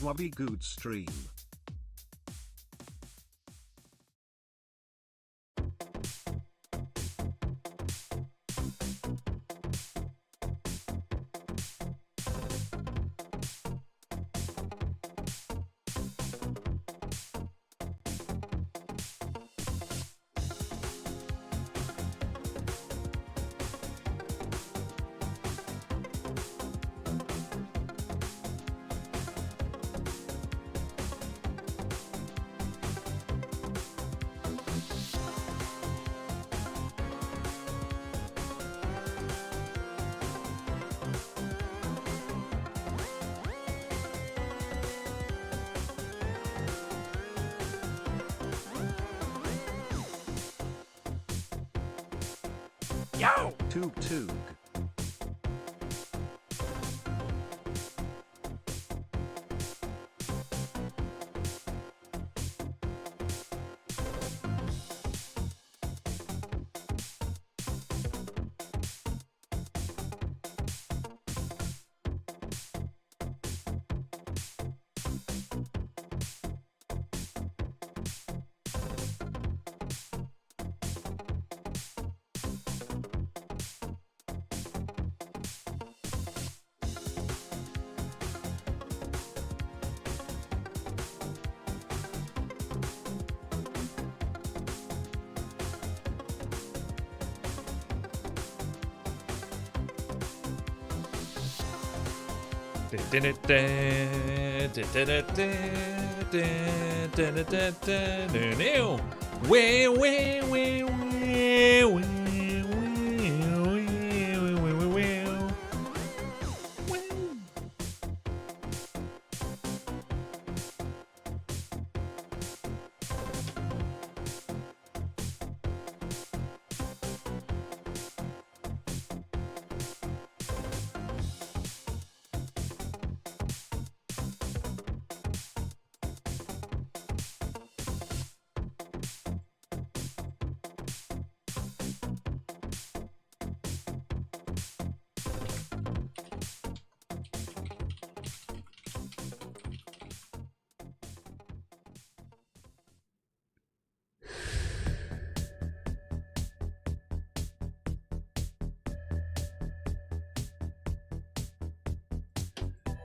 Grubby good stream. Yo! Toog.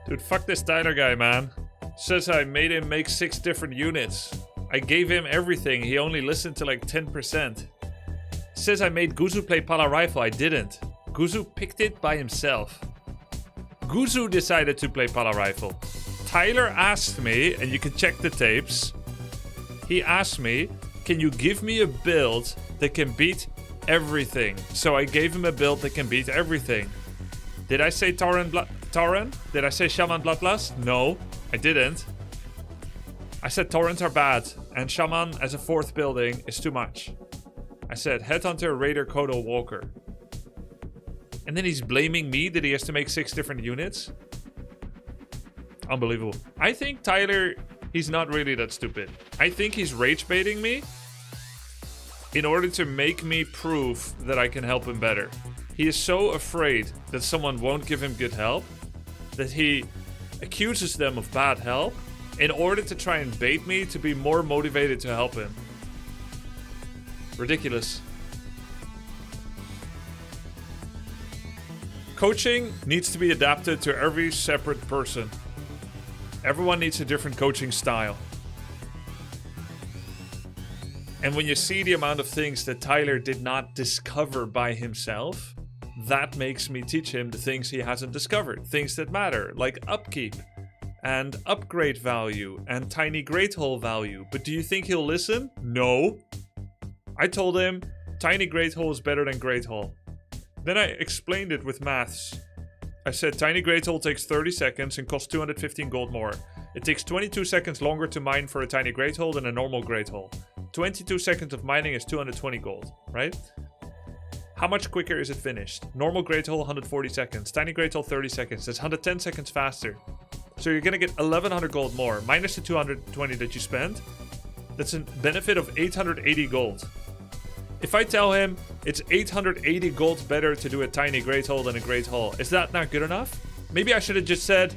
Dude, fuck this Tyler guy, man. Says I made him make 6 different units. I gave him everything. He only listened to like 10%. Says I made Guzu play Pala Rifle. I didn't. Guzu picked it by himself. Guzu decided to play Pala Rifle. Tyler asked me, and you can check the tapes. He asked me, can you give me a build that can beat everything? So I gave him a build that can beat everything. Did I say Tauren? Did I say Shaman Bloodlust? No, I didn't. I said Torrents are bad, and Shaman as a 4th building is too much. I said Headhunter, Raider, Kodo, Walker. And then he's blaming me that he has to make 6 different units? Unbelievable. I think Tyler, he's not really that stupid. I think he's rage baiting me in order to make me prove that I can help him better. He is so afraid that someone won't give him good help that he accuses them of bad help in order to try and bait me to be more motivated to help him. Ridiculous. Coaching needs to be adapted to every separate person. Everyone needs a different coaching style. And when you see the amount of things that Tyler did not discover by himself, that makes me teach him the things he hasn't discovered. Things that matter, like upkeep and upgrade value and tiny great hole value. But do you think he'll listen? No. I told him tiny great hole is better than great hole. Then I explained it with maths. I said tiny great hole takes 30 seconds and costs 215 gold more. It takes 22 seconds longer to mine for a tiny great hole than a normal great hole. 22 seconds of mining is 220 gold, right? How much quicker is it finished? Normal great hole 140 seconds, tiny great hole 30 seconds. That's 110 seconds faster. So you're gonna get 1100 gold more, minus the 220 that you spent. That's a benefit of 880 gold. If I tell him it's 880 gold better to do a tiny great hole than a great hole, is that not good enough? Maybe I should have just said,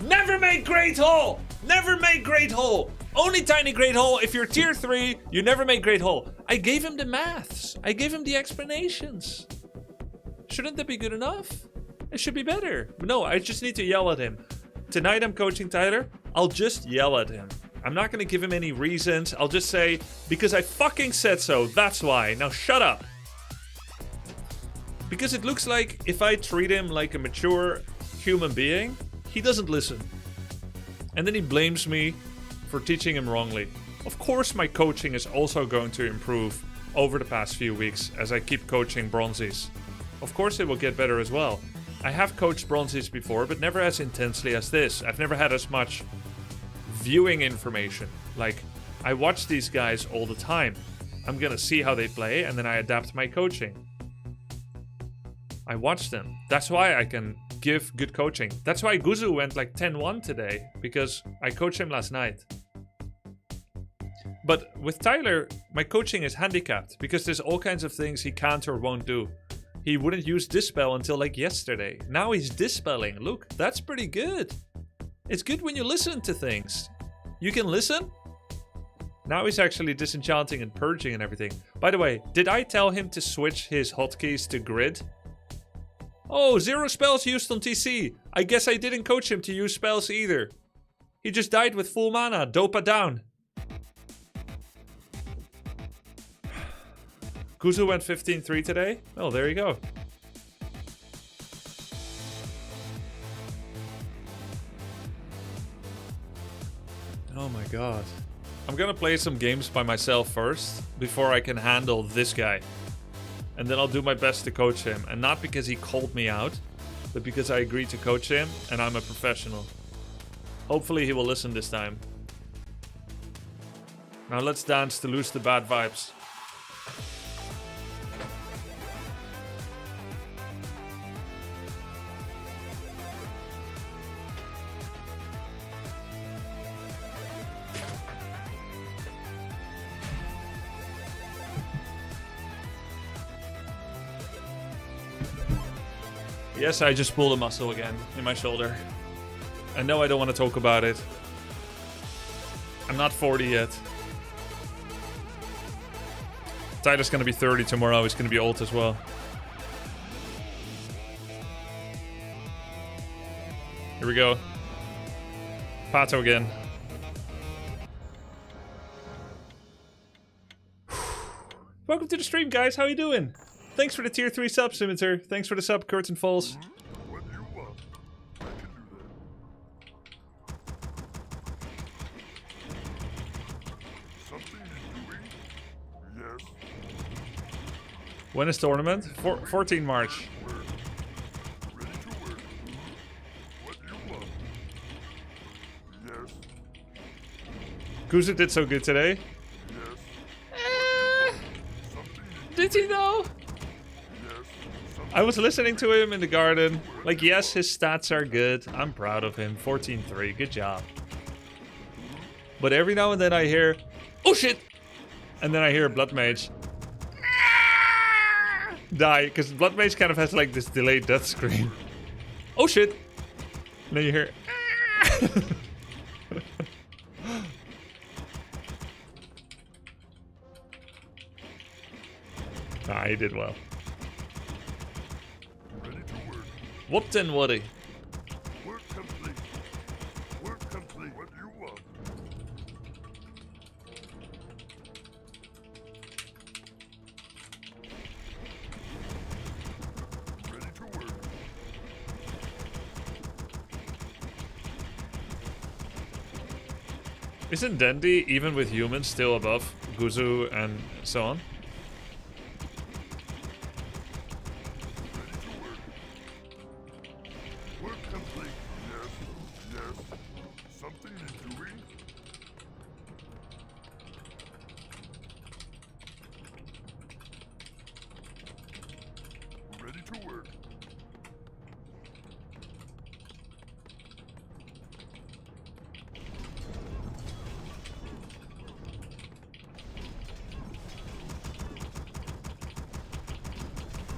Never make Great Hall! Never make Great Hall! Only Tiny Great Hall. If you're tier 3, you never make Great Hall. I gave him the maths. I gave him the explanations. Shouldn't that be good enough? It should be better. But no, I just need to yell at him. Tonight I'm coaching Tyler. I'll just yell at him. I'm not going to give him any reasons. I'll just say, because I fucking said so. That's why. Now shut up. Because it looks like if I treat him like a mature human being, he doesn't listen. And then he blames me for teaching him wrongly. Of course my coaching is also going to improve over the past few weeks as I keep coaching bronzies. Of course it will get better as well. I have coached bronzies before, but never as intensely as this. I've never had as much viewing information. Like, I watch these guys all the time. I'm gonna see how they play, and then I adapt my coaching. I watch them. That's why I can give good coaching. That's why Guzu went like 10-1 today, because I coached him last night. But with Tyler, my coaching is handicapped, because there's all kinds of things he can't or won't do. He wouldn't use Dispel until like yesterday. Now he's Dispelling. Look, that's pretty good. It's good when you listen to things. You can listen. Now he's actually disenchanting and purging and everything. By the way, did I tell him to switch his hotkeys to grid? Oh, 0 spells used on TC. I guess I didn't coach him to use spells either. He just died with full mana. Dopa down. Kuzu went 15-3 today. Oh, there you go. Oh my god. I'm gonna play some games by myself first, before I can handle this guy. And then I'll do my best to coach him. And not because he called me out, but because I agreed to coach him, and I'm a professional. Hopefully he will listen this time. Now let's dance to lose the bad vibes. Yes, I just pulled a muscle again in my shoulder. I know I don't want to talk about it. I'm not 40 yet. Tyler's gonna be 30 tomorrow. He's gonna be old as well. Here we go. Pato again. Welcome to the stream, guys. How you doing? Thanks for the tier 3 sub, Scimitar. Thanks for the sub, Curtain Falls. What do you want? I can do that. Something you're doing? Yes. When is tournament? 14 March. Ready to work. What do you want? Yes. Kuzu did so good today. Yes. Did he though? I was listening to him in the garden. Like, yes, his stats are good. I'm proud of him. 14-3. Good job. But every now and then I hear, oh shit! And then I hear Blood Mage die. Because Blood Mage kind of has like this delayed death scream. Oh shit! And then you hear, nah, he did well. Whooped and Woody. Work complete. Work complete. What do you want? Ready to work. Isn't Dendi, even with humans, still above Guzu and so on?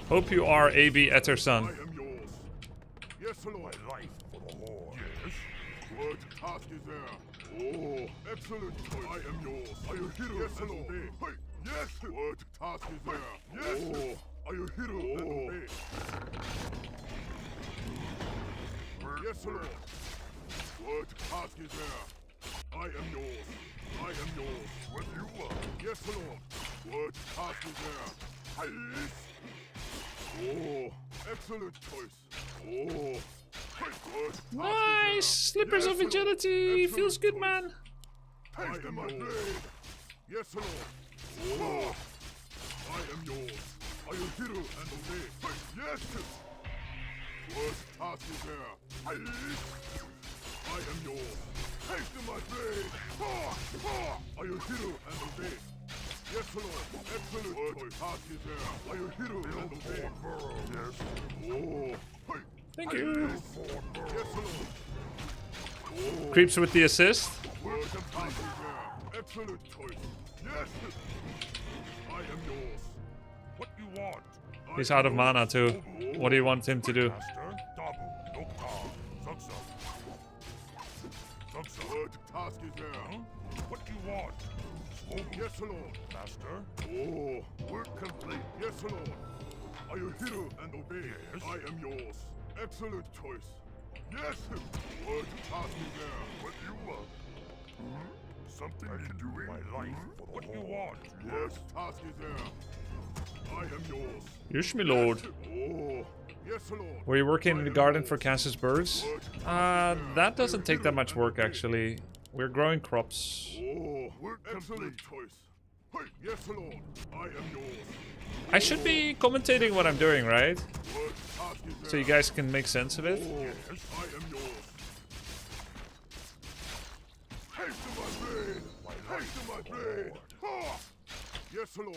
Hope you are AB Etterson. I am yours. Yes, my life for the Lord. Yes. What task is there? Oh, excellent choice. I am yours. Are you hero? Yes, and obey. Hey, yes. What task is there? Yes. Oh, are you hero? And obey. Yes, Lord. What task is there? I am yours. I am yours. What you want? Yes, Lord. What task is there? Yes. Oh, excellent choice. Oh. Nice! Slippers of agility! Feels good, man! I am my blade! Yes, Lord! Oh. I am yours! Are you hero and obey? Yes! What task is there? I am yours! Take to my blade! Are you hero and obey? Yes, Lord! Excellent what task is there? Are you hero and obey? Yes! Oh! Thank you! Yes, Lord! Creeps with the assist. Excellent choice. Yes. I am yours. What you want? He's out of mana too. What do you want him to do? What task is there? What you want? Yes, Lord. Master. Oh, work complete. Yes, Lord. Are you hero and obey? Yes. I am yours. Excellent choice. Yes! What task is there? What you want? Something I can do in my life. What you want? Yes. What task is there? I am yours. Yes, my lord. Oh, yes, Lord. Were you working in the garden for Cass's birds? That doesn't take that much work, actually. We're growing crops. Oh, excellent choice. Yes, Lord. I am yours. I should be commentating what I'm doing, right? So you guys can make sense of it. Yes, I am yours. Haste to my blade! Haste to my blade! Ha! Yes, Lord.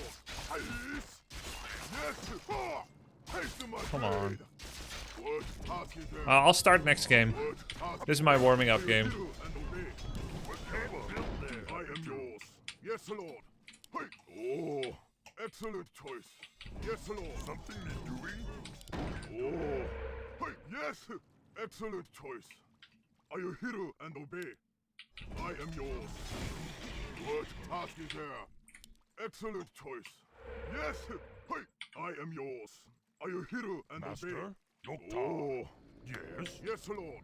Haste! Yes! Ha! Haste to my Come blade! on. What task is there? I'll start next game. This is my warming up game. I am yours. Yes, Lord. Oh, excellent choice. Yes, Lord. Something is doing? Oh, yes! Excellent choice. Are you hero and obey? I am yours. What task is there? Excellent choice. Yes! I am yours. Are you hero and obey? Oh, yes. Yes, Lord.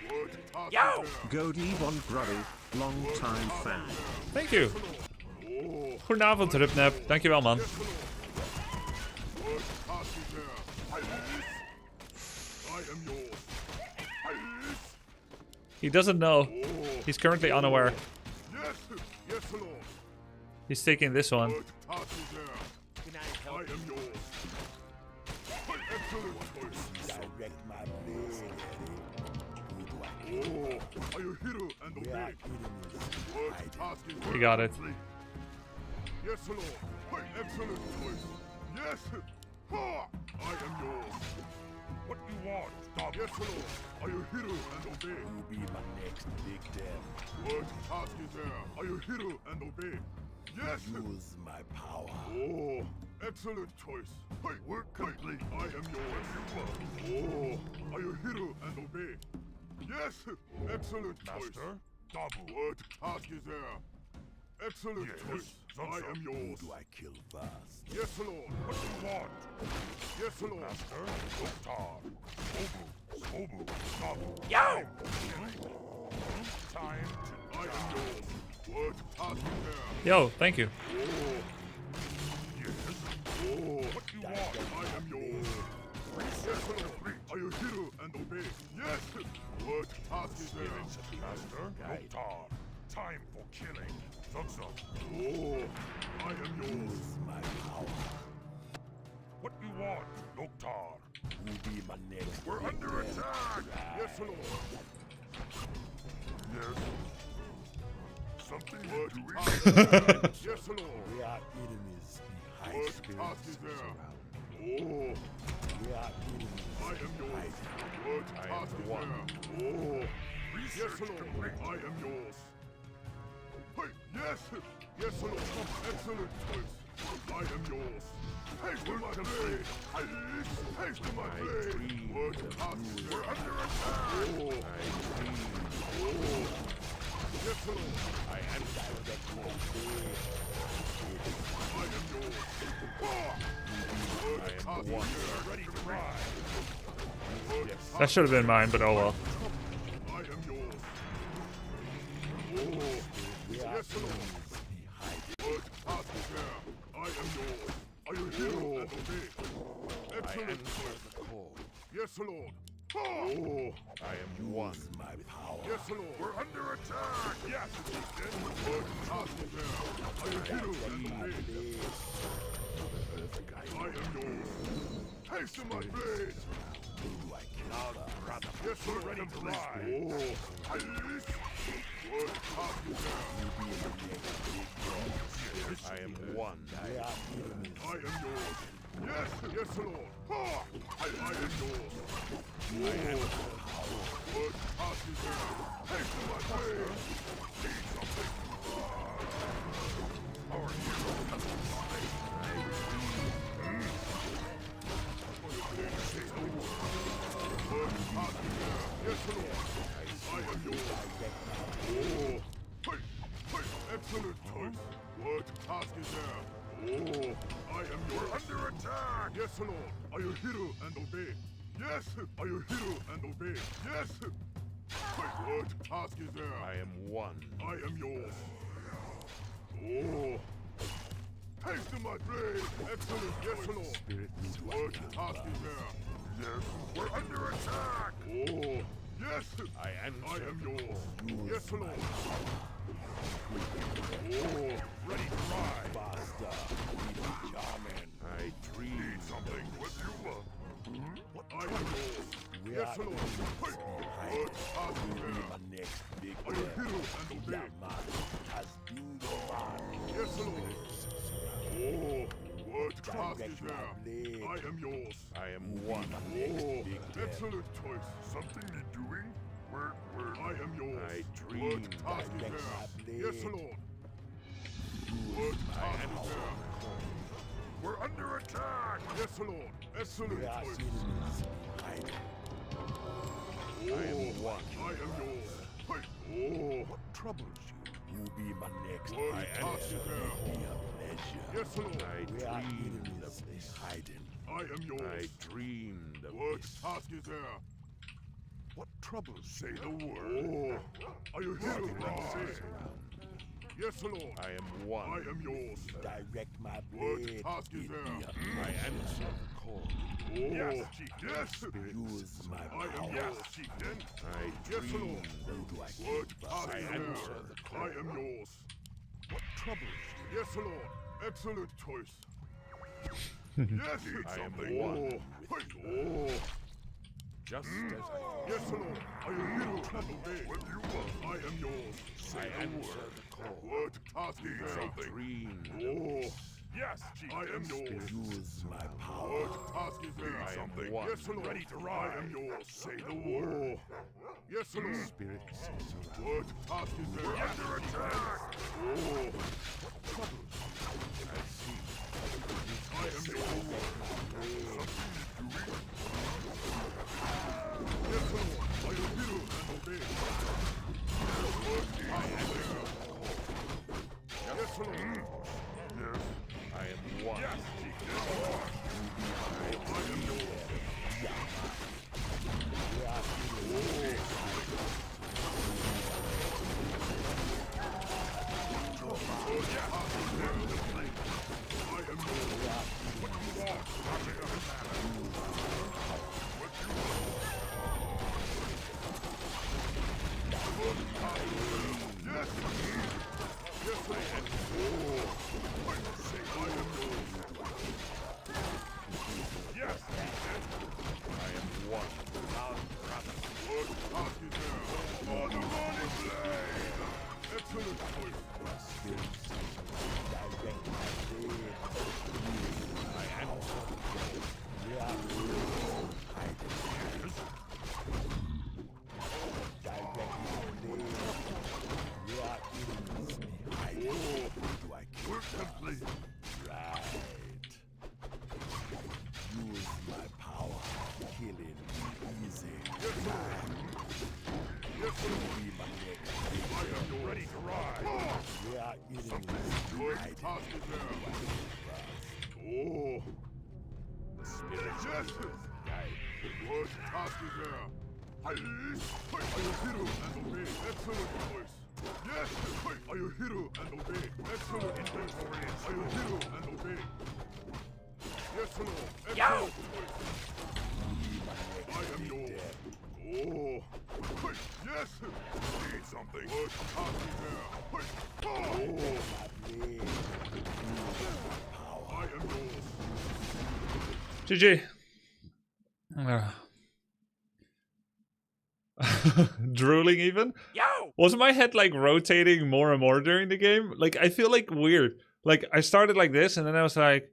What task is there? Go deep on Grubby, long time fan. Thank you. Oh, Goedenavond, Rupnap. Dankjewel, man. yes, Lord. What task is there? I am yours. He doesn't know. He's currently unaware. Yes, yes, Lord. He's taking this one. What task is there? I am yours. Excellent choice. Direct my blade. Oh, are you hero and We are obey? enemies. What task is there? You got it. Yes, Lord. Excellent choice. Yes. Ha! I am yours. What you want? Stop. Yes, Lord. Are you hero and obey? You be my next victim. What task is there? Are you hero and obey? Yes. Use my power. Oh, excellent choice. Work complete. I am yours. Oh, are you hero and obey? Yes. Excellent choice. Double. What task is there? Excellent choice. I am yours. Who do I kill first? Yes, Lord. What do you want? Yes, Lord. Master. Obu. Yo! Time to I am yours. What task is there? Yo, thank you. Oh. Yes. Oh. What do you want? I am yours. Yes, Lord. Are you hero and obey? Yes. What task is there? Master. Loktar. Time for killing. Oh, I am yours. Use my power. What you want, Loktar? Who be my next We're victim? under attack. Yes, Lord. Yes. Something what doing? Yes, Lord. We are enemies behind What spirits task is there? surround. Oh, We are enemies I am yours. behind. What task is there? Oh, yes, Lord. I am yours. Yes, yes, Lord. Excellent choice. I am yours. Haste to my blade! Haste to my blade! What task is there? We're under attack! Yes, Lord! I am direct my blade! I am yours! I am one. Ready to ride! That should have been mine, but oh well. I am yours! Oh! Yes, Lord! What task is there? I am yours! Are you here and obey? Excellent! Yes, Lord! Oh! I am one. My power. Yes, Lord. We're under attack. Yes, then what task is there? Are you here and obey? I am yours. Haste to my blade. Yes, Lord. Ready to ride. Oh! What task is there? I am one. I am yours. Yes, yes, Lord. Ha! I am yours. I am what task is there? Haste to my blade. Need something. Our hero has arrived. Say the word. What task is there? Yes, Lord. I am yours. Oh! Hey! Hey! Excellent choice. What task is there? Oh, I am yours. We're under attack! Yes, Lord. Are you hero and obey? Yes! Are you hero and obey? Yes! What task is there? I am one. I am yours. Oh! Haste to my blade! Excellent, yes, Lord. What task is there? Yes. We're under attack! Oh! Yes! I am yours. Yes, Lord. Oh! Ready to ride! Faster! Charming! I dream something with you. What I am yours. Yes, Lord. Hey! What task is there? Are you hero and obey? Yes, Lord. Oh! What task is there? I am yours. I am one. Oh! Excellent choice. Something need doing? Where? I am yours. I dream. What task is there? Yes, Lord. What task is there? We're under attack! Yes, Lord. Excellent choice. I am one. I am yours. Hey. Oh. What troubles you? You be my next. What task is there? Yes, Lord. I dreamed of this hiding. I am yours. I dreamed of what this. Task is there? What troubles? Say the word. Oh. Are you here? Yes, Lord. I am one. I am yours. Direct my blade. What task is there? I answer the call. Oh. Yes, chieftain. Yes. Use my power. I am yours, chieftain. Yes, Lord. What task is there? I am yours. What troubles you? Yes, Lord. Excellent choice. Yes, I am one. Oh. Just as I yes, Lord. Are you here to obey? What you want? I am yours. I answer the call. What task is there? Dream. Oh. Yes, chief. I am yours. Use my power. What task is there? I am one. Yes, Lord. Ready to ride. I am yours. Say the word. Yes, Lord. Spirit sits around. What task is there? We're under attack. Oh. What troubles? I see. I am yours. Something is doing. Yes, Lord. Are you hero and obey? I am there. Yes, Lord. Yes. I am one. Yes, I am yours. I am yours. What do you want? Yes, Lord. Yes, Lord. I am ready to ride. We are Something enemies good united. possible there. Oh. The spirit. Yes. Good possible there. I you hero and obey. Excellent choice. Yes. Are you hero and obey? Excellent inventory. Are you hero and obey? Yes, Lord. Excellent choice. I am yours. Oh. Yes. Need something. Good possible there. Oh. I am yours. GG. Ah. Drooling even? Wasn't my head like rotating more and more during the game? Like I feel like weird. Like I started like this and then I was like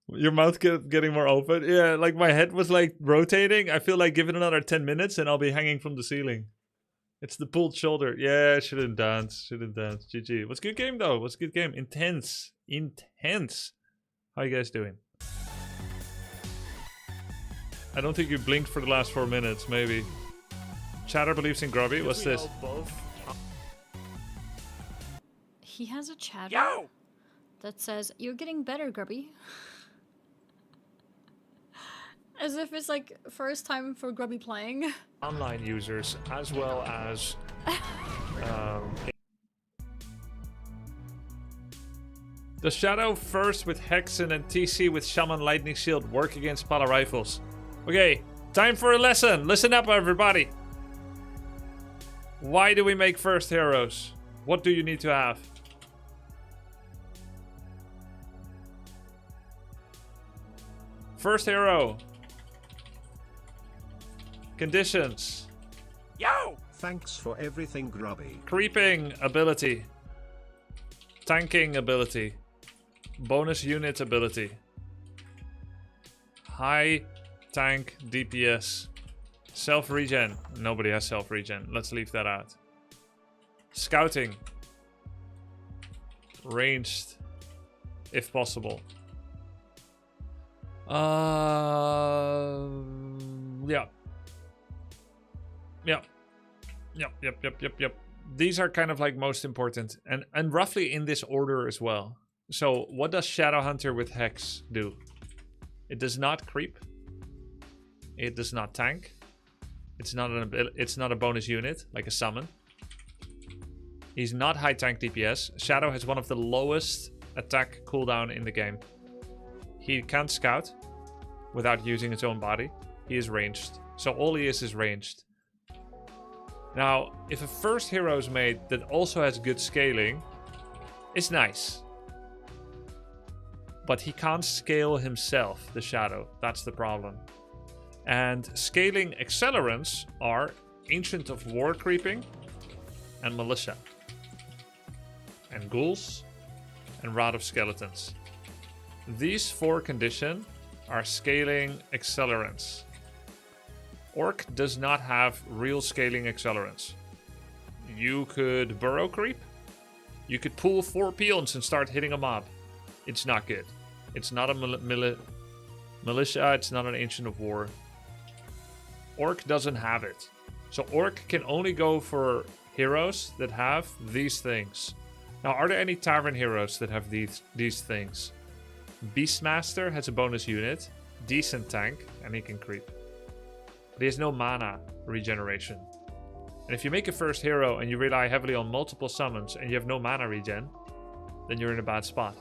your mouth getting more open. Yeah, like my head was like rotating. I feel like give it another 10 minutes and I'll be hanging from the ceiling. It's the pulled shoulder. Yeah, shouldn't dance. Shouldn't dance. GG. What's a good game though? What's a good game? Intense. Intense. How you guys doing? I don't think you blinked for the last 4 minutes, maybe. Chatter believes in Grubby. What's this? He has a chatter that says, "You're getting better, Grubby." As if it's like first time for Grubby playing. Online users, as well as... Does Shadow first with Hexen and TC with Shaman Lightning Shield work against Pala Rifles? Okay, time for a lesson. Listen up, everybody. Why do we make first heroes? What do you need to have? First hero. Conditions. Thanks for everything, Grubby. Creeping ability. Tanking ability. Bonus unit ability. High tank DPS. Self-regen. Nobody has self-regen. Let's leave that out. Scouting. Ranged. If possible. Yeah. Yep. These are kind of like most important. And roughly in this order as well. So what does Shadowhunter with Hex do? It does not creep. It does not tank. It's not a bonus unit, like a summon. He's not high tank DPS. Shadow has one of the lowest attack cooldown in the game. He can't scout without using its own body. He is ranged. So all he is ranged. Now, if a first hero is made that also has good scaling, it's nice. But he can't scale himself, the Shadow. That's the problem. And scaling accelerants are Ancient of War Creeping and Militia. And Ghouls and Rod of Skeletons. These 4 conditions are scaling accelerants. Orc does not have real scaling accelerants. You could burrow creep. You could pull 4 peons and start hitting a mob. It's not good. It's not a militia. It's not an Ancient of War. Orc doesn't have it. So Orc can only go for heroes that have these things. Now, are there any Tavern heroes that have these things? Beastmaster has a bonus unit. Decent tank. And he can creep. But he has no mana regeneration. And if you make a first hero and you rely heavily on multiple summons and you have no mana regen, then you're in a bad spot.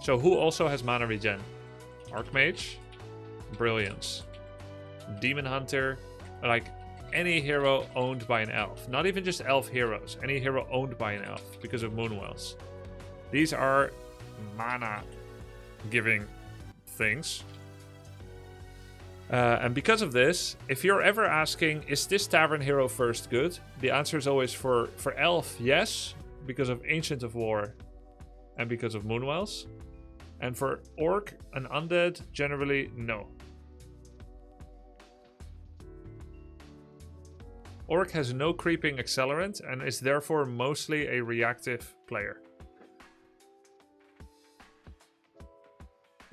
So who also has mana regen? Archmage, Brilliance, Demon Hunter, like any hero owned by an elf. Not even just elf heroes, any hero owned by an elf because of Moonwells. These are mana giving things. And because of this, if you're ever asking, is this Tavern hero first good? The answer is always for elf, yes, because of Ancient of War and because of Moonwells. And for Orc and Undead, generally, no. Orc has no creeping accelerant and is therefore mostly a reactive player.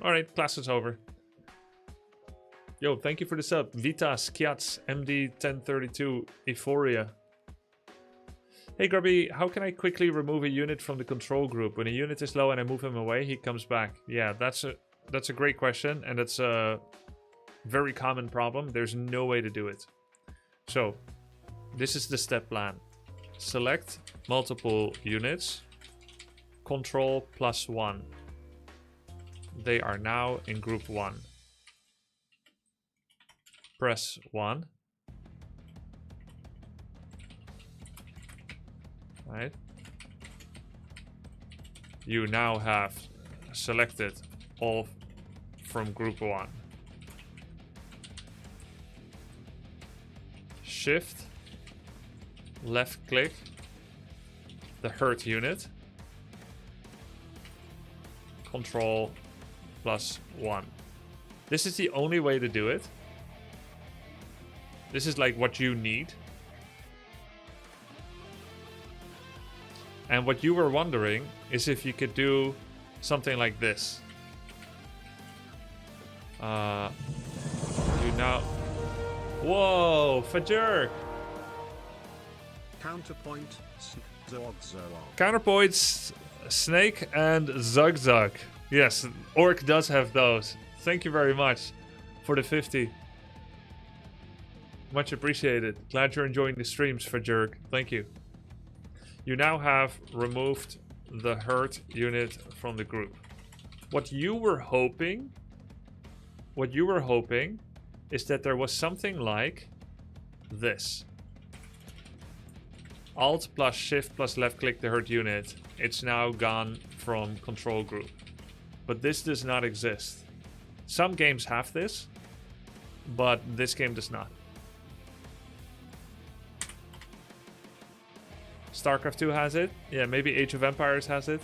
Alright, class is over. Yo, thank you for the sub. Vitas, Kiats, MD1032, Euphoria. Hey Grubby, how can I quickly remove a unit from the control group? When a unit is low and I move him away, he comes back. Yeah, that's a great question, and it's a very common problem. There's no way to do it. So, this is the step plan. Select multiple units. Control +1. They are now in group 1. Press 1. Right. You now have selected all from group 1. Shift, left click the hurt unit. Control +1. This is the only way to do it. This is like what you need. And what you were wondering is if you could do something like this. You now... Whoa, Fajr! Counterpoint, Zog Zog. Counterpoints, Snake and Zug Zug. Yes, Orc does have those. Thank you very much for the 50. Much appreciated. Glad you're enjoying the streams, Fajr. Thank you. You now have removed the hurt unit from the group. What you were hoping is that there was something like this. Alt plus shift plus left click the hurt unit. It's now gone from control group. But this does not exist. Some games have this, but this game does not. StarCraft 2 has it. Yeah, maybe Age of Empires has it.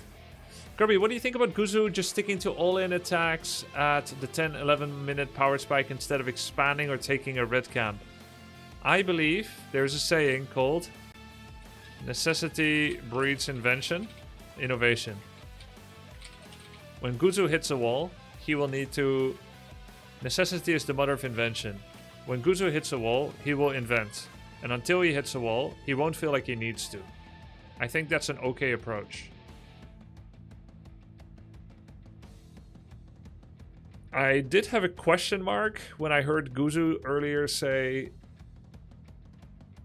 Grubby, what do you think about Guzu just sticking to all-in attacks at the 10-11 minute power spike instead of expanding or taking a red camp? I believe there's a saying called necessity breeds innovation. When Guzu hits a wall, he will need to... Necessity is the mother of invention. When Guzu hits a wall, he will invent. And until he hits a wall, he won't feel like he needs to. I think that's an okay approach. I did have a question mark when I heard Guzu earlier say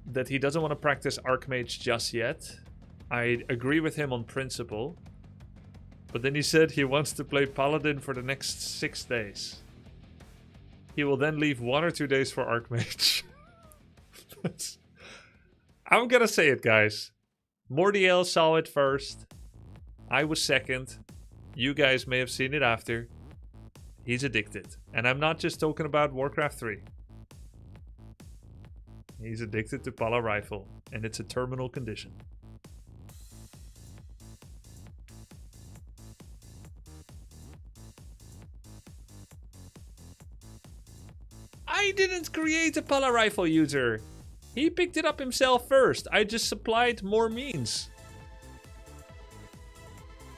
that he doesn't want to practice Archmage just yet. I agree with him on principle. But then he said he wants to play Paladin for the next 6 days. He will then leave 1 or 2 days for Archmage. I'm gonna say it, guys. Mordiel saw it first. I was second. You guys may have seen it after. He's addicted. And I'm not just talking about Warcraft 3. He's addicted to Pala Rifle. And it's a terminal condition. I didn't create a Pala Rifle user. He picked it up himself first. I just supplied more means.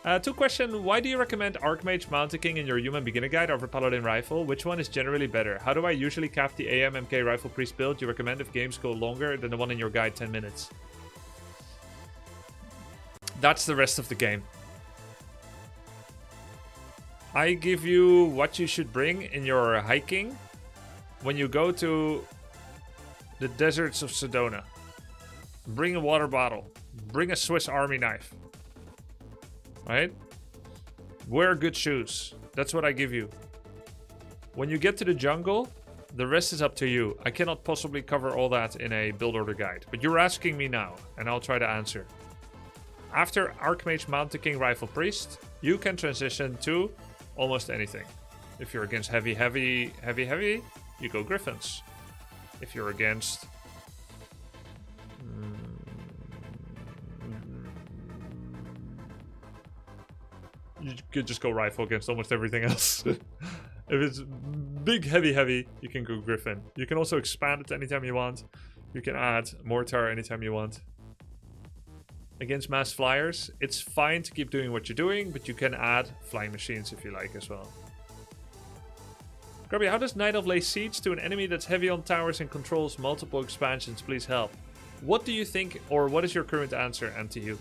2 question. Why do you recommend Archmage Mounting in your Human Beginner Guide over Paladin Rifle? Which one is generally better? How do I usually cap the AMMK Rifle Priest build you recommend if games go longer than the one in your guide 10 minutes? That's the rest of the game. I give you what you should bring in your hiking when you go to the deserts of Sedona. Bring a water bottle. Bring a Swiss Army knife. Right? Wear good shoes. That's what I give you. When you get to the jungle, the rest is up to you. I cannot possibly cover all that in a build order guide. But you're asking me now, and I'll try to answer. After Archmage Mounting Rifle Priest, you can transition to almost anything. If you're against heavy, you go Griffins. If you're against... You could just go Rifle against almost everything else. If it's big, heavy, you can go Griffin. You can also expand it anytime you want. You can add Mortar anytime you want. Against Mass Flyers, it's fine to keep doing what you're doing, but you can add Flying Machines if you like as well. Grubby, how does Night Elf lay siege to an enemy that's heavy on towers and controls multiple expansions? Please help. What do you think, or what is your current answer, and to you?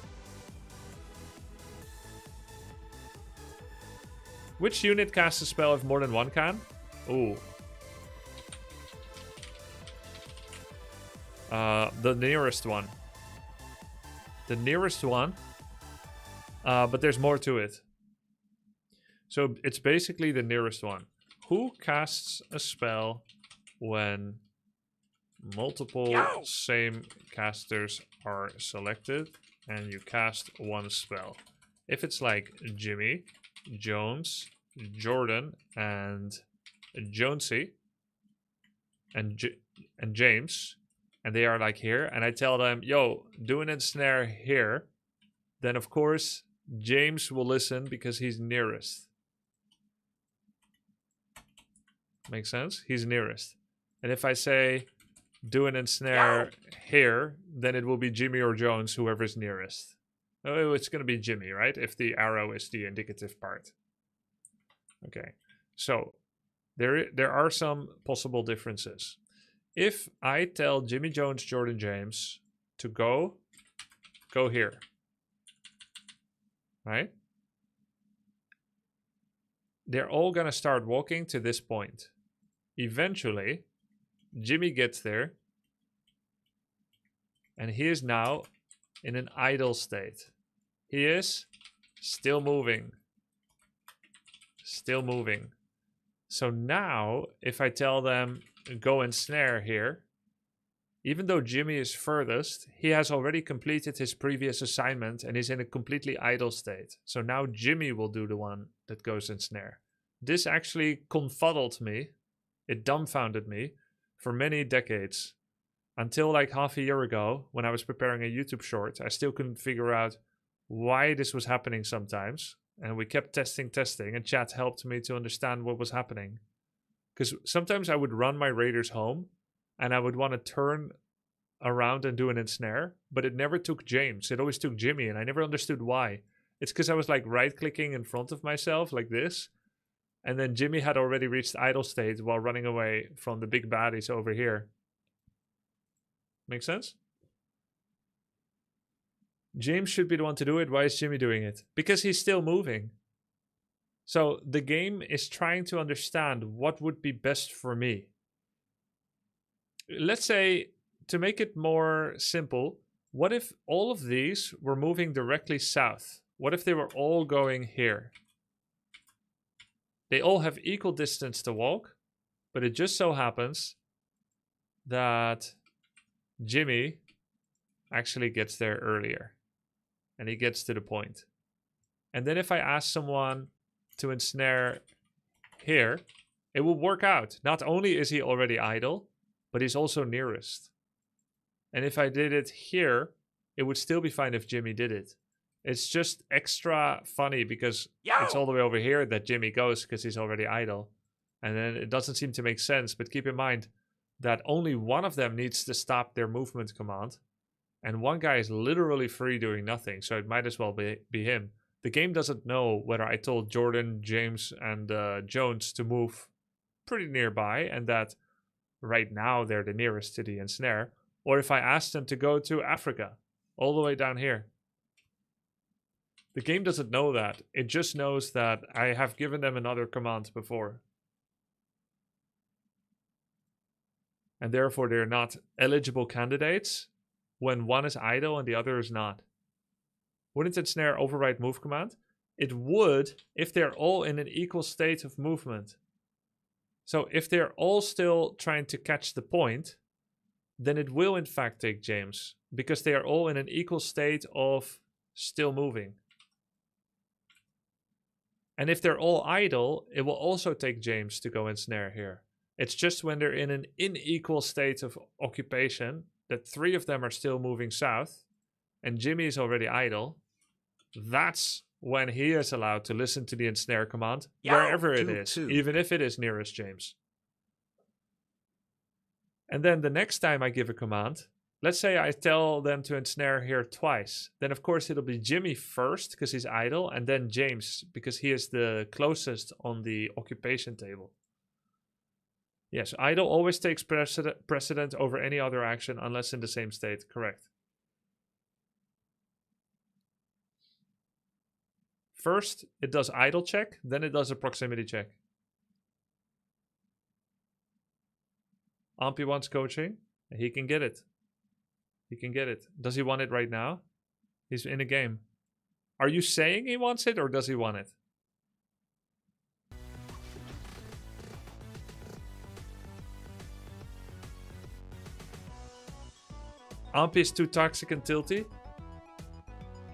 Which unit casts a spell if more than one can? Ooh. The nearest one. The nearest one. But there's more to it. So it's basically the nearest one. Who casts a spell when multiple same casters are selected and you cast one spell? If it's like Jimmy, Jones, Jordan, and Jonesy, and James, and they are like here, and I tell them, yo, do an ensnare here, then of course James will listen because he's nearest. Make sense? He's nearest. And if I say do an ensnare here, then it will be Jimmy or Jones, whoever's nearest. Oh, it's going to be Jimmy, right? If the arrow is the indicative part. Okay. So there are some possible differences. If I tell Jimmy, Jones, Jordan, James to go here, right? They're all going to start walking to this point. Eventually, Jimmy gets there, and he is now in an idle state. He is still moving. Still moving. So now, if I tell them, go ensnare here, even though Jimmy is furthest, he has already completed his previous assignment and is in a completely idle state. So now Jimmy will do the one that goes ensnare. This actually confuddled me. It dumbfounded me for many decades. Until like half a year ago, when I was preparing a YouTube short, I still couldn't figure out why this was happening sometimes. And we kept testing, and chat helped me to understand what was happening. Because sometimes I would run my raiders home, and I would want to turn around and do an ensnare, but it never took James. It always took Jimmy, and I never understood why. It's because I was like right-clicking in front of myself like this, and then Jimmy had already reached idle state while running away from the big baddies over here. Make sense? James should be the one to do it. Why is Jimmy doing it? Because he's still moving. So the game is trying to understand what would be best for me. Let's say, to make it more simple, what if all of these were moving directly south? What if they were all going here? They all have equal distance to walk, but it just so happens that Jimmy actually gets there earlier. And he gets to the point. And then if I ask someone to ensnare here, it will work out. Not only is he already idle, but he's also nearest. And if I did it here, it would still be fine if Jimmy did it. It's just extra funny because it's all the way over here that Jimmy goes because he's already idle. And then it doesn't seem to make sense. But keep in mind that only one of them needs to stop their movement command. And one guy is literally free doing nothing, so it might as well be him. The game doesn't know whether I told Jordan, James, and Jones to move pretty nearby, and that right now they're the nearest to the ensnare, or if I asked them to go to Africa, all the way down here. The game doesn't know that. It just knows that I have given them another command before. And therefore they're not eligible candidates when one is idle and the other is not. Wouldn't ensnare override move command? It would if they're all in an equal state of movement. So if they're all still trying to catch the point, then it will in fact take James, because they are all in an equal state of still moving. And if they're all idle, it will also take James to go ensnare here. It's just when they're in an unequal state of occupation that 3 of them are still moving south, and Jimmy is already idle, that's when he is allowed to listen to the ensnare command, wherever it is, even if it is nearest James. And then the next time I give a command, let's say I tell them to ensnare here twice, then of course it'll be Jimmy first, because he's idle, and then James, because he is the closest on the occupation table. Yes, idle always takes precedent over any other action unless in the same state. Correct. First, it does idle check, then it does a proximity check. Ampy wants coaching. He can get it. He can get it. Does he want it right now? He's in a game. Are you saying he wants it or does he want it? Ampy is too toxic and tilty.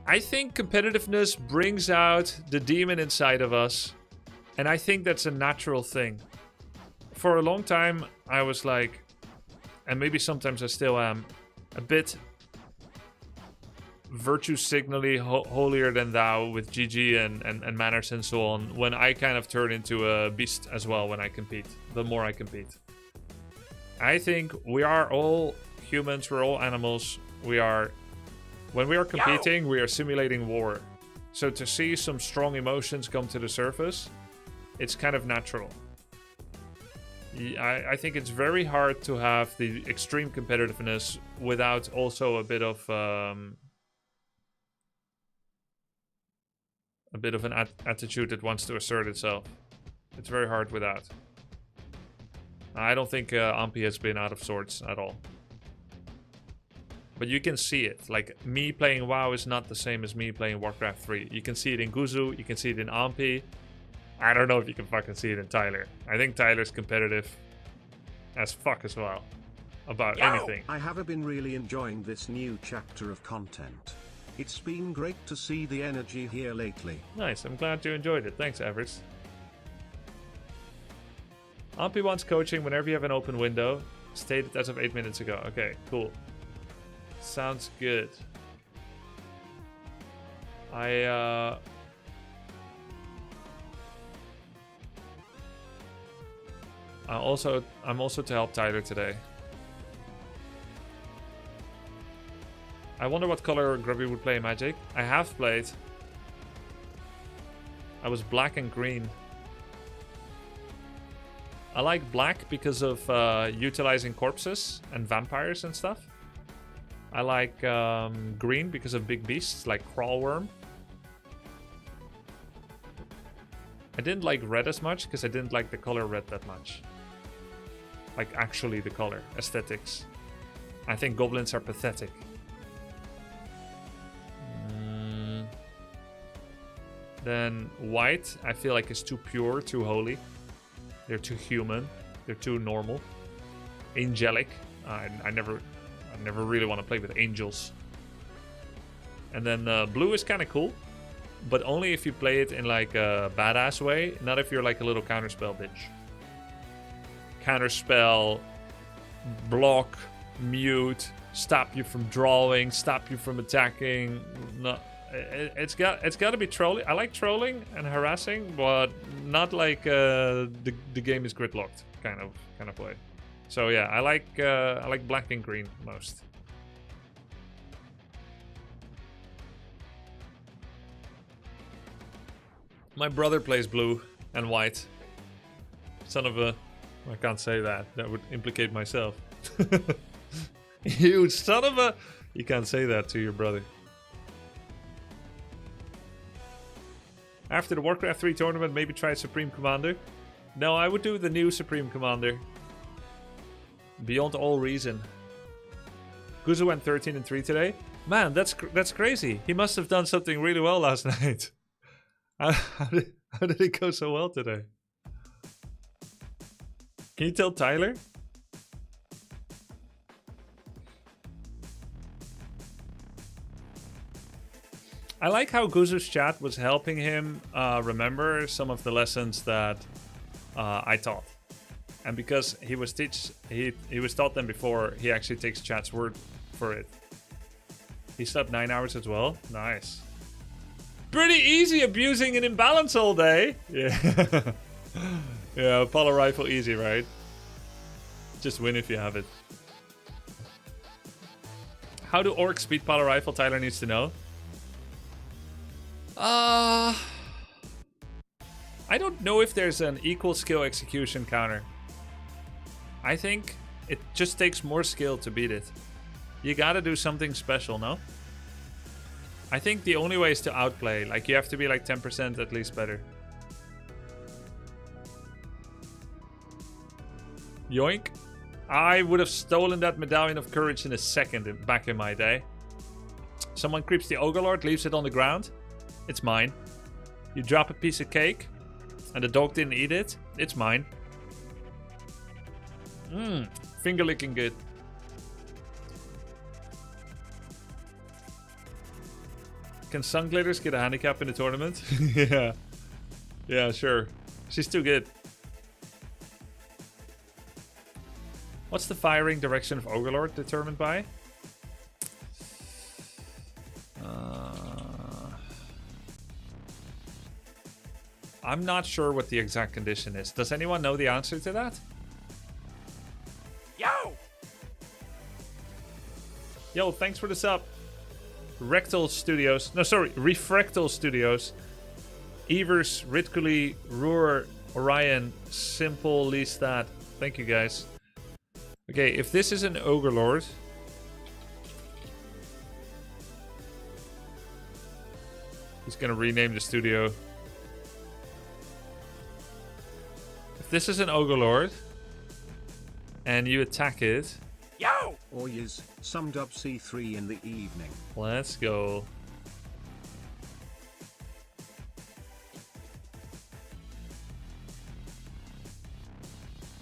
I think competitiveness brings out the demon inside of us. And I think that's a natural thing. For a long time, I was like, and maybe sometimes I still am, a bit virtue signally holier than thou with GG and manners and so on, when I kind of turn into a beast as well when I compete, the more I compete. I think we are all humans, we're all animals, when we are competing, we are simulating war. So to see some strong emotions come to the surface, it's kind of natural. I think it's very hard to have the extreme competitiveness without also a bit of an attitude that wants to assert itself. It's very hard without. I don't think Ampy has been out of sorts at all. But you can see it. Like, me playing WoW is not the same as me playing Warcraft 3. You can see it in Guzu, you can see it in Ampy. I don't know if you can fucking see it in Tyler. I think Tyler's competitive as fuck as well. About anything. I have been really enjoying this new chapter of content. It's been great to see the energy here lately. Nice, I'm glad you enjoyed it. Thanks, Everest. Ampy wants coaching whenever you have an open window. Stated as of 8 minutes ago. Okay, cool. Sounds good. I'm also to help Tyler today. I wonder what color Grubby would play Magic. I have played. I was black and green. I like black because of utilizing corpses and vampires and stuff. I like green because of big beasts like Crawlworm. I didn't like red as much because I didn't like the color red that much. Like actually the color, aesthetics. I think goblins are pathetic. Then white, I feel like is too pure, too holy. They're too human. They're too normal. Angelic. I never really want to play with angels. And then blue is kind of cool, but only if you play it in like a badass way, not if you're like a little counterspell bitch. Counterspell, block, mute, stop you from drawing, stop you from attacking. No, it's got to be trolling. I like trolling and harassing, but not like the game is gridlocked kind of way. So yeah, I like black and green most. My brother plays blue and white. Son of a... I can't say that. That would implicate myself. You son of a... You can't say that to your brother. After the Warcraft 3 tournament, maybe try Supreme Commander. No, I would do the new Supreme Commander. Beyond all reason. Guzu went 13-3 today. Man, that's crazy. He must have done something really well last night. How did it go so well today? Can you tell Tyler? I like how Guzu's chat was helping him remember some of the lessons that I taught. And because he was taught them before, he actually takes chat's word for it. He slept 9 hours as well. Nice. Pretty easy abusing an imbalance all day. Yeah. Yeah, Apollo rifle easy, right? Just win if you have it. How do orcs beat Apollo rifle? Tyler needs to know. I don't know if there's an equal skill execution counter. I think it just takes more skill to beat it. You gotta do something special, no? I think the only way is to outplay. Like, you have to be like 10% at least better. Yoink. I would have stolen that Medallion of Courage in a second back in my day. Someone creeps the Ogre Lord, leaves it on the ground. It's mine. You drop a piece of cake and the dog didn't eat it. It's mine. Finger licking good. Can Sun Glitters get a handicap in the tournament? Yeah. Yeah, sure. She's too good. What's the firing direction of Ogre determined by? I'm not sure what the exact condition is. Does anyone know the answer to that? Yo, thanks for the sub. Rectal Studios. No, sorry. Refractal Studios. Evers, Ridcully, Roar, Orion, Simple, Lestat. Thank you, guys. Okay, if this is an Ogre Lord... He's gonna rename the studio. If this is an Ogre Lord... and you attack it... Or yes, some WC3 in the evening. Let's go.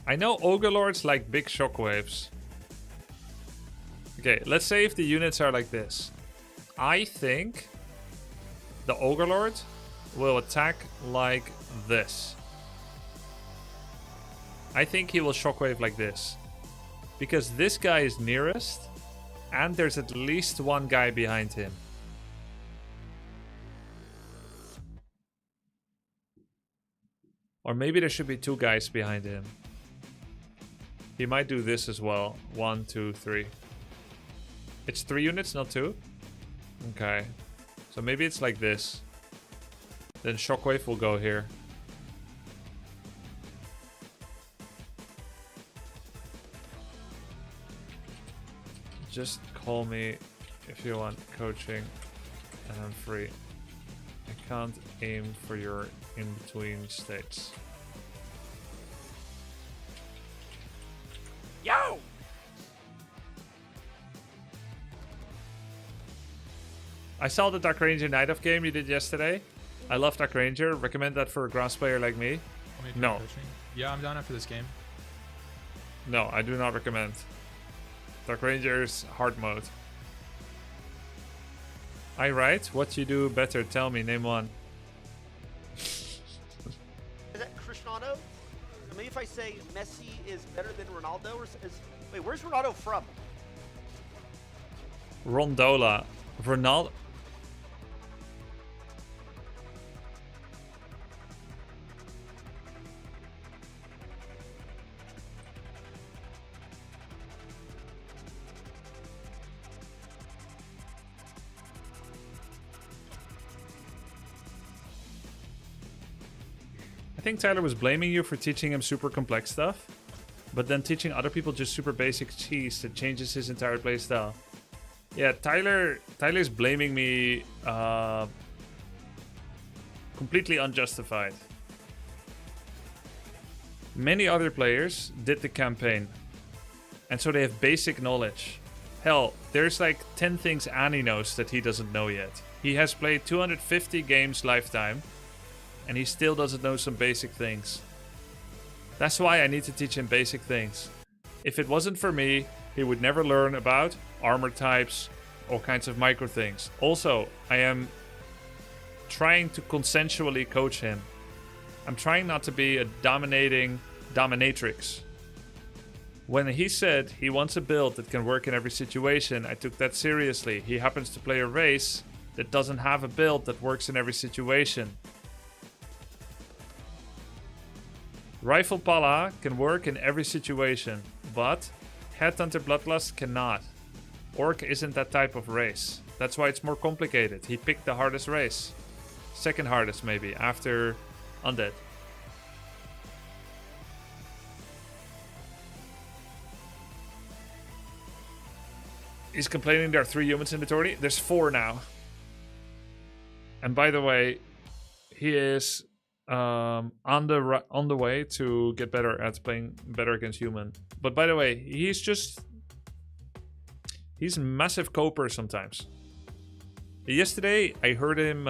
I know Ogre Lords like big shockwaves. Okay, let's say if the units are like this. I think the Ogre Lord will attack like this. I think he will shockwave like this. Because this guy is nearest, and there's at least one guy behind him. Or maybe there should be two guys behind him. He might do this as well. 1, 2, 3. It's 3 units, not 2? Okay. So maybe it's like this. Then Shockwave will go here. Just call me if you want coaching and I'm free. I can't aim for your in-between states. Yo! I saw the Dark Ranger Night of game you did yesterday. I love Dark Ranger. Recommend that for a grass player like me? No. Coaching? Yeah, I'm down after this game. No, I do not recommend. Dark Ranger's hard mode. I write. What you do better? Tell me. Name one. Is that Cristiano? I mean, if I say Messi is better than Ronaldo, or wait, where's Ronaldo from? Rondola. Ronaldo. I think Tyler was blaming you for teaching him super complex stuff, but then teaching other people just super basic cheese that changes his entire playstyle. Yeah, Tyler's blaming me completely unjustified. Many other players did the campaign, and so they have basic knowledge. Hell, there's like 10 things Annie knows that he doesn't know yet. He has played 250 games lifetime, and he still doesn't know some basic things. That's why I need to teach him basic things. If it wasn't for me, he would never learn about armor types, all kinds of micro things. Also, I am trying to consensually coach him. I'm trying not to be a dominating dominatrix. When he said he wants a build that can work in every situation, I took that seriously. He happens to play a race that doesn't have a build that works in every situation. Rifle Pala can work in every situation, but Headhunter Bloodlust cannot. Orc isn't that type of race. That's why it's more complicated. He picked the hardest race. Second hardest maybe, after Undead. He's complaining there are 3 humans in the tourney. There's 4 now. And by the way, he is on the way to get better at playing better against human. But by the way, he's massive coper sometimes. Yesterday, I heard him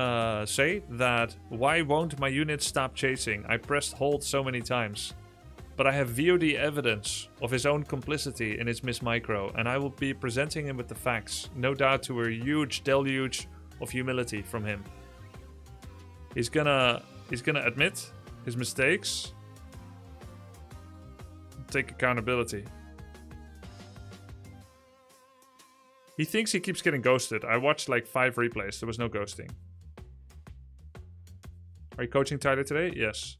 say that, why won't my unit stop chasing? I pressed hold so many times. But I have VOD evidence of his own complicity in his miss micro, and I will be presenting him with the facts. No doubt to a huge deluge of humility from him. He's gonna admit his mistakes. Take accountability. He thinks he keeps getting ghosted. I watched like 5 replays. There was no ghosting. Are you coaching Tyler today? Yes.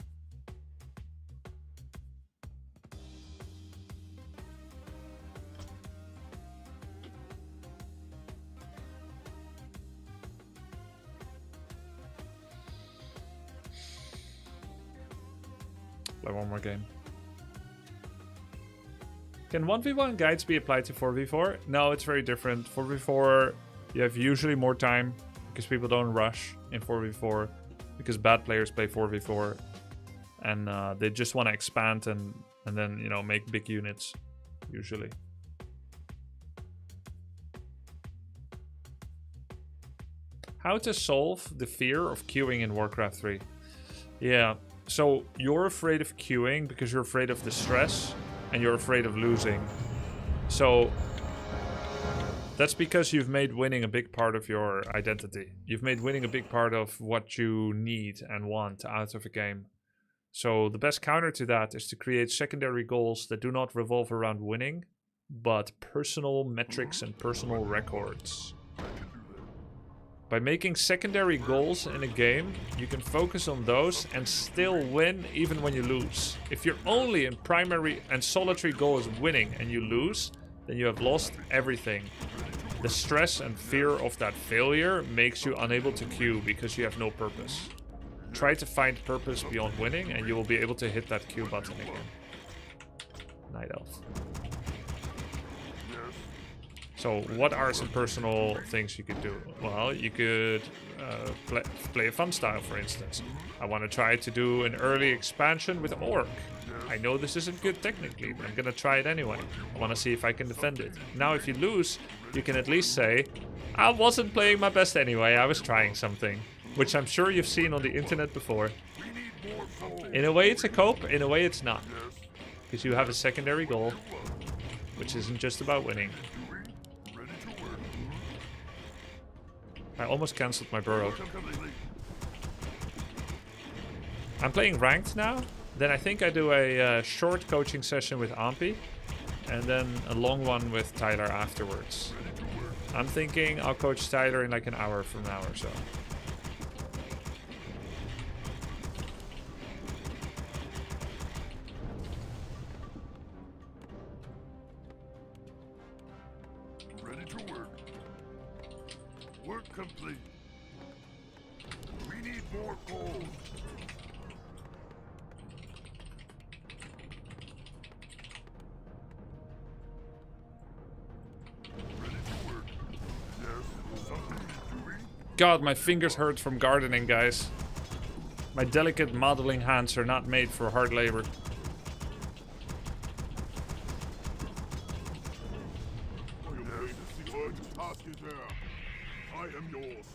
Play one more game. Can 1v1 guides be applied to 4v4? No, it's very different. 4v4, you have usually more time because people don't rush in 4v4 because bad players play 4v4 and they just want to expand and then, you know, make big units usually. How to solve the fear of queuing in Warcraft 3? Yeah, so you're afraid of queuing because you're afraid of the stress and you're afraid of losing. So that's because you've made winning a big part of your identity. You've made winning a big part of what you need and want out of a game. So the best counter to that is to create secondary goals that do not revolve around winning, but personal metrics and personal records. By making secondary goals in a game, you can focus on those and still win even when you lose. If your only and primary and solitary goal is winning and you lose, then you have lost everything. The stress and fear of that failure makes you unable to queue because you have no purpose. Try to find purpose beyond winning and you will be able to hit that queue button again. Night Elf. So what are some personal things you could do? Well, you could play a fun style, for instance. I want to try to do an early expansion with Orc. I know this isn't good technically, but I'm going to try it anyway. I want to see if I can defend it. Now, if you lose, you can at least say, I wasn't playing my best anyway, I was trying something. Which I'm sure you've seen on the internet before. In a way it's a cope, in a way it's not. Because you have a secondary goal, which isn't just about winning. I almost cancelled my burrow. I'm playing ranked now. Then I think I do a short coaching session with Ampi. And then a long one with Tyler afterwards. I'm thinking I'll coach Tyler in like an hour from now or so. Ready to work. Work complete. We need more gold. Ready to work. Yes, something doing. God, my fingers hurt from gardening, guys. My delicate modeling hands are not made for hard labor. Task is there. I am yours.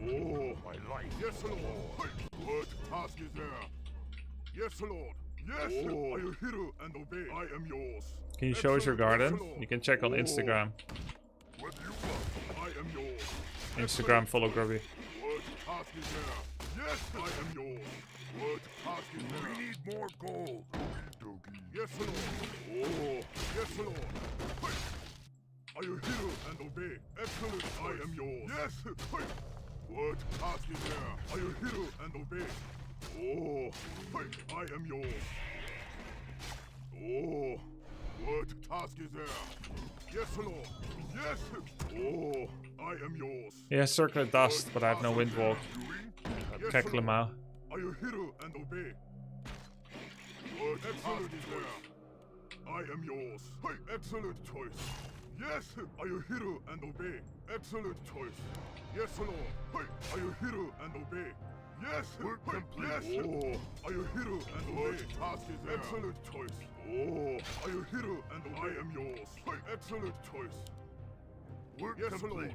Oh, my life. Yes, Lord. What task is there? Yes, Lord. Yes. Oh. Are you hero and obey? I am yours. Can you show us your garden? You can check on Instagram. What do you want? I am yours. Instagram, follow Grubby. What task is there? Yes, I am yours. What task is there? We need more gold. Yes, Lord. Oh, yes, Lord. Hey. Are you hero and obey? Excellent, I am yours. Yes! Hey. What task is there? Are you hero and obey? Oh, hey. I am yours. Oh, what task is there? Yes, Lord. Yes! Oh, I am yours. Yeah, circlet dust, but I have no wind walk. Yes, Kek Lemau. Are you hero and obey? What excellent is there? I am yours. Hey, excellent choice. Yes, are you hero and obey? Excellent choice. Yes, Lord. Hey, are you hero and obey? Yes, work complete. Yes, are you hero and obey? Task is there. Excellent choice. Are you hero and obey? I am yours. Hey, excellent choice. Work complete. Lord.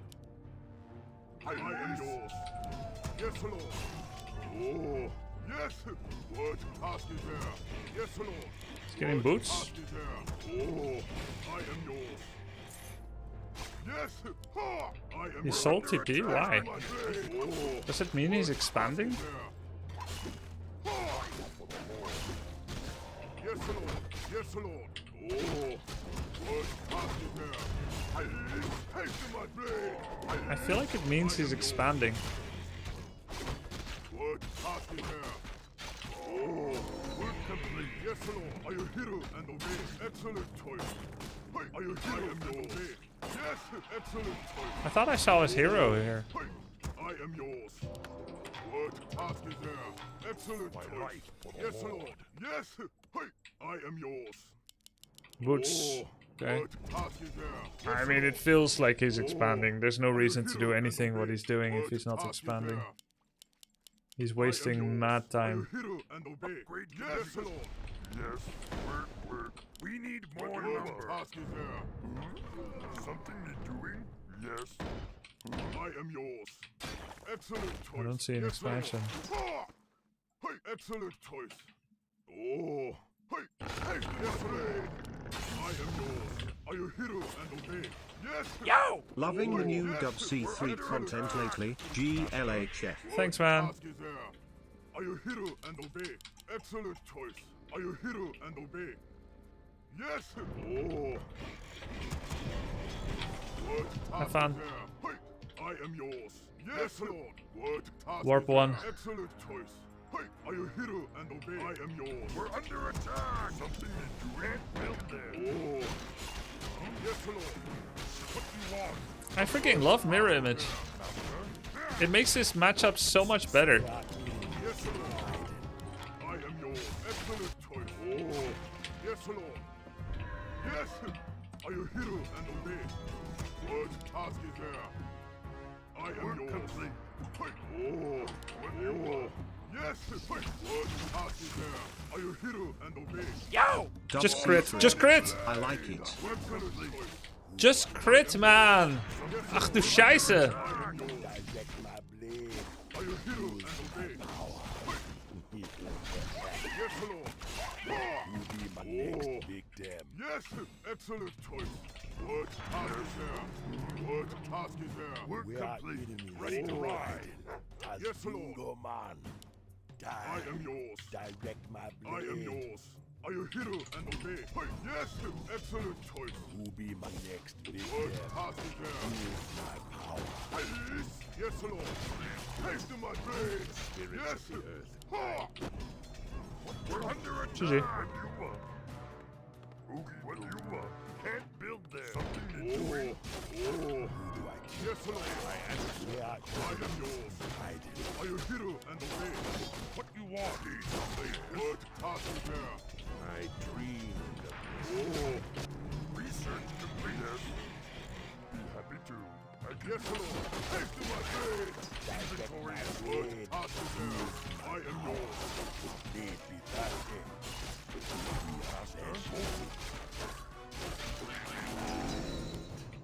I am yours. Yes, Lord. Yes. What task is there? Yes, Lord. He's getting boots. Task is there. I am yours. Yes. I am He's sold TP? Why? Does it mean he's expanding? Yes, Lord. Yes, Lord. What task is there? Haste my blade. I feel like it means he's expanding. What task is there? Work complete. Yes, Lord. Are you hero and obey? Excellent choice. Hey, are you hero and obey? Yes, excellent choice. I thought I saw his hero here. Hey, I am yours. What task is there? Excellent choice. Yes, Lord. Yes. Hey, I am yours. Boots. Okay. What task is there? I Yes, mean, it Lord. feels like he's expanding. There's no reason to do anything what he's doing if What he's not task is expanding. there? He's I am wasting yours. mad Are time. you hero and obey? Yes, Lord. Yes, work. We need more lumber. Task is there. Something need doing? Yes. I am yours. Excellent choice. I don't see an Yes, Lord. expansion. Hey, excellent choice. Hey, yes, Lord. I am yours. Are you hero and obey? Yes. Yo! Loving the new WC3 content lately, GLHF. Thanks, man. Task is there. Are you hero and obey? Excellent choice. Are you hero and obey? Yes. What Have task fun. is there? Hey, I am yours. Yes, Lord. What task Warp is there? one. Excellent choice. Hey, are you hero and obey? I am yours. We're under attack. Something is doing. Build there. Yes, Lord. What do you want? I freaking love mirror image. It makes this matchup so much better. Yes, Lord. I am yours. Excellent choice. Yes, Lord. Yes. Are you hero and obey? What task is there? I am yours. Complete. What do you want? Yes. What task is there? Are you hero and obey? Yo! Just crit. Just crit! I like it. Excellent choice. Just crit, man! Ach du Scheiße! Direct my blade. Are you hero and obey? Yes, Lord. You be my next victim. Yes, excellent choice. What task is there? What task is there? Work We are complete. enemies. Ready to ride. As Yes, you Lord. go, man. I am yours. Direct my I blade. am yours. Are you hero and obey? Hey, yes, excellent choice. You be my next What victim. task is there? Use my power. Yes, Lord. Haste to my blade. Yes. of the earth. Ha! We're under attack. GG. What do you want? Okay, what do you want? Can't build there. Something needs doing. Who do I kill? Yes, Lord. We are I am yours. hiding. Are you hero and obey? What you want? What task is there? I dreamed of Research completed. Be happy to. Yes, Lord. Haste to my blade. Inventory. What task is there? I am yours. Lead me thirsty.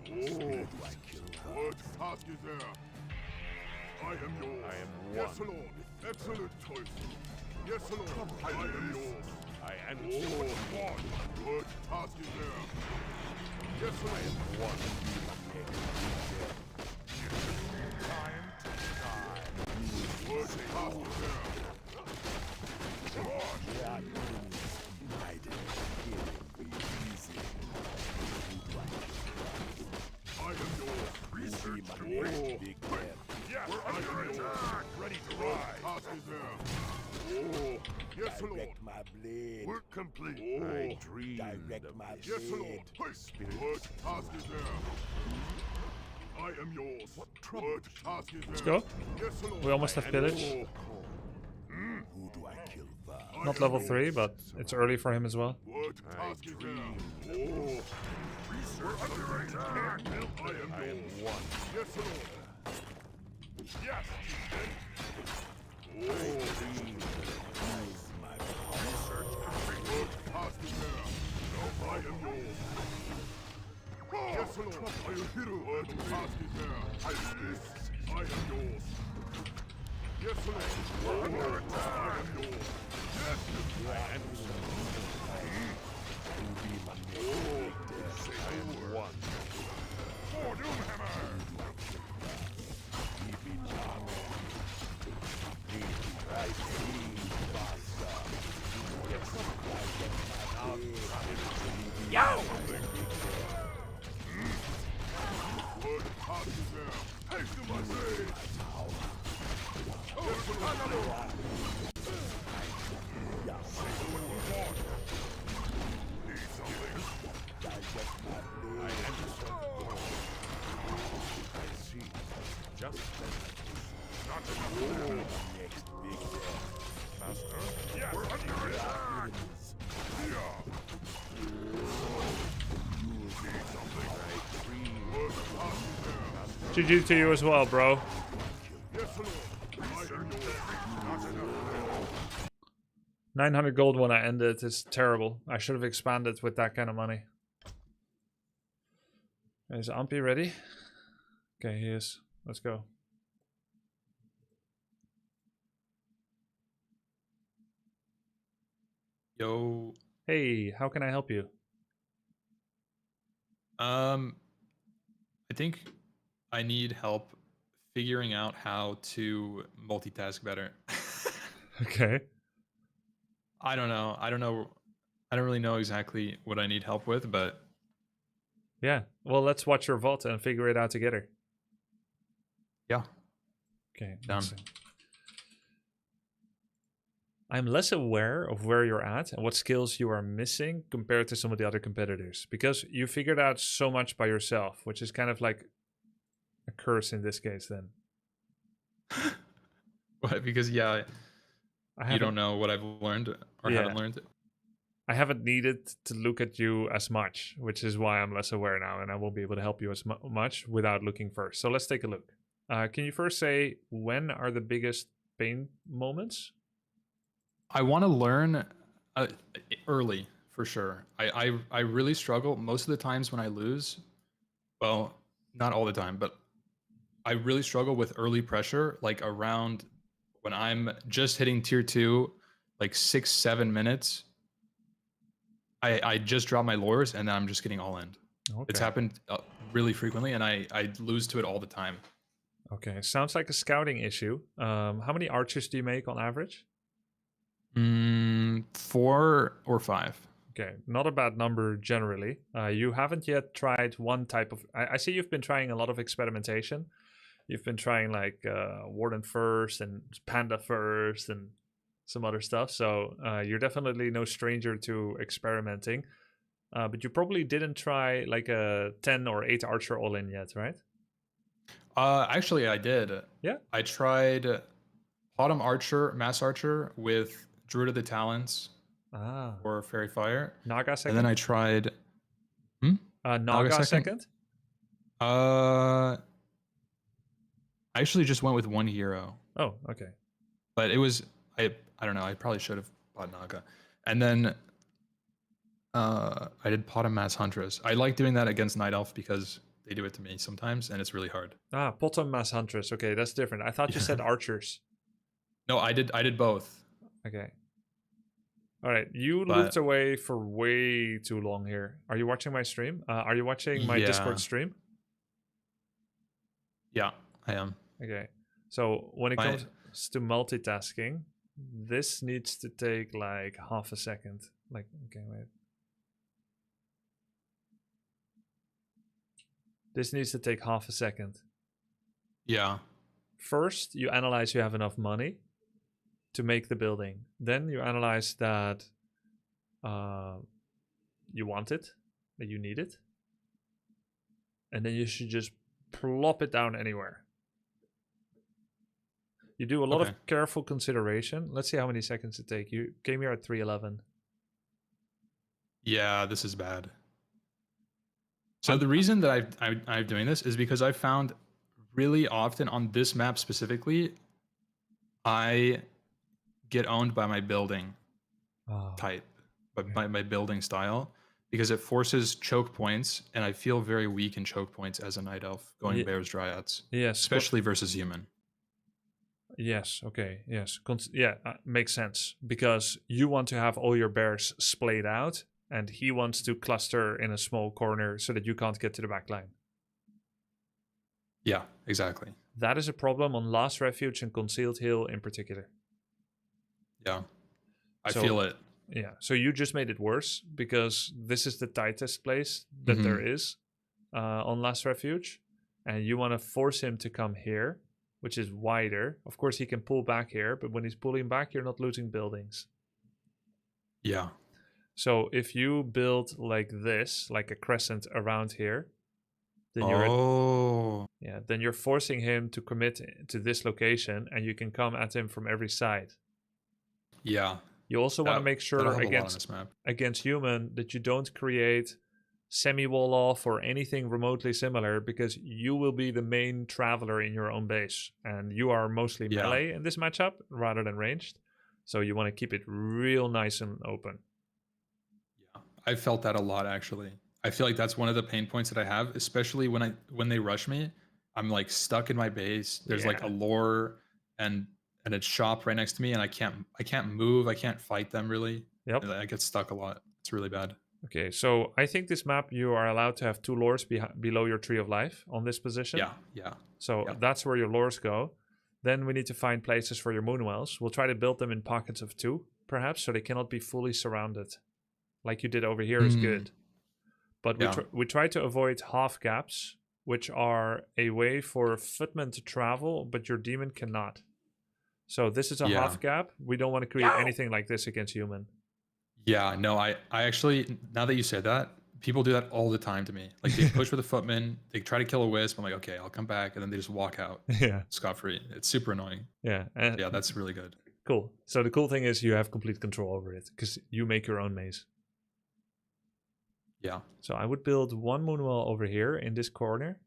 Who do I kill? What task is there? I am yours. I am one. Yes, Lord. Excellent choice. Yes, Lord. I am yours. I am what you want. What task is there? Yes, Lord. I am one. Time to die. What task is there? Come on. We are enemies. Hiding. Killing be easy. I am yours. Who be Research my complete. next victim. Yes, we're under attack. Ready to ride. What task is there? Yes, Lord. Direct my blade. Work complete. I dreamed Direct my blade. Yes, Lord. Hey, what task is there? I am yours. What task is there? Let's go. Yes, Lord. We almost have pillage. Who do I kill first? Not level 3, but it's early for him as well. What task is there? Oh. We're under attack. I am one. Yes, Lord. Yes. Oh. What task is there? No, I am yours. Yes, Lord. I am hero. What task is there? I am yours. Yes, Lord. Under attack. I am yours. Yes. I am one. For Doomhammer! Yo! What hot is there? Haste to my blade! Need something? I see. Just not enough. Next big death. Master? Yes, we're under attack! Yeah. Need something? What hot is there? GG to you as well, bro. Yes, Lord. I am yours. Not enough. 900 gold when I ended is terrible. I should have expanded with that kind of money. Is Ampi ready? Okay, he is. Let's go. Yo. Hey, how can I help you? I think I need help figuring out how to multitask better. Okay. I don't know. I don't really know exactly what I need help with, but Yeah. Well, let's watch your vault and figure it out together. yeah. Okay. Done. let's see. I'm less aware of where you're at and what skills you are missing compared to some of the other competitors because you figured out so much by yourself, which is kind of like a curse in this case then. What? Because yeah, I you don't know what I've learned or Yeah. haven't learned. I haven't needed to look at you as much, which is why I'm less aware now and I won't be able to help you as much without looking first. So let's take a look. Can you first say when are the biggest pain moments? I want to learn early for sure. I really struggle most of the times when I lose. Well, not all the time, but I really struggle with early pressure, like around when I'm just hitting tier 2, like 6-7 minutes. I just drop my lures and then I'm just getting all in. Okay. It's happened really frequently, and I lose to it all the time. Okay, sounds like a scouting issue. How many archers do you make on average? 4 or 5. Okay, not a bad number generally. You haven't yet tried one type of... I see you've been trying a lot of experimentation. You've been trying like Warden first and Panda first and some other stuff. So you're definitely no stranger to experimenting. But you probably didn't try like a 10 or 8 archer all-in yet, right? Actually, I did. Yeah? I tried Autumn Archer, Mass Archer with Druid of the Talons or Fairy Fire. Naga second? And then I tried... Naga second? I actually just went with one hero. Oh, okay. But it was... I don't know. I probably should have bought Naga. And then I did Potem Mass Huntress. I like doing that against Night Elf because they do it to me sometimes, and it's really hard. Potem Mass Huntress. Okay, that's different. I thought you said archers. No, I did both. Okay. All right, you looked away for way too long here. Are you watching my stream? Are you watching my Discord stream? Yeah, I am. Okay. So when it comes to multitasking, this needs to take like half a second. Like, okay, wait. This needs to take half a second. Yeah. First, you analyze you have enough money to make the building. Then you analyze that you want it, that you need it. And then you should just plop it down anywhere. You do a lot Okay. of careful consideration. Let's see how many seconds it take. You came here at 3:11. Yeah, this is bad. So the reason that I'm doing this is because I found really often on this map specifically, I get owned by my building type, but by my building style, because it forces choke points, and I feel very weak in choke points as a night elf going Ye- bears dryads, Yes. especially versus human. Yes. Okay. Yes. Yeah, makes sense because you want to have all your bears splayed out, and he wants to cluster in a small corner so that you can't get to the back line. Yeah, exactly. That is a problem on Last Refuge and Concealed Hill in particular. Yeah, I So- feel it. Yeah. So you just made it worse because this is the tightest place that there is on Last Refuge, and you want to force him to come here, which is wider. Of course, he can pull back here, but when he's pulling back, you're not losing buildings. Yeah. So if you build like this, like a crescent around here, then you're then you're forcing him to commit to this location, and you can come at him from every side. Yeah. You also want to make that'll sure help a lot on against this map. human that you don't create semi-wall off or anything remotely similar, because you will be the main traveler in your own base, and you are mostly Yeah. melee in this matchup rather than ranged. So you want to keep it real nice and open. Yeah, I felt that a lot actually. I feel like that's one of the pain points that I have, especially when they rush me. I'm like stuck in my base. There's like a Yeah. lore and it's shop right next to me, and I can't move. I can't fight them really. Yep. I get stuck a lot. It's really bad. Okay, so I think this map you are allowed to have 2 lures below your Tree of Life on this position. Yeah. So yeah. that's where your lures go. Then we need to find places for your moonwells. We'll try to build them in pockets of 2, perhaps, so they cannot be fully surrounded. Like you did over here is good. But we try to avoid half gaps, which are a way for footmen to travel, but your demon cannot. So this is a half gap. We don't want to create anything like this against human. Yeah, no, I actually, now that you said that, people do that all the time to me. Like they push with a footman, they try to kill a wisp. I'm like, okay, I'll come back, and then they just walk out Yeah. scot-free. It's super annoying. Yeah. Yeah, that's really good. Cool. So the cool thing is you have complete control over it because you make your own maze. Yeah. So I would build 1 moonwell over here in this corner,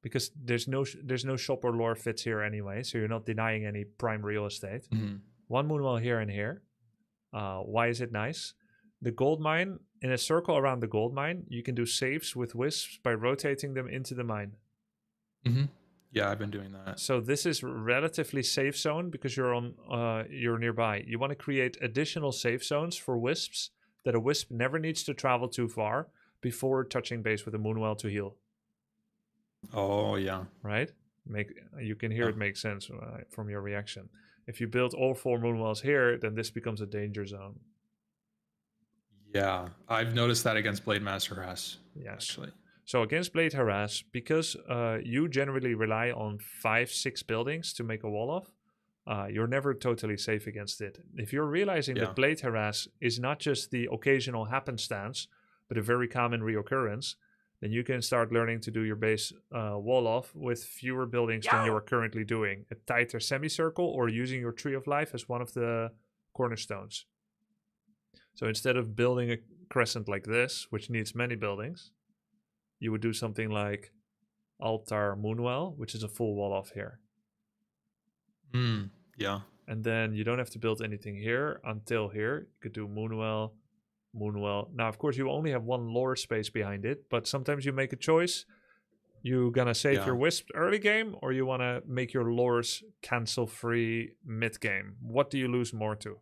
because there's no shop or lore fits here anyway, so you're not denying any prime real estate. 1 moonwell here and here. Why is it nice? The gold mine, in a circle around the gold mine, you can do saves with wisps by rotating them into the mine. Yeah, I've been doing that. So this is relatively safe zone because you're nearby. You want to create additional safe zones for wisps that a wisp never needs to travel too far before touching base with a moonwell to heal. Oh yeah. Right? You can hear it make sense from your reaction. If you build all 4 moonwells here, then this becomes a danger zone. Yeah, I've noticed that against Blade Master Harass. Yes. Actually. So against Blade Harass, because you generally rely on 5-6 buildings to make a wall off, you're never totally safe against it. If you're realizing that Blade Harass is not just the occasional happenstance, but a very common reoccurrence, then you can start learning to do your base wall off with fewer buildings than you are currently doing. A tighter semicircle, or using your Tree of Life as one of the cornerstones. So instead of building a crescent like this, which needs many buildings, you would do something like Altar Moonwell, which is a full wall off here. Yeah. And then you don't have to build anything here until here. You could do Moonwell, Moonwell. Now, of course, you only have 1 lore space behind it, but sometimes you make a choice. You gonna save your wisp early game, or you want to make your lores cancel free mid game? What do you lose more to?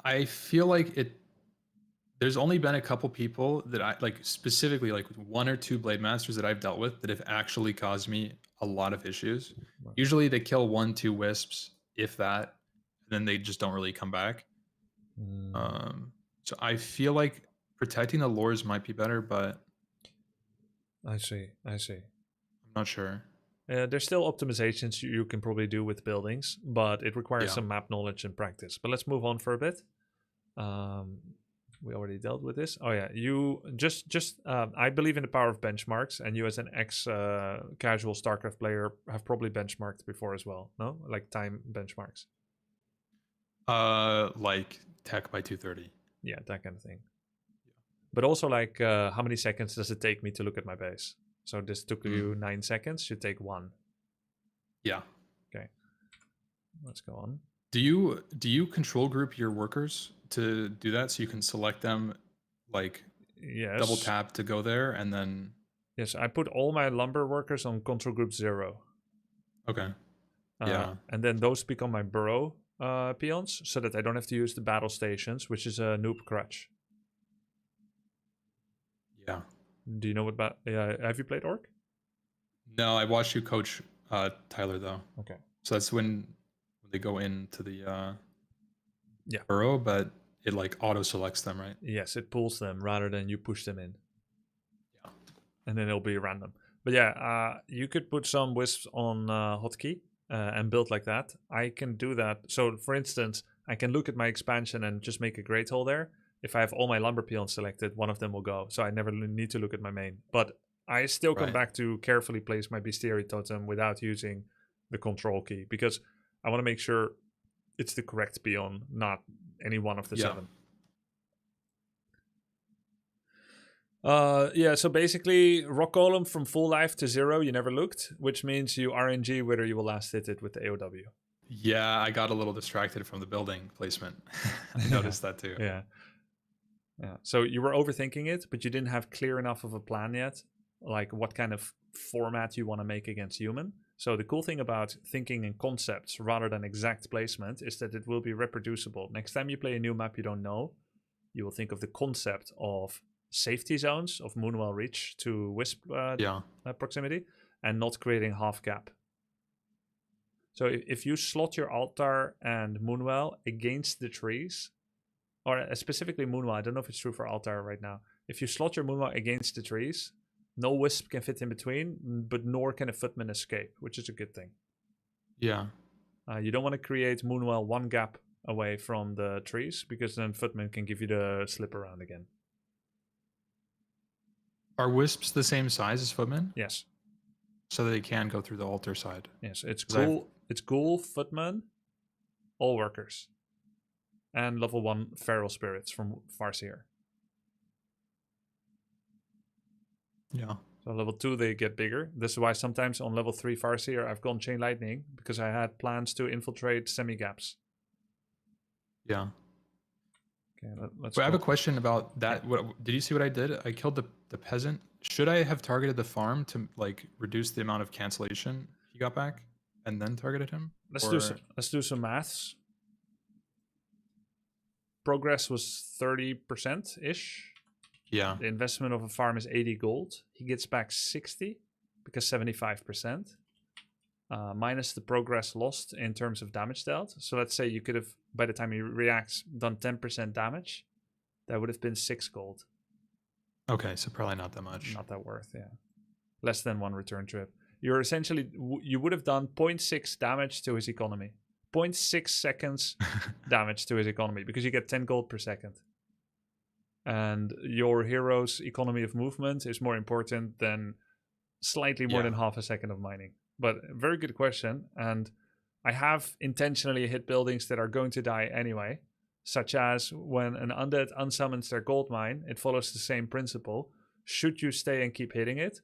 I feel like it. There's only been a couple people that I like, specifically like 1 or 2 Blade Masters that I've dealt with that have actually caused me a lot of issues. Right. Usually they kill 1-2 wisps, if that, then they just don't really come back. So I feel like protecting the lores might be better, but I see. I'm not sure. There's still optimizations you can probably do with buildings, but it requires some map knowledge and practice. But let's move on for a bit. We already dealt with this. Oh yeah, you just I believe in the power of benchmarks, and you as an ex casual StarCraft player have probably benchmarked before as well. No, like time benchmarks. Like tech by 230. Yeah, that kind of thing. But also like how many seconds does it take me to look at my base? So this took you 9 seconds. Should take 1. Yeah. Okay. Let's go on. Do you control group your workers to do that so you can select them, like Yes. double tap to go there and then? Yes, I put all my lumber workers on control group 0. Okay. Yeah. And then those become my burrow peons, so that I don't have to use the battle stations, which is a noob crutch. Yeah. Do you know what have you played Orc? No, I watched you coach Tyler though. Okay. So that's when they go into the Yeah. burrow, but it like auto selects them, right? Yes, it pulls them rather than you push them in. Yeah. And then it'll be random. But yeah, you could put some wisps on hotkey and build like that. I can do that. So for instance, I can look at my expansion and just make a great hole there. If I have all my lumber peons selected, one of them will go. So I never need to look at my main. But I still come back to carefully place my bestiary totem without using the control key, because I want to make sure it's the correct peon, not any one of the 7. Yeah, so basically rock column from full life to 0, you never looked, which means you RNG whether you will last hit it with the AOW. Yeah, I got a little distracted from the building placement. I noticed that too. Yeah. So you were overthinking it, but you didn't have clear enough of a plan yet, like what kind of format you want to make against human. So the cool thing about thinking in concepts rather than exact placement is that it will be reproducible. Next time you play a new map you don't know, you will think of the concept of safety zones of Moonwell reach to Wisp proximity, and not creating half gap. So if you slot your altar and Moonwell against the trees, or specifically Moonwell, I don't know if it's true for altar right now. If you slot your Moonwell against the trees, no Wisp can fit in between, but nor can a Footman escape, which is a good thing. Yeah. You don't want to create Moonwell one gap away from the trees, because then Footman can give you the slip around again. Are Wisps the same size as Footmen? Yes. So they can go through the altar side. Yes, it's cool. It's cool, Footman, all workers, and level 1 feral spirits from Farseer. Yeah. So level 2 they get bigger. This is why sometimes on level 3 Farseer I've gone Chain Lightning, because I had plans to infiltrate semi-gaps. Yeah. Okay, let's But I have a question about that. What did you see what I did? I killed the peasant. Should I have targeted the farm to like reduce the amount of cancellation he got back, and then targeted him? Let's do some maths. Progress was 30% ish. Yeah. The investment of a farm is 80 gold. He gets back 60 because 75%. Minus the progress lost in terms of damage dealt. So let's say you could have, by the time he reacts, done 10% damage. That would have been 6 gold. Okay, so probably not that much. Not that worth, yeah. Less than 1 return trip. You're essentially, you would have done 0.6 damage to his economy. 0.6 seconds damage to his economy, because you get 10 gold per second. And your hero's economy of movement is more important than slightly more than half a second of mining. But very good question. And I have intentionally hit buildings that are going to die anyway, such as when an undead unsummons their gold mine, it follows the same principle. Should you stay and keep hitting it,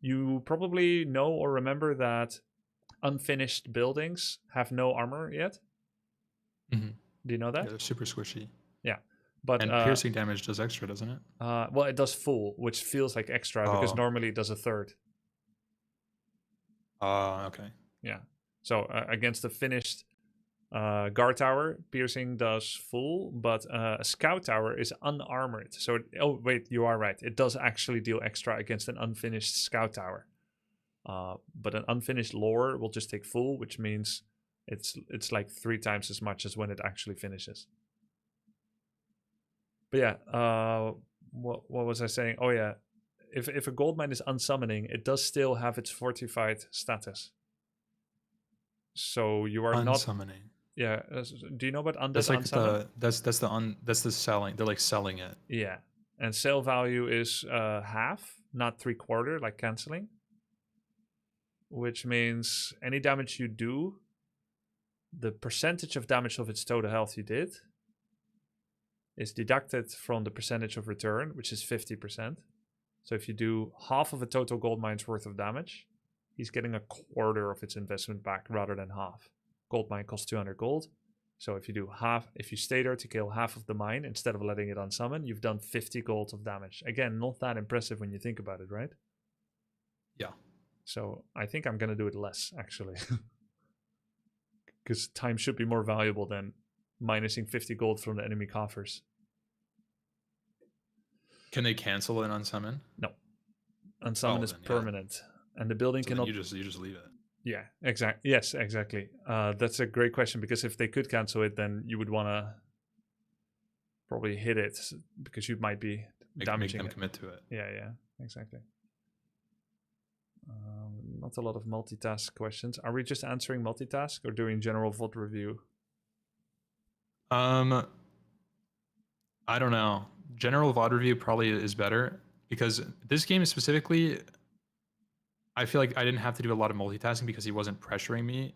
you probably know or remember that unfinished buildings have no armor yet. Mm-hmm. Do you know that? Yeah, they're super squishy. Yeah. But, and piercing damage does extra, doesn't it? Well, it does full, which feels like extra because normally it does a third. Okay. Yeah. So against a finished guard tower, piercing does full, but a scout tower is unarmored. So, oh wait, you are right. It does actually deal extra against an unfinished scout tower. But an unfinished lore will just take full, which means it's like 3 times as much as when it actually finishes. But yeah, what was I saying? Oh yeah, if a gold mine is unsummoning, it does still have its fortified status. So you are unsummoning. Yeah. Do you know about undead That's like unsummon? that's the selling. They're like selling it. Yeah. And sale value is half, not 3/4, like canceling. Which means any damage you do, the percentage of damage of its total health you did is deducted from the percentage of return, which is 50%. So if you do half of a total gold mine's worth of damage, he's getting 1/4 of its investment back rather than half. Gold mine costs 200 gold. So if you do half, if you stay there to kill half of the mine instead of letting it unsummon, you've done 50 gold of damage. Again, not that impressive when you think about it, right? Yeah. So I think I'm going to do it less, actually. Because time should be more valuable than minusing 50 gold from the enemy coffers. Can they cancel an unsummon? No. Unsummon Oh, is then, yeah. permanent. And the building So then cannot... you just leave it. Yeah, exactly. Yes, exactly. That's a great question, because if they could cancel it, then you would want to probably hit it, because you might be Make damaging them it. commit to it. Yeah, exactly. Not a lot of multitask questions. Are we just answering multitask or doing general VOD review? I don't know. General VOD review probably is better because this game is specifically, I feel like I didn't have to do a lot of multitasking because he wasn't pressuring me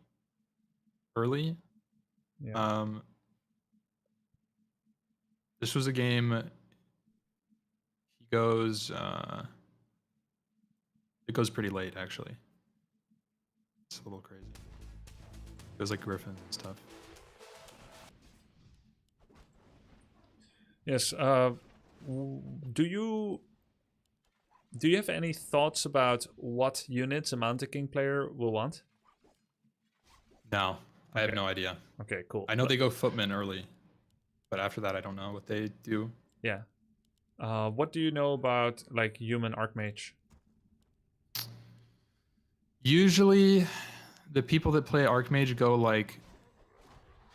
early. Yeah. This was a game. He goes. It goes pretty late actually. It's a little crazy. It goes like Griffin and stuff. Yes. Do you have any thoughts about what units a Mountain King player will want? No, I have Okay. no idea. Okay, cool. I know they go footmen early, but after that, I don't know what they do. Yeah. What do you know about like human archmage? Usually, the people that play Archmage go like,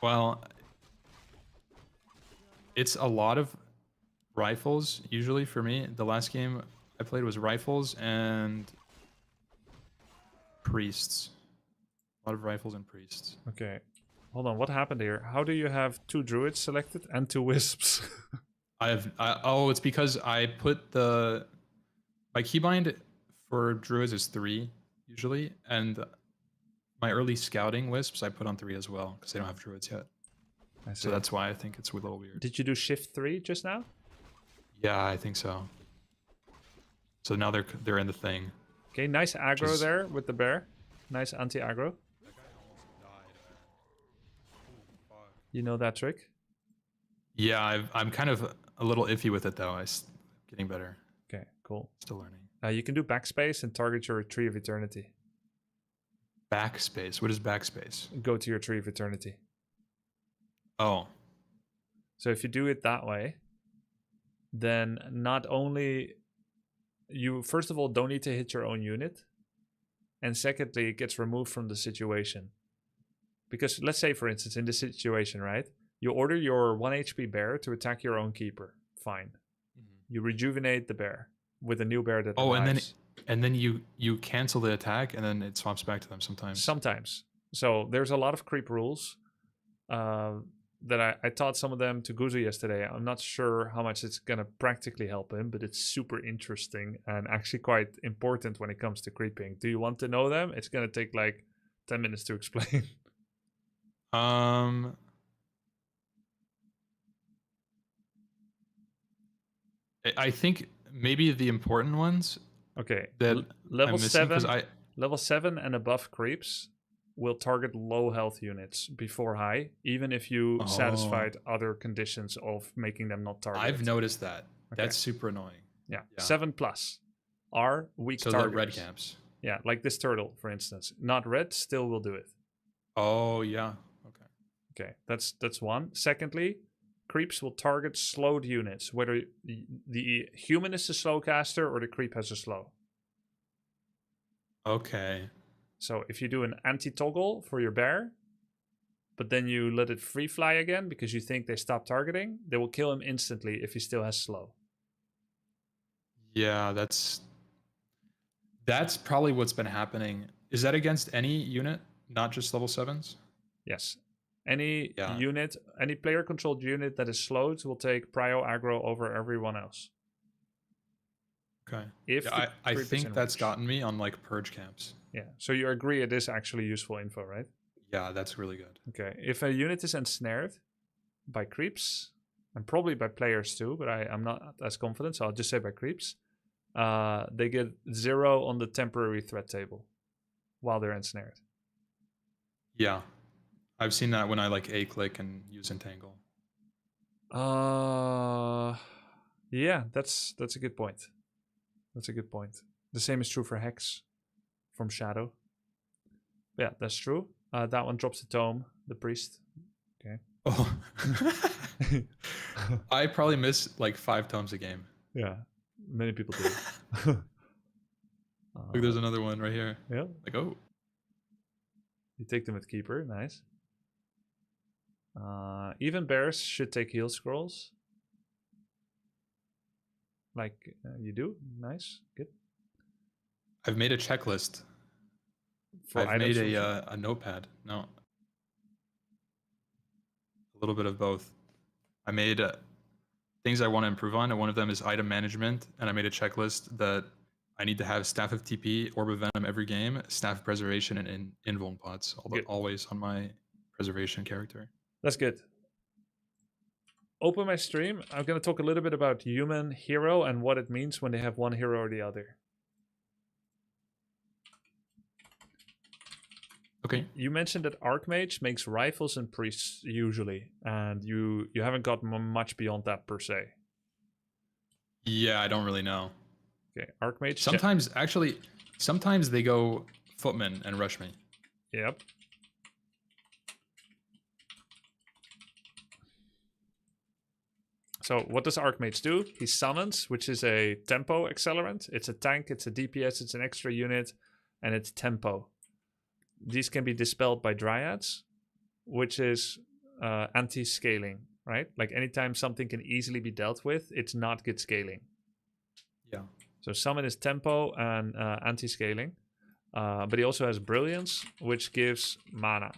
well, it's a lot of rifles usually for me. The last game I played was rifles and priests. A lot of rifles and priests. Okay. Hold on, what happened here? How do you have 2 druids selected and 2 wisps? Oh, it's because I put my keybind for druids is 3 usually, and my early scouting wisps I put on 3 as well because they don't have druids yet. I see. So that's why I think it's a little weird. Did you do shift 3 just now? Yeah, I think so. So now they're in the thing. Okay, nice aggro Just- there with the bear. Nice anti-aggro. You know that trick? Yeah, I'm kind of a little iffy with it though. Getting better. Okay, cool. Still learning. You can do backspace and target your Tree of Eternity. Backspace. What is backspace? Go to your Tree of Eternity. Oh, So if you do it that way, then not only you first of all don't need to hit your own unit, and secondly it gets removed from the situation. Because let's say for instance in this situation, right? You order your 1 HP bear to attack your own keeper. Fine. You rejuvenate the bear with a new bear that arrives. and then you cancel the attack and then it swaps back to them sometimes. Sometimes. So there's a lot of creep rules that I taught some of them to Guzu yesterday. I'm not sure how much it's going to practically help him, but it's super interesting and actually quite important when it comes to creeping. Do you want to know them? It's going to take like 10 minutes to explain. I think maybe the important ones. Okay. That Level I'm missing, 7 level 7 and above creeps will target low health units before high, even if you satisfied other conditions of making them not targeted. I've noticed that. Okay. That's super annoying. Yeah. 7+ are weak targets. So the red camps. Yeah, like this turtle, for instance. Not red, still will do it. Oh yeah. Okay, that's one. Secondly, creeps will target slowed units, whether the human is a slow caster or the creep has a slow. Okay. So if you do an anti-toggle for your bear, but then you let it free fly again because you think they stop targeting, they will kill him instantly if he still has slow. Yeah, that's probably what's been happening. Is that against any unit, not just level 7s? Yes. Any Yeah. unit, any player-controlled unit that is slowed will take prio aggro over everyone else. Okay. If Yeah, the I creep is think in that's range. gotten me on like purge camps. Yeah, so you agree it is actually useful info, right? Yeah, that's really good. Okay, if a unit is ensnared by creeps, and probably by players too, but I'm not as confident, so I'll just say by creeps, they get 0 on the temporary threat table while they're ensnared. Yeah. I've seen that when I like A-click and use Entangle. Yeah, that's a good point. That's a good point. The same is true for Hex from Shadow. Yeah, that's true. That one drops the tome, the priest. Okay. Oh. I probably miss like 5 tomes a game. Yeah, many people do. Look, there's another one right here. Yeah, Like, oh. you take them with Keeper. Nice. Even bears should take heal scrolls. Like you do. Nice. Good. I've made a checklist. For I've made items a notepad. No. A little bit of both. I made things I want to improve on, and one of them is item management, and I made a checklist that I need to have Staff of TP, Orb of Venom every game, Staff of Preservation, and Invuln pots, always on my preservation character. That's good. Open my stream. I'm going to talk a little bit about human hero and what it means when they have one hero or the other. Okay. You mentioned that Archmage makes rifles and priests usually, and you haven't got much beyond that per se. Yeah, I don't really know. Okay, Archmage. Sometimes they go footman and rush me. Yep. So what does Archmage do? He summons, which is a tempo accelerant. It's a tank, it's a DPS, it's an extra unit, and it's tempo. These can be dispelled by Dryads, which is anti-scaling, right? Like anytime something can easily be dealt with, it's not good scaling. Yeah. So summon is tempo and anti-scaling. But he also has brilliance, which gives mana.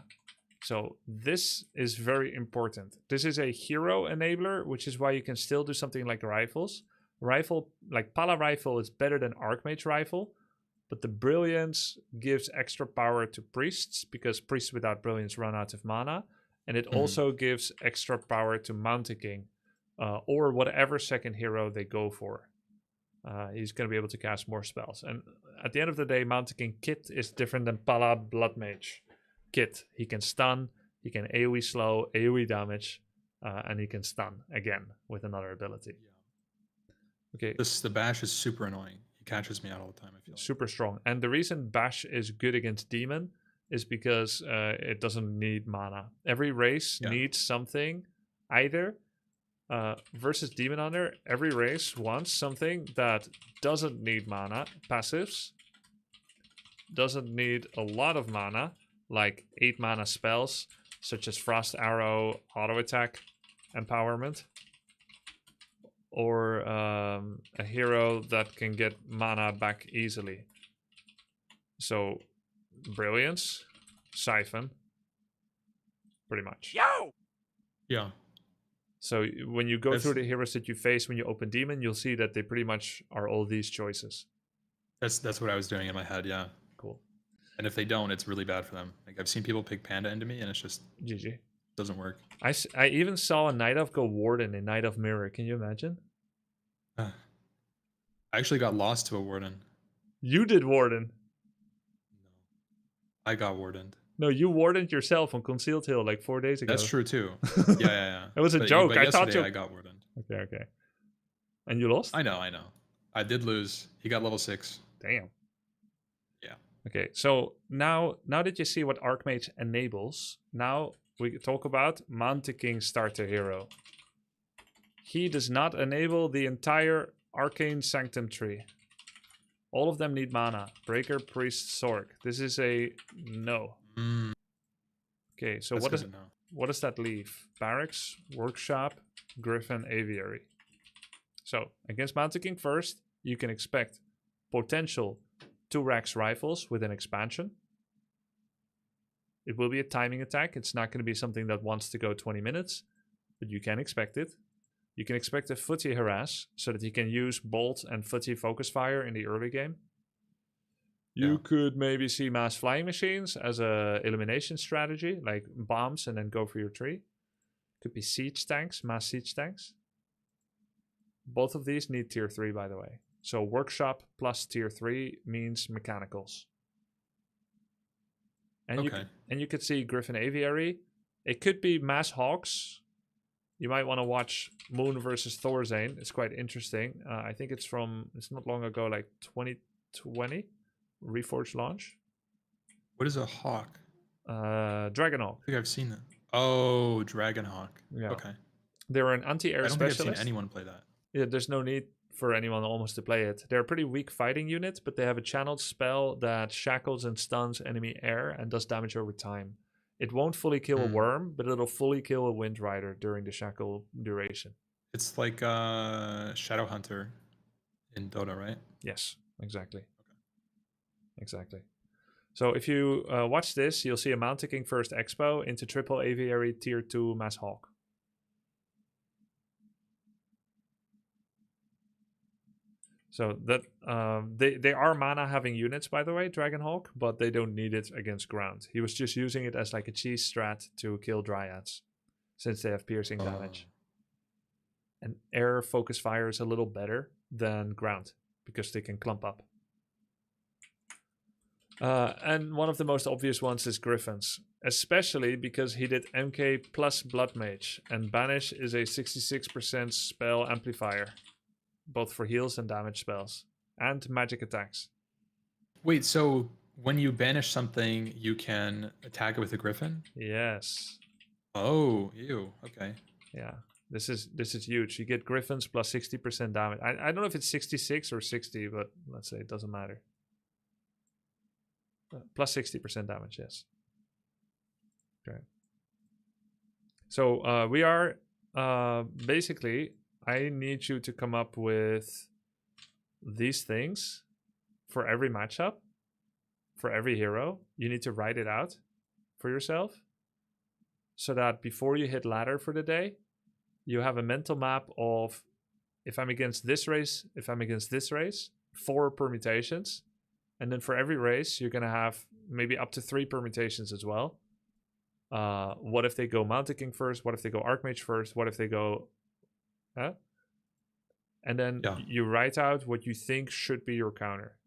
So this is very important. This is a hero enabler, which is why you can still do something like rifles. Rifle, like Pala rifle, is better than Archmage rifle, but the brilliance gives extra power to priests because priests without brilliance run out of mana, and it also gives extra power to Mountain King or whatever second hero they go for. He's going to be able to cast more spells. And at the end of the day, Mountain King Kit is different than Pala Blood Mage. Kit, he can stun, he can AoE slow, AoE damage, and he can stun again with another ability. Okay. The bash is super annoying. He catches me out all the time, I feel like. Super strong. And the reason bash is good against demon is because it doesn't need mana. Every race needs something. Either versus Demon Hunter, every race wants something that doesn't need mana, passives, doesn't need a lot of mana, like 8 mana spells, such as Frost Arrow, Auto Attack, Empowerment, or a hero that can get mana back easily. So, Brilliance, Siphon, pretty much. Yeah. So when you go through the heroes that you face when you open Demon, you'll see that they pretty much are all these choices. That's what I was doing in my head, yeah. Cool. And if they don't, it's really bad for them. Like I've seen people pick Panda into me, and it's just GG. Doesn't work. I even saw a Night Elf go Warden in Night Elf Mirror. Can you imagine? I actually got lost to a Warden. You did Warden. I got Wardened. No, you Wardened yourself on Concealed Hill like 4 days ago. That's true too. Yeah. It was a joke. But I thought you. I got Wardened. Okay. And you lost? I know. I did lose. He got level 6. Damn. Yeah. Okay, so now that you see what Archmage enables, now we talk about Mountain King starter hero. He does not enable the entire Arcane Sanctum tree. All of them need mana. Breaker, Priest, Sorg. This is a no. Okay, so what does that leave? Barracks, Workshop, Griffin, Aviary. So against Mountain King first, you can expect potential 2 racks rifles with an expansion. It will be a timing attack. It's not going to be something that wants to go 20 minutes, but you can expect it. You can expect a footy harass so that you can use bolt and footy focus fire in the early game. You could maybe see mass flying machines as a elimination strategy, like bombs and then go for your tree. Could be siege tanks, mass siege tanks. Both of these need tier 3, by the way. So workshop plus tier 3 means mechanicals. And you could see Griffin Aviary. It could be mass hawks. You might want to watch Moon versus Thorzane. It's quite interesting. I think it's not long ago, like 2020. Reforged launch. What is a hawk? Dragonhawk. I think I've seen that. Oh, Dragonhawk. Yeah. Okay. They're an anti-air I don't think specialist. I've seen anyone play that. Yeah, there's no need for anyone almost to play it. They're a pretty weak fighting unit, but they have a channeled spell that shackles and stuns enemy air and does damage over time. It won't fully kill a worm, but it'll fully kill a wind rider during the shackle duration. It's like Shadow Hunter in Dota, right? Yes, exactly. Exactly. So if you watch this, you'll see a Mountain King First Expo into Triple Aviary Tier 2 Mass Hawk. So that they are mana having units, by the way, Dragonhawk, but they don't need it against ground. He was just using it as like a cheese strat to kill Dryads, since they have piercing damage. And air focus fire is a little better than ground because they can clump up. And one of the most obvious ones is Griffins, especially because he did MK plus Blood Mage, and Banish is a 66% spell amplifier, both for heals and damage spells, and magic attacks. Wait, so when you banish something, you can attack it with a Griffin? Yes. Oh, ew. Okay. Yeah, this is huge. You get Griffins plus 60% damage. I don't know if it's 66 or 60, but let's say it doesn't matter. Plus 60% damage, yes. Okay. So we are basically, I need you to come up with these things for every matchup, for every hero. You need to write it out for yourself so that before you hit ladder for the day, you have a mental map of if I'm against this race, if I'm against this race, 4 permutations. And then for every race, you're going to have maybe up to 3 permutations as well. What if they go Mountain King first? What if they go Archmage first? What if they go... And then you write out what you think should be your counter.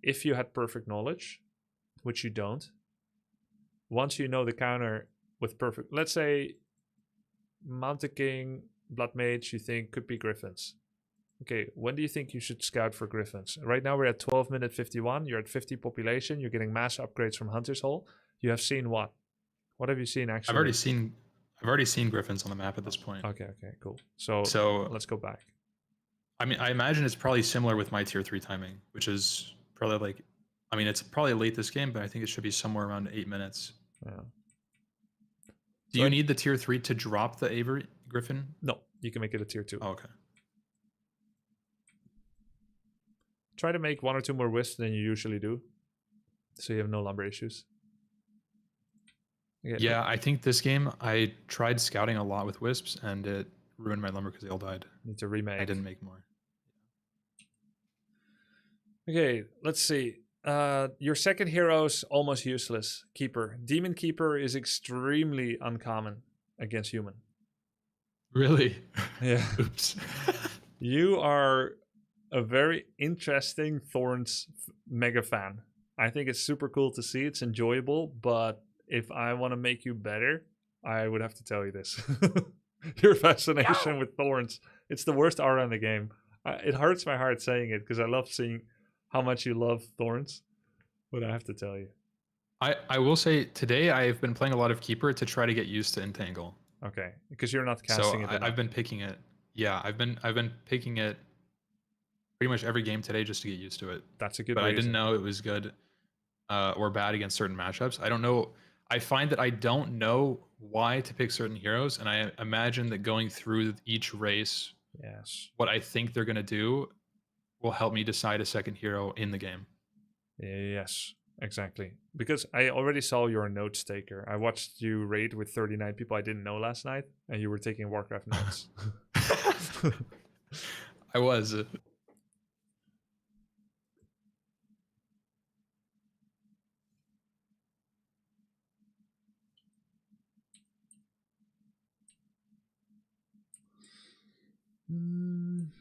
If you had perfect knowledge, which you don't, once you know the counter with perfect... Let's say Mountain King, Blood Mage, you think could be Griffins. Okay, when do you think you should scout for Griffins? Right now we're at 12 minute 51. You're at 50 population. You're getting mass upgrades from Hunter's Hall. You have seen what? What have you seen actually? I've already seen Griffins on the map at this point. Okay, cool. So let's go back. I mean, I imagine it's probably similar with my tier 3 timing, which is probably like, I mean, it's probably late this game, but I think it should be somewhere around 8 minutes. Yeah. Do you need the tier 3 to drop the Avery Griffin? No, you can make it a tier 2. Oh, okay. Try to make 1 or 2 more wisps than you usually do, so you have no lumber issues. Okay, yeah, I think this game I tried scouting a lot with wisps, and it ruined my lumber because they all died. Need to remake. I didn't make more. Okay, let's see. Your second hero is almost useless. Keeper. Demon Keeper is extremely uncommon against human. Really? Yeah. Oops. You are a very interesting Thorns mega fan. I think it's super cool to see. It's enjoyable, but if I want to make you better, I would have to tell you this. Your fascination with Thorns. It's the worst aura in the game. It hurts my heart saying it because I love seeing how much you love Thorns, but I have to tell you. I will say today I've been playing a lot of Keeper to try to get used to Entangle. Okay, because you're not casting it. I've been picking it. Yeah, I've been picking it pretty much every game today just to get used to it. That's a good But reason. I didn't know it was good or bad against certain matchups. I don't know. I find that I don't know why to pick certain heroes, and I imagine that going through each race, what I think they're going to do will help me decide a second hero in the game. Yes. Exactly. Because I already saw your notes taker. I watched you raid with 39 people I didn't know last night, and you were taking Warcraft notes. I was.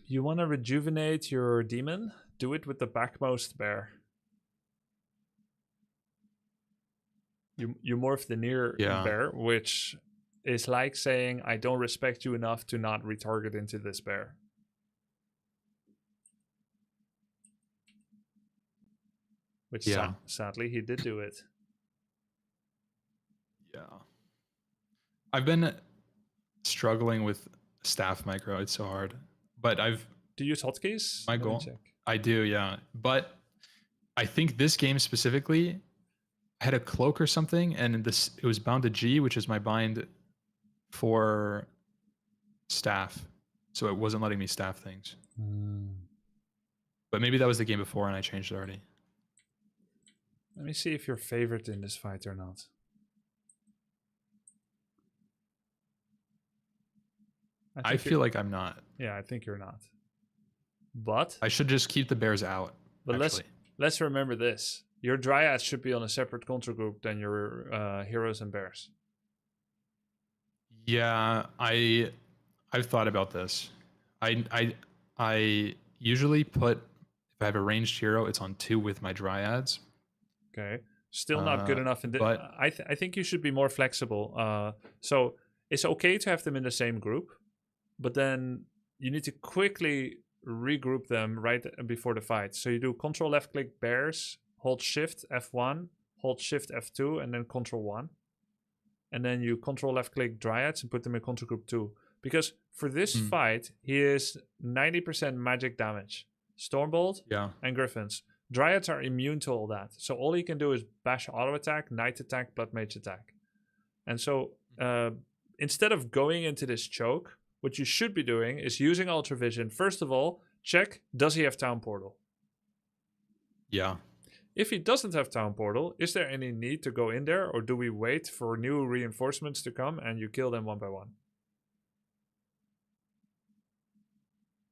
You want to rejuvenate your demon? Do it with the backmost bear. You morph the near Yeah. bear, which is like saying, I don't respect you enough to not retarget into this bear. Which Yeah. sadly he did do it. Yeah. I've been struggling with staff micro. It's so hard. But Do you use hotkeys? my Let me goal. check. I do, yeah. But I think this game specifically I had a cloak or something, and it was bound to G, which is my bind for staff. So it wasn't letting me staff things. But maybe that was the game before and I changed it already. Let me see if you're favored in this fight or not. I feel like I'm not. Yeah, I think you're not. But I should just keep the bears out. But actually. let's remember this. Your dryads should be on a separate control group than your heroes and bears. Yeah, I've thought about this. I usually put, if I have a ranged hero, it's on 2 with my dryads. Okay. Still not good enough in but I think you should be more flexible. So it's okay to have them in the same group, but then you need to quickly regroup them right before the fight. So you do control left click bears, hold shift F1, hold shift F2, and then control 1. And then you control left click dryads and put them in control group 2. Because for this fight, he is 90% magic damage. Stormbolt and Griffins. Dryads are immune to all that. So all he can do is bash auto attack, knight attack, blood mage attack. And so instead of going into this choke, what you should be doing is using Ultravision. First of all, check, does he have Town Portal? Yeah. If he doesn't have Town Portal, is there any need to go in there, or do we wait for new reinforcements to come and you kill them one by one?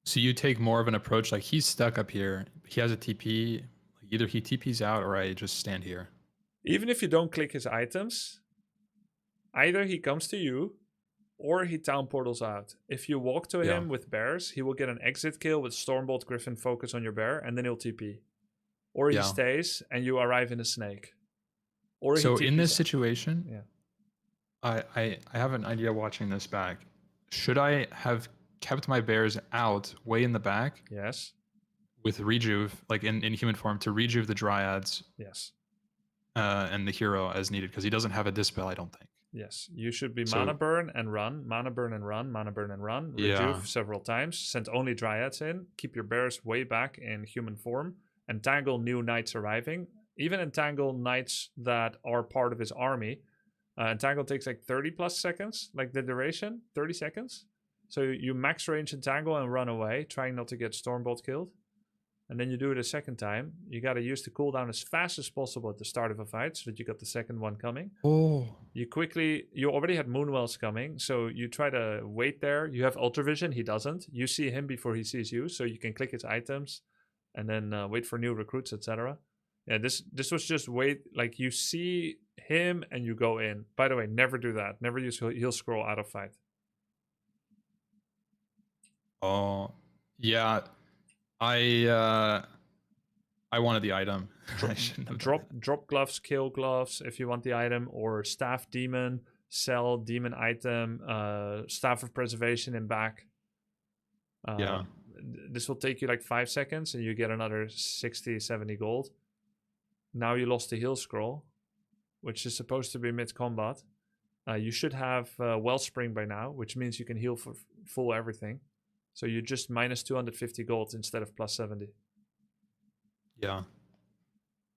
So you take more of an approach like he's stuck up here. He has a TP. Either he TPs out or I just stand here. Even if you don't click his items, either he comes to you or he Town Portals out. If you walk to him with bears, he will get an exit kill with Stormbolt Griffin focus on your bear, and then he'll TP. Or he stays and you arrive in a snake. Or so he in this situation, yeah. I have an idea watching this back. Should I have kept my bears out way in the back? Yes. With rejuve, like in human form, to rejuve the dryads. Yes. And the hero as needed, because he doesn't have a dispel, I don't think. Yes, you should be mana burn and run, mana burn and run, mana burn and run. Rejuve several times. Send only dryads in. Keep your bears way back in human form. Entangle new knights arriving. Even entangle knights that are part of his army. Entangle takes like 30 plus seconds, like the duration, 30 seconds. So you max range entangle and run away, trying not to get Stormbolt killed. And then you do it a second time. You got to use the cooldown as fast as possible at the start of a fight so that you got the second one coming. Oh. You already had Moonwells coming, so you try to wait there. You have Ultravision, he doesn't. You see him before he sees you, so you can click his items and then wait for new recruits, etc. Yeah, this was just wait, like you see him and you go in. By the way, never do that. Never use heal scroll out of fight. Oh, yeah. I wanted the item. Drop gloves, kill gloves if you want the item, or staff demon, sell demon item, staff of preservation in back. This will take you like 5 seconds and you get another 60, 70 gold. Now you lost the heal scroll, which is supposed to be mid-combat. You should have Wellspring by now, which means you can heal for full everything. So you just minus 250 gold instead of plus 70. Yeah.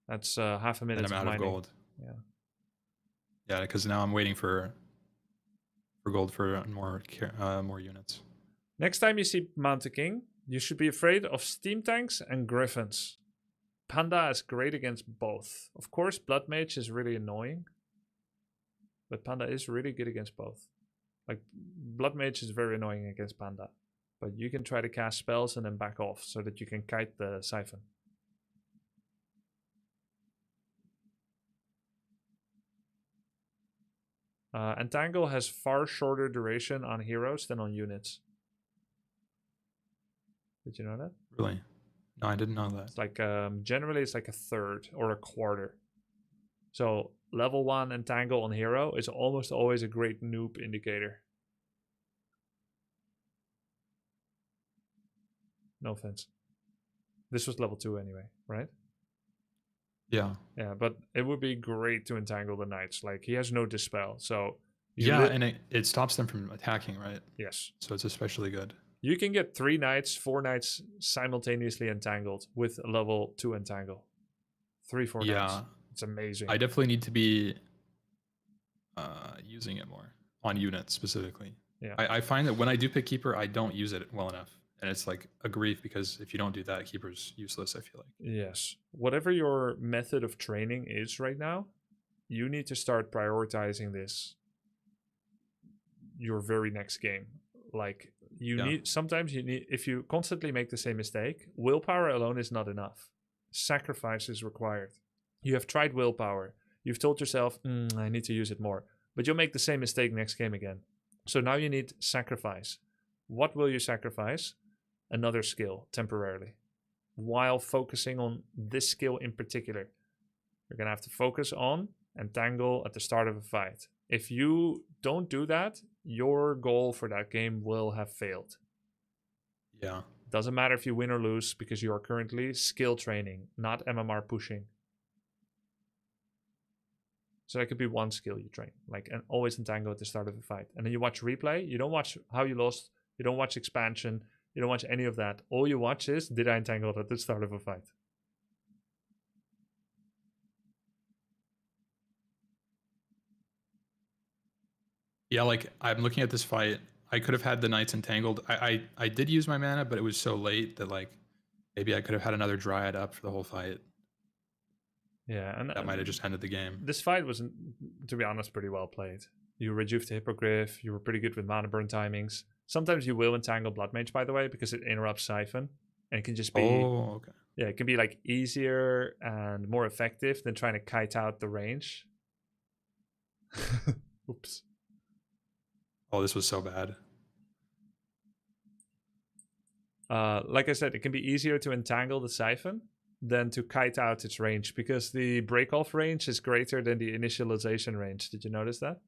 That's half a minute and I'm out of gold. Yeah. Yeah, because now I'm waiting for gold for more units. Next time you see Mountain King, you should be afraid of steam tanks and griffins. Panda is great against both. Of course, Blood Mage is really annoying, but Panda is really good against both. Like, Blood Mage is very annoying against Panda, but you can try to cast spells and then back off so that you can kite the Siphon. Entangle has far shorter duration on heroes than on units. Did you know that? Really? No, I didn't know that. It's like generally it's like a third or a quarter. So level 1 Entangle on hero is almost always a great noob indicator. No offense. This was level 2 anyway, right? Yeah. Yeah, but it would be great to entangle the knights. Like, he has no Dispel, so... Yeah, and it stops them from attacking, right? Yes. So it's especially good. You can get 3 knights, 4 knights simultaneously entangled with a level 2 entangle. 3, 4 knights. It's amazing. I definitely need to be using it more on units specifically. Yeah. I find that when I do pick Keeper, I don't use it well enough. And it's like a grief because if you don't do that, Keeper's useless, I feel like. Yes. Whatever your method of training is right now, you need to start prioritizing this your very next game. Like, sometimes you need, if you constantly make the same mistake, willpower alone is not enough. Sacrifice is required. You have tried willpower. You've told yourself, I need to use it more. But you'll make the same mistake next game again. So now you need sacrifice. What will you sacrifice? Another skill, temporarily. While focusing on this skill in particular. You're going to have to focus on Entangle at the start of a fight. If you don't do that, your goal for that game will have failed. Yeah. Doesn't matter if you win or lose, because you are currently skill training, not MMR pushing. So that could be one skill you train, like, and always entangle at the start of a fight. And then you watch replay. You don't watch how you lost. You don't watch expansion. You don't watch any of that. All you watch is, did I entangle at the start of a fight? Yeah, like, I'm looking at this fight. I could have had the knights entangled. I did use my mana, but it was so late that, like, maybe I could have had another Dryad up for the whole fight. Yeah, and that might have just ended the game. This fight was, to be honest, pretty well played. You rejuve the Hippogriff. You were pretty good with mana burn timings. Sometimes you will entangle Blood Mage, by the way, because it interrupts Siphon. And it can just be... Oh, okay. Yeah, it can be, like, easier and more effective than trying to kite out the range. Oops. Oh, this was so bad. Like I said, it can be easier to entangle the Siphon than to kite out its range, because the break-off range is greater than the initialization range. Did you notice that?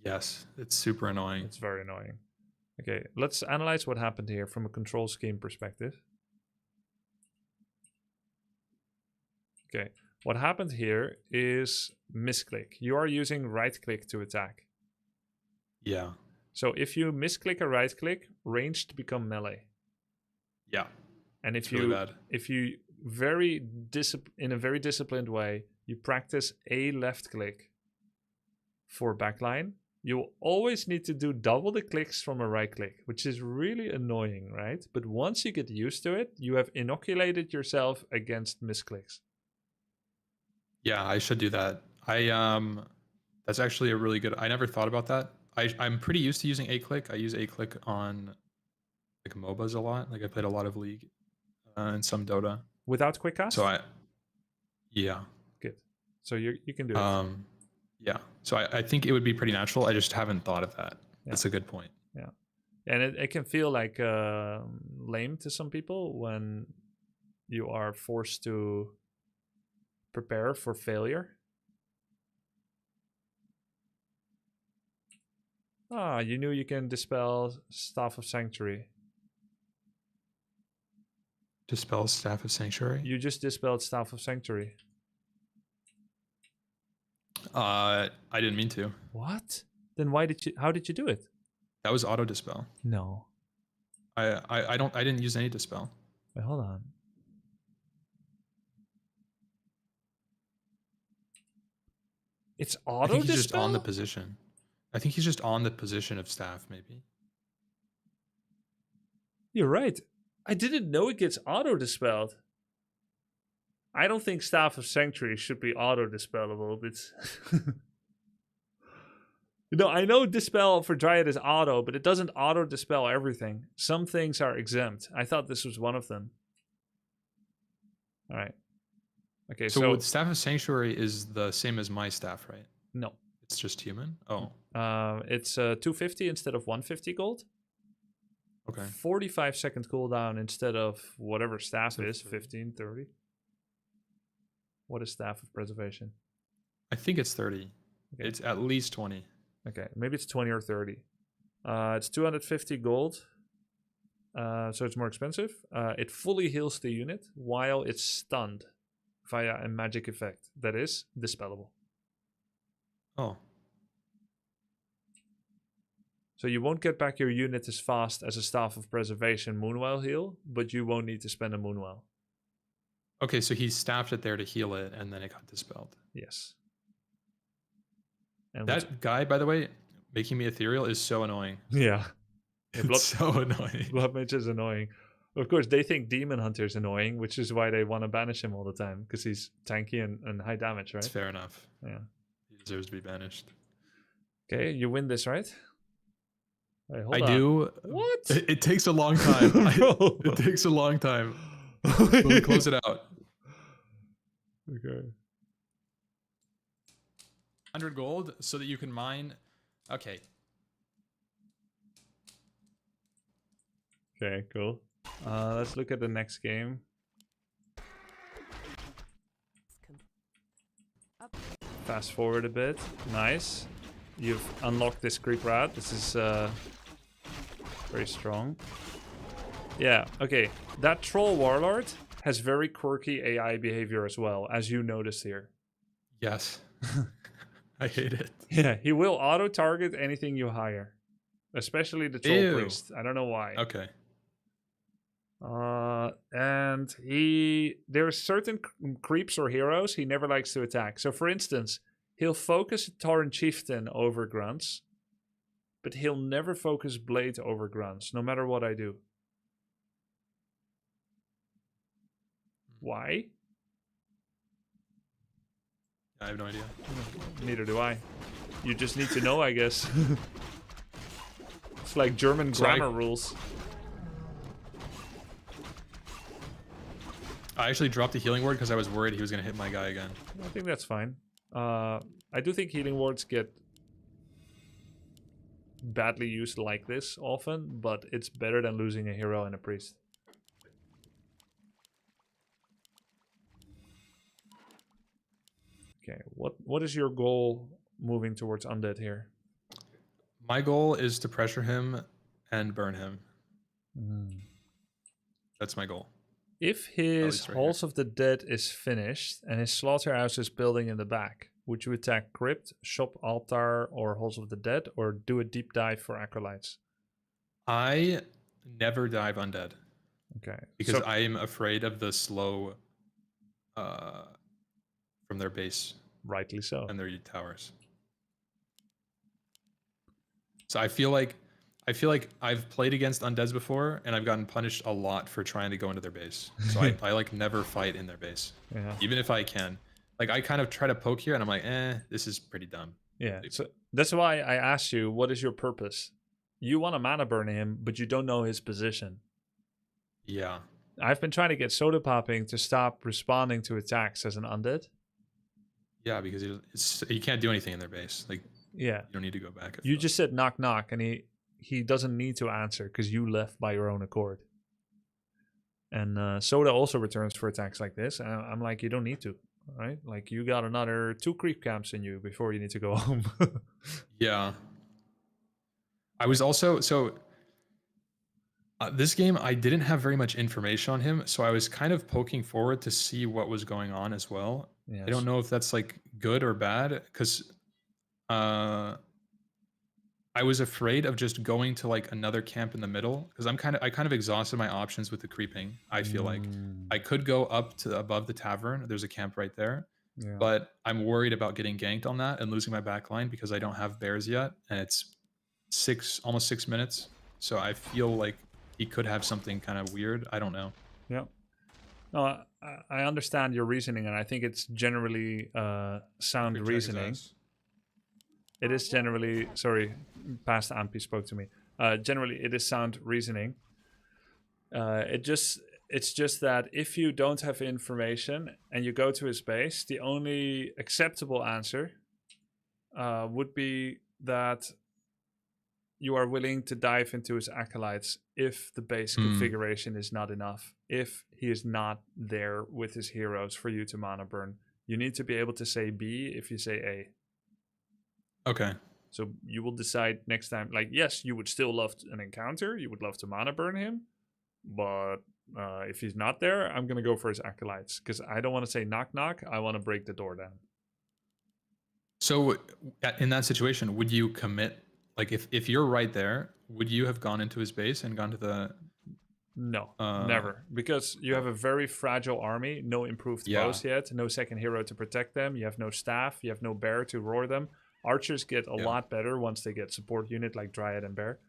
Yes, it's super annoying. It's very annoying. Okay, let's analyze what happened here from a control scheme perspective. Okay, what happened here is misclick. You are using right-click to attack. Yeah. So if you misclick a right-click, ranged become melee. Yeah. And if it's you really bad. if you in a very disciplined way, you practice a left click for backline, you will always need to do double the clicks from a right click, which is really annoying, right? But once you get used to it, you have inoculated yourself against misclicks. Yeah, I should do that. That's actually a really good. I never thought about that. I'm pretty used to using a click. I use a click on like MOBAs a lot. Like, I played a lot of League and some Dota. Without quick cast? So yeah. Good. So you can do it. Yeah. So I think it would be pretty natural. I just haven't thought of that. Yeah. That's a good point. Yeah. And it can feel like lame to some people when you are forced to prepare for failure. Ah, you knew you can dispel Staff of Sanctuary. Dispel Staff of Sanctuary? You just dispelled Staff of Sanctuary. I didn't mean to. What? Then how did you do it? That was auto dispel. No. I didn't use any dispel. Wait, hold on. It's auto dispel? I think he's just on the position. I think he's just on the position of staff, maybe. You're right. I didn't know it gets auto dispelled. I don't think Staff of Sanctuary should be auto-dispellable. It's I know Dispel for Dryad is auto, but it doesn't auto-dispel everything. Some things are exempt. I thought this was one of them. All right. Okay, So with Staff of Sanctuary is the same as my staff, right? no. It's just human? Oh, It's 250 instead of 150 gold. okay. 45-second cooldown instead of whatever staff So is, 30. 15, 30. What is Staff of Preservation? I think it's 30. Okay. It's at least 20. Okay, maybe it's 20 or 30. It's 250 gold, so it's more expensive. It fully heals the unit while it's stunned via a magic effect that is dispellable. Oh, So you won't get back your unit as fast as a Staff of Preservation Moonwell heal, but you won't need to spend a Moonwell. okay. So he staffed it there to heal it, and then it got dispelled. Yes. And That guy, by the way, making me ethereal is so annoying. yeah. Yeah, It's so annoying. Blood Mage is annoying. Of course, they think Demon Hunter is annoying, which is why they want to banish him all the time, because he's tanky and high damage, right? It's fair enough. Yeah. He deserves to be banished. Okay, you win this, right? Wait, hold I on. do. What? It takes a long time. No. It takes a long time. Let me close it out. Okay. 100 gold so that you can mine. Okay. Okay, cool. Let's look at the next game. Fast forward a bit. Nice. You've unlocked this creep rat. This is very strong. Yeah, okay. That troll warlord has very quirky AI behavior as well, as you noticed here. Yes. I hate it. Yeah, he will auto-target anything you hire. Especially the troll Ew. priest. I don't know why. Okay. And there's certain creeps or heroes he never likes to attack. So for instance, he'll focus Tauren Chieftain over grunts, but he'll never focus Blade over grunts, no matter what I do. Why? I have no idea. Neither do I. You just need to know, I guess. It's like German grammar rules. I actually dropped the healing word because I was worried he was going to hit my guy again. I think that's fine. I do think healing wards get badly used like this often, but it's better than losing a hero and a priest. Okay, what is your goal moving towards Undead here? My goal is to pressure him and burn him. That's my goal. If his least right Halls of the Dead is finished and his slaughterhouse is building in the back, would you attack Crypt, Shop Altar, or Halls of the Dead, or do a deep dive for Acolytes? I never dive undead Okay. because so, I am afraid of the slow from their base rightly so. and their towers. So I feel like I've played against undeads before and I've gotten punished a lot for trying to go into their base. So I like never fight in their base. Yeah. Even if I can. Like I kind of try to poke here and I'm like, this is pretty dumb. Yeah. So that's why I asked you, what is your purpose? You want to mana burn him, but you don't know his position. Yeah. I've been trying to get Soda Popping to stop responding to attacks as an undead. Yeah, because he can't do anything in their base. Like, Yeah. you don't need to go back. I You feel. just said knock knock, and he doesn't need to answer because you left by your own accord. And Soda also returns for attacks like this, and I'm like, you don't need to, right? Like, you got another 2 creep camps in you before you need to go home. Yeah. I was also this game I didn't have very much information on him, so I was kind of poking forward to see what was going on as well. Yes. I don't know if that's like good or bad because I was afraid of just going to like another camp in the middle because I kind of exhausted my options with the creeping. I feel like I could go up to above the tavern. There's a camp right there. Yeah. But I'm worried about getting ganked on that and losing my backline because I don't have bears yet, and it's almost 6 minutes. So I feel like he could have something kind of weird. I don't know. Yeah. No, I understand your reasoning, and I think it's generally sound Quick check his reasoning. ass. It is generally, sorry, past Ampy spoke to me. Generally, it is sound reasoning. It's just that if you don't have information and you go to his base, the only acceptable answer would be that you are willing to dive into his acolytes if the base configuration is not enough. If he is not there with his heroes for you to mana burn, you need to be able to say B if you say A. Okay. So you will decide next time, like, yes, you would still love an encounter. You would love to mana burn him. But if he's not there, I'm going to go for his acolytes. Because I don't want to say knock knock. I want to break the door down. So in that situation, would you commit? Like if you're right there, would you have gone into his base and gone to the... No, never. Because you have a very fragile army. No improved bows yet. No second hero to protect them. You have no staff. You have no bear to roar them. Archers get a lot better once they get support unit like Dryad and Bear.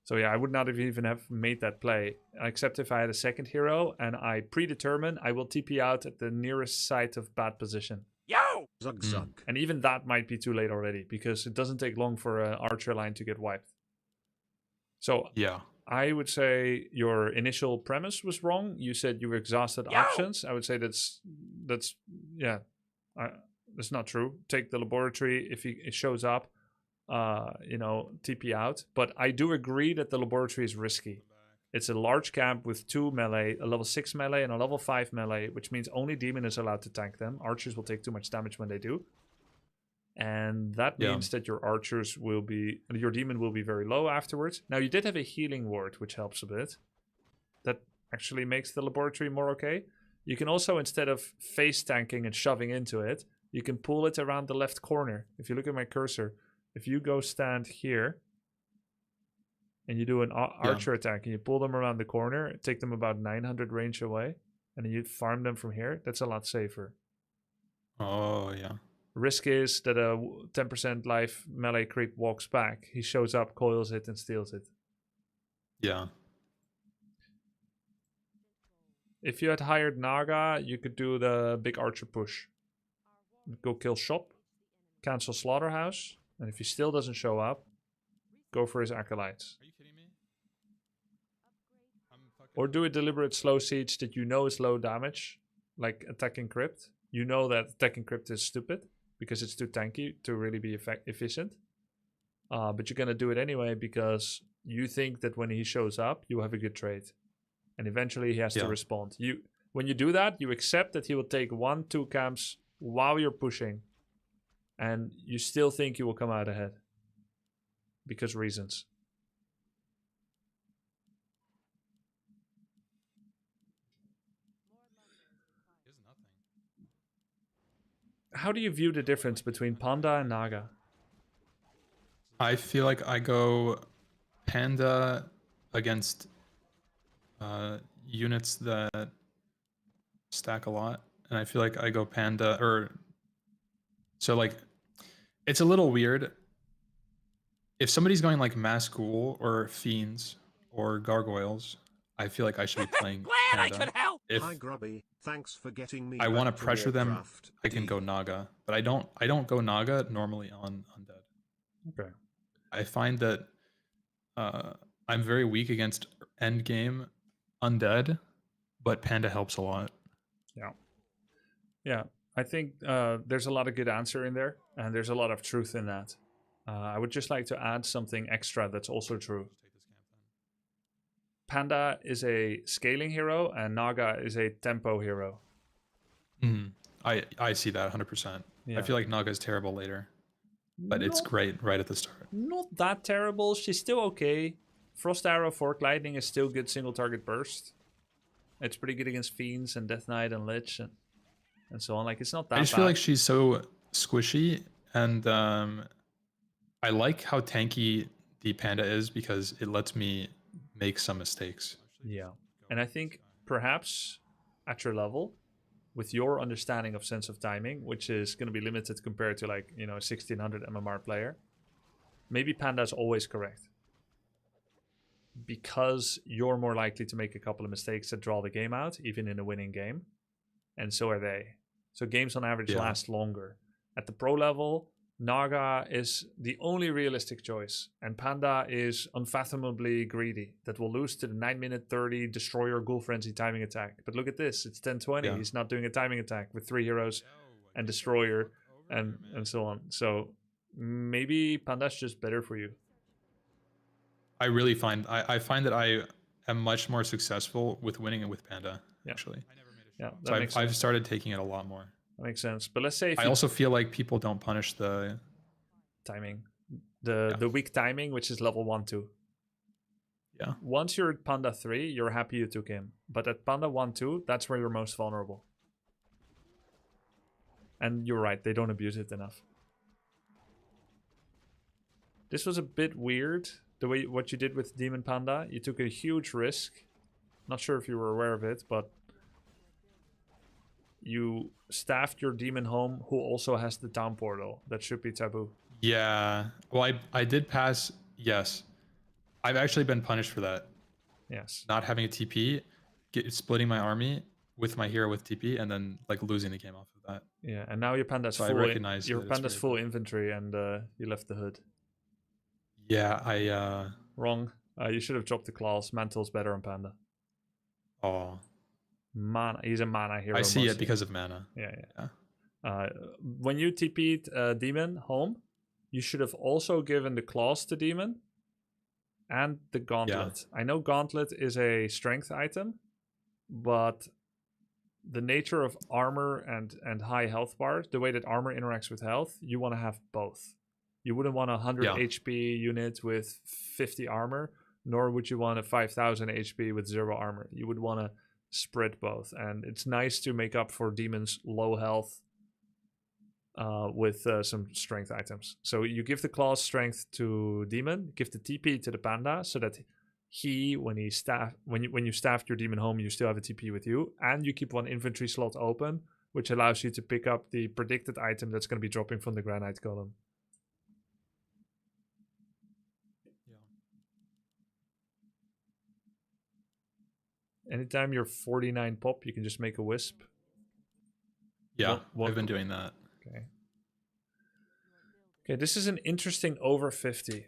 So yeah, I would not have even have made that play, except if I had a second hero and I predetermine I will TP out at the nearest site of bad position. Yo! Zug zug. And even that might be too late already, because it doesn't take long for an archer line to get wiped. So Yeah. I would say your initial premise was wrong. You said you exhausted options. I would say that's not true. Take the laboratory if it shows up. TP out. But I do agree that the laboratory is risky. It's a large camp with 2 melee, a level 6 melee and a level 5 melee, which means only demon is allowed to tank them. Archers will take too much damage when they do. And that means that your demon will be very low afterwards. Now, you did have a healing ward, which helps a bit. That actually makes the laboratory more okay. You can also, instead of face tanking and shoving into it, you can pull it around the left corner. If you look at my cursor, if you go stand here and you do an archer attack and you pull them around the corner, take them about 900 range away, and then you farm them from here, that's a lot safer. Oh, yeah. Risk is that a 10% life melee creep walks back. He shows up, coils it, and steals it. Yeah. If you had hired Naga, you could do the big archer push. Go kill shop, cancel slaughterhouse, and if he still doesn't show up, go for his acolytes. Are you kidding me? Or do a deliberate slow siege that you know is low damage, like attacking crypt. You know that attacking crypt is stupid because it's too tanky to really be efficient. But you're going to do it anyway because you think that when he shows up, you have a good trade. And eventually he has to respond. When you do that, you accept that he will take 1-2 camps while you're pushing. And you still think you will come out ahead. Because reasons. How do you view the difference between Panda and Naga? I feel like I go Panda against units that stack a lot. And I feel like I go Panda so like it's a little weird. If somebody's going like Mass Ghoul or Fiends or Gargoyles, I feel like I should be playing Glad Panda. I could help. If Hi Grubby, thanks for getting me. I want to back pressure them, Warcraft. I can go Naga, but I don't go Naga normally on Undead. Okay. I find that I'm very weak against end game Undead, but Panda helps a lot. Yeah. I think there's a lot of good answer in there, and there's a lot of truth in that. I would just like to add something extra that's also true. Panda is a scaling hero, and Naga is a tempo hero. I see that 100%. Yeah. I feel like Naga is terrible later, but it's great right at the start. Not that terrible. She's still okay. Frost Arrow, Fork Lightning is still good single target burst. It's pretty good against Fiends and Death Knight and Lich and so on. Like, it's not that bad. I just feel like she's so squishy, and I like how tanky the Panda is because it lets me make some mistakes. Yeah. And I think perhaps at your level, with your understanding of sense of timing, which is going to be limited compared to like, a 1600 MMR player, maybe Panda is always correct. because you're more likely to make a couple of mistakes that draw the game out, even in a winning game. And so are they. So games on average last longer. At the pro level, Naga is the only realistic choice, and Panda is unfathomably greedy that will lose to the 9-minute 30 Destroyer Ghoul Frenzy timing attack. But look at this, it's 10-20. Yeah. He's not doing a timing attack with 3 heroes and Destroyer and so on. So maybe Panda's just better for you. I really find I find that I am much more successful with winning it with Panda, actually. Yeah, that So makes I've sense. started taking it a lot more. That makes sense. But let's say if I also feel like people don't punish the timing, the weak timing, which is level 1-2. Yeah. Once you're at Panda 3, you're happy you took him. But at Panda 1-2, that's where you're most vulnerable. And you're right, they don't abuse it enough. This was a bit weird, the way what you did with Demon Panda. You took a huge risk. Not sure if you were aware of it, but you staffed your demon home, who also has the town portal. That should be taboo. Yeah. Well, I did pass. Yes. I've actually been punished for that. Yes. Not having a TP, splitting my army with my hero with TP, and then like losing the game off of that. Yeah, and now your panda's So I full. recognize Your that it's panda's very full bad. inventory, and you left the hood. Yeah, Wrong. You should have dropped the claws. Mantle's better on panda. Oh. Mana. He's a mana hero. I see mostly. it because of mana. Yeah. When you TP'd Demon home, you should have also given the claws to Demon and the gauntlet. I know gauntlet is a strength item, but the nature of armor and high health bars, the way that armor interacts with health, you want to have both. You wouldn't want a 100 HP unit with 50 armor, nor would you want a 5000 HP with 0 armor. You would want to spread both, and it's nice to make up for Demon's low health with some strength items. So you give the claws strength to Demon, give the TP to the panda, so that he, when you staffed your Demon home, you still have a TP with you, and you keep one inventory slot open, which allows you to pick up the predicted item that's going to be dropping from the granite column. Anytime you're 49 pop, you can just make a Wisp. Yeah, I've been doing that. Okay, this is an interesting over 50.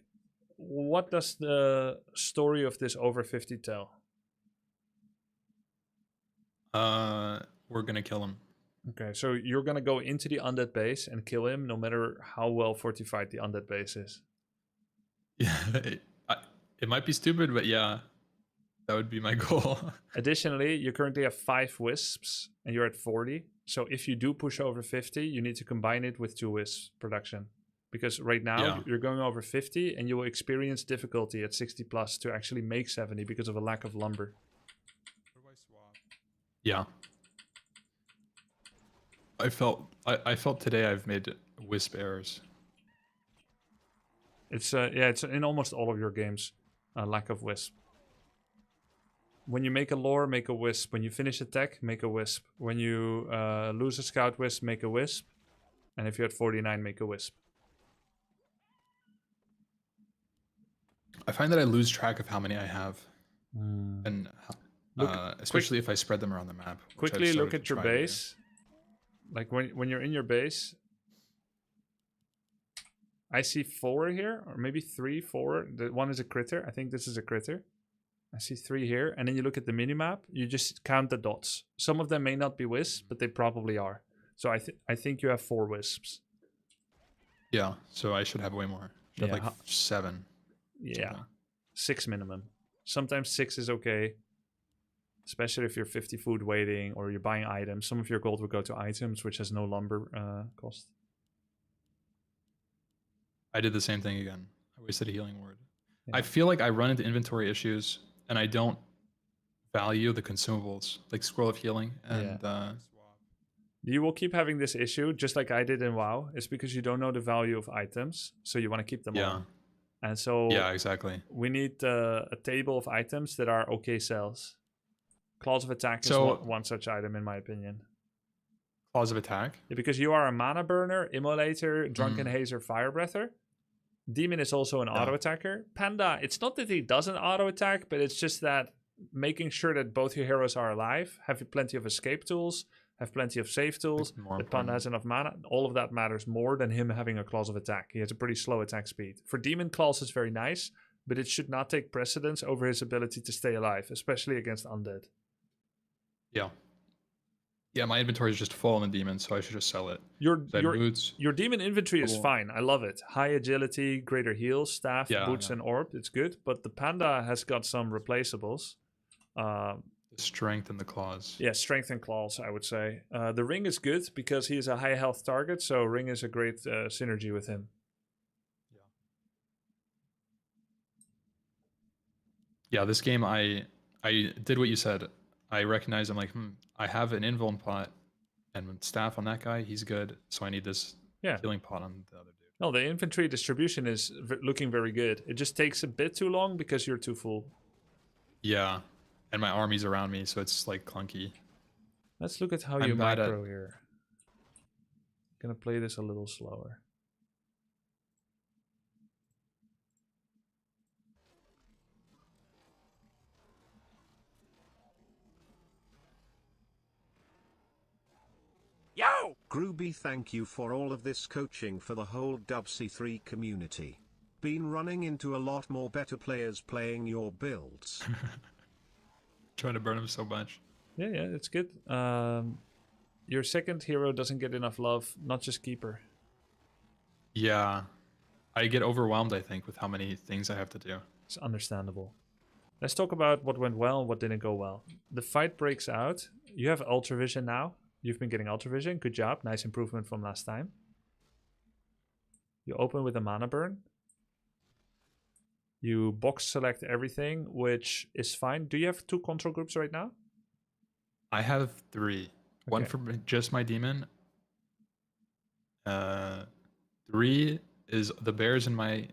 What does the story of this over 50 tell? We're gonna kill him. Okay, so you're gonna go into the undead base and kill him, no matter how well fortified the undead base is. Yeah, it might be stupid, but yeah, that would be my goal. Additionally, you currently have 5 wisps and you're at 40. So if you do push over 50, you need to combine it with 2 wisps production. Because right now you're going over 50 and you will experience difficulty at 60 plus to actually make 70 because of a lack of lumber. Yeah. I felt today I've made Wisp errors. It's it's in almost all of your games, lack of Wisp. When you make a lore, make a Wisp. When you finish a tech, make a Wisp. When you lose a scout Wisp, make a Wisp. And if you're at 49, make a Wisp. I find that I lose track of how many I have. And especially if I spread them around the map. Quickly look at your base. Like when you're in your base, I see 4 here, or maybe 3, 4. The one is a critter. I think this is a critter. I see 3 here. And then you look at the minimap, you just count the dots. Some of them may not be wisps, but they probably are. So I think you have 4 wisps. Yeah, so I should have way more. I should have like 7. Yeah, something. 6 minimum. Sometimes 6 is okay. Especially if you're 50 food waiting or you're buying items. Some of your gold will go to items, which has no lumber cost. I did the same thing again. I wasted a healing word. Yeah. I feel like I run into inventory issues and I don't value the consumables, like Scroll of Healing. And you will keep having this issue, just like I did in WoW. It's because you don't know the value of items, so you want to keep them on. And so exactly. We need a table of items that are okay sells. Claws of Attack is one such item, in my opinion. Claws of Attack? Yeah, because you are a mana burner, immolator, drunken hazer, fire breather. Demon is also an auto attacker. Panda, it's not that he doesn't auto attack, but it's just that making sure that both your heroes are alive, have plenty of escape tools, have plenty of save tools, that Panda has enough mana, all of that matters more than him having a claws of attack. He has a pretty slow attack speed. For Demon, claws is very nice, but it should not take precedence over his ability to stay alive, especially against Undead. Yeah. Yeah, my inventory is just full on the demon, so I should just sell it. Your Demon inventory is fine. I love it. High agility, greater heals, staff, boots, and orb. It's good. But the Panda has got some replaceables. The strength and the claws. Yeah, strength and claws, I would say. The ring is good because he is a high health target, so ring is a great synergy with him. Yeah, this game I did what you said. I recognize I'm like, I have an invuln pot and staff on that guy, he's good. So I need this healing pot on the other dude. No, the infantry distribution is looking very good. It just takes a bit too long because you're too full. Yeah, and my army's around me, so it's like clunky. Let's look at how you macro here. Gonna play this a little slower. Yo! Grubby, thank you for all of this coaching for the whole WC3 community. Been running into a lot more better players playing your builds. Trying to burn him so much. Yeah, it's good. Your second hero doesn't get enough love, not just Keeper. Yeah. I get overwhelmed, I think, with how many things I have to do. It's understandable. Let's talk about what went well and what didn't go well. The fight breaks out. You have Ultra Vision now. You've been getting Ultra Vision. Good job. Nice improvement from last time. You open with a mana burn. You box select everything, which is fine. Do you have 2 control groups right now? I have 3. Okay. 1 for just my demon. 3 is the bears and my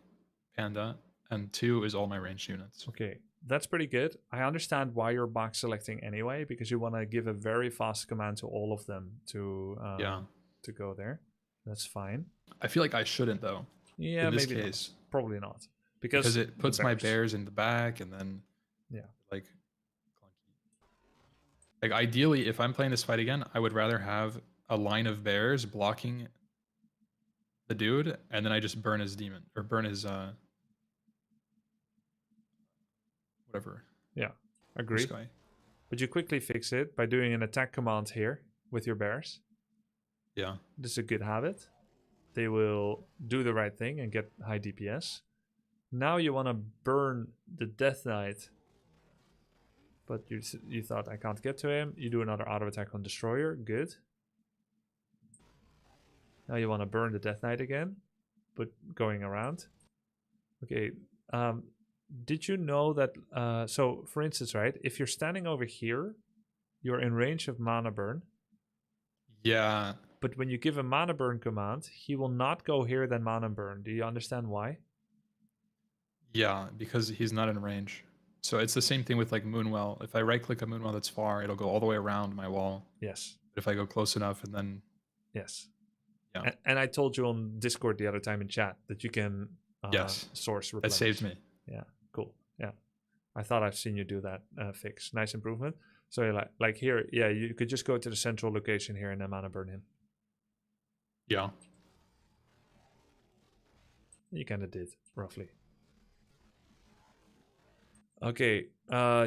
panda. And 2 is all my ranged units. Okay, that's pretty good. I understand why you're box selecting anyway, because you want to give a very fast command to all of them to go there. That's fine. I feel like I shouldn't though. Yeah, in this maybe case. not. Probably not. Because it puts my bears in the back and then like clunky. Like ideally, if I'm playing this fight again, I would rather have a line of bears blocking the dude, and then I just burn his demon or burn his whatever. Yeah, agree. But you quickly fix it by doing an attack command here with your bears. Yeah. This is a good habit. They will do the right thing and get high DPS. Now you want to burn the Death Knight. But you thought, I can't get to him. You do another auto attack on Destroyer. Good. Now you want to burn the Death Knight again, but going around. Okay. Did you know that, so for instance, right, if you're standing over here, you're in range of mana burn. Yeah. But when you give a mana burn command, he will not go here then mana burn. Do you understand why? Yeah, because he's not in range. So it's the same thing with like Moonwell. If I right click a Moonwell that's far, it'll go all the way around my wall. Yes. But if I go close enough and then... Yes. Yeah. And I told you on Discord the other time in chat that you can source replenish. That saved me. Yeah. Cool. Yeah. I thought I've seen you do that fix. Nice improvement. So you're like here, yeah, you could just go to the central location here and then mana burn him. Yeah. You kind of did, roughly. Okay,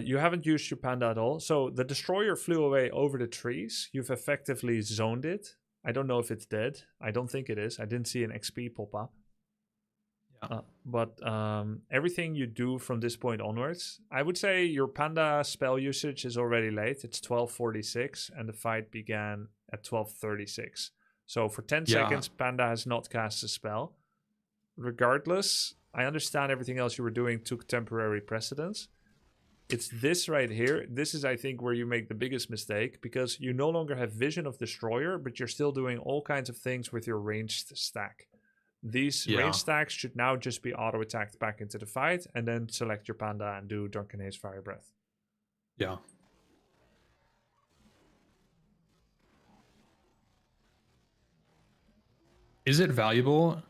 you haven't used your panda at all. So the destroyer flew away over the trees. You've effectively zoned it. I don't know if it's dead. I don't think it is. I didn't see an XP pop up. But everything you do from this point onwards, I would say your panda spell usage is already late. It's 12:46 and the fight began at 12:36. So for 10 seconds, panda has not cast a spell. Regardless, I understand everything else you were doing took temporary precedence. It's this right here. This is, I think, where you make the biggest mistake, because you no longer have vision of destroyer, but you're still doing all kinds of things with your ranged stack. These range stacks should now just be auto-attacked back into the fight, and then select your panda and do Drunken Haze Fire Breath. Yeah. Is it valuable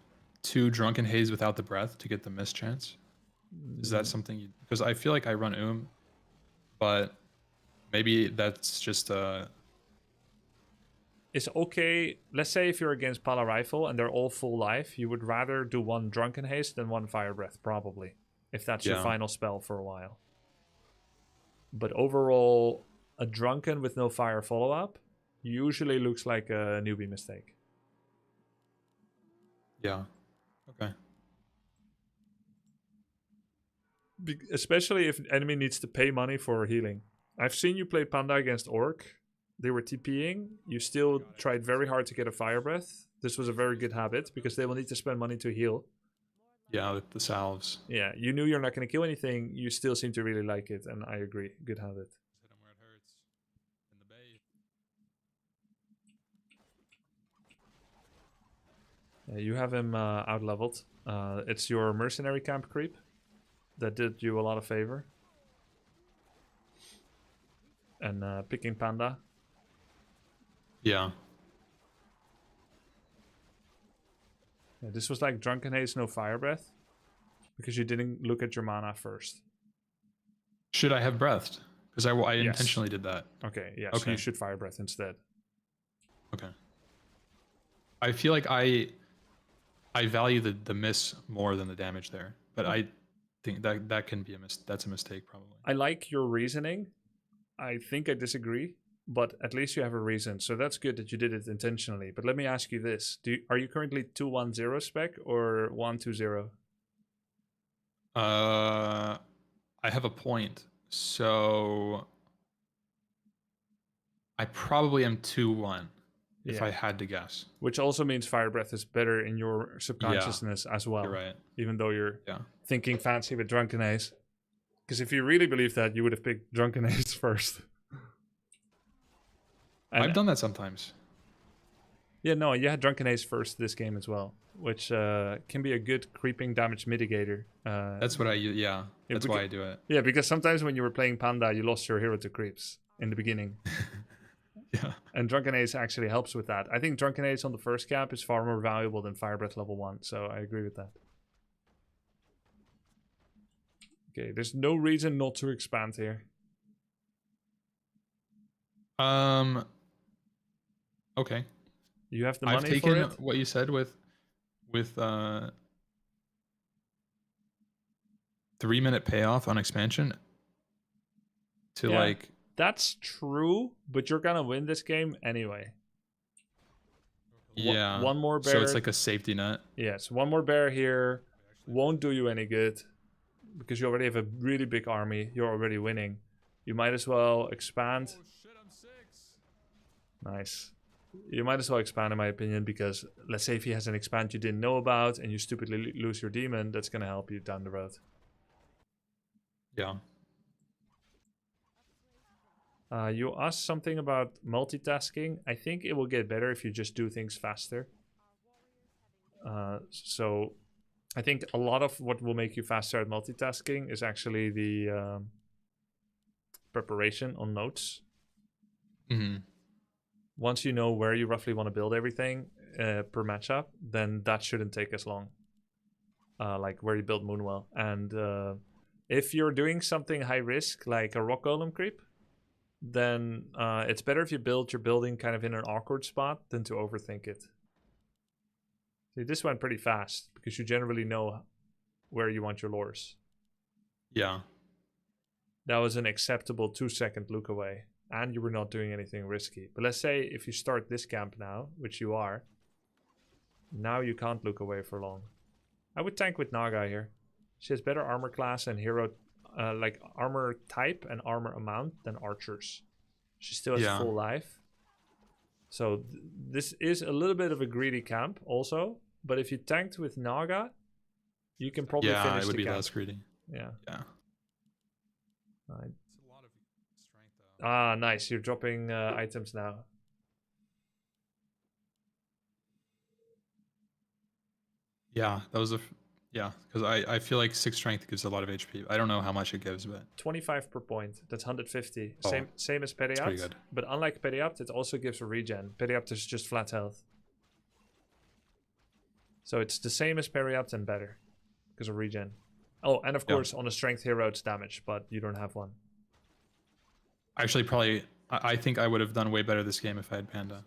2 Drunken Haze without the breath to get the miss chance? Is that something you... Because I feel like I run but maybe that's just It's okay. Let's say if you're against Pala Rifle and they're all full life, you would rather do 1 Drunken Haste than 1 Fire Breath, probably. If that's your final spell for a while. But overall, a Drunken with no Fire follow-up usually looks like a newbie mistake. Yeah. Okay. Especially if enemy needs to pay money for healing. I've seen you play Panda against Orc. They were TPing. You still tried very hard to get a Fire Breath. This was a very good habit because they will need to spend money to heal. Yeah, with the salves. Yeah, you knew you're not going to kill anything. You still seem to really like it, and I agree. Good habit. Hit him where it hurts. In the bay. Yeah, you have him out-leveled. It's your mercenary camp creep that did you a lot of favor. And picking Panda. Yeah. Yeah, this was like Drunken Haze, no Fire Breath. Because you didn't look at your mana first. Should I have breathed? Because I Yes. intentionally did that. Okay, yeah, so Okay. you should Fire Breath instead. Okay. I feel like I value the miss more than the damage there. But I think that can be that's a mistake probably. I like your reasoning. I think I disagree, but at least you have a reason. So that's good that you did it intentionally. But let me ask you this. Are you currently 2-1-0 spec or 1-2-0? I have a point. So I probably am 2-1 if I had to guess. Which also means Fire Breath is better in your subconsciousness as well. You're right. Even though you're thinking fancy with Drunken Haze. Because if you really believe that, you would have picked Drunken Haze first. I've done that sometimes. Yeah, no, you had Drunken Haze first this game as well, which can be a good creeping damage mitigator. That's what that's why I do it. Yeah, because sometimes when you were playing Panda, you lost your hero to creeps in the beginning. Yeah. And Drunken Haze actually helps with that. I think Drunken Haze on the first cap is far more valuable than Fire Breath level 1, so I agree with that. Okay, there's no reason not to expand here. Okay. You have the money I've taken for it? what you said with 3-minute payoff on expansion to like... That's true, but you're gonna win this game anyway. Yeah. One more bear. So it's like a safety net. Yes, one more bear here won't do you any good because you already have a really big army. You're already winning. You might as well expand. Oh shit, I'm 6. Nice. You might as well expand, in my opinion, because let's say if he has an expand you didn't know about and you stupidly lose your demon, that's gonna help you down the road. Yeah. You asked something about multitasking. I think it will get better if you just do things faster. So I think a lot of what will make you faster at multitasking is actually the preparation on notes. Mm-hmm. Once you know where you roughly want to build everything per matchup, then that shouldn't take as long. Like where you build Moonwell. And if you're doing something high risk, like a rock golem creep, then it's better if you build your building kind of in an awkward spot than to overthink it. See, this went pretty fast because you generally know where you want your lures. Yeah. That was an acceptable 2-second look away, and you were not doing anything risky. But let's say if you start this camp now, which you are, now you can't look away for long. I would tank with Naga here. She has better armor class and hero, like armor type and armor amount than archers. She still has full life. So this is a little bit of a greedy camp also, but if you tanked with Naga, you can probably finish the camp. Yeah, it would be less greedy. Yeah. Yeah. Right. It's a lot of strength though. Ah, nice. You're dropping items now. Yeah, that was because I feel like 6 strength gives a lot of HP. I don't know how much it gives, but 25 per point. That's 150. Oh, same as pretty Periapt. good. But unlike Periapt, it also gives a regen. Periapt is just flat health. So it's the same as Periapt and better because of regen. Oh, and of course on a strength hero it's damage, but you don't have one. Actually, probably, I think I would have done way better this game if I had Panda.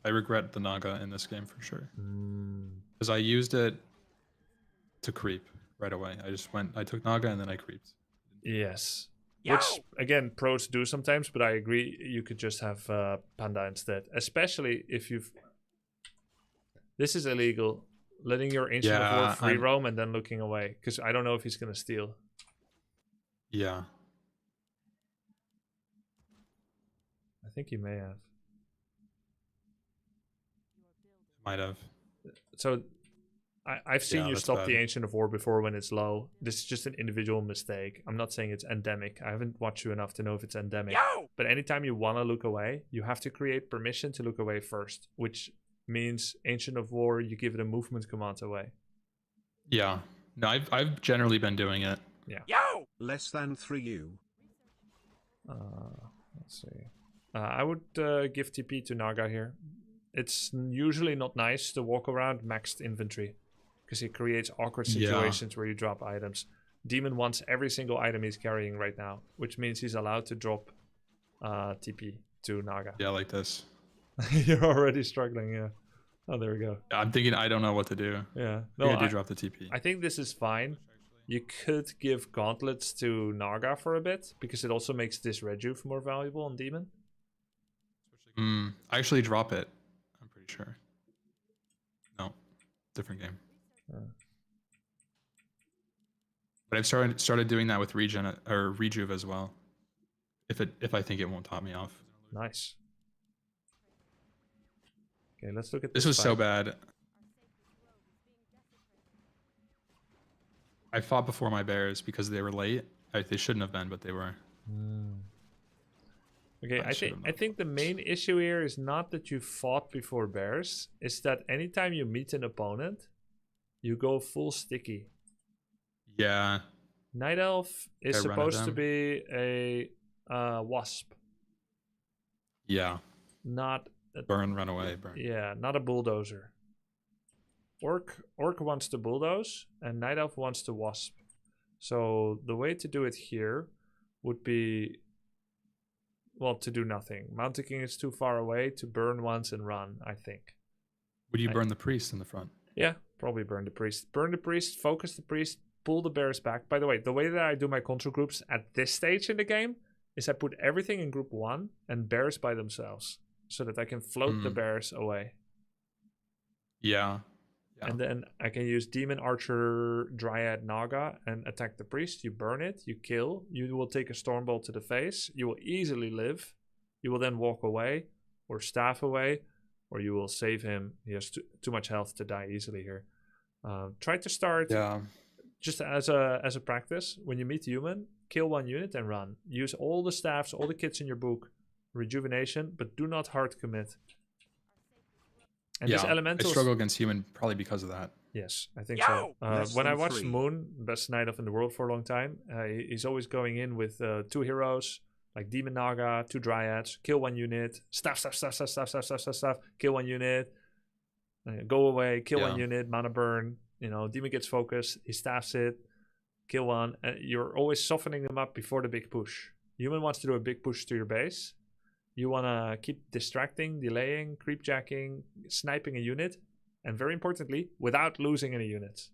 I regret the Naga in this game for sure. Because I used it to creep right away. I took Naga and then I creeped. Yes. Which, again, pros do sometimes, but I agree you could just have Panda instead. Especially if you've... This is illegal. Letting your Ancient of War free roam and then looking away. Because I don't know if he's going to steal. Yeah. I think he may have. Might have. So, I've seen you that's stop bad. the Ancient of War before when it's low. This is just an individual mistake. I'm not saying it's endemic. I haven't watched you enough to know if it's endemic. But anytime you want to look away, you have to create permission to look away first. Which means Ancient of War, you give it a movement command away. Yeah. No, I've generally been doing it. Yeah. Less than 3U. Let's see. I would give TP to Naga here. It's usually not nice to walk around maxed inventory. Because it creates awkward situations where you drop items. Demon wants every single item he's carrying right now. Which means he's allowed to drop TP to Naga. Yeah, like this. You're already struggling, yeah. Oh, there we go. I'm thinking I don't know what to do. Yeah. No, I do drop the TP. I think this is fine. You could give gauntlets to Naga for a bit, because it also makes this rejuve more valuable on Demon. I actually drop it. I'm pretty sure. No, different game. But I've started doing that with regen or rejuve as well. If I think it won't top me off. Nice. Okay, let's look at This was fight. so bad. I fought before my bears because they were late. They shouldn't have been, but they were. Okay, I think the main issue here is not that you fought before bears, is that anytime you meet an opponent, you go full sticky. Yeah. Night Elf is I run at supposed to them. be a Wasp, Yeah. not a, Burn, run away, burn. yeah, not a bulldozer. Orc wants to bulldoze, and Night Elf wants to Wasp. So the way to do it here would be, well, to do nothing. Mountain King is too far away to burn once and run, I think. Would you burn the priest in the front? Yeah, probably burn the priest. Burn the priest, focus the priest, pull the bears back. By the way that I do my control groups at this stage in the game is I put everything in group 1 and bears by themselves, so that I can float the bears away. Yeah. And then I can use Demon, Archer, Dryad, Naga and attack the priest. You burn it, you kill. You will take a Stormbolt to the face. You will easily live. You will then walk away or staff away, or you will save him. He has too much health to die easily here. Try to start just as a practice. When you meet human, kill 1 unit and run. Use all the staffs, all the kits in your book. Rejuvenation, but do not hard commit. And this elemental I struggle against human probably because of that. Yes, I think so. Less When I than watched 3. Moon, best Night Elf in the world for a long time, he's always going in with 2 heroes, like Demon Naga, 2 Dryads, kill 1 unit, staff, kill 1 unit, go away, kill 1 unit, mana burn, Demon gets focused, he staffs it, kill 1. You're always softening them up before the big push. Human wants to do a big push to your base. You want to keep distracting, delaying, creepjacking, sniping a unit, and very importantly, without losing any units.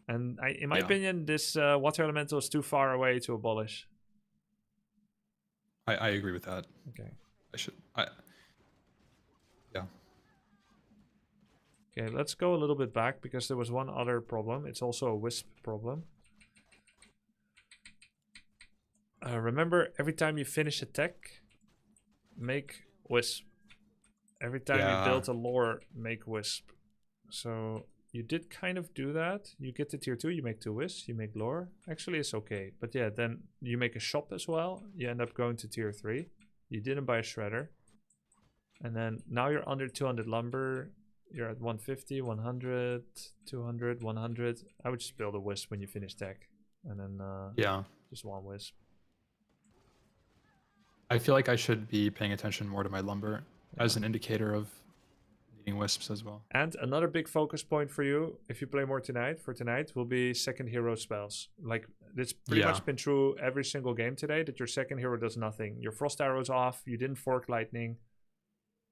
And in my opinion, this water elemental is too far away to abolish. I agree with that. Okay. Yeah. Okay, let's go a little bit back because there was one other problem. It's also a Wisp problem. Remember, every time you finish a tech, make Wisp. Every time you build a lore, make Wisp. So you did kind of do that. You get to tier 2, you make 2 Wisps, you make lore. Actually, it's okay. But yeah, then you make a shop as well. You end up going to tier 3. You didn't buy a shredder. And then now you're under 200 lumber. You're at 150, 100, 200, 100. I would just build a Wisp when you finish tech. And then just 1 Wisp. I feel like I should be paying attention more to my lumber as an indicator of being wisps as well. And another big focus point for you, if you play more tonight, will be second hero spells. Like, it's pretty much been true every single game today that your second hero does nothing. Your frost arrow's off, you didn't fork lightning.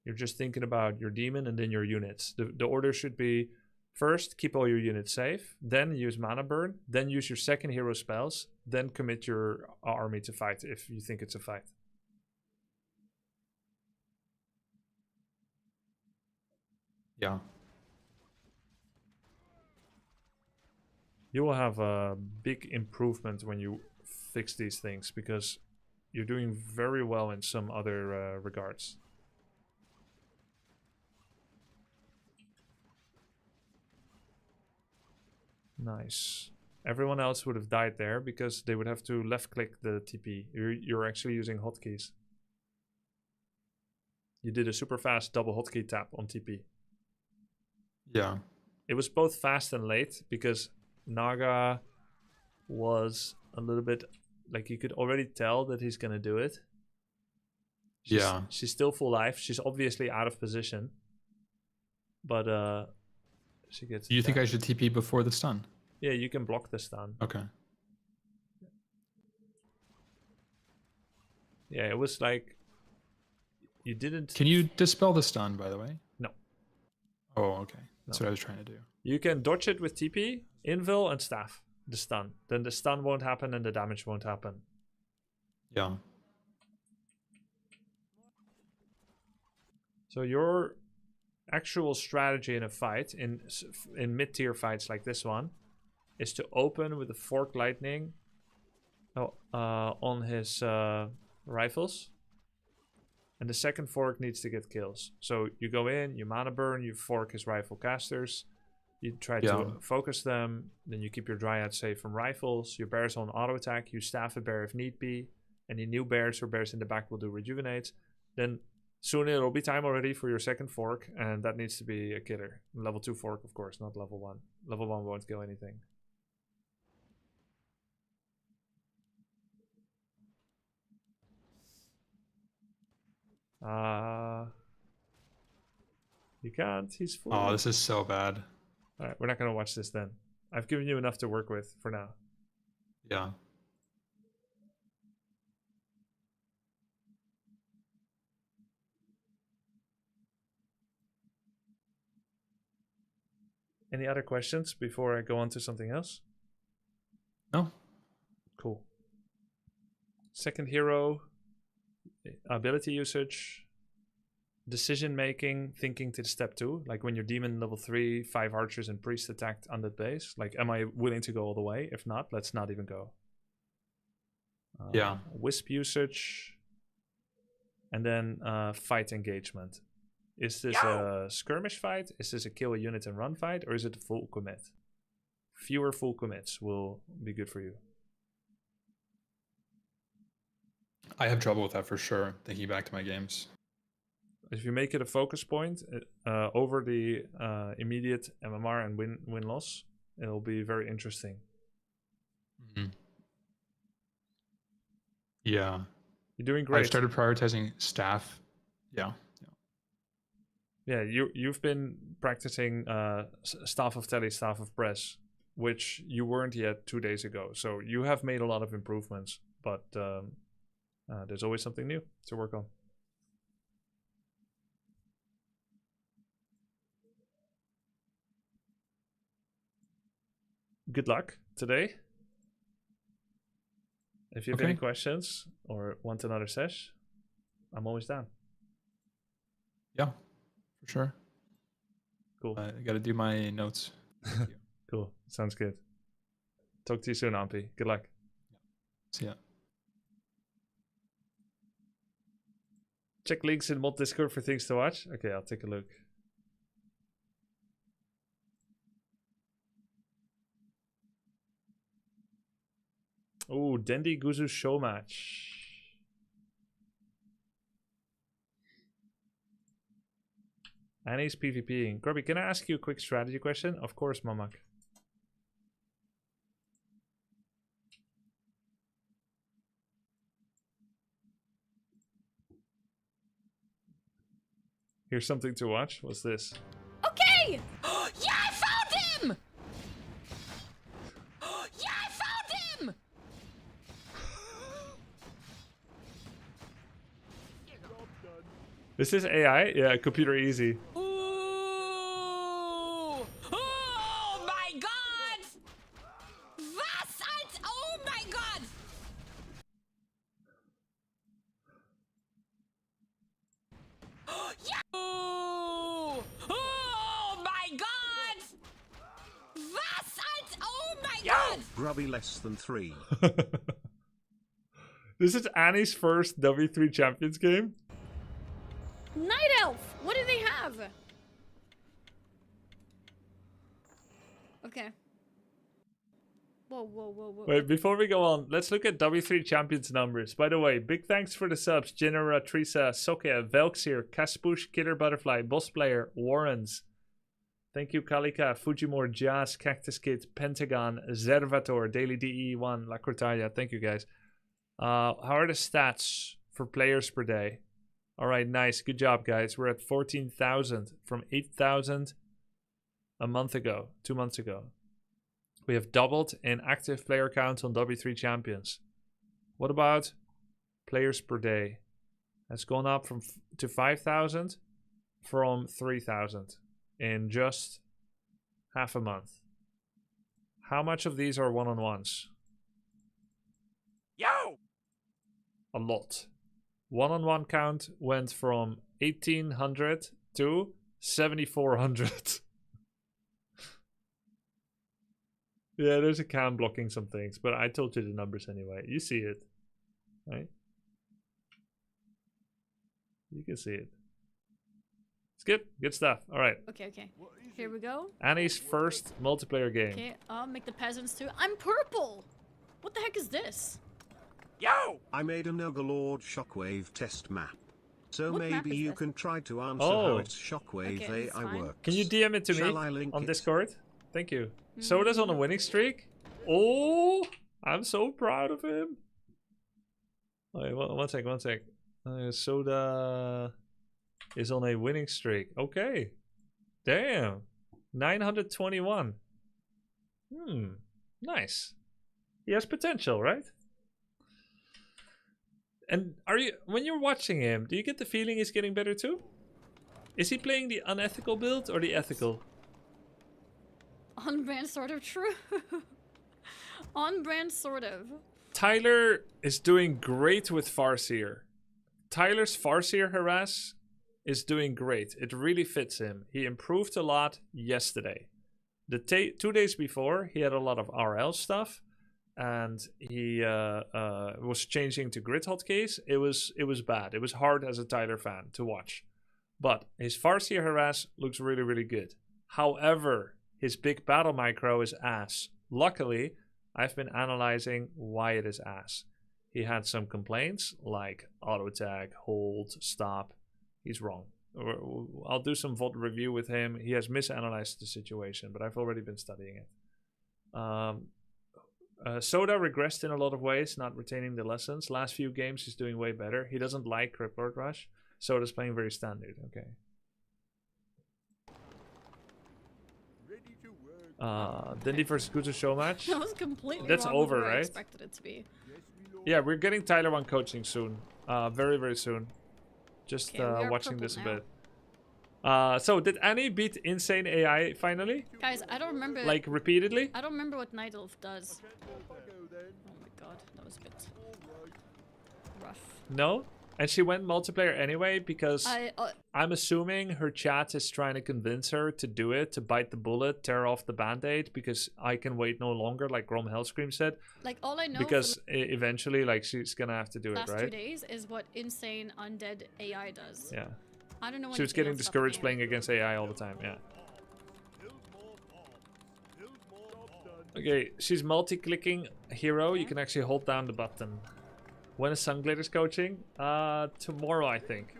You're just thinking about your demon and then your units. The order should be, first, keep all your units safe, then use mana burn, then use your second hero spells, then commit your army to fight if you think it's a fight. Yeah. You will have a big improvement when you fix these things because you're doing very well in some other regards. Nice. Everyone else would have died there because they would have to left click the TP. You're actually using hotkeys. You did a super fast double hotkey tap on TP. Yeah. It was both fast and late because Naga was a little bit like you could already tell that he's gonna do it. She's still full life. She's obviously out of position, but she gets. Do you think I should TP before the stun? Yeah, you can block the stun. Okay. Yeah, it was like you didn't. Can you dispel the stun, by the way? No. Oh, okay. That's what I was trying to do. You can dodge it with TP, invul, and staff. The stun. Then the stun won't happen and the damage won't happen. Yeah. So your actual strategy in a fight, in mid-tier fights like this one, is to open with the fork lightning on his rifles. And the second fork needs to get kills. So you go in, you mana burn, you fork his rifle casters. You try to focus them. Then you keep your Dryad safe from rifles. Your bears on auto attack. You staff a bear if need be. Any new bears or bears in the back will do rejuvenate. Then soon it'll be time already for your second fork. And that needs to be a killer. Level 2 fork, of course, not level 1. Level 1 won't kill anything. You can't. He's full. Oh, this is so bad. All right, we're not going to watch this then. I've given you enough to work with for now. Yeah. Any other questions before I go on to something else? No. Cool. Second hero, ability usage, decision making, thinking to step 2. Like when your demon level 3, 5 archers and priest attacked undead base. Like, am I willing to go all the way? If not, let's not even go. Yeah. Wisp usage, and then fight engagement. Is this a skirmish fight? Is this a kill a unit and run fight? Or is it a full commit? Fewer full commits will be good for you. I have trouble with that for sure, thinking back to my games. If you make it a focus point over the immediate MMR and win-loss, it'll be very interesting. Mm-hmm. Yeah. You're doing great. I started prioritizing staff. Yeah. Yeah, you've been practicing Staff of Telly, Staff of Press, which you weren't yet 2 days ago. So you have made a lot of improvements, but there's always something new to work on. Good luck today. If you have any questions or want another sesh, I'm always down. Yeah, for sure. Cool. I got to do my notes. Cool. Sounds good. Talk to you soon, Ampy. Good luck. See ya. Check links in mod Discord for things to watch. Okay, I'll take a look. Oh, Dendi Guzu Showmatch. Annie's PvPing. Grubby, can I ask you a quick strategy question? Of course, Mamak. Here's something to watch. What's this? Okay! Yeah, I found him! Yeah, I found him! This is AI? Yeah, computer easy. Ooh! Oh my god! Was als... Oh my god! Yeah! Oh! Oh my god! Was als... Oh my god! Grubby less than 3. This is Annie's first W3 Champions game. Night Elf! What do they have? Okay. Whoa, whoa, whoa, whoa. Wait, before we go on, let's look at W3 Champions numbers. By the way, big thanks for the subs. Genera, Trisa, Sokia, Velxir, Kaspush, Killer Butterfly, Boss Player, Warrens. Thank you, Kalika, Fujimore, Jazz, Cactus Kid, Pentagon, Zervator, Daily DE1, La Cortalia. Thank you, guys. How are the stats for players per day? All right, nice. Good job, guys. We're at 14,000 from 8,000 a month ago, 2 months ago. We have doubled in active player count on W3 Champions. What about players per day? That's gone up to 5,000 from 3,000 in just half a month. How much of these are one-on-ones? Yo! A lot. One-on-one count went from 1,800 to 7,400. Yeah, there's a cam blocking some things, but I told you the numbers anyway. You see it, right? You can see it. It's good. Good stuff. All right. Okay, okay. Here we go. Annie's first multiplayer game. Okay, I'll make the peasants too. I'm purple! What the heck is this? Yo! I made an Overlord Shockwave test map. So What map maybe is you this? can try to answer Oh. how its Shockwave Okay, that's AI fine. works. Can you DM it to Shall I me link on it? Discord? Thank you. Soda's on a winning streak. Oh, I'm so proud of him. Wait, one sec. Soda is on a winning streak. Okay. Damn. 921. Nice. He has potential, right? And when you're watching him, do you get the feeling he's getting better too? Is he playing the unethical build or the ethical? On brand, sort of true. On brand, sort of. Tyler is doing great with Farseer. Tyler's Farseer harass is doing great. It really fits him. He improved a lot yesterday. The 2 days before, he had a lot of RL stuff, and he was changing to grid hotkeys. It was bad. It was hard as a Tyler fan to watch. But his Farseer harass looks really, really good. However, his big battle micro is ass. Luckily, I've been analyzing why it is ass. He had some complaints like auto tag, hold, stop. He's wrong. I'll do some VOD review with him. He has misanalyzed the situation, but I've already been studying it. Soda regressed in a lot of ways, not retaining the lessons. Last few games he's doing way better. He doesn't like Crypt Lord Rush. Soda's playing very standard. Okay. Dindy versus Kuzu Showmatch. That was completely That's wrong with over, where I right? expected it to be. Yeah, we're getting Tyler 1 coaching soon. Very, very soon. Just Okay, we are watching purple this a now. bit. So, did Annie beat Insane AI finally? Guys, I don't remember. Like, repeatedly? I don't remember what Night Elf does. Oh my god, that was a bit rough. No? And she went multiplayer anyway because I I'm assuming her chat is trying to convince her to do it, to bite the bullet, tear off the band-aid, because I can wait no longer, like Grom Hellscream said. like all I know Because eventually, like, she's gonna have to do for it, the last 2 right? days is what insane undead AI does. Yeah. I don't know. She was anything getting else about the discouraged game. playing against AI all the time, yeah. Okay, she's multi-clicking hero. You can actually hold down the button. When is Sunglitters coaching? Tomorrow, I think.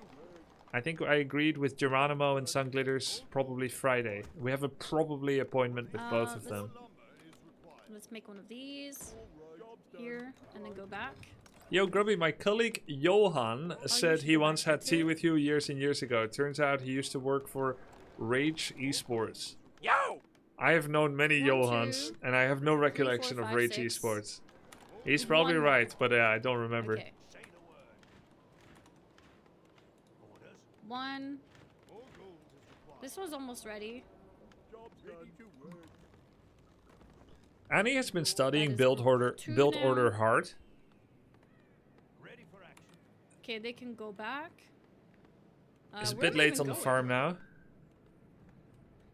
I think I agreed with Geronimo and Sunglitters probably Friday. We have a probably appointment with both of them. Let's make one of these here and then go back. Yo, Grubby, my colleague Johan said he once had tea with you years and years ago. Turns out he used to work for Rage Esports. Yo! I have known many 1, Johans, 2, and I have no 3, 4, recollection of 5, Rage 6. Esports. He's probably 1 right, but I don't remember. Okay. 1. This one's almost ready. Annie has been studying is build order two now. hard. Okay, they can go back. It's a where bit are they late even on the going? farm now.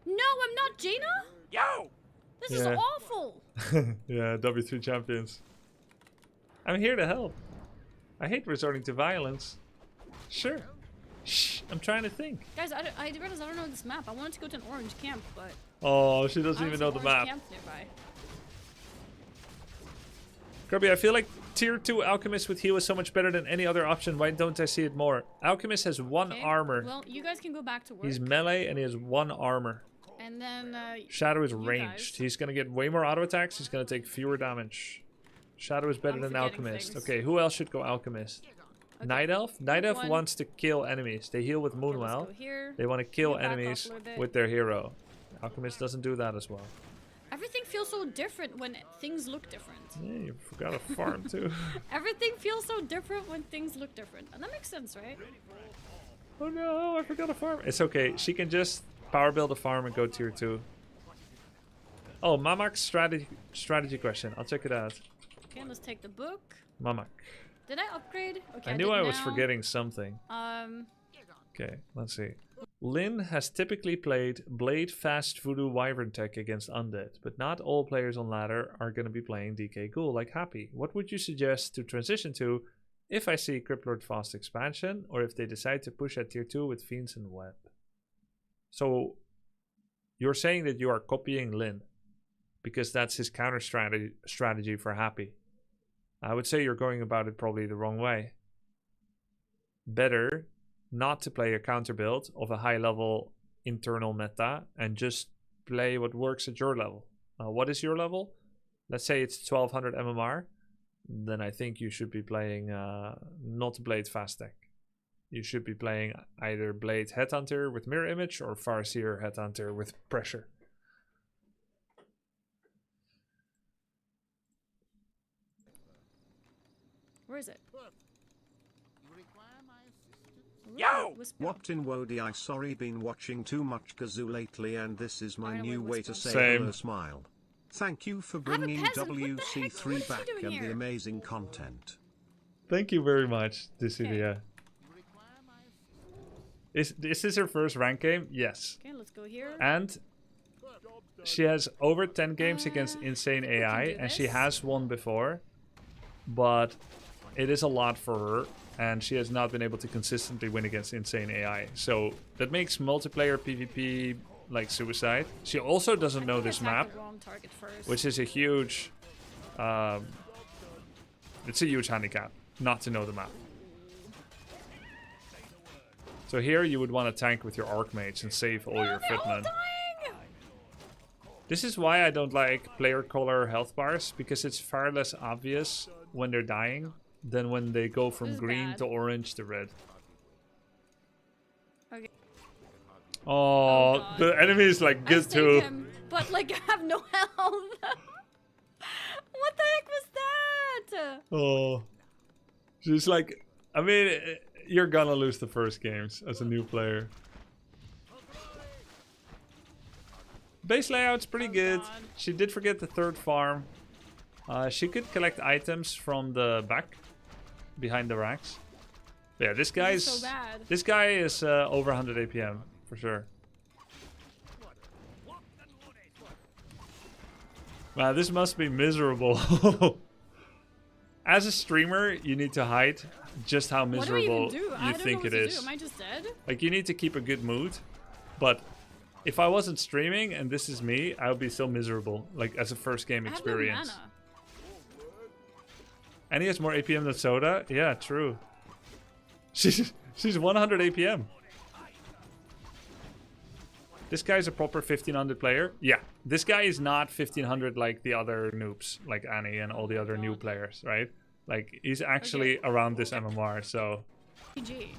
No, I'm not Jaina. Yo! This is Yeah. awful. Yeah, W3CHAMPS. I'm here to help. I hate resorting to violence. Sure. Shh, I'm trying to think. Guys, I realized I don't know this map. I wanted to go to an orange camp, but Oh, she doesn't I even don't know see the orange map. camps nearby. Grubby, I feel like tier 2 Alchemist with heal is so much better than any other option. Why don't I see it more? Alchemist has 1 Okay, armor. Well, you guys can go back to work. He's melee and he has 1 armor. And then Shadow is you ranged. guys. He's gonna get way more auto attacks. He's gonna take fewer damage. Shadow is better I'm than forgetting Alchemist. things. Okay, who else should go Alchemist? Okay, Night Elf? Night Elf 1. wants to kill enemies. They heal with Okay, let's Moonwell. go here. They want to kill Move back off a enemies little bit. with their hero. Alchemist doesn't do that as well. Everything feels so different when things look different. Yeah, you forgot a farm too. Everything feels so different when things look different. And that makes sense, right? Oh no, I forgot a farm. It's okay. She can just power build a farm and go tier 2. Oh, Mamak's strategy question. I'll check it out. Okay, let's take the book. Mamak. Did I upgrade? Okay, I knew did I was now. forgetting something. Okay, let's see. Lin has typically played Blade Fast Voodoo Wyvern Tech against Undead, but not all players on ladder are going to be playing DK Ghoul like Happy. What would you suggest to transition to if I see Cryptlord Fast expansion, or if they decide to push at tier 2 with Fiends and Web? So, you're saying that you are copying Lin, because that's his counter strategy for Happy. I would say you're going about it probably the wrong way. Better not to play a counter build of a high level internal meta and just play what works at your level. What is your level? Let's say it's 1200 MMR. Then I think you should be playing not Blade Fast Tech. You should be playing either Blade Headhunter with Mirror Image or Farseer Headhunter with Pressure. Where is it? Yo! Whisper. What in Wodi? I sorry been watching too much Kazoo lately and this is my I know new what way to Whisper. say Same. hello smile. Thank you for I'm a bringing peasant, what the heck? What WC3 is she back doing and the here? amazing content. Thank you very much, Dissidia. Is this her first rank game? Yes. Okay, let's go here. And she has over 10 games against Insane I think we can AI, do and she this. has won before. But it is a lot for her, and she has not been able to consistently win against Insane AI. So that makes multiplayer PvP like suicide. She also doesn't know this map, The wrong target first. which is a huge... it's a huge handicap, not to know the map. So here you would want to tank with your Archmage and save all your They're all Fitmen. dying! This is why I don't like player color health bars, because it's far less obvious when they're dying than when they go from This is green bad. to orange to red. Okay. Oh, God. the enemy is like I good saved too. him, but like I have no health. What the heck was that? Oh, she's like, I mean, you're gonna lose the first games as a new player. Base layout's pretty good. God. She did forget the third farm. She could collect items from the back, behind the racks. Yeah, this This is guy's so bad. this guy is over 100 APM for sure. Wow, this must be miserable. As a streamer, you need to hide just how What do I even miserable do? you I don't think know it what to is. do. Am I just dead? Like, you need to keep a good mood, but if I wasn't streaming and this is me, I would be so miserable, like as a first game I have experience. no mana. And he has more APM than Soda? Yeah, true. She's 100 APM. This guy's a proper 1500 player. Yeah, this guy is not 1500 like the other noobs, like Annie and all the other new players, right? Like, he's actually around this MMR, so... GG.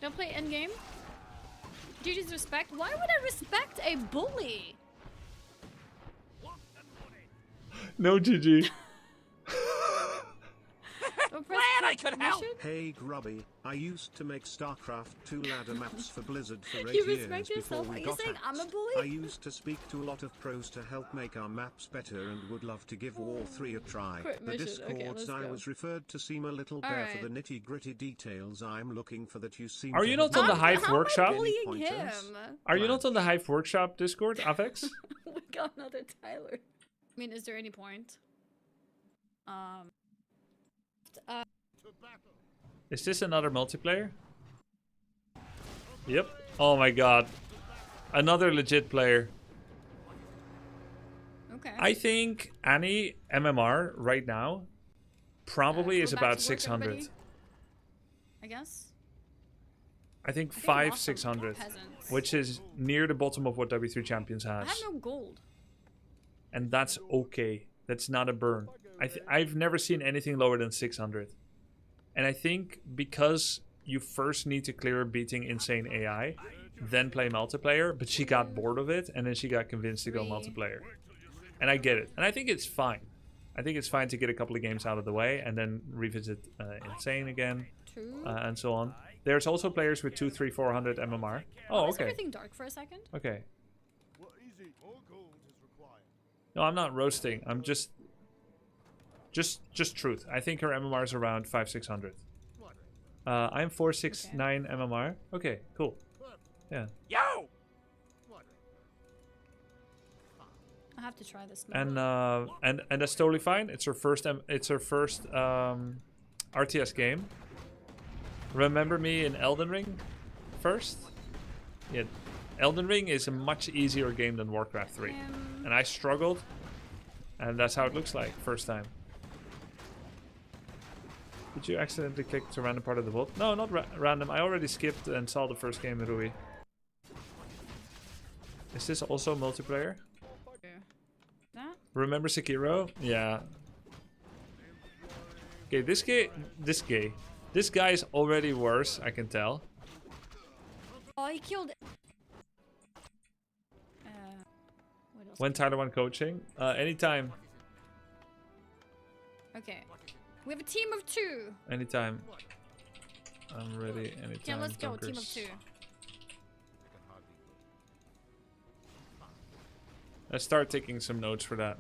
Don't play endgame. GG's respect. Why would I respect a bully? No GG. Glad I could help. Hey Grubby, I used to make StarCraft 2 ladder maps for Blizzard for 8 You years respect before yourself? we Are you got saying I'm a hacked. bully? I used to speak to a lot of pros to help make our maps better and would love to give War 3 a try. Quit The mission. discords Okay, let's I go. was referred to seem a little bare for Alright. the nitty gritty details I'm looking for that you seem Are to you have not on the nailed. Hive How am I Workshop? bullying Any him? pointers? Are you not on the Hive Workshop Discord, Avex? We got another Tyler. I mean, is there any point? Is this another multiplayer? Yep. Oh my god. Another legit player. Okay. I think any MMR right now probably Go is back about to work, 600. everybody, I guess. I think I 500, lost some 600. peasants. Which is near the bottom of what W3 Champions I has. have no gold. And that's okay. That's not a burn. I've never seen anything lower than 600. And I think because you first need to clear beating insane AI, then play multiplayer, but she got bored of it, and then she got convinced to go multiplayer. And I get it. And I think it's fine. I think it's fine to get a couple of games out of the way, and then revisit insane again, True. and so on. There's also players with 200, 300, 400 MMR. Oh, Is okay. everything dark for a second? Okay. What easy? More gold is required. No, I'm not roasting. I'm just truth. I think her MMR is around 500, 600. I'm 469 MMR. Okay, cool. Yeah. Yo! I have to try this now. And that's totally fine. It's her first RTS game. Remember me in Elden Ring first? Yeah. Elden Ring is a much easier game than Warcraft 3. And I struggled. And that's how it looks like first time. Did you accidentally click to random part of the vault? No, not random. I already skipped and saw the first game, Rui. Is this also multiplayer? That? Remember Sekiro? Yeah. Okay, this guy is already worse, I can tell. Oh, he killed. What else? When Tyler won coaching? Anytime. Okay. We have a team of 2. Anytime. I'm ready anytime. Yeah, let's go. Team of Dunkers. 2. Let's start taking some notes for that.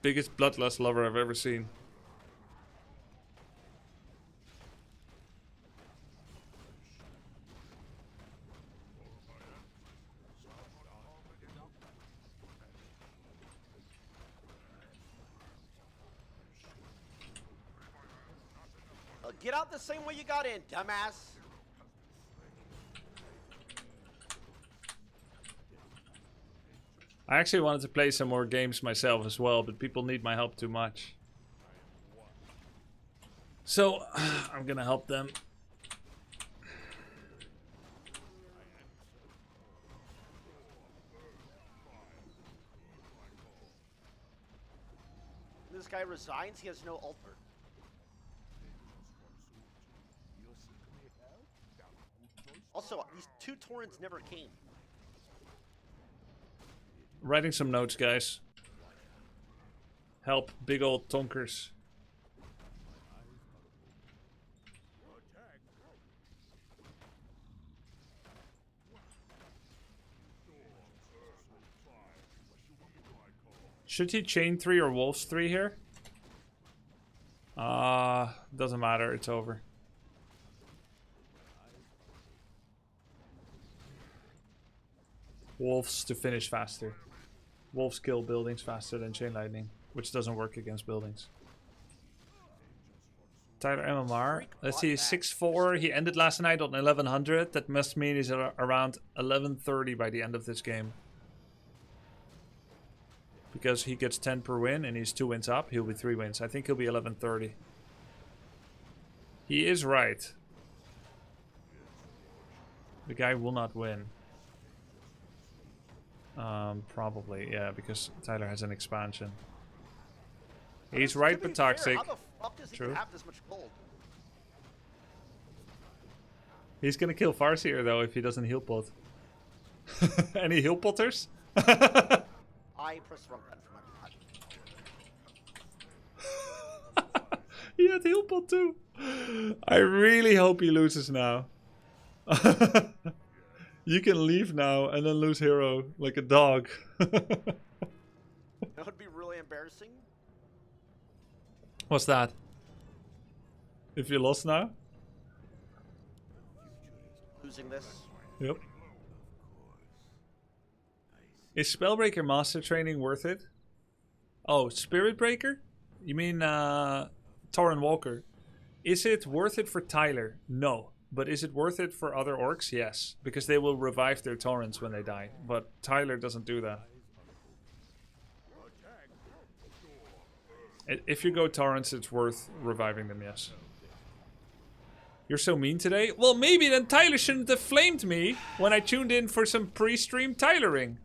Biggest bloodlust lover I've ever seen. Get out the same way you got in, dumbass. I actually wanted to play some more games myself as well, but people need my help too much. So, I'm gonna help them. This guy resigns, he has no altar. Also, these 2 torrents never came. Writing some notes, guys. Help big old tonkers. Should he chain 3 or wolves 3 here? Doesn't matter, it's over. Wolves to finish faster. Wolves kill buildings faster than chain lightning, which doesn't work against buildings. Tyler MMR. Let's see, 6'4". He ended last night on 1100. That must mean he's around 1130 by the end of this game. Because he gets 10 per win and he's 2 wins up, he'll be 3 wins. I think he'll be 1130. He is right. The guy will not win. Probably, yeah, because Tyler has an expansion. He's right, To be but fair, toxic. how the fuck does he True. have this much gold? He's gonna kill Farseer though if he doesn't heal pot. Any heal potters? I pressed the wrong button for my god. He had heal pot too. I really hope he loses now. You can leave now and then lose hero like a dog. That would be really embarrassing. What's that? If you lost now? Losing this. Yep. Is Spellbreaker Master Training worth it? Oh, Spirit Breaker? You mean Torren Walker? Is it worth it for Tyler? No. But is it worth it for other orcs? Yes. Because they will revive their Torrents when they die. But Tyler doesn't do that. If you go Torrents, it's worth reviving them, yes. You're so mean today? Well, maybe then Tyler shouldn't have flamed me when I tuned in for some pre-stream Tylering.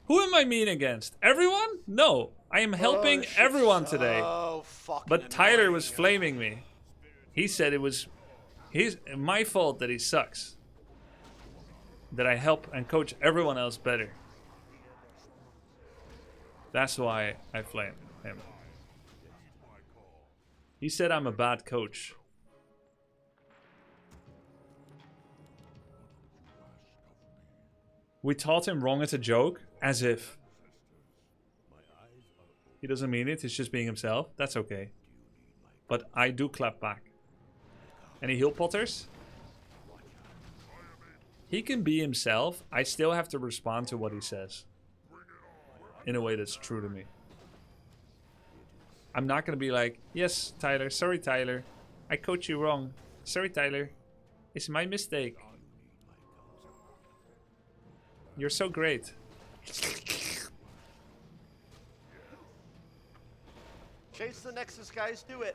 Who am I mean against? Everyone? No. I am helping everyone today. But Tyler was flaming me. He said it was my fault that he sucks. That I help and coach everyone else better. That's why I flame him. He said I'm a bad coach. We taught him wrong as a joke, as if. He doesn't mean it, he's just being himself. That's okay. But I do clap back. Any heal potters? He can be himself. I still have to respond to what he says. In a way that's true to me. I'm not going to be like, yes, Tyler. Sorry, Tyler. I coached you wrong. Sorry, Tyler. It's my mistake. You're so great. Chase the Nexus, guys. Do it.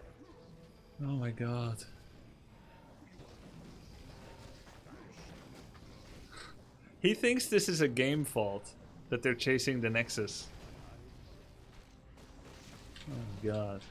Oh my god. He thinks this is a game fault. That they're chasing the Nexus. Oh god.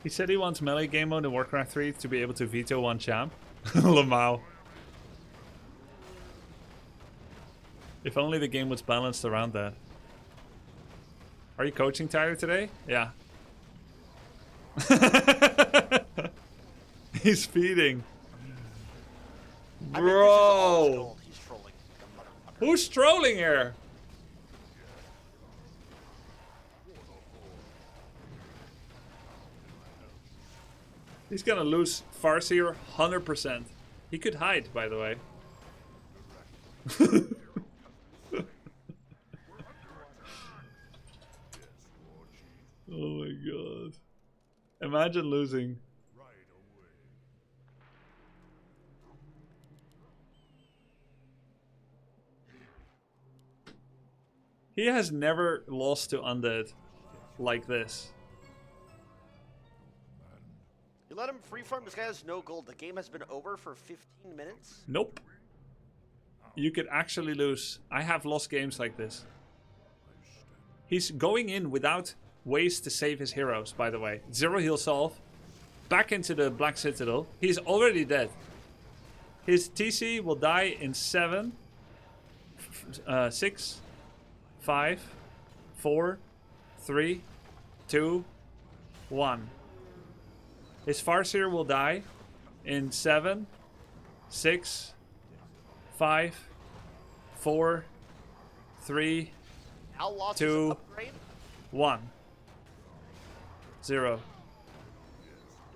He said he wants melee game mode in Warcraft 3 to be able to veto one champ. Lamau. If only the game was balanced around that. Are you coaching Tyler today? Yeah. He's feeding. Bro! He's trolling. Who's trolling here? He's gonna lose Farseer 100%. He could hide, by the way. Oh my god. Imagine losing. He has never lost to Undead like this. You let him free farm. This guy has no gold. The game has been over for 15 minutes. Nope. You could actually lose. I have lost games like this. He's going in without ways to save his heroes, by the way. 0 heal solve. Back into the Black Citadel. He's already dead. His TC will die in 7, 6, 5, 4, 3, 2, 1. His Farseer will die in 7, 6, 5, 4, 3, How lost 2, upgrade? 1. 0.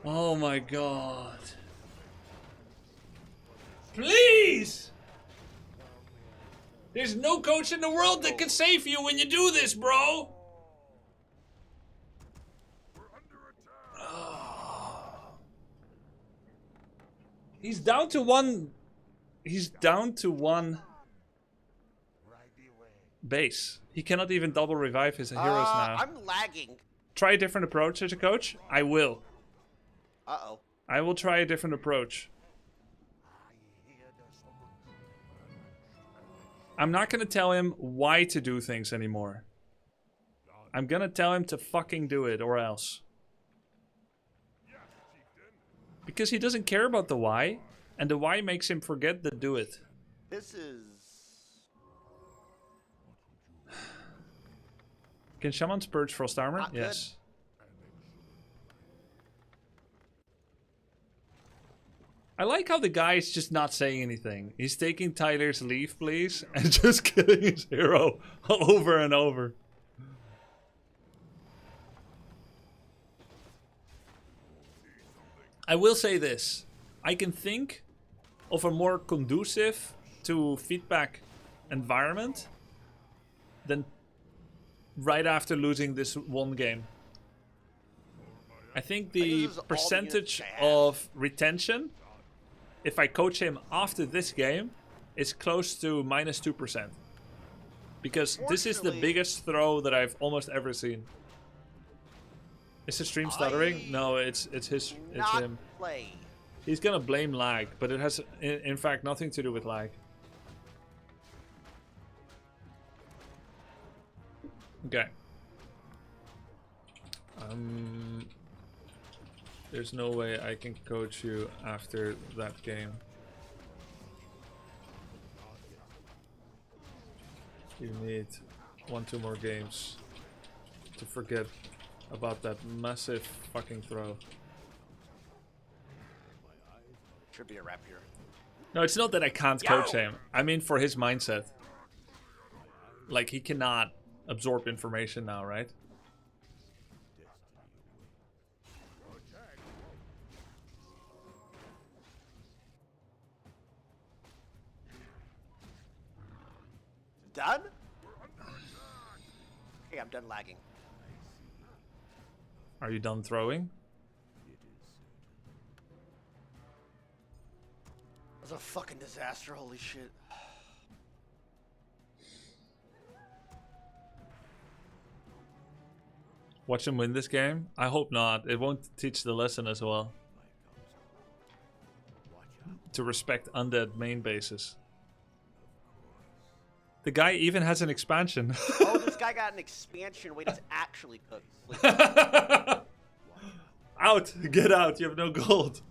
Oh my god. Please! There's no coach in the world that can save you when you do this, bro. He's down to one. He's down to one base. He cannot even double revive his heroes now. I'm lagging. Try a different approach as a coach. I will. Uh-oh. I will try a different approach. I'm not gonna tell him why to do things anymore. I'm gonna tell him to fucking do it or else. Because he doesn't care about the why, and the why makes him forget to do it. This is... Can Shaman purge Frost Armor? Not good. Yes. I like how the guy is just not saying anything. He's taking Tyler's leave, please, and just killing his hero over and over. I will say this. I can think of a more conducive to feedback environment than right after losing this one game. I think the this is all percentage units bad. of retention, if I coach him after this game, is close to -2%. Because this is the Fortunately- biggest throw that I've almost ever seen. Is the stream stuttering? No, it's Not him. play. He's gonna blame lag, but it has in fact nothing to do with lag. Okay. There's no way I can coach you after that game. You need 1-2 more games to forget about that massive fucking throw. Should be a wrap here. No, it's not that I can't coach him. I mean for his mindset. Like, he cannot absorb information now, right? Done? Okay, I'm done lagging. Are you done throwing? It was a fucking disaster, holy shit. Watch him win this game? I hope not. It won't teach the lesson as well. To respect undead main bases. The guy even has an expansion. Oh, this guy got an expansion. Wait, it's actually cooked. Like, Out! Get out! You have no gold.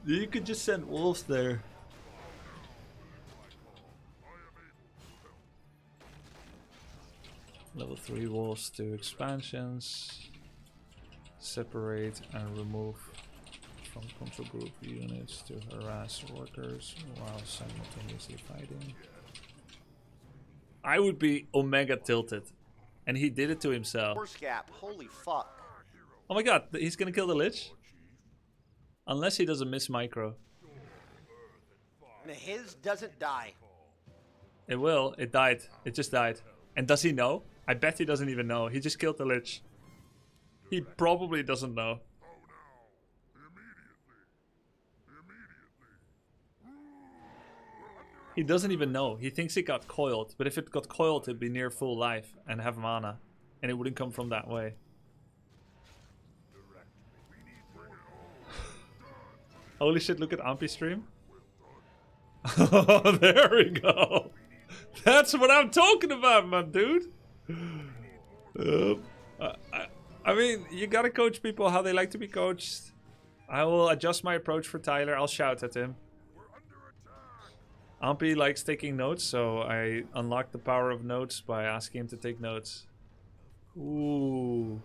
You could just send wolves there. Level 3 wolves to expansions. Separate and remove from control group units to harass workers while simultaneously fighting. I would be Omega tilted. And he did it to himself. force gap. Holy fuck. Oh my god, he's gonna kill the Lich? Unless he does a miss micro. And his doesn't die. It will. It died. It just died. And does he know? I bet he doesn't even know. He just killed the Lich. He probably doesn't know. He doesn't even know. He thinks it got coiled. But if it got coiled, it'd be near full life and have mana. And it wouldn't come from that way. Holy shit, look at Ampi's stream. Oh, there we go. That's what I'm talking about, my dude. I mean, you gotta coach people how they like to be coached. I will adjust my approach for Tyler. I'll shout at him. Ampi likes taking notes, so I unlock the power of notes by asking him to take notes. Ooh.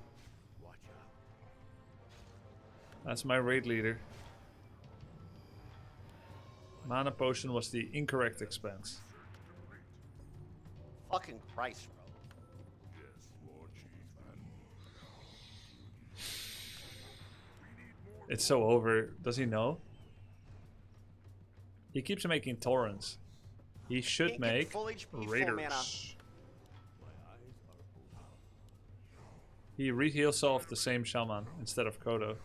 That's my raid leader. Mana potion was the incorrect expense. Fucking Christ, bro. It's so over. Does he know? He keeps making torrents. He should Can't get make full HP, full mana. Raiders. He re-heals off the same shaman instead of Kodo.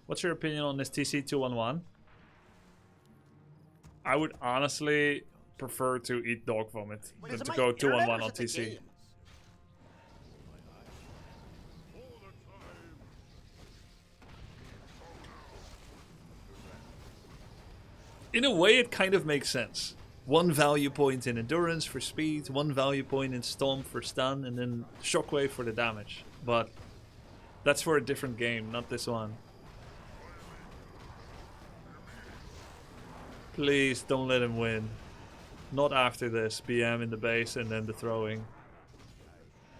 What's your opinion on this TC 211? I would honestly prefer to eat dog vomit Wait, than is it to my go internet 211 or on is it the TC. game? In a way, it kind of makes sense. One value point in endurance for speed, one value point in stomp for stun, and then shockwave for the damage. But that's for a different game, not this one. Please don't let him win. Not after this. BM in the base and then the throwing.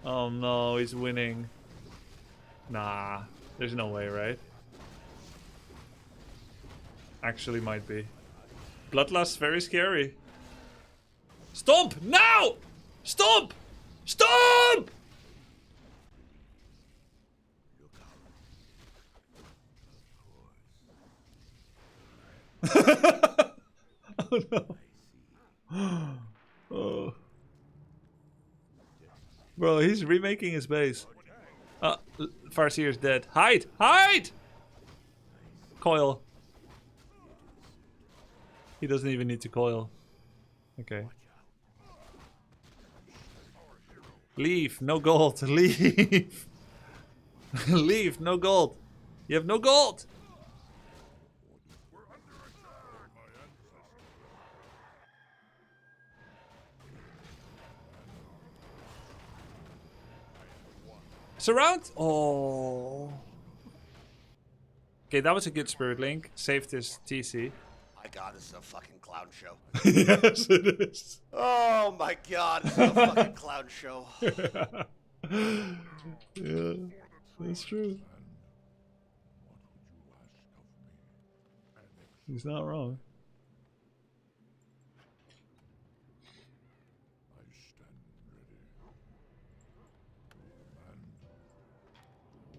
Oh no, he's winning. Nah, there's no way, right? Actually might be. Bloodlust, very scary. Stomp! Now! Stomp! Stomp! Oh no. Oh. Bro, he's remaking his base. Farseer's dead. Hide! Hide! Coil. He doesn't even need to coil. Okay. Leave. No gold. Leave. Leave. No gold. You have no gold. Surround. Oh. Okay, that was a good Spirit Link. Saved his TC. My god, this is a fucking clown show. Yes, it is. Oh my god, this is a fucking clown show. Yeah, that's true. He's not wrong.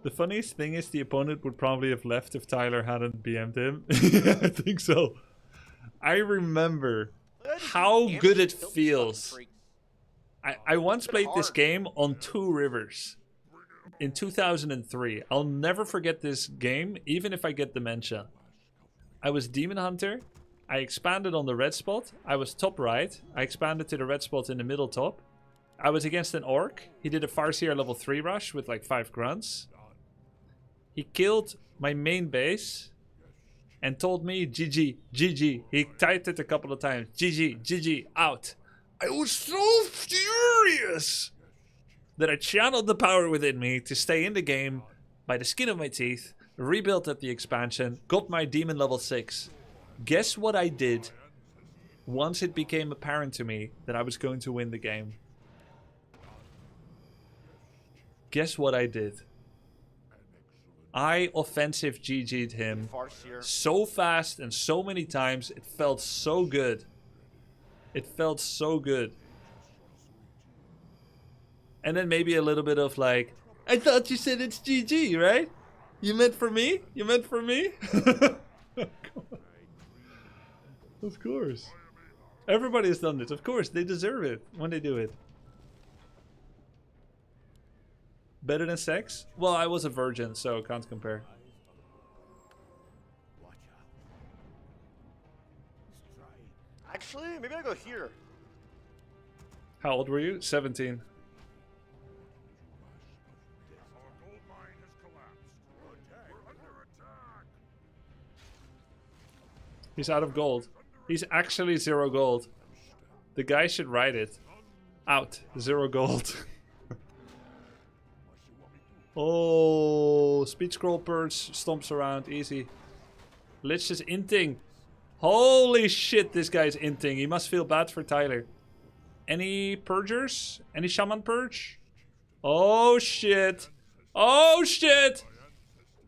The funniest thing is the opponent would probably have left if Tyler hadn't BM'd him. I think so. I remember how good it feels. I once played this game on 2 rivers in 2003. I'll never forget this game, even if I get dementia. I was Demon Hunter. I expanded on the red spot. I was top right. I expanded to the red spot in the middle top. I was against an orc. He did a Farseer level 3 rush with like 5 grunts. He killed my main base and told me GG, GG. He typed it a couple of times. GG, GG, out. I was so furious that I channeled the power within me to stay in the game by the skin of my teeth, rebuilt at the expansion, got my demon level 6. Guess what I did once it became apparent to me that I was going to win the game? Guess what I did? I offensive GG'd him so fast and so many times. It felt so good. It felt so good. And then maybe a little bit of like, I thought you said it's GG, right? You meant for me? You meant for me? Of course. Everybody has done this. Of course, they deserve it when they do it. Better than sex? Well, I was a virgin, so can't compare. Actually, maybe I'll go here. How old were you? 17. Our gold mine has collapsed. We're under attack. He's out of gold. He's actually 0 gold. The guy should write it. Out. 0 gold. Oh, speed scroll purge, stomps around, easy. Lich is inting. Holy shit, this guy's inting. He must feel bad for Tyler. Any purgers? Any shaman purge? Oh shit. Oh shit.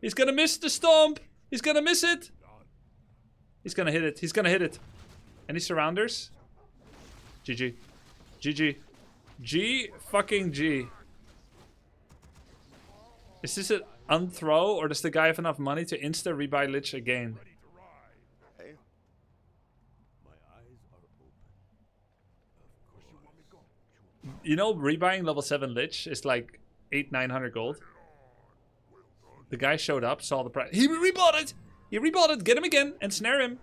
He's gonna miss the stomp. He's gonna miss it. He's gonna hit it. He's gonna hit it. Any surrounders? GG. GG. G fucking G. Is this an unthrow, or does the guy have enough money to insta rebuy Lich again? Okay. You know, rebuying level 7 Lich is like 900 gold. The guy showed up, saw the price. He rebought it! He rebought it! Get him again! Ensnare him!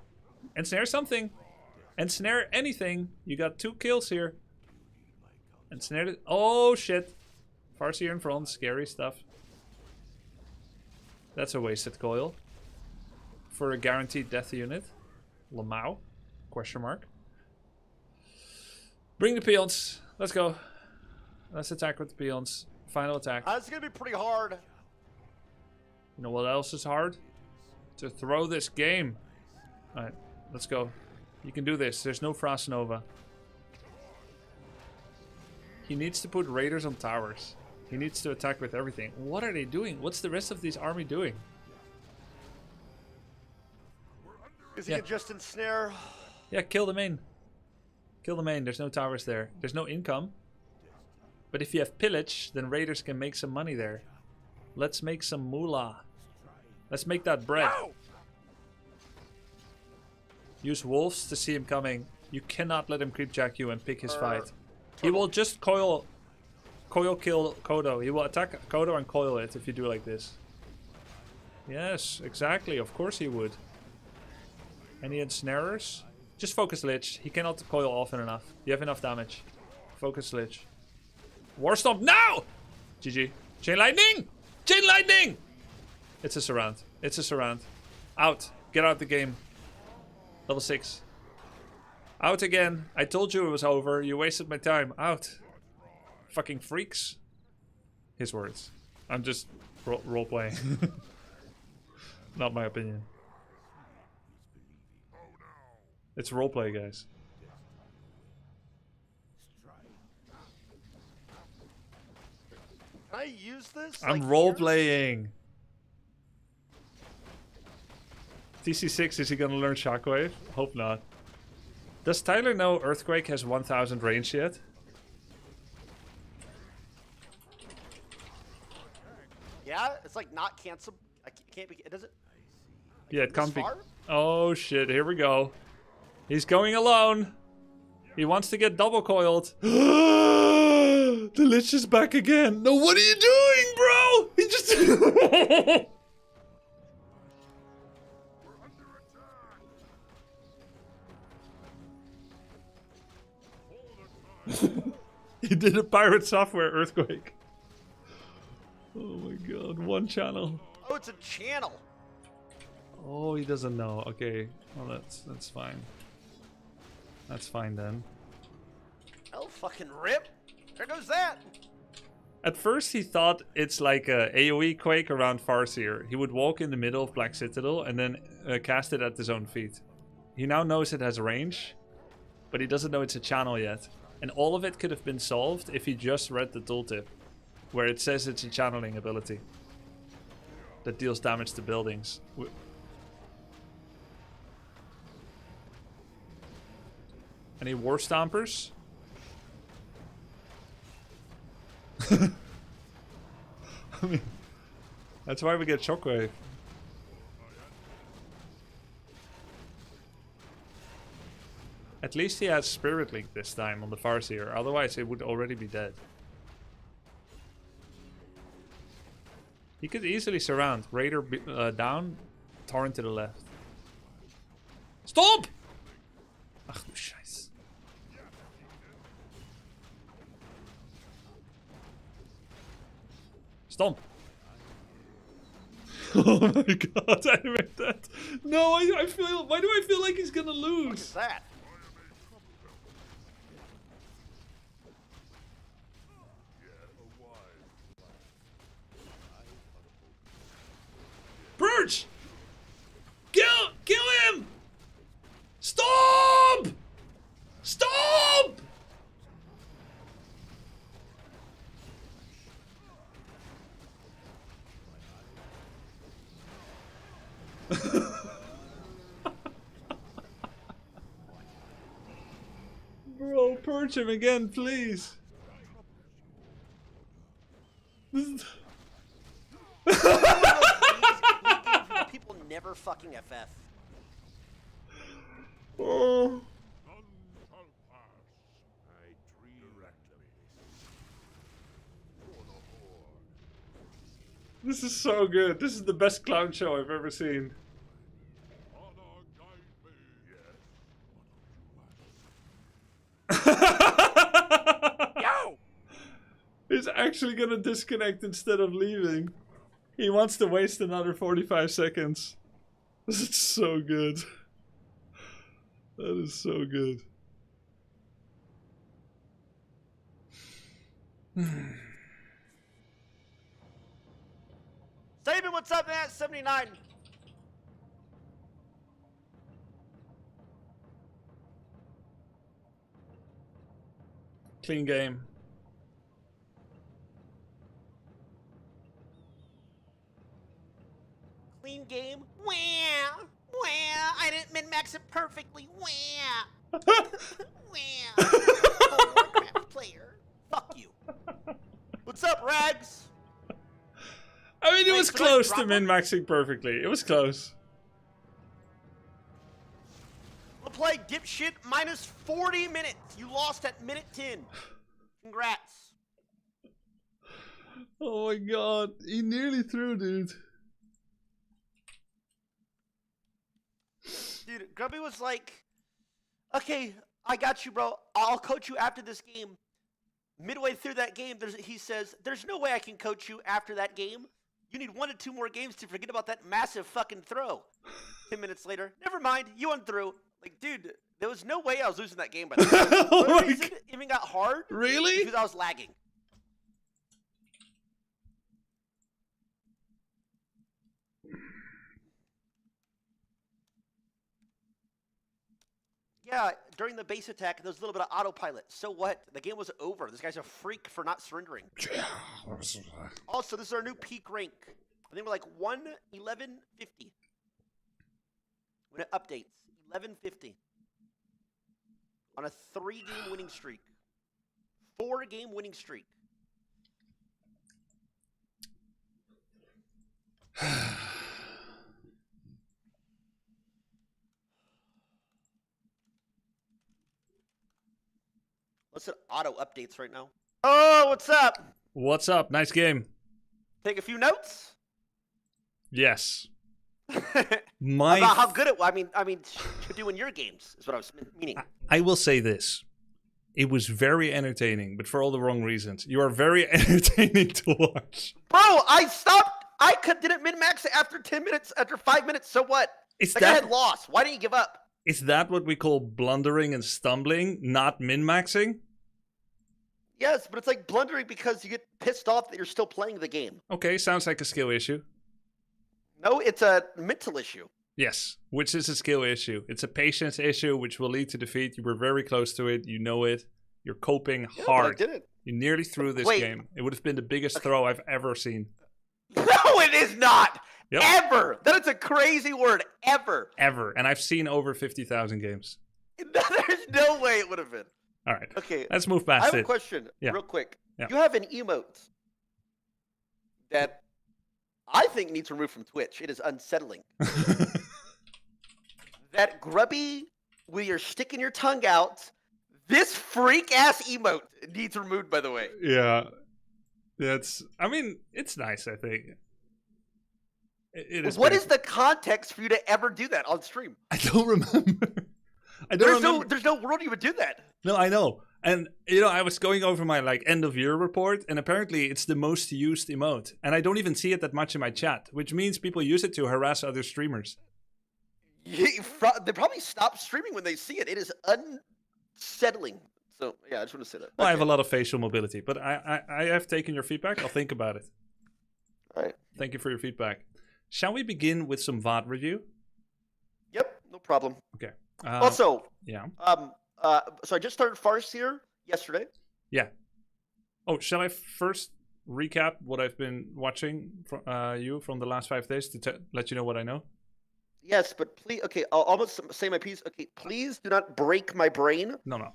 Ensnare something! Ensnare anything! You got 2 kills here. Ensnare it. Oh shit! Farseer in front, scary stuff. That's a wasted coil. For a guaranteed death unit. Lamau? Question mark. Bring the peons. Let's go. Let's attack with the peons. Final attack. It's gonna be pretty hard. You know what else is hard? To throw this game. Alright, let's go. You can do this. There's no Frost Nova. He needs to put raiders on towers. He needs to attack with everything. What are they doing? What's the rest of this army doing? Is he can just ensnare? Yeah, kill the main. Kill the main. There's no towers there. There's no income. But if you have pillage, then raiders can make some money there. Let's make some moolah. Let's make that bread. Ow! Use wolves to see him coming. You cannot let him creepjack you and pick his fight. He will just coil kill Kodo. He will attack Kodo and coil it if you do like this. Yes, exactly. Of course he would. Any ensnarers? Just focus Lich. He cannot coil often enough. You have enough damage. Focus Lich. War Stomp now! GG. Chain Lightning! Chain Lightning! It's a surround. It's a surround. Out. Get out the game. Level 6. Out again. I told you it was over. You wasted my time. Out. Fucking freaks. His words. I'm just role-playing. Not my opinion. It's roleplay, guys. Can I use this? I'm like, role-playing. TC6, is he gonna learn Shockwave? Hope not. Does Tyler know Earthquake has 1000 range yet? Yeah, it's like not cancel. I can't be. It doesn't. Yeah, it can't be. far? Oh shit, here we go. He's going alone. He wants to get double coiled. The Lich is back again. No, what are you doing, bro? He just... He did a pirate software earthquake. Oh my god, one channel. Oh, it's a channel. Oh, he doesn't know. Okay, well that's fine. That's fine then. Oh, fucking rip. There goes that. At first he thought it's like a AoE quake around Farseer. He would walk in the middle of Black Citadel and then cast it at his own feet. He now knows it has range, but he doesn't know it's a channel yet. And all of it could have been solved if he just read the tooltip, where it says it's a channeling ability that deals damage to buildings. Any War Stompers? I mean, that's why we get Shockwave. At least he has Spirit Link this time on the Farseer, otherwise it would already be dead. He could easily surround. Raider down, Torrent to the left. Stop! Ach du Scheiße. Stomp! Oh my god, I made that. No, I feel. Why do I feel like he's gonna lose? What's that? Purge! Kill him! Stop! Stop! Bro, purge him again, please. People never fucking FF. Oh. I dream directly. This is so good. This is the best clown show I've ever seen. Yo! He's actually gonna disconnect instead of leaving. He wants to waste another 45 seconds. This is so good. That is so good. Saban, what's up, man? 79. Clean game. Clean game. Wah! Wah! I didn't min-max it perfectly. Wah! Wah! Oh, Warcraft player. Fuck you. What's up, Rags? I mean, it Wait, was should I close to drop him? min-maxing perfectly. It was close. We'll play dipshit minus 40 minutes. You lost at minute 10. Congrats. Oh my god. He nearly threw, dude. Dude, Grubby was like, okay, I got you, bro. I'll coach you after this game. Midway through that game, he says, there's no way I can coach you after that game. You need 1 to 2 more games to forget about that massive fucking throw. 10 minutes later, never mind, you went through. Like, dude, there was no way I was losing that game. By the way. Oh The my reason it even got hard Really? because I was lagging. Yeah, during the base attack, there was a little bit of autopilot. So what? The game was over. This guy's a freak for not surrendering. Also, this is our new peak rank. I think we're like 1:11:50 when it updates. 11:50 on a 3-game winning streak, 4-game winning streak. What's it auto updates right now? Oh, what's up? What's up? Nice game. Take a few notes. Yes. About My how good it was. I mean, to do in your games is what I was meaning. I will say this. It was very entertaining, but for all the wrong reasons. You are very entertaining to watch. Bro, I stopped. I didn't min-max it after 10 minutes, after 5 minutes. So what? Is Like I that had lost. Why didn't you give up? is that what we call blundering and stumbling, not min-maxing? Yes, but it's like blundering because you get pissed off that you're still playing the game. Okay, sounds like a skill issue. No, it's a mental issue. Yes, which is a skill issue. It's a patience issue, which will lead to defeat. You were very close to it. You know it. You're coping Yeah, but hard. I did it. You nearly threw this Wait. game. It would have been the biggest throw I've ever seen. No, it is not. Yep. Ever. That is a crazy word. Ever. Ever. And I've seen over 50,000 games. There's no way it would have been. All right. Okay. Let's move I past have a it. question, Yeah. real quick. Yeah. You have an emote that I think needs removed from Twitch. It is unsettling. That Grubby, where you're sticking your tongue out, this freak-ass emote needs removed, by the way. Yeah. I mean, it's nice, I think. It is What pretty- is the context for you to ever do that on stream? I don't remember. I don't remember. There's no world you would do that. No, I know. And, I was going over my, end of year report, and apparently it's the most used emote. And I don't even see it that much in my chat, which means people use it to harass other streamers. They probably stop streaming when they see it. It is unsettling. So, yeah, I just want to say that. Well, I have a Okay. lot of facial mobility, but I have taken your feedback. I'll think about it. All right. Thank you for your feedback. Shall we begin with some VOD review? Yep, no problem. Okay. Also, Yeah. so I just started Farce here yesterday. Yeah. Oh, shall I first recap what I've been watching from from the last 5 days to let you know what I know? Yes, but please, okay, I'll almost say my piece. Okay, please do not break my brain. No.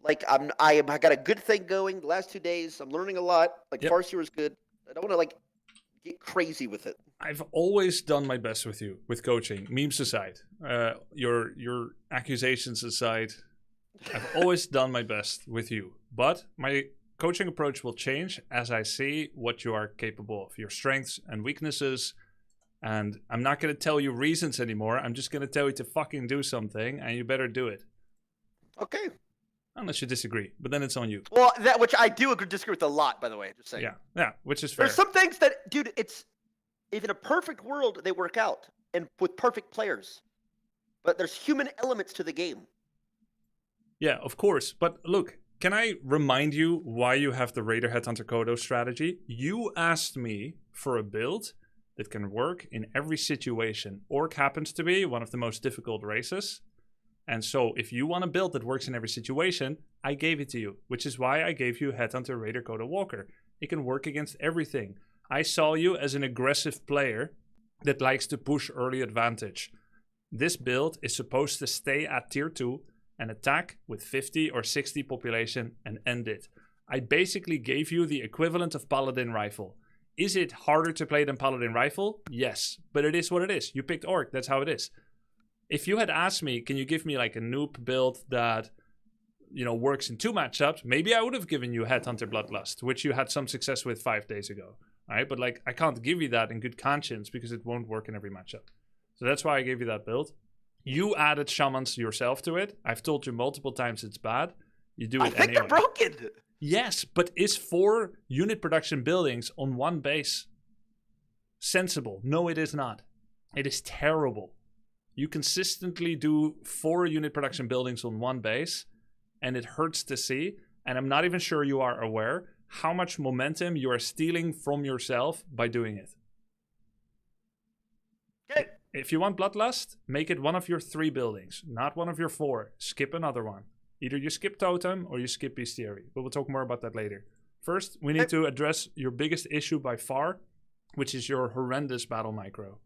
Like I got a good thing going the last 2 days. I'm learning a lot. Like Yep. Farce here was good. I don't want to get crazy with it. I've always done my best with you, with coaching, memes aside, your accusations aside. I've always done my best with you, but my coaching approach will change as I see what you are capable of, your strengths and weaknesses. And I'm not going to tell you reasons anymore. I'm just going to tell you to fucking do something, and you better do it. Okay. Unless you disagree, but then it's on you. Well, that which I do disagree with a lot, by the way. Just saying. Yeah, which is fair. There's some things that, dude, if in a perfect world they work out and with perfect players, but there's human elements to the game. Yeah, of course. But look, can I remind you why you have the Raider Headhunter Kodo strategy? You asked me for a build that can work in every situation. Orc happens to be one of the most difficult races. And so if you want a build that works in every situation, I gave it to you, which is why I gave you Headhunter Raider Kodo Walker. It can work against everything. I saw you as an aggressive player that likes to push early advantage. This build is supposed to stay at tier 2 and attack with 50 or 60 population and end it. I basically gave you the equivalent of Paladin Rifle. Is it harder to play than Paladin Rifle? Yes, but it is what it is. You picked Orc, that's how it is. If you had asked me, can you give me like a noob build that, you know, works in 2 matchups, maybe I would have given you Headhunter Bloodlust, which you had some success with 5 days ago. All right, but like I can't give you that in good conscience because it won't work in every matchup. So that's why I gave you that build. You added shamans yourself to it. I've told you multiple times it's bad. You do it I think anyway. they're broken. Yes, but is 4 unit production buildings on 1 base sensible? No, it is not. It is terrible. You consistently do 4 unit production buildings on 1 base, and it hurts to see. And I'm not even sure you are aware how much momentum you are stealing from yourself by doing it. Okay. If you want Bloodlust, make it one of your 3 buildings, not one of your 4. Skip another one. Either you skip Totem or you skip Bestiary, but we'll talk more about that later. First, we need to address your biggest issue by far, which is your horrendous battle micro.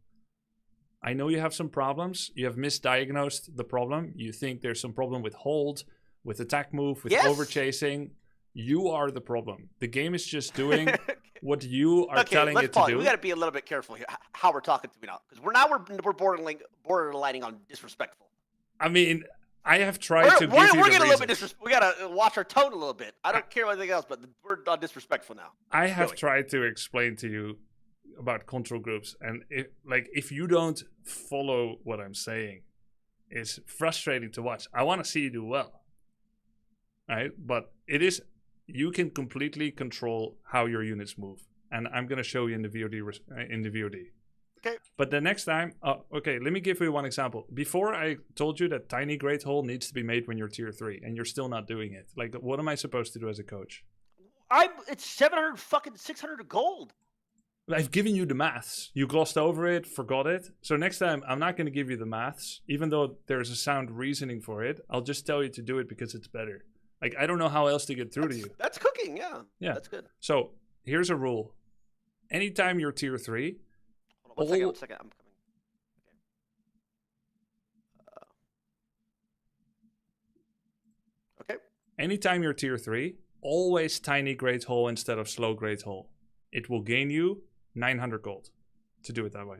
I know you have some problems. You have misdiagnosed the problem. You think there's some problem with hold, with attack move, with overchasing. You are the problem. The game is just doing what you are telling it to do. We got to be a little bit careful here how we're talking to me now, because we're borderlining on disrespectful. I mean, I have tried to give you we're the getting a little reasons. bit disrespectful. We got to watch our tone a little bit. I don't care about anything else, but we're not disrespectful now. I have tried to explain to you about control groups, and if you don't follow what I'm saying, it's frustrating to watch. I want to see you do well, right? But it is, you can completely control how your units move, and I'm going to show you in the VOD. Okay. But the next time, okay, let me give you one example. Before I told you that Tiny Great Hole needs to be made when you're tier 3, and you're still not doing it. Like, what am I supposed to do as a coach? It's 700 fucking 600 gold. I've given you the maths. You glossed over it, forgot it. So next time, I'm not going to give you the maths, even though there's a sound reasoning for it. I'll just tell you to do it because it's better. Like, I don't know how else to get through to you. That's cooking, yeah. Yeah. That's good. So here's a rule. Anytime you're tier 3... Hold on, one second. I'm coming. Okay. Anytime you're tier 3, always Tiny Great Hole instead of Slow Great Hole. It will gain you 900 gold to do it that way.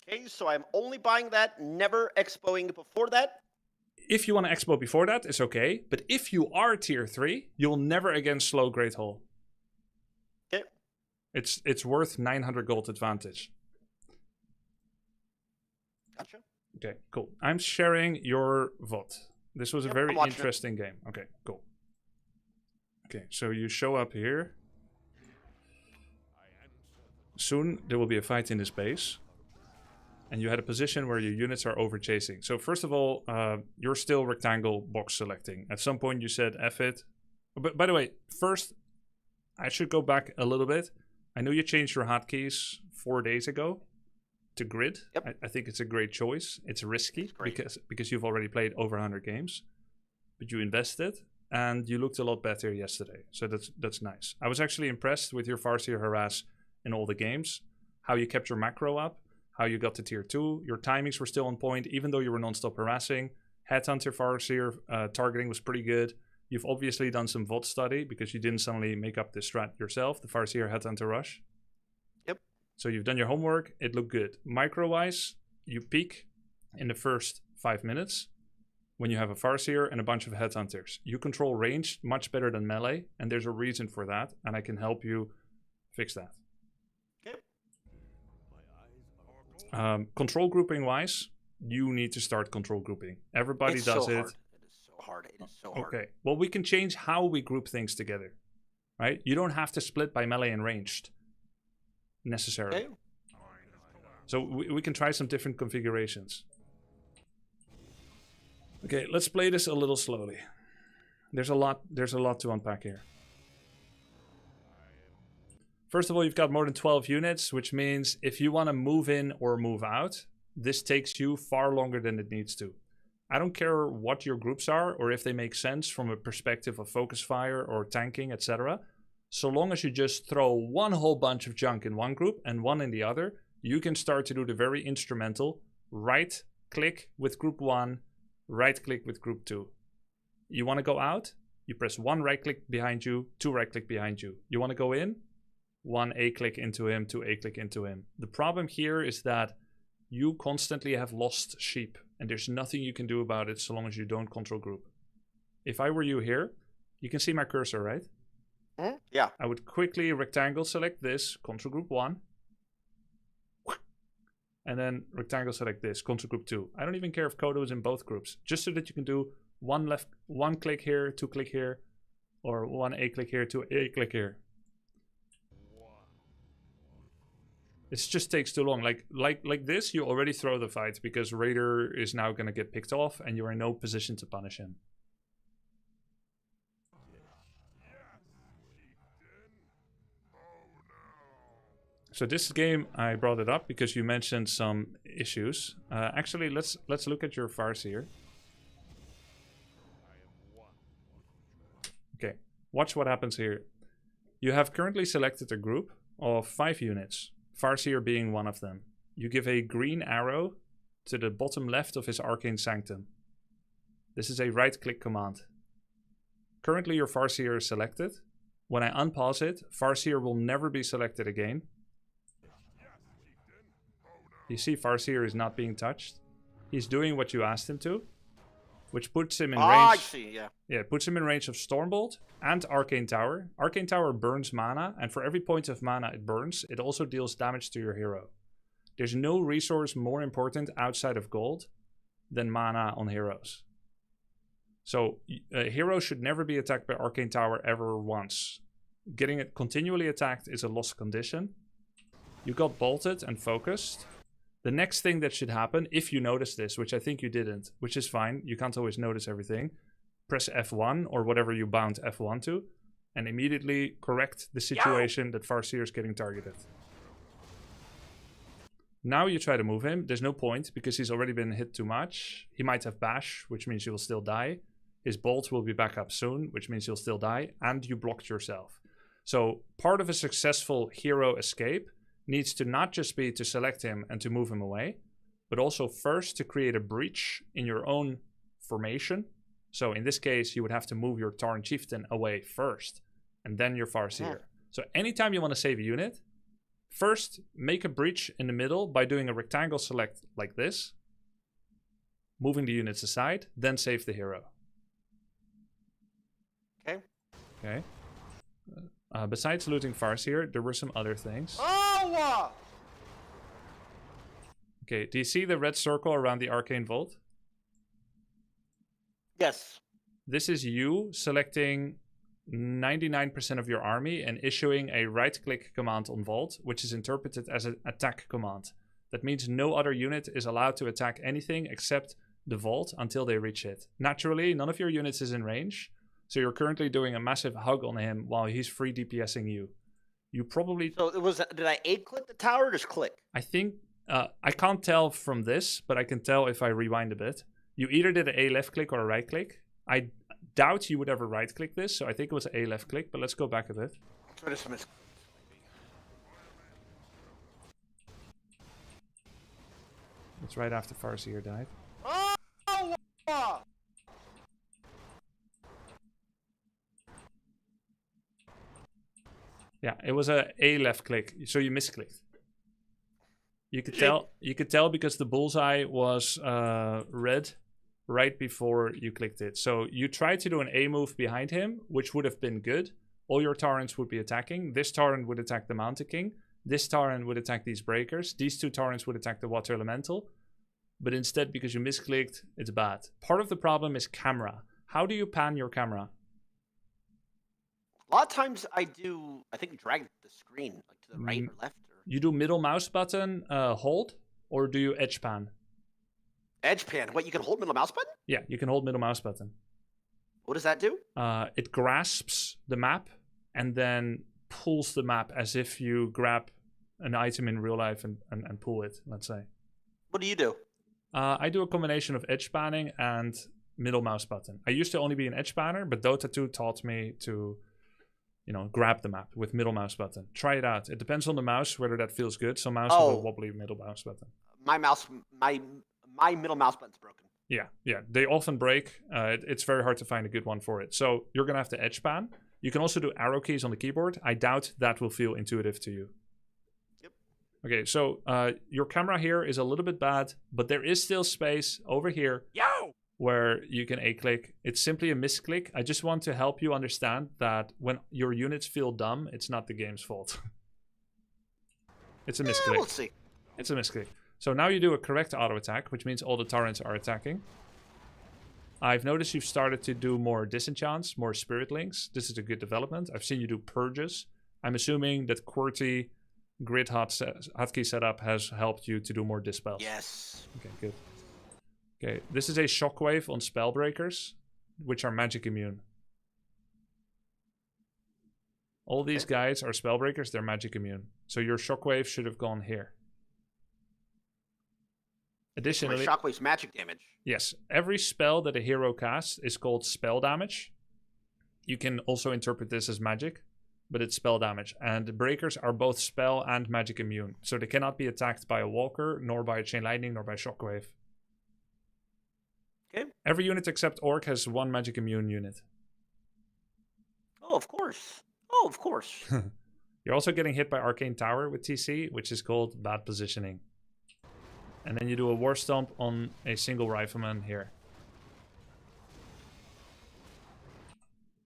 Okay, so I'm only buying that, never expoing before that. If you want to expo before that, it's okay. But if you are tier 3, you'll never again Slow Great Hole. Okay. It's worth 900 gold advantage. Gotcha. Okay, cool. I'm sharing your VOD. This was a very interesting game. Okay, cool. Okay, so you show up here. Soon there will be a fight in this base. And you had a position where your units are over chasing. So first of all, you're still rectangle box selecting. At some point you said F it. But by the way, first, I should go back a little bit. I know you changed your hotkeys 4 days ago to grid. Yep. I think it's a great choice. It's risky because you've already played over 100 games. But you invested. And you looked a lot better yesterday. So that's nice. I was actually impressed with your Farseer harass in all the games. How you kept your macro up. How you got to tier 2. Your timings were still on point, even though you were non-stop harassing. Headhunter Farseer targeting was pretty good. You've obviously done some VOD study because you didn't suddenly make up the strat yourself, the Farseer Headhunter Rush. Yep. So you've done your homework. It looked good. Micro-wise, you peak in the first 5 minutes. when you have a Farseer and a bunch of Headhunters. You control range much better than melee, and there's a reason for that, and I can help you fix that. Okay. Control grouping wise, you need to start control grouping. Everybody does it. It is so hard. It is so hard. Okay. Well, we can change how we group things together, right? You don't have to split by melee and ranged necessarily. Okay. So we can try some different configurations. Okay, let's play this a little slowly. There's a lot to unpack here. First of all, you've got more than 12 units, which means if you want to move in or move out, this takes you far longer than it needs to. I don't care what your groups are or if they make sense from a perspective of focus fire or tanking, etc. So long as you just throw one whole bunch of junk in one group and one in the other, you can start to do the very instrumental right click with group 1, right click with group 2. You want to go out? You press 1 right click behind you, 2 right click behind you. You want to go in? 1 A click into him, 2 A click into him. The problem here is that you constantly have lost sheep, and there's nothing you can do about it so long as you don't control group. If I were you here, you can see my cursor, right? Yeah. I would quickly rectangle select this, control group 1. And then rectangle select this, control group 2. I don't even care if Kodo is in both groups, just so that you can do 1 click here, 2 click here, or 1 A click here, 2 A click here. It just takes too long. Like this, you already throw the fight because Raider is now going to get picked off and you're in no position to punish him. So this game, I brought it up because you mentioned some issues. Actually, let's look at your Farseer. Okay, watch what happens here. You have currently selected a group of 5 units, Farseer being one of them. You give a green arrow to the bottom left of his Arcane Sanctum. This is a right-click command. Currently your Farseer is selected. When I unpause it, Farseer will never be selected again. You see Farseer is not being touched. He's doing what you asked him to, which puts him in range. I see, yeah. Yeah, it puts him in range of Stormbolt and Arcane Tower. Arcane Tower burns mana, and for every point of mana it burns, it also deals damage to your hero. There's no resource more important outside of gold than mana on heroes. So a hero should never be attacked by Arcane Tower ever once. Getting it continually attacked is a lost condition. You got bolted and focused. The next thing that should happen, if you notice this, which I think you didn't, which is fine, you can't always notice everything, press F1 or whatever you bound F1 to, and immediately correct the situation that Farseer is getting targeted. Now you try to move him. There's no point because he's already been hit too much. He might have bash, which means you will still die. His bolt will be back up soon, which means you'll still die, and you blocked yourself. So part of a successful hero escape needs to not just be to select him and to move him away, but also first to create a breach in your own formation. So in this case, you would have to move your Tarn Chieftain away first, and then your Farseer. So anytime you want to save a unit, first make a breach in the middle by doing a rectangle select like this, moving the units aside, then save the hero. Okay. Besides looting Farseer, there were some other things. Okay, do you see the red circle around the Arcane Vault? Yes. This is you selecting 99% of your army and issuing a right-click command on Vault, which is interpreted as an attack command. That means no other unit is allowed to attack anything except the Vault until they reach it. Naturally, none of your units is in range, so you're currently doing a massive hug on him while he's free DPSing you. You probably... So it was, did I A-click the tower or just click? I think... I can't tell from this, but I can tell if I rewind a bit. You either did an A left click or a right click. I doubt you would ever right click this, so I think it was an A left click, but let's go back a bit. It's right after Farseer died. Yeah, it was a left click, so you misclicked. You could tell because the bullseye was red right before you clicked it. So you tried to do an A move behind him, which would have been good. All your Taurens would be attacking. This Tauren would attack the Mountain King. This Tauren would attack these breakers. These two Taurens would attack the Water Elemental. But instead, because you misclicked, it's bad. Part of the problem is camera. How do you pan your camera? A lot of times I think drag the screen like to the right or left. Or... You do middle mouse button hold, or do you edge pan? Edge pan. What, you can hold middle mouse button? Yeah, you can hold middle mouse button. What does that do? It grasps the map and then pulls the map as if you grab an item in real life and pull it, let's say. What do you do? I do a combination of edge panning and middle mouse button. I used to only be an edge panner, but Dota 2 taught me to, grab the map with middle mouse button. Try it out. It depends on the mouse whether that feels good. Some mouse have a wobbly middle mouse button. My middle mouse button's broken. Yeah. They often break. It's very hard to find a good one for it. So you're going to have to edge pan. You can also do arrow keys on the keyboard. I doubt that will feel intuitive to you. Yep. Okay, so your camera here is a little bit bad, but there is still space over here where you can A-click. It's simply a misclick. I just want to help you understand that when your units feel dumb, it's not the game's fault. It's a misclick. We'll see. It's a misclick. So now you do a correct auto attack, which means all the Taurens are attacking. I've noticed you've started to do more disenchants, more spirit links. This is a good development. I've seen you do purges. I'm assuming that QWERTY grid hotkey setup has helped you to do more dispels. Yes. Okay, good. Okay, this is a shockwave on spellbreakers, which are magic immune. All these guys are spellbreakers, they're magic immune. So your shockwave should have gone here. Additionally, Shockwave's magic damage. yes, every spell that a hero casts is called spell damage. You can also interpret this as magic, but it's spell damage. And breakers are both spell and magic immune. So they cannot be attacked by a walker, nor by a chain lightning, nor by shockwave. Okay. Every unit except Orc has one magic immune unit. Oh, of course. Oh, of course. You're also getting hit by Arcane Tower with TC, which is called bad positioning. And then you do a War Stomp on a single Rifleman here.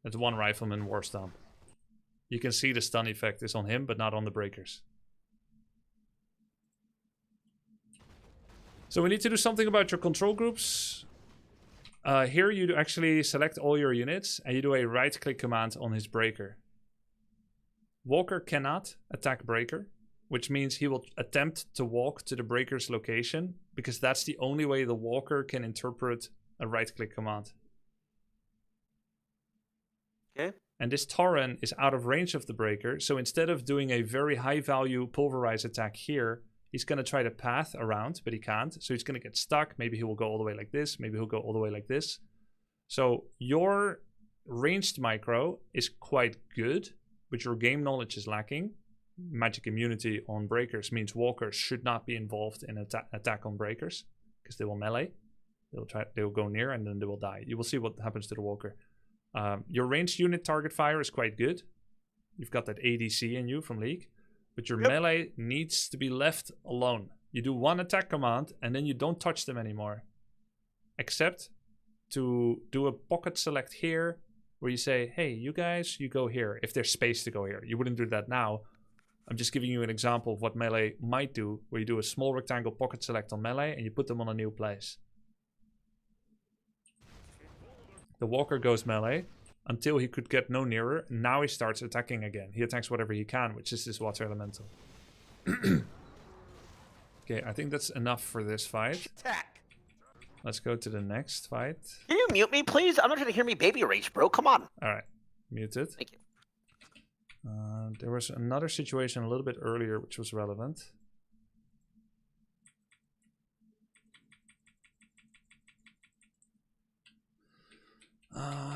That's one Rifleman War Stomp. You can see the stun effect is on him, but not on the breakers. So we need to do something about your control groups. Here you actually select all your units and you do a right-click command on his breaker. Walker cannot attack breaker, which means he will attempt to walk to the breaker's location because that's the only way the walker can interpret a right-click command. Okay. And this Tauren is out of range of the breaker, so instead of doing a very high-value pulverize attack here, he's going to try to path around, but he can't. So he's going to get stuck. Maybe he will go all the way like this. Maybe he'll go all the way like this. So your ranged micro is quite good, but your game knowledge is lacking. Magic immunity on breakers means walkers should not be involved in attack on breakers because they will melee. They will go near and then they will die. You will see what happens to the walker. Your ranged unit target fire is quite good. You've got that ADC in you from League. But your melee needs to be left alone. You do one attack command and then you don't touch them anymore. Except to do a pocket select here where you say, hey, you guys, you go here. If there's space to go here. You wouldn't do that now. I'm just giving you an example of what melee might do, where you do a small rectangle pocket select on melee and you put them on a new place. The walker goes melee until he could get no nearer. Now he starts attacking again. He attacks whatever he can, which is this water elemental. Okay, I think that's enough for this fight. Attack. Let's go to the next fight. Can you mute me, please? I'm not trying to hear me baby rage, bro. Come on. Alright, muted. Thank you. There was another situation a little bit earlier which was relevant.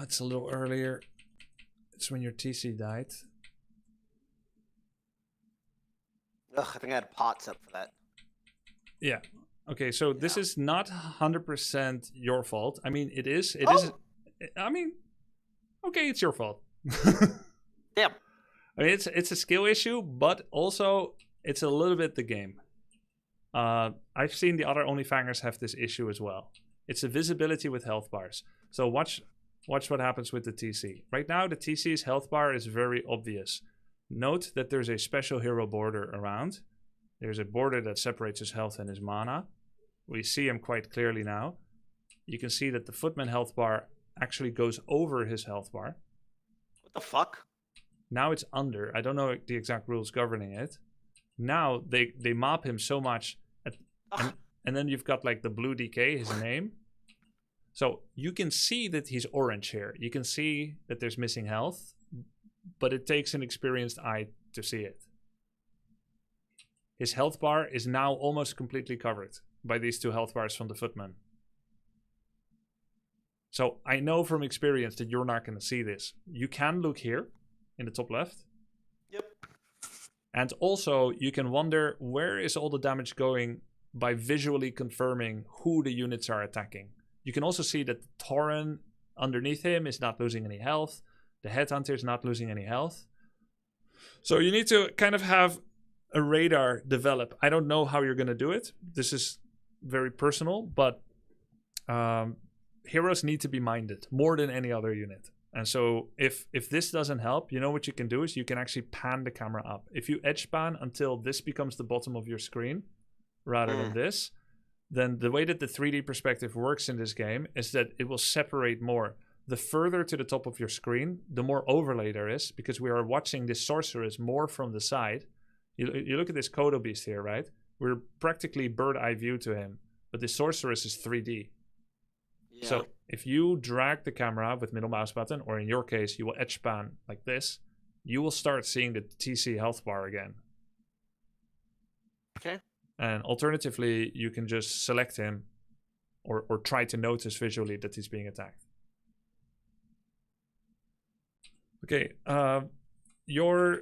It's a little earlier. It's when your TC died. Ugh, I think I had pots up for that. Yeah. Okay, so this is not 100% your fault. I mean, it is. It is. I mean, okay, it's your fault. Damn. I mean, it's a skill issue, but also it's a little bit the game. I've seen the other OnlyFangers have this issue as well. It's a visibility with health bars. So watch what happens with the TC. Right now, the TC's health bar is very obvious. Note that there's a special hero border around. There's a border that separates his health and his mana. We see him quite clearly now. You can see that the footman health bar actually goes over his health bar. What the fuck? Now it's under. I don't know the exact rules governing it. Now they mob him so much. And then you've got like the blue DK, his name. So you can see that he's orange here. You can see that there's missing health. But it takes an experienced eye to see it. His health bar is now almost completely covered by these two health bars from the footman. So I know from experience that you're not going to see this. You can look here in the top left. Yep. And also you can wonder where is all the damage going by visually confirming who the units are attacking. You can also see that Tauren underneath him is not losing any health. The headhunter is not losing any health. So you need to kind of have a radar develop. I don't know how you're going to do it. This is very personal, but heroes need to be minded more than any other unit. And so if this doesn't help, you know what you can do is you can actually pan the camera up. If you edge pan until this becomes the bottom of your screen rather than this, then the way that the 3D perspective works in this game is that it will separate more. The further to the top of your screen, the more overlay there is, because we are watching this sorceress more from the side. You look at this Kodo beast here, right? We're practically bird eye view to him, but the sorceress is 3D. Yeah. So if you drag the camera with middle mouse button, or in your case, you will edge pan like this, you will start seeing the TC health bar again. Okay. And alternatively, you can just select him or try to notice visually that he's being attacked. Okay, your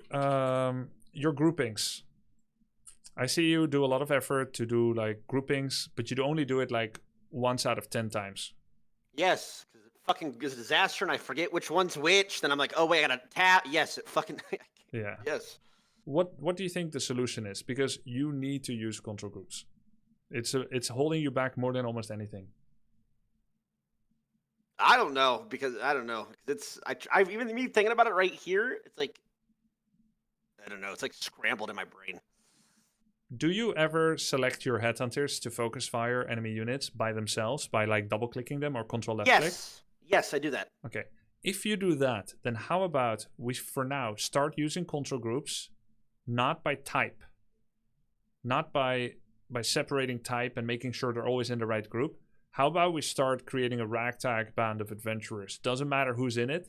groupings. I see you do a lot of effort to do like groupings, but you only do it like once out of 10 times. Yes, because it fucking is a disaster, and I forget which one's which. Then I'm like, oh wait, I gotta tap. Yes, it fucking. Yeah. Yes. What do you think the solution is? Because you need to use control groups. It's holding you back more than almost anything. I don't know, because I don't know. I've even me thinking about it right here. It's like, I don't know. It's like scrambled in my brain. Do you ever select your headhunters to focus fire enemy units by themselves by like double clicking them or control left click? Yes, I do that. Okay. If you do that, then how about we for now start using control groups, not by type, not by separating type and making sure they're always in the right group. How about we start creating a ragtag band of adventurers? Doesn't matter who's in it.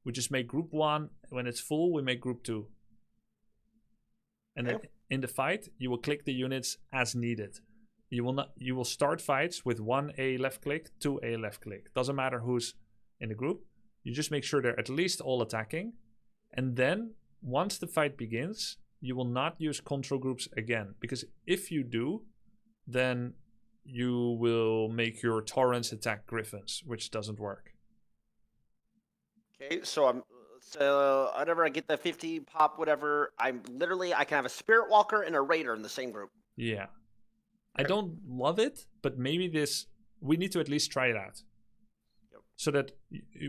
We just make group 1. When it's full, we make group 2. And then in the fight, you will click the units as needed. You will start fights with 1A left click, 2A left click. Doesn't matter who's in the group. You just make sure they're at least all attacking. And then once the fight begins, you will not use control groups again. Because if you do, then you will make your torrents attack griffins, which doesn't work. Okay, so whenever I get the 50 pop, whatever, I can have a spirit walker and a raider in the same group. Yeah. I don't love it, but maybe we need to at least try it out. Yep. So that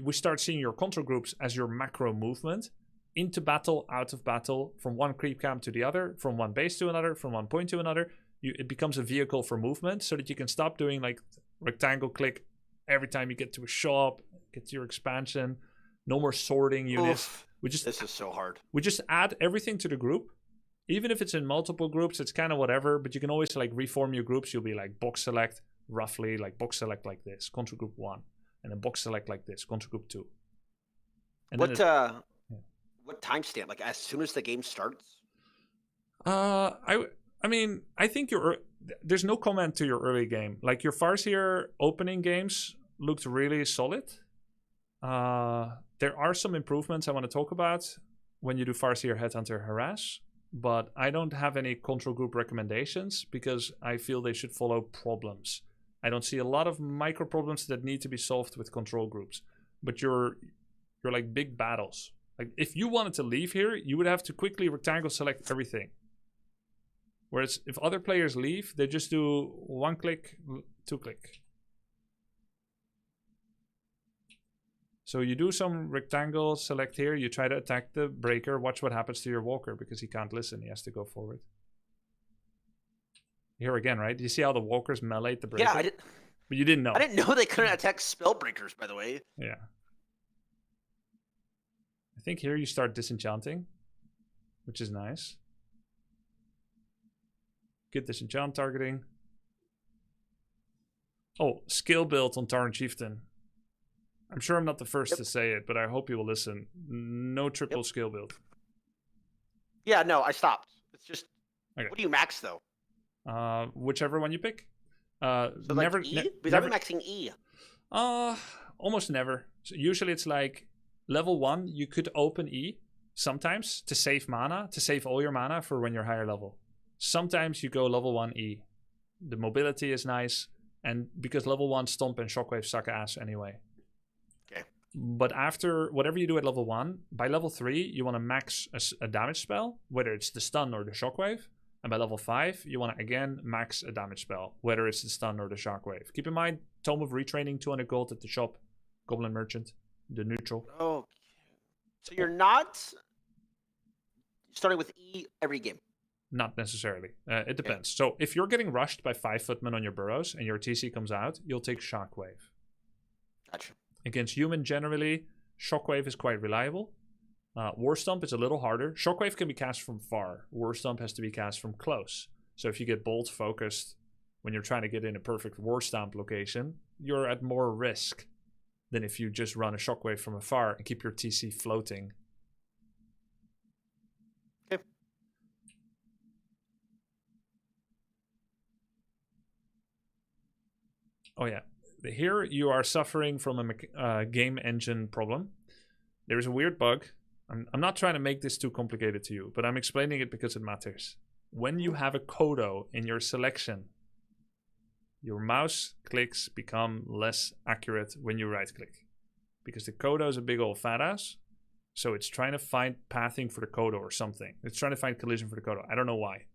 we start seeing your control groups as your macro movement into battle, out of battle, from one creep camp to the other, from one base to another, from one point to another. It becomes a vehicle for movement so that you can stop doing like rectangle click every time you get to a shop, get to your expansion. No more sorting units. This is so hard. We just add everything to the group. Even if it's in multiple groups, it's kind of whatever, but you can always like reform your groups. You'll be like box select, roughly like box select like this, control group 1, and then box select like this, control group 2. And what timestamp? Like as soon as the game starts? I mean, I think there's no comment to your early game. Like your Farseer opening games looked really solid. There are some improvements I want to talk about when you do Farseer, Headhunter, Harass, but I don't have any control group recommendations because I feel they should follow problems. I don't see a lot of micro problems that need to be solved with control groups, but you're like big battles. Like if you wanted to leave here, you would have to quickly rectangle select everything. Whereas if other players leave, they just do 1 click, 2 click. So you do some rectangle, select here, you try to attack the breaker, watch what happens to your walker, because he can't listen, he has to go forward. Here again, right? Do you see how the walkers melee the breaker? Yeah, I didn't. But you didn't know. I didn't know they couldn't attack spell breakers. By the way. Yeah. I think here you start disenchanting, which is nice. Good disenchant targeting. Oh, skill build on Tauren Chieftain. I'm sure I'm not the first to say it, but I hope you will listen. No triple skill build. Yeah, no, I stopped. It's just. Okay. What do you max though? Whichever one you pick. So never, like E? ne Because never. I'm maxing E. Almost never. So usually it's like level 1, you could open E sometimes to save mana, to save all your mana for when you're higher level. Sometimes you go level 1 E. The mobility is nice, and because level 1 Stomp and Shockwave suck ass anyway. Okay. But after whatever you do at level 1, by level 3, you want to max a damage spell, whether it's the stun or the Shockwave. And by level 5, you want to again max a damage spell, whether it's the stun or the shockwave. Keep in mind, Tome of Retraining, 200 gold at the shop, Goblin Merchant, the neutral. Oh, so you're not starting with E every game? Not necessarily. It depends. So if you're getting rushed by 5-footmen on your burrows and your TC comes out, you'll take shockwave. Gotcha. Against human, generally, shockwave is quite reliable. War Stomp is a little harder. Shockwave can be cast from far. War Stomp has to be cast from close. So if you get bolt focused when you're trying to get in a perfect War Stomp location, you're at more risk than if you just run a Shockwave from afar and keep your TC floating. Okay. Oh yeah. Here you are suffering from a game engine problem. There's a weird bug. I'm not trying to make this too complicated to you, but I'm explaining it because it matters. When you have a Kodo in your selection, your mouse clicks become less accurate when you right click. Because the Kodo is a big old fat ass, so it's trying to find pathing for the Kodo or something. It's trying to find collision for the Kodo. I don't know why.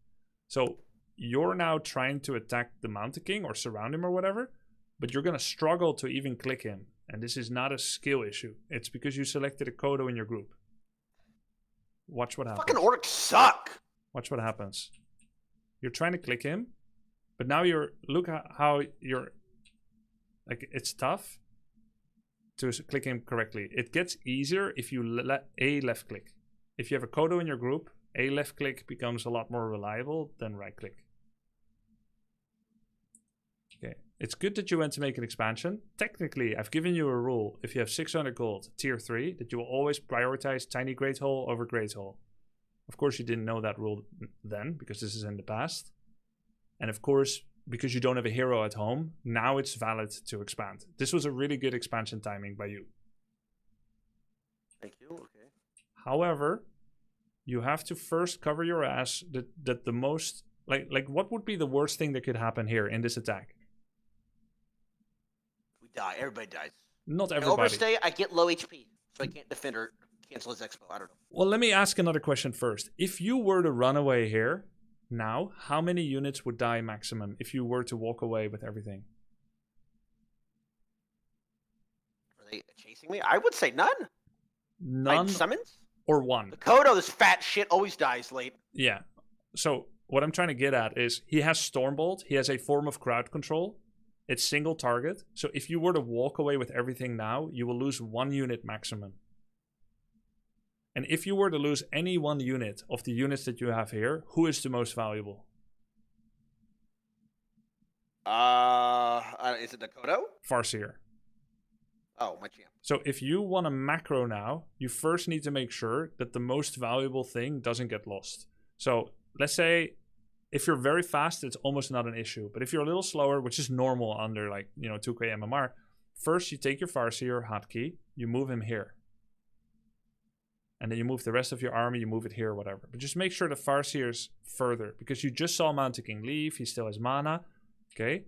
So you're now trying to attack the Mountain King or surround him or whatever, but you're going to struggle to even click him. And this is not a skill issue. It's because you selected a Kodo in your group. Watch what happens. Fucking orcs suck. Watch what happens. You're trying to click him, but now you're look at how you're like it's tough to click him correctly. It gets easier if you let a left click. If you have a Kodo in your group, a left click becomes a lot more reliable than right click. Okay, it's good that you went to make an expansion. Technically, I've given you a rule. If you have 600 gold, tier 3, that you will always prioritize Tiny Great Hole over Great Hole. Of course, you didn't know that rule then, because this is in the past. And of course, because you don't have a hero at home, now it's valid to expand. This was a really good expansion timing by you. Thank you, okay. However, you have to first cover your ass that the most... Like, what would be the worst thing that could happen here in this attack? We die. Everybody dies. Not I everybody. overstay, I get low HP, so I can't defend or cancel his expo. I don't know. Well, let me ask another question first. If you were to run away here, now, how many units would die maximum if you were to walk away with everything? Are they chasing me? I would say none. None Like summons? or one? The Kodo, this fat shit, always dies late. Yeah. So, what I'm trying to get at is, he has Stormbolt, he has a form of crowd control, it's single target, so if you were to walk away with everything now, you will lose 1 unit maximum. And if you were to lose any 1 unit of the units that you have here, who is the most valuable? Is it the Kodo? Farseer. Oh, my champ. So if you want a macro now, you first need to make sure that the most valuable thing doesn't get lost. So let's say if you're very fast, it's almost not an issue. But if you're a little slower, which is normal under 2k MMR, first you take your Farseer hotkey, you move him here. And then you move the rest of your army, you move it here or whatever. But just make sure the Farseer's further, because you just saw Mountain King leave, he still has mana. Okay.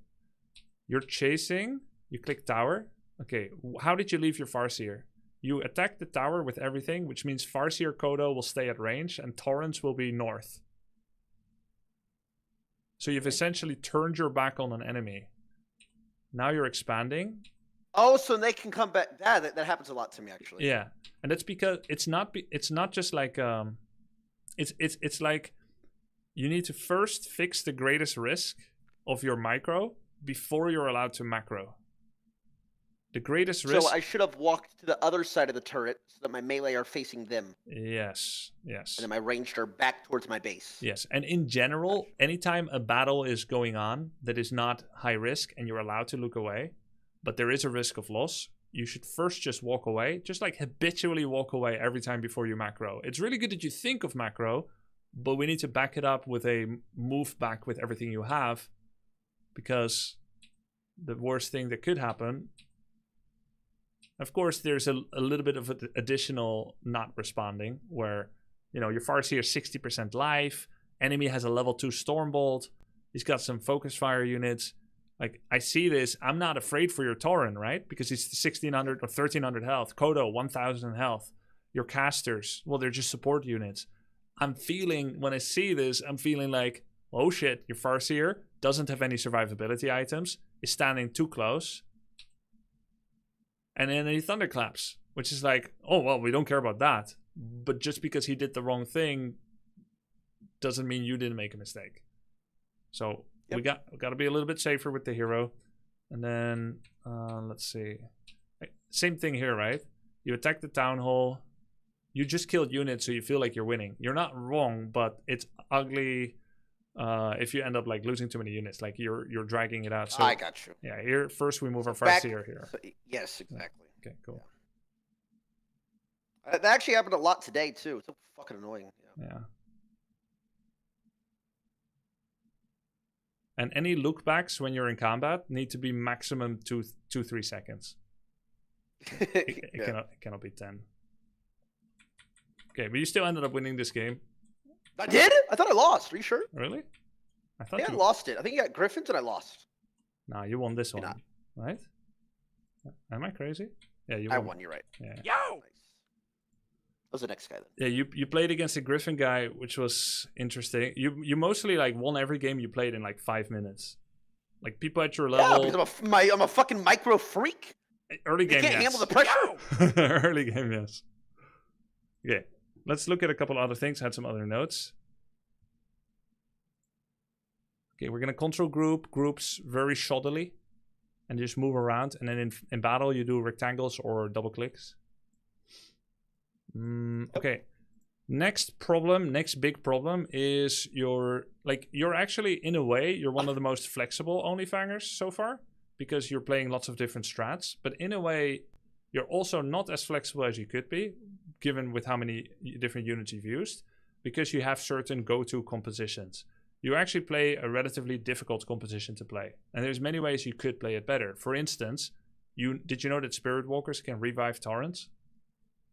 You're chasing, you click tower. Okay, how did you leave your Farseer? You attack the tower with everything, which means Farseer Kodo will stay at range and Torrents will be north. So you've essentially turned your back on an enemy. Now you're expanding. Oh, so they can come back. That happens a lot to me actually. Yeah, and that's because it's not just like it's like you need to first fix the greatest risk of your micro before you're allowed to macro. The greatest risk. So I should have walked to the other side of the turret so that my melee are facing them. Yes. And then my ranged are back towards my base. Yes, and in general, anytime a battle is going on that is not high risk and you're allowed to look away, but there is a risk of loss, you should first just walk away. Just like habitually walk away every time before you macro. It's really good that you think of macro, but we need to back it up with a move back with everything you have, because the worst thing that could happen... Of course, there's a little bit of additional not responding where, you know, your Farseer is 60% life. Enemy has a level 2 Stormbolt. He's got some focus fire units. Like, I see this. I'm not afraid for your Tauren, right? Because he's 1,600 or 1,300 health. Kodo, 1,000 health. Your casters, well, they're just support units. I'm feeling, when I see this, I'm feeling like, oh shit, your Farseer doesn't have any survivability items, is standing too close. And then he thunderclaps, which is like, oh, well, we don't care about that. But just because he did the wrong thing doesn't mean you didn't make a mistake. So we got to be a little bit safer with the hero. And then, let's see. Same thing here, right? You attack the town hall. You just killed units, so you feel like you're winning. You're not wrong, but it's ugly if you end up like losing too many units. Like you're dragging it out. So I got you. Yeah, here first we move our Back- Farseer here. So, yes, exactly. Okay, cool. That actually happened a lot today too. It's so fucking annoying. Yeah. And any lookbacks when you're in combat need to be maximum 2-3 seconds. It cannot be 10. Okay, but you still ended up winning this game. I did? I thought I lost. Are you sure? Really? I I thought think I you lost it. I think you got Griffins and I lost. Nah, you won this You're one, right? Am I crazy? Yeah, you I won. won. You're right. Yeah. Yo! Nice. Was the next guy then? Yeah, you played against a Griffin guy, which was interesting. You mostly like won every game you played in like 5 minutes. Like people at your level. Yeah, because I'm a fucking micro freak. Early You game, can't yes. handle the pressure. Early game, yes. Okay, let's look at a couple other things. I had some other notes. Okay, we're gonna control groups very shoddily, and just move around. And then in battle, you do rectangles or double clicks. Okay. Next big problem is you're actually, in a way, you're one of the most flexible Onlyfangers so far, because you're playing lots of different strats. But in a way, you're also not as flexible as you could be, given with how many different units you've used, because you have certain go-to compositions. You actually play a relatively difficult composition to play, and there's many ways you could play it better. For instance, did you know that Spirit Walkers can revive Torrents?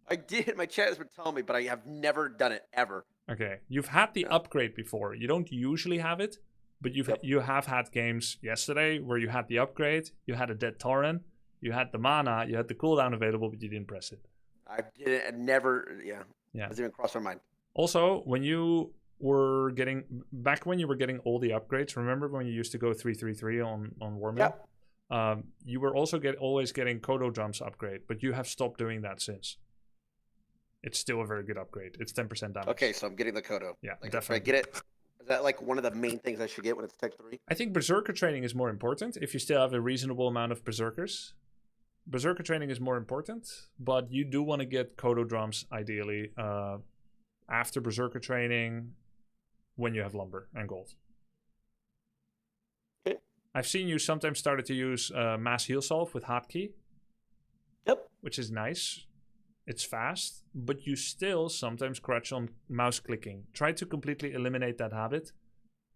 I did. My chat has been telling me, but I have never done it ever. Okay, you've had the upgrade before. You don't usually have it, but you have had games yesterday where you had the upgrade, you had a dead Torrent, you had the mana, you had the cooldown available, but you didn't press it. I did it and never. Yeah. Doesn't even cross my mind. Also, when you were getting all the upgrades, remember when you used to go 3-3-3 on Warmill? Yep. You were also always getting Kodo jumps upgrade, but you have stopped doing that since. It's still a very good upgrade. It's 10% damage. Okay, so I'm getting the Kodo. Yeah, like, definitely. If I get it, is that like one of the main things I should get when it's Tech 3? I think Berserker training is more important if you still have a reasonable amount of Berserkers. Berserker training is more important, but you do want to get Kodo drums ideally after Berserker training when you have lumber and gold. Okay. I've seen you sometimes started to use mass heal solve with hotkey. Yep. Which is nice. It's fast, but you still sometimes crouch on mouse clicking. Try to completely eliminate that habit,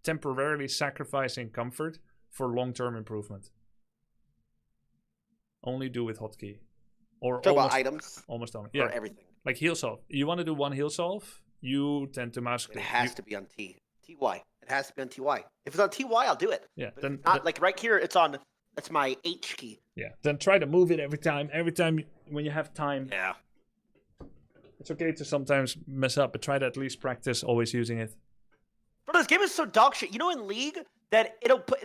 temporarily sacrificing comfort for long-term improvement. Only do with hotkey. Or Talk almost, about items. Almost only. Or Yeah, everything. like heal solve. You want to do one heal solve, you tend to mouse It click. has to be on TY. It has to be on TY. If it's on TY, I'll do it. Yeah, But then if not like right here. That's my H key. yeah, then try to move it every time when you have time. Yeah. It's okay to sometimes mess up, but try to at least practice always using it. Bro, this game is so dog shit. You know, in League that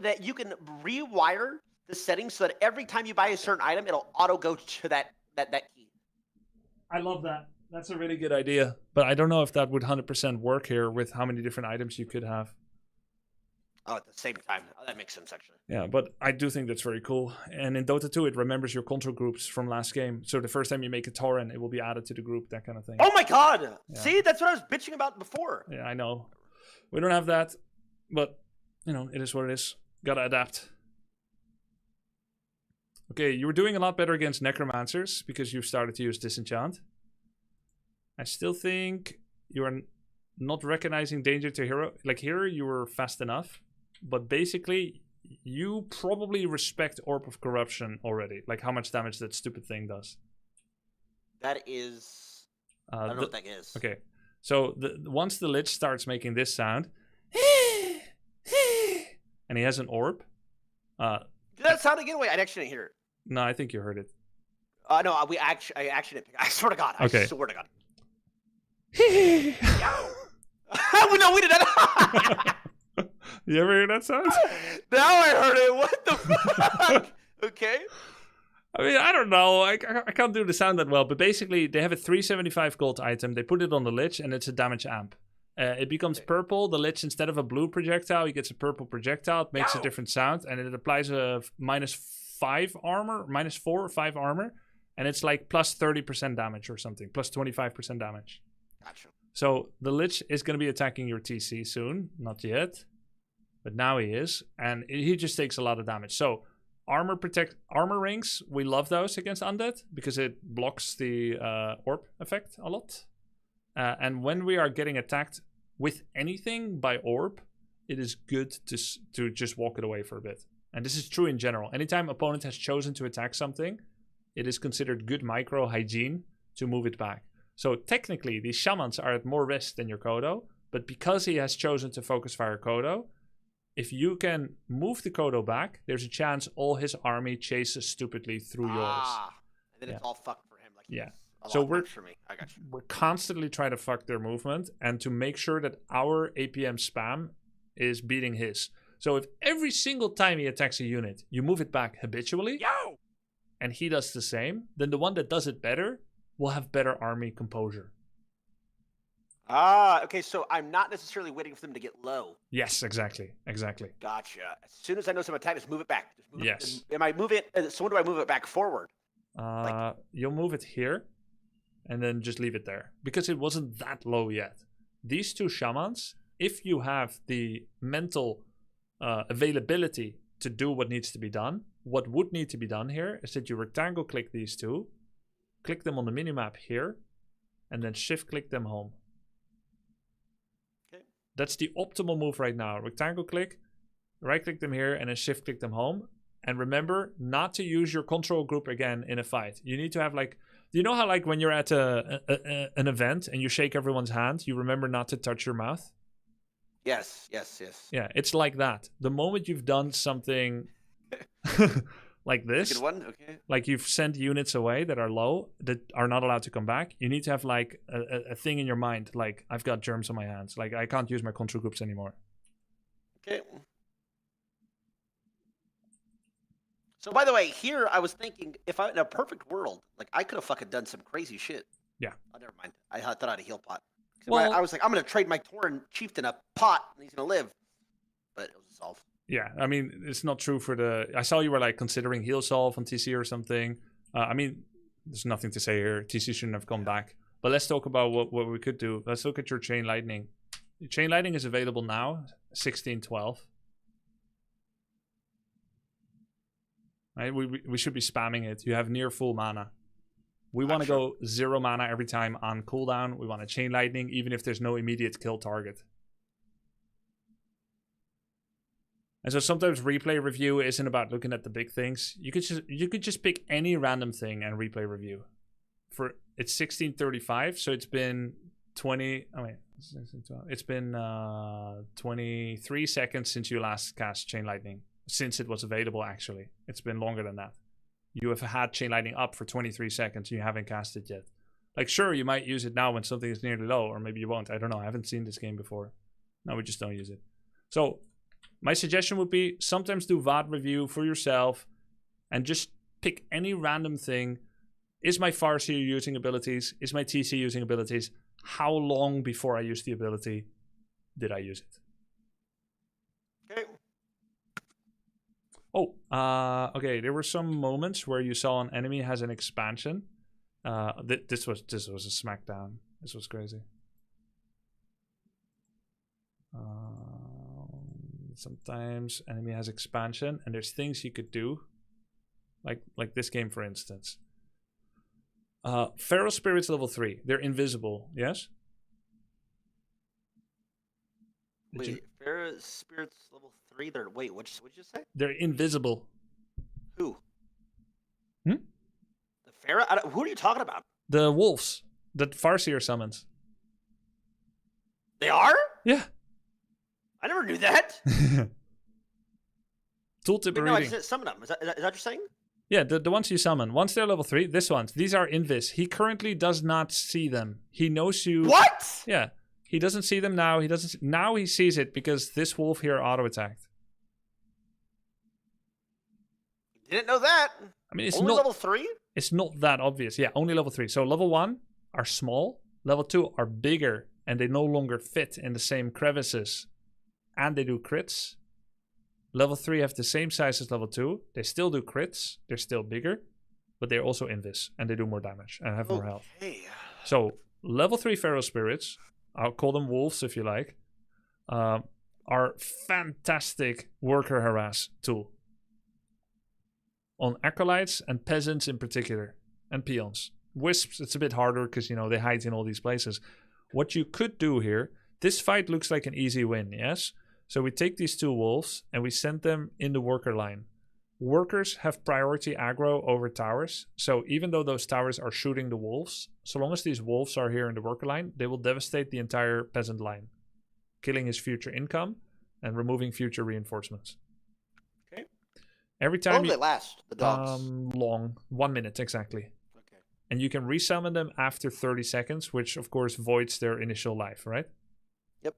that you can rewire the settings so that every time you buy a certain item, it'll auto go to that key. I love that. That's a really good idea. But I don't know if that would 100% work here with how many different items you could have. Oh, at the same time. Oh, that makes sense, actually. Yeah, but I do think that's very cool. And in Dota 2, it remembers your control groups from last game. So the first time you make a torrent, it will be added to the group, that kind of thing. Oh my god! Yeah. See, that's what I was bitching about before. Yeah, I know. We don't have that, but, you know, it is what it is. Gotta adapt. Okay, you were doing a lot better against necromancers because you've started to use disenchant. I still think you are not recognizing danger to hero. Like here, you were fast enough, but basically, you probably respect Orb of Corruption already. Like how much damage that stupid thing does. That is... I don't know what that is. Okay, so once the Lich starts making this sound, and he has an orb. Did that sound again? Wait, I actually didn't hear it. No, I think you heard it. No, I actually didn't. I swear to God. Okay. I swear to God. No, we did not. You ever hear that sound? Now I heard it. What the fuck? Okay. I mean, I don't know. I can't do the sound that well, but basically, they have a 375 gold item. They put it on the Lich, and it's a damage amp. It becomes purple. The Lich, instead of a blue projectile, he gets a purple projectile. It makes a different sound, and it applies a -4 or 5 armor, and it's like plus 30% damage or something, plus 25% damage. Gotcha. So the Lich is going to be attacking your TC soon. Not yet, but now he is, and he just takes a lot of damage. So armor rings, we love those against Undead because it blocks the orb effect a lot. And when we are getting attacked with anything by orb, it is good to just walk it away for a bit. And this is true in general. Anytime opponent has chosen to attack something, it is considered good micro hygiene to move it back. So technically, these shamans are at more risk than your Kodo, but because he has chosen to focus fire Kodo, if you can move the Kodo back, there's a chance all his army chases stupidly through yours. And then it's all fucked for him. Like Yeah. So for me. I got you. We're constantly trying to fuck their movement and to make sure that our APM spam is beating his. So if every single time he attacks a unit, you move it back habitually, and he does the same, then the one that does it better will have better army composure. Okay, so I'm not necessarily waiting for them to get low. Yes, exactly. Gotcha. As soon as I know some attack, just move it back. Just move Yes. Am I moving it? So when do I move it back forward? You'll move it here, and then just leave it there. Because it wasn't that low yet. These two shamans, if you have the mental availability to do what needs to be done, what would need to be done here is that you rectangle click these two, click them on the minimap here, and then shift click them home. Okay. That's the optimal move right now. Rectangle click, right click them here, and then shift click them home. And remember not to use your control group again in a fight. You need to have like, do you know how like when you're at an event and you shake everyone's hand, you remember not to touch your mouth? Yes. Yeah, it's like that. The moment you've done something like this, Good one. Okay. like you've sent units away that are low, that are not allowed to come back, you need to have like a thing in your mind, like I've got germs on my hands, like I can't use my control groups anymore. Okay. So by the way, here I was thinking, if I in a perfect world, like I could have fucking done some crazy shit. Yeah. Oh, never mind. I thought I had a heal pot. Well, I was like, I'm gonna trade my Tauren chieftain a pot, and he's gonna live. But it was a solve. yeah, I mean, it's not true for the... I saw you were like considering heal solve on TC or something. I mean, there's nothing to say here. TC shouldn't have come back. But let's talk about what we could do. Let's look at your Chain Lightning. Chain Lightning is available now, 1612. Right? We should be spamming it. You have near full mana. We want to go 0 mana every time on cooldown. We want to Chain Lightning, even if there's no immediate kill target. And so sometimes replay review isn't about looking at the big things. You could just pick any random thing and replay review. It's 1635, so it's been 20. Oh wait, it's been 23 seconds since you last cast Chain Lightning. Since it was available, actually, it's been longer than that. You have had Chain Lightning up for 23 seconds and you haven't cast it yet. Like, sure, you might use it now when something is nearly low, or maybe you won't. I don't know. I haven't seen this game before. No, we just don't use it. So, my suggestion would be sometimes do VOD review for yourself. and just pick any random thing. Is my Farseer using abilities? Is my TC using abilities? How long before I use the ability did I use it? Okay. Oh, okay. There were some moments where you saw an enemy has an expansion. This was a smackdown. This was crazy. Sometimes enemy has expansion, and there's things you could do, like this game, for instance. Feral Spirits level 3. They're invisible. Yes. Wait, Feral Spirits level 3. They're what'd you say? They're invisible. Who? Hmm? The Feral? Who are you talking about? The wolves that Farseer summons. They are? Yeah. I never knew that. Tooltip Wait, no, I reading. just summon them. Is that what you're saying? Yeah, the ones you summon. Once they're level 3, these are invis. He currently does not see them. He knows you. What? Yeah. He doesn't see them now. Now he sees it because this wolf here auto-attacked. Didn't know that. I mean, it's Only not level 3? It's not that obvious. Yeah, only level 3. So level 1 are small. Level 2 are bigger, and they no longer fit in the same crevices. And they do crits. Level 3 have the same size as level 2. They still do crits. They're still bigger. But they're also invis. And they do more damage. And have more health. So, level 3 Feral Spirits, I'll call them wolves if you like, are fantastic worker harass tool. On acolytes and peasants in particular. And peons. Wisps, it's a bit harder because, they hide in all these places. What you could do here, this fight looks like an easy win, yes? So we take these 2 wolves and we send them in the worker line. Workers have priority aggro over towers. So even though those towers are shooting the wolves, so long as these wolves are here in the worker line, they will devastate the entire peasant line, killing his future income and removing future reinforcements. Okay. Every time How long do they last, the dogs? Long. 1 minute exactly. Okay. And you can resummon them after 30 seconds, which of course voids their initial life, right? Yep.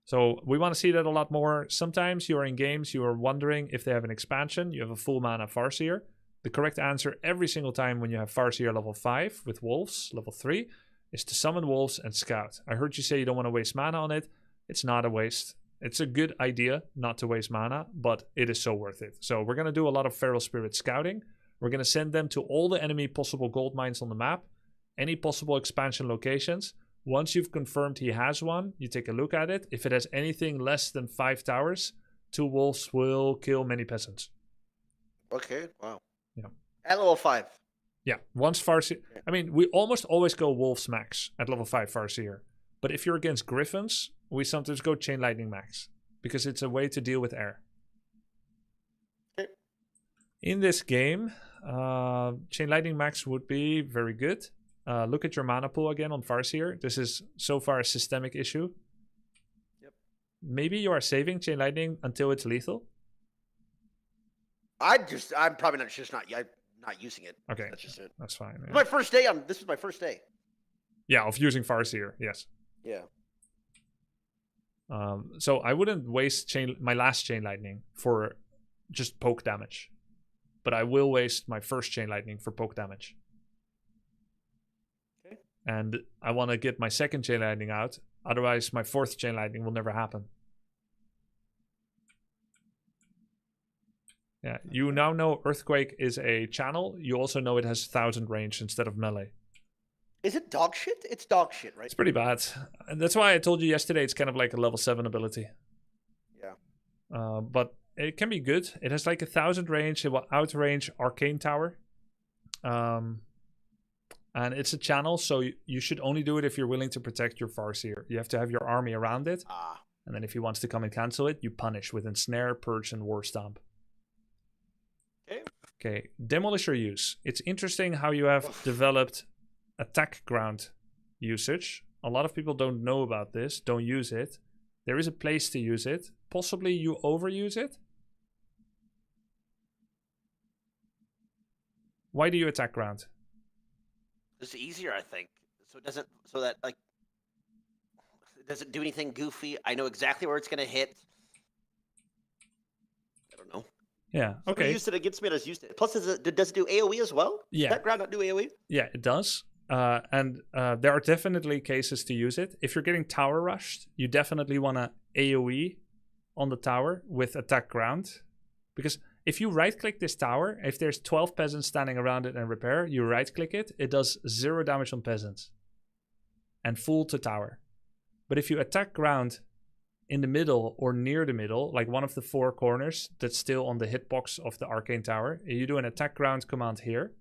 So we want to see that a lot more. Sometimes you are in games, you are wondering if they have an expansion. You have a full mana Farseer. The correct answer every single time when you have Farseer level 5 with wolves, level 3, is to summon wolves and scout. I heard you say you don't want to waste mana on it. It's not a waste. It's a good idea not to waste mana, but it is so worth it. So we're going to do a lot of Feral Spirit scouting. We're going to send them to all the enemy possible gold mines on the map, any possible expansion locations. Once you've confirmed he has one, you take a look at it. If it has anything less than 5 towers, 2 wolves will kill many peasants. Okay, wow. Yeah. At level 5. Yeah, once Farseer... I mean, we almost always go wolves max at level 5 Farseer. But if you're against griffins, we sometimes go chain lightning max. Because it's a way to deal with air. Okay. In this game, chain lightning max would be very good. Look at your mana pool again on Farseer. This is so far a systemic issue. Yep. Maybe you are saving Chain Lightning until it's lethal. I'm probably not using it. Okay, That's just it. that's fine. Yeah, My first day. This was my first day. yeah, of using Farseer, yes. Yeah. So I wouldn't waste my last Chain Lightning for just poke damage. But I will waste my first Chain Lightning for poke damage. Okay. And I want to get my second Chain Lightning out. Otherwise, my fourth Chain Lightning will never happen. Yeah, you now know Earthquake is a channel. You also know it has 1000 range instead of melee. Is it dog shit? It's dog shit, right? It's pretty bad. And that's why I told you yesterday it's kind of like a level 7 ability. Yeah. But it can be good. It has like 1000 range. It will outrange Arcane Tower. And it's a channel, so you should only do it if you're willing to protect your Farseer. You have to have your army around it. And then if he wants to come and cancel it, you punish with Ensnare, Purge, and War Stomp. Okay, Demolisher use. It's interesting how you have developed attack ground usage. A lot of people don't know about this, don't use it. There is a place to use it. Possibly you overuse it. Why do you attack ground? It's easier, I think. So it doesn't, so that like, it doesn't do anything goofy. I know exactly where it's gonna hit. I don't know. Yeah. Somebody Okay. used it against me and I just used it. Plus, does it do AoE as well? Yeah. Does that ground not do AoE? Yeah, it does. And there are definitely cases to use it. If you're getting tower rushed, you definitely want to AoE on the tower with attack ground. Because if you right-click this tower, if there's 12 peasants standing around it and repair, you right-click it, it does 0 damage on peasants. And full to tower. But if you attack ground in the middle or near the middle, like one of the 4 corners that's still on the hitbox of the arcane tower, and you do an attack ground command here,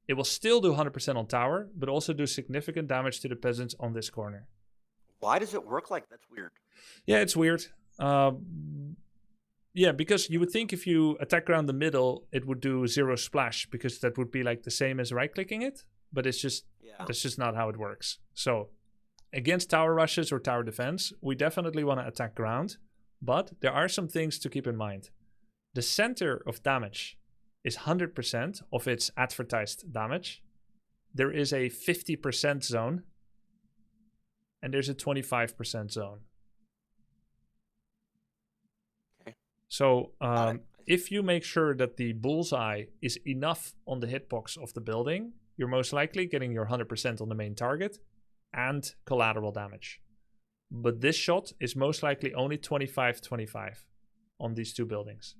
it will still do 100% on tower, but also do significant damage to the peasants on this corner. Why does it work like that's weird? Yeah, it's weird. Yeah, because you would think if you attack around the middle, it would do 0 splash, because that would be like the same as right-clicking it, but it's just that's just not how it works. So against tower rushes or tower defense, we definitely want to attack ground, but there are some things to keep in mind. The center of damage is 100% of its advertised damage. There is a 50% zone, and there's a 25% zone. Okay. So if you make sure that the bullseye is enough on the hitbox of the building, you're most likely getting your 100% on the main target and collateral damage. But this shot is most likely only 25-25 on these 2 buildings.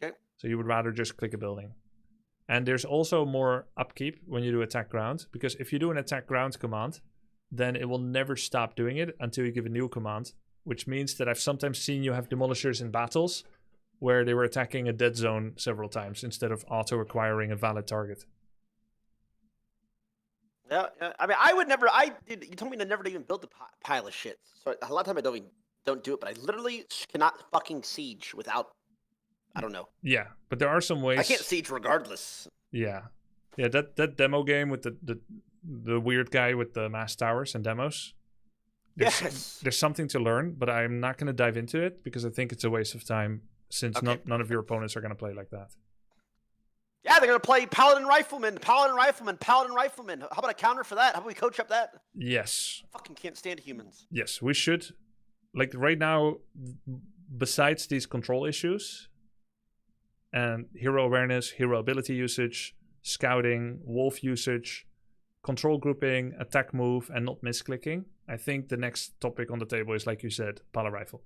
Okay. So you would rather just click a building. And there's also more upkeep when you do attack ground, because if you do an attack ground command, then it will never stop doing it until you give a new command, which means that I've sometimes seen you have demolishers in battles where they were attacking a dead zone several times instead of auto-acquiring a valid target. Yeah, I mean, I would never. You told me to never even build the pile of shit. So a lot of time I don't do it, but I literally cannot fucking siege without. I don't know. Yeah, but there are some ways. I can't siege regardless. Yeah, that demo game with the weird guy with the mass towers and demos. There's something to learn, but I'm not going to dive into it because I think it's a waste of time since none of your opponents are going to play like that. Yeah, they're going to play Paladin Rifleman, Paladin Rifleman, Paladin Rifleman. How about a counter for that? How about we coach up that? Yes. Fucking can't stand humans. Yes, we should. Like right now, besides these control issues and hero awareness, hero ability usage, scouting, wolf usage, control grouping, attack move, and not misclicking, I think the next topic on the table is, like you said, Pala Rifle.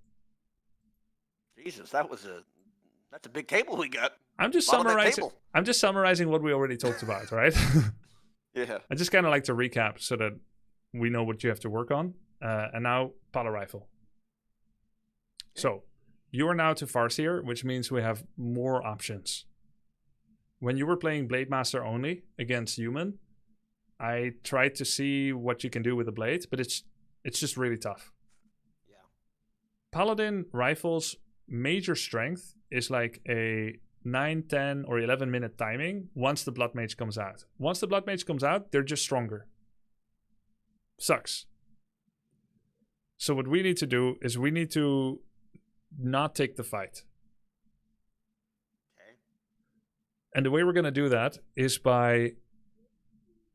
Jesus, that's a big table we got. I'm just summarizing what we already talked about, right? Yeah. I just kind of like to recap so that we know what you have to work on. And now, Pala Rifle. So, you are now to Farseer, which means we have more options. When you were playing Blade Master only against human, I tried to see what you can do with the blade, but it's just really tough. Yeah. Paladin Rifle's major strength is like a 9, 10, or 11 minute timing once the Blood Mage comes out. Once the Blood Mage comes out, they're just stronger. Sucks. So what we need to do is we need to not take the fight. Okay. And the way we're going to do that is by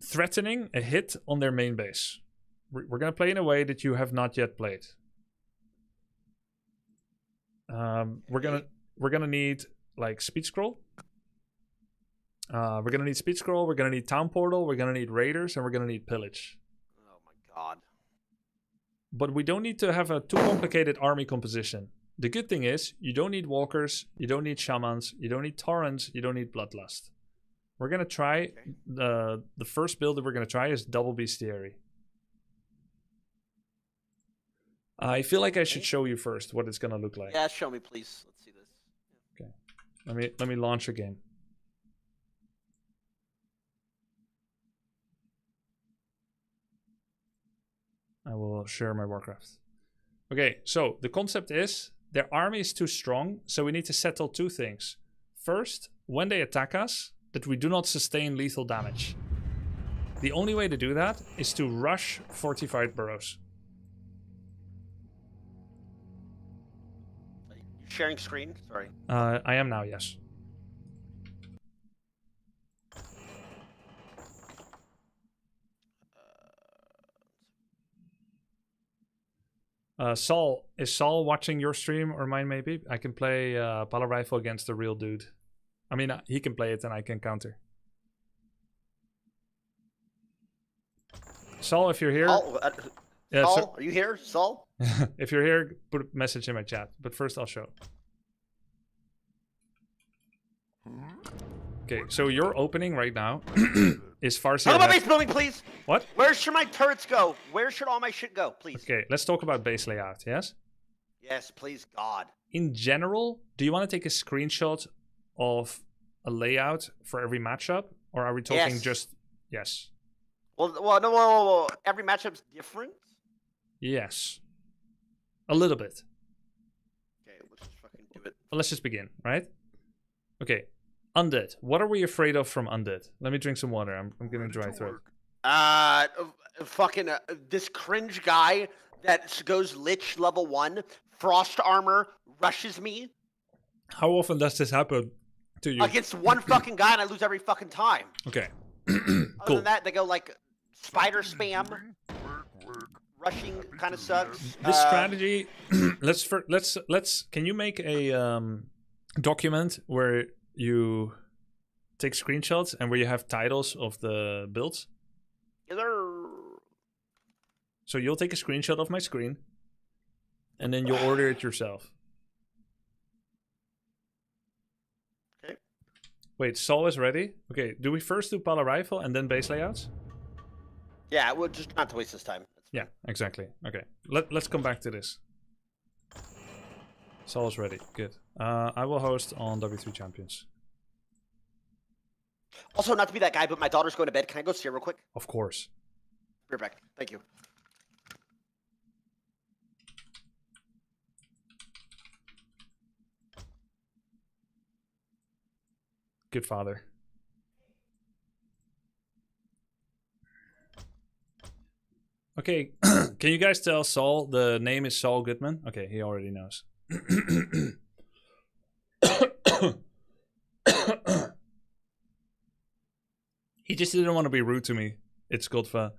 threatening a hit on their main base. We're going to play in a way that you have not yet played. We're gonna need like speed scroll. We're gonna need speed scroll. We're gonna need town portal. We're gonna need raiders, and we're gonna need pillage. Oh my god! But we don't need to have a too complicated army composition. The good thing is you don't need walkers. You don't need shamans. You don't need torrents. You don't need bloodlust. We're gonna try the first build that we're gonna try is double bestiary. I feel like I should show you first what it's gonna look like. Yeah, show me, please. Let's see this. Okay, let me launch a game. I will share my Warcraft. Okay, so the concept is their army is too strong, so we need to settle 2 things. First, when they attack us, that we do not sustain lethal damage. The only way to do that is to rush fortified burrows. Sharing screen. Sorry. I am now, yes. Saul, is Saul watching your stream or mine maybe? I can play Pala Rifle against the real dude. I mean, he can play it and I can counter. Saul, if you're here... yeah, Saul, are you here? Saul? if you're here, put a message in my chat. But first I'll show. Okay, so your opening right now is Farseer. Talk about base building, please. What? Where should my turrets go? Where should all my shit go, please? Okay, let's talk about base layout, yes? Yes, please, God. In general, do you want to take a screenshot of a layout for every matchup? Or are we talking Yes. just... Yes. Well, no, whoa. Every matchup's different? Yes. A little bit. Okay, let's just fucking do it. Well, let's just begin, right? Okay. Undead. What are we afraid of from Undead? Let me drink some water. I'm getting a dry throat. This cringe guy that goes Lich level 1, Frost Armor, rushes me How often does this happen to you? against one fucking guy and I lose every fucking time. Okay. Other Cool. than that, they go like Spider Spam. Rushing kind of sucks. This strategy, let's. Can you make a document where you take screenshots and where you have titles of the builds? So you'll take a screenshot of my screen, and then you'll order it yourself. Okay. Wait, Saul is ready. Okay, do we first do Pala Rifle and then base layouts? Yeah, we'll just not to waste this time. Yeah, exactly. Okay, let's come back to this. Saul's ready. Good. I will host on W3 Champions. Also, not to be that guy, but my daughter's going to bed. Can I go see her real quick? Of course. Be right back. Thank you. Good father. Okay, can you guys tell Saul the name is Saul Goodman? Okay, he already knows. He just didn't want to be rude to me. It's Godfa.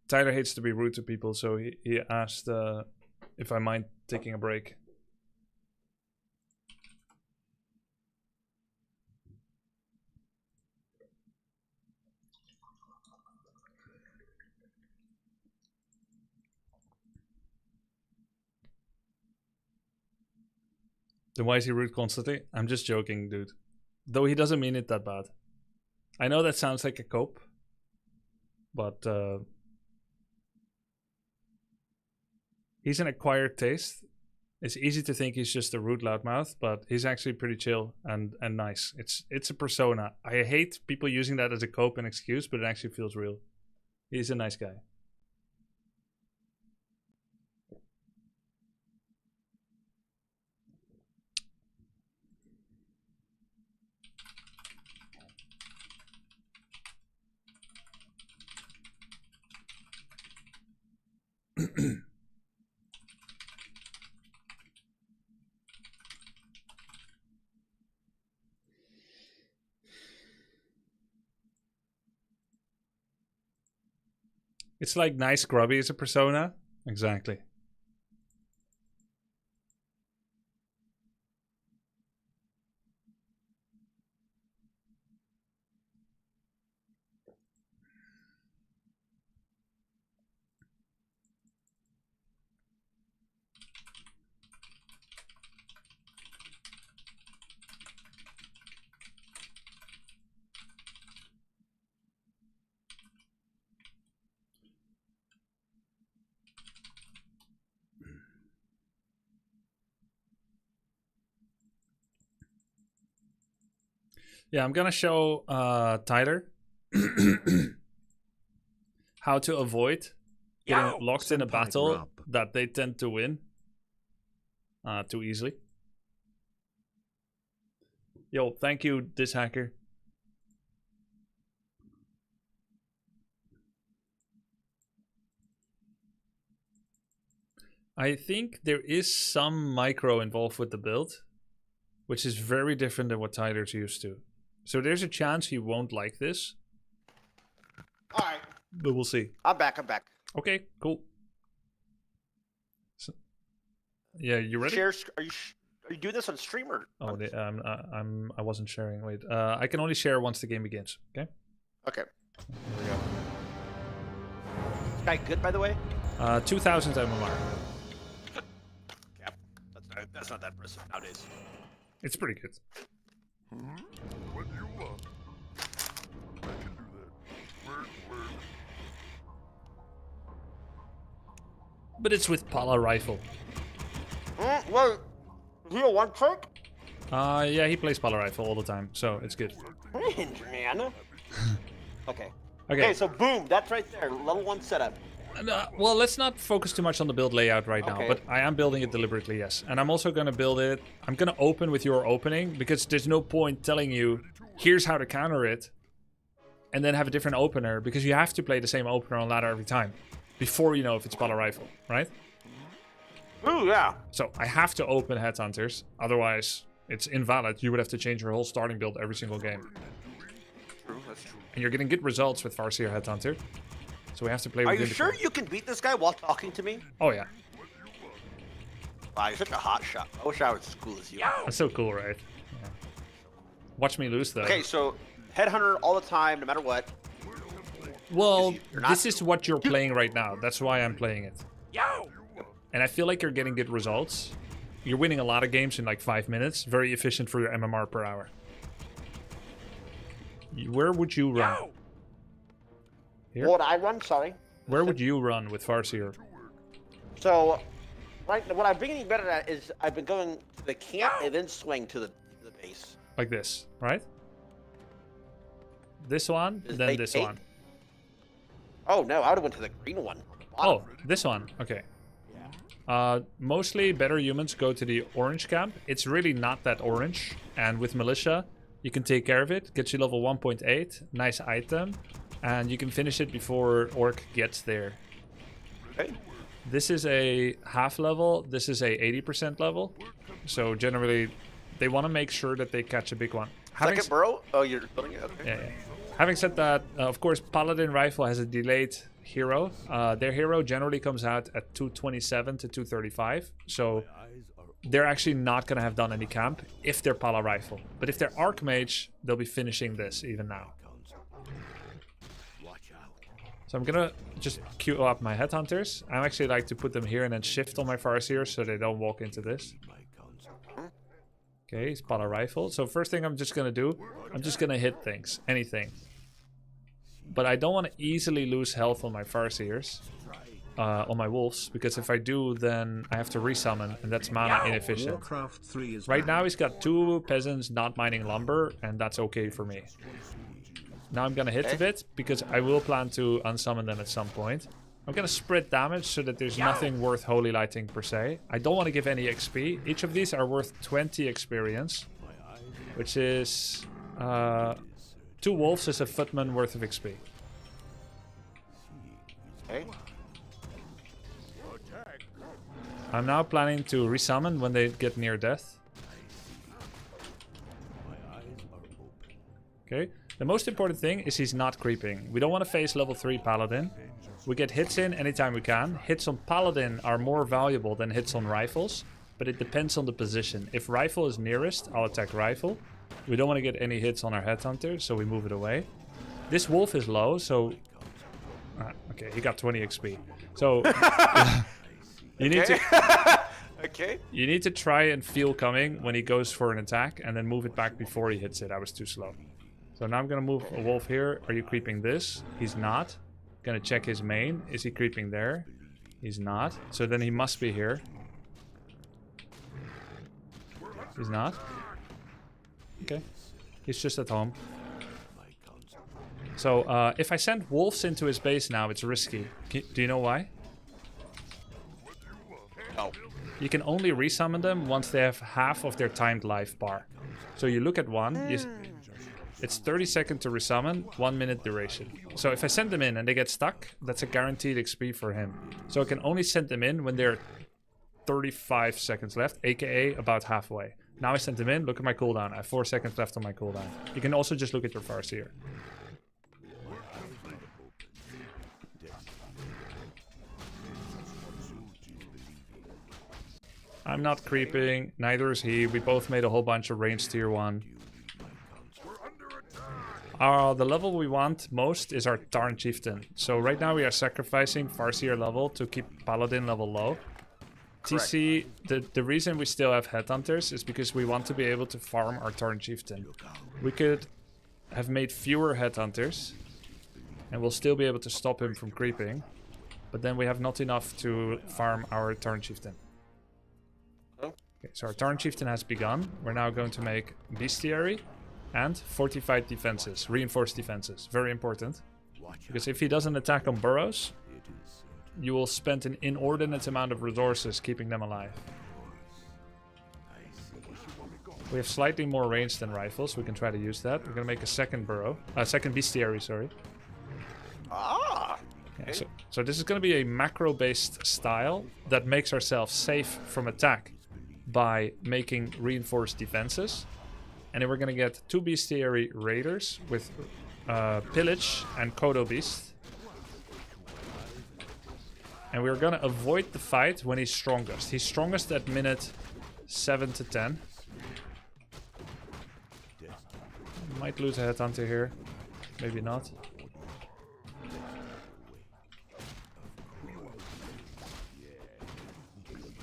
Tyler hates to be rude to people, so he asked if I mind taking a break. Then why is he rude constantly? I'm just joking, dude. Though he doesn't mean it that bad. I know that sounds like a cope, but he's an acquired taste. It's easy to think he's just a rude loudmouth, but he's actually pretty chill and nice. It's a persona. I hate people using that as a cope and excuse, but it actually feels real. He's a nice guy. It's like nice Grubby is a persona. Exactly. Yeah, I'm gonna show Tyler how to avoid getting locked in a Senpai battle Grub. that they tend to win too easily. Yo, thank you, this hacker. I think there is some micro involved with the build, which is very different than what Tyler's used to. So there's a chance he won't like this, All right. but we'll see. I'm back. Okay, cool. Yeah, you ready? Share. Are you doing this on stream or? Oh, I wasn't sharing. Wait, I can only share once the game begins. Okay. Okay. Here we go. This guy good, by the way. 2,000 MMR. Yeah, that's not that impressive nowadays. It's pretty good. What you want? I can do that. Word. But it's with Pala rifle. Well, is he a one trick? Yeah, he plays Pala rifle all the time, so it's good. Cringe, man. Okay. Okay. Okay, so boom, that's right there. Level 1 setup. Well, let's not focus too much on the build layout right now, Okay. but I am building it deliberately, yes. And I'm also going to build it... I'm going to open with your opening, because there's no point telling you, here's how to counter it, and then have a different opener, because you have to play the same opener on ladder every time, before you know if it's Pala rifle, right? Ooh, yeah. So I have to open Headhunters, otherwise it's invalid. You would have to change your whole starting build every single game. True, that's true. And you're getting good results with Farseer Headhunter. So we have to play Are within you the sure core. you can beat this guy while talking to me? Oh yeah. Wow, you're such a hot shot. I wish I was as cool as you. That's so cool, right? Yeah. Watch me lose though. Okay, so Headhunter all the time, no matter what. Well, You're not- this is what you're playing right now. That's why I'm playing it. Yo! And I feel like you're getting good results. You're winning a lot of games in like 5 minutes. Very efficient for your MMR per hour. Where would you run? Here? What I run, sorry. Where would you run with Farseer? So, right, what I've been getting better at is I've been going to the camp and then swing to the base. Like this, right? This one, Is then they this take? one. Oh no, I would have went to the green one. Oh, this one. Okay. Mostly better humans go to the orange camp. It's really not that orange. And with militia, you can take care of it. Gets you level 1.8. Nice item. And you can finish it before Orc gets there. Okay. This is a half level. This is a 80% level. So generally, they want to make sure that they catch a big one. Second burrow? Oh, you're building it? Okay. Yeah. Having said that, of course, Paladin Rifle has a delayed hero. Their hero generally comes out at 227 to 235. So they're actually not going to have done any camp if they're Pala Rifle. But if they're Archmage, they'll be finishing this even now. So I'm going to just queue up my Headhunters. I actually like to put them here and then shift on my Farseer so they don't walk into this. Okay, it's Pala Rifle. So first thing I'm just going to do, I'm just going to hit things, anything. But I don't want to easily lose health on my Farseers, on my Wolves, because if I do, then I have to resummon, and that's mana inefficient. Warcraft 3 is Right back. now he's got 2 peasants not mining lumber, and that's okay for me. Now I'm going to hit a bit, because I will plan to unsummon them at some point. I'm going to spread damage so that there's nothing worth holy lighting per se. I don't want to give any XP. Each of these are worth 20 experience, which is 2 wolves is a footman worth of XP. Okay. I'm now planning to resummon when they get near death. Okay. The most important thing is he's not creeping. We don't want to face level 3 Paladin. We get hits in anytime we can. Hits on Paladin are more valuable than hits on rifles, but it depends on the position. If rifle is nearest, I'll attack rifle. We don't want to get any hits on our Headhunter, so we move it away. This wolf is low, so... okay, he got 20 XP. So... you need to... Okay. You need to try and feel coming when he goes for an attack, and then move it back before he hits it. I was too slow. So now I'm going to move a wolf here. Are you creeping this? He's not. Gonna check his main. Is he creeping there? He's not. So then he must be here. He's not. Okay. He's just at home. So if I send wolves into his base now, it's risky. Do you know why? No. You can only resummon them once they have half of their timed life bar. So you look at one. It's 30 seconds to resummon, 1 minute duration. So if I send them in and they get stuck, that's a guaranteed XP for him. So I can only send them in when they're 35 seconds left, aka about halfway. Now I sent them in, look at my cooldown. I have 4 seconds left on my cooldown. You can also just look at your Farseer. I'm not creeping, neither is he. We both made a whole bunch of range tier 1. The level we want most is our Tarn Chieftain. So right now we are sacrificing Farseer level to keep Paladin level low. Correct. TC, the reason we still have Headhunters is because we want to be able to farm our Tarn Chieftain. We could have made fewer Headhunters and we'll still be able to stop him from creeping. But then we have not enough to farm our Tarn Chieftain. Okay, so our Tarn Chieftain has begun. We're now going to make Bestiary and fortified defenses, reinforced defenses. Very important. Because if he doesn't attack on burrows, you will spend an inordinate amount of resources keeping them alive. We have slightly more range than rifles. We can try to use that. We're going to make a second burrow. Second bestiary, sorry. Ah! Yeah, so this is going to be a macro-based style that makes ourselves safe from attack by making reinforced defenses. And then we're going to get 2 bestiary raiders with pillage and Kodo beast. And we're going to avoid the fight when he's strongest. He's strongest at minute 7 to 10. Might lose a headhunter here. Maybe not.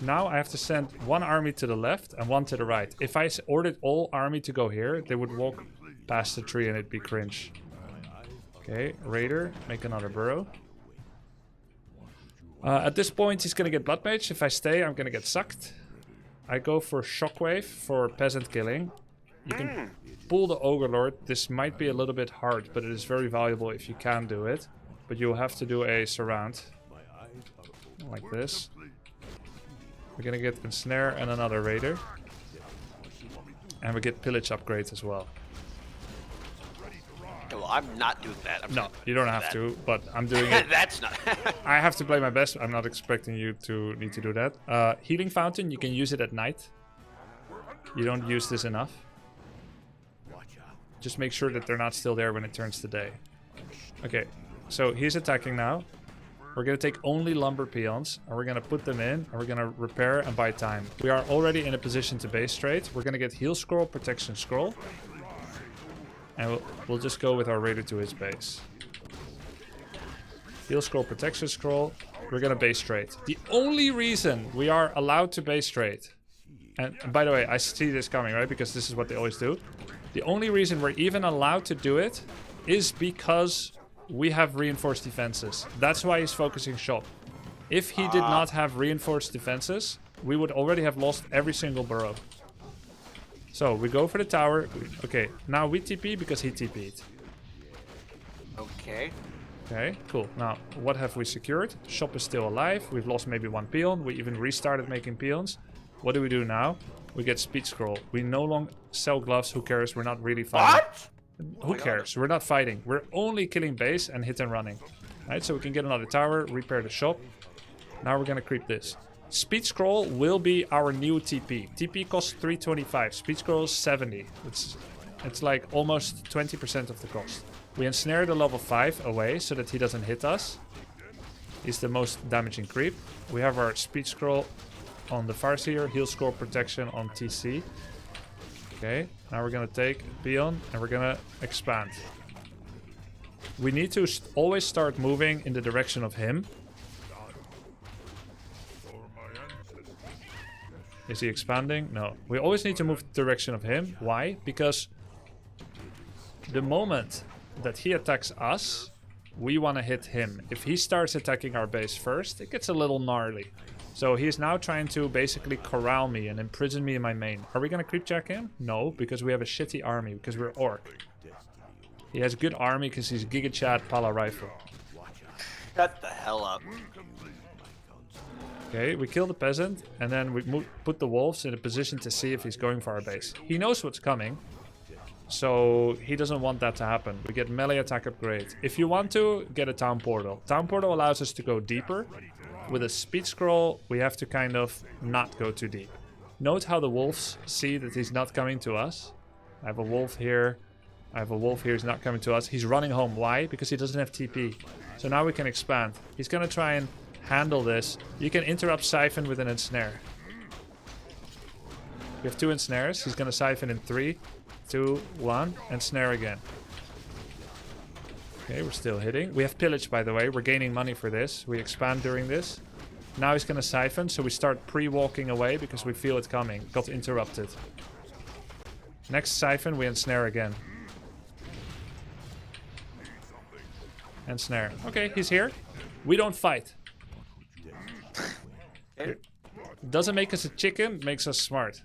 Now I have to send 1 army to the left and 1 to the right. If I ordered all army to go here, they would walk past the tree and it'd be cringe. Okay, Raider, make another burrow. At this point, he's going to get Blood Mage. If I stay, I'm going to get sucked. I go for Shockwave for peasant killing. You can pull the Ogre Lord. This might be a little bit hard, but it is very valuable if you can do it. But you'll have to do a surround. Like this. We're going to get Ensnare and another Raider. And we get Pillage upgrades as well. Well, I'm not doing that. No, you don't have to, but I'm doing it. That's not... I have to play my best. I'm not expecting you to need to do that. Healing Fountain, you can use it at night. You don't use this enough. Just make sure that they're not still there when it turns to day. Okay, so he's attacking now. We're going to take only lumber peons, and we're going to put them in, and we're going to repair and buy time. We are already in a position to base trade. We're going to get Heal Scroll, Protection Scroll. And we'll just go with our Raider to his base. Heal Scroll, Protection Scroll. We're going to base trade. The only reason we are allowed to base trade, and by the way, I see this coming, right? Because this is what they always do. The only reason we're even allowed to do it is because we have reinforced defenses. That's why he's focusing shop. If he did not have reinforced defenses, we would already have lost every single burrow. So we go for the tower. Okay, now we TP because he TP'd. Okay. Okay, cool. Now, what have we secured? Shop is still alive. We've lost maybe 1 peon. We even restarted making peons. What do we do now? We get Speed Scroll. We no longer sell gloves. Who cares? We're not really fighting. What? Who cares? We're not fighting. We're only killing base and hit and running. Right, so we can get another tower, repair the shop. Now we're going to creep this. Speed Scroll will be our new TP. TP costs 325. Speed Scroll is 70. It's like almost 20% of the cost. We ensnare the level 5 away so that he doesn't hit us. He's the most damaging creep. We have our Speed Scroll on the Farseer, Heal Scroll Protection on TC. Okay, now we're gonna take Peon and we're gonna expand. We need to always start moving in the direction of him. Is he expanding? No. We always need to move the direction of him. Why? Because the moment that he attacks us, we want to hit him. If he starts attacking our base first, it gets a little gnarly. So he's now trying to basically corral me and imprison me in my main. Are we going to creep check him? No, because we have a shitty army, because we're Orc. He has a good army because he's Giga Chad Pala Rifle. Shut the hell up. Okay, we kill the peasant, and then we put the wolves in a position to see if he's going for our base. He knows what's coming, so he doesn't want that to happen. We get melee attack upgrade. If you want to, get a town portal. Town portal allows us to go deeper. With a speed scroll, we have to kind of not go too deep. Note how the wolves see that he's not coming to us. I have a wolf here. I have a wolf here. He's not coming to us. He's running home. Why? Because he doesn't have TP. So now we can expand. He's going to try and handle this. You can interrupt Siphon with an ensnare. We have 2 ensnares. He's gonna siphon in 3, 2, 1, and snare again. Okay, we're still hitting. We have pillage, by the way. We're gaining money for this. We expand during this. Now he's gonna siphon, so we start pre-walking away because we feel it coming. Got interrupted. Next siphon, we ensnare again. And snare. Okay, he's here. We don't fight. Doesn't make us a chicken, makes us smart.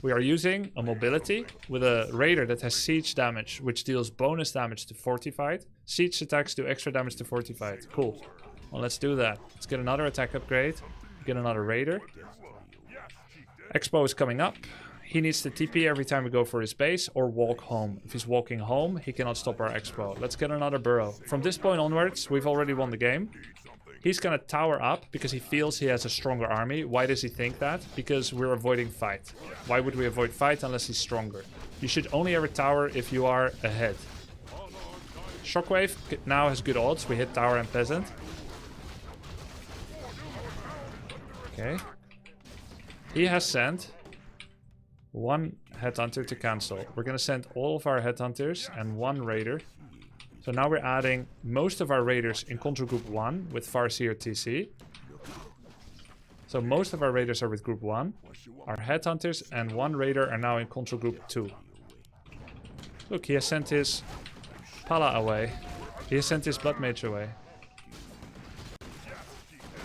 We are using a mobility with a raider that has siege damage, which deals bonus damage to fortified. Siege attacks do extra damage to fortified. Cool. Well, let's do that. Let's get another attack upgrade. Get another raider. Expo is coming up. He needs to TP every time we go for his base or walk home. If he's walking home, he cannot stop our Expo. Let's get another burrow. From this point onwards, we've already won the game. He's gonna tower up because he feels he has a stronger army. Why does he think that? Because we're avoiding fight. Why would we avoid fight unless he's stronger? You should only ever tower if you are ahead. Shockwave now has good odds. We hit tower and peasant. Okay. He has sent 1 headhunter to cancel. We're gonna send all of our headhunters and 1 raider. So now we're adding most of our raiders in control group 1 with Farseer TC. So most of our raiders are with group 1. Our headhunters and 1 raider are now in control group 2. Look, he has sent his Pala away. He has sent his Blood Mage away.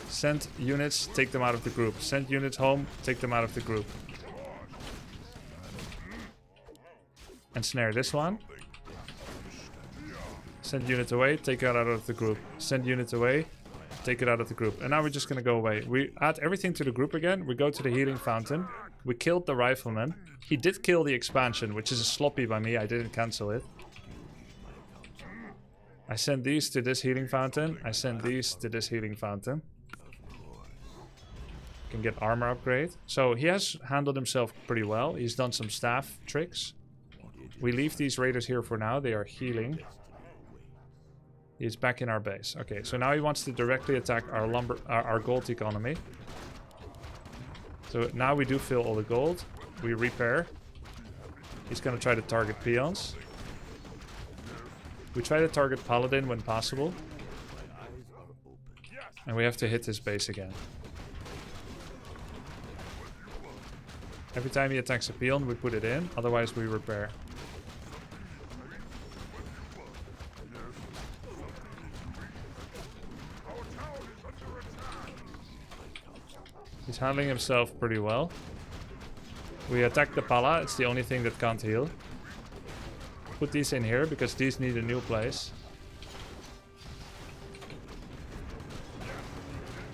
Send units, take them out of the group. Send units home, take them out of the group. Ensnare this one. Send unit away, take it out of the group. Send unit away, take it out of the group. And now we're just gonna go away. We add everything to the group again. We go to the healing fountain. We killed the rifleman. He did kill the expansion, which is a sloppy by me. I didn't cancel it. I send these to this healing fountain. I send these to this healing fountain. Can get armor upgrade. So he has handled himself pretty well. He's done some staff tricks. We leave these raiders here for now. They are healing. He's back in our base. Okay, so now he wants to directly attack our gold economy. So now we do fill all the gold. We repair. He's gonna try to target peons. We try to target paladin when possible. And we have to hit his base again. Every time he attacks a peon, we put it in. Otherwise, we repair. He's handling himself pretty well. We attack the Pala. It's the only thing that can't heal. Put these in here because these need a new place.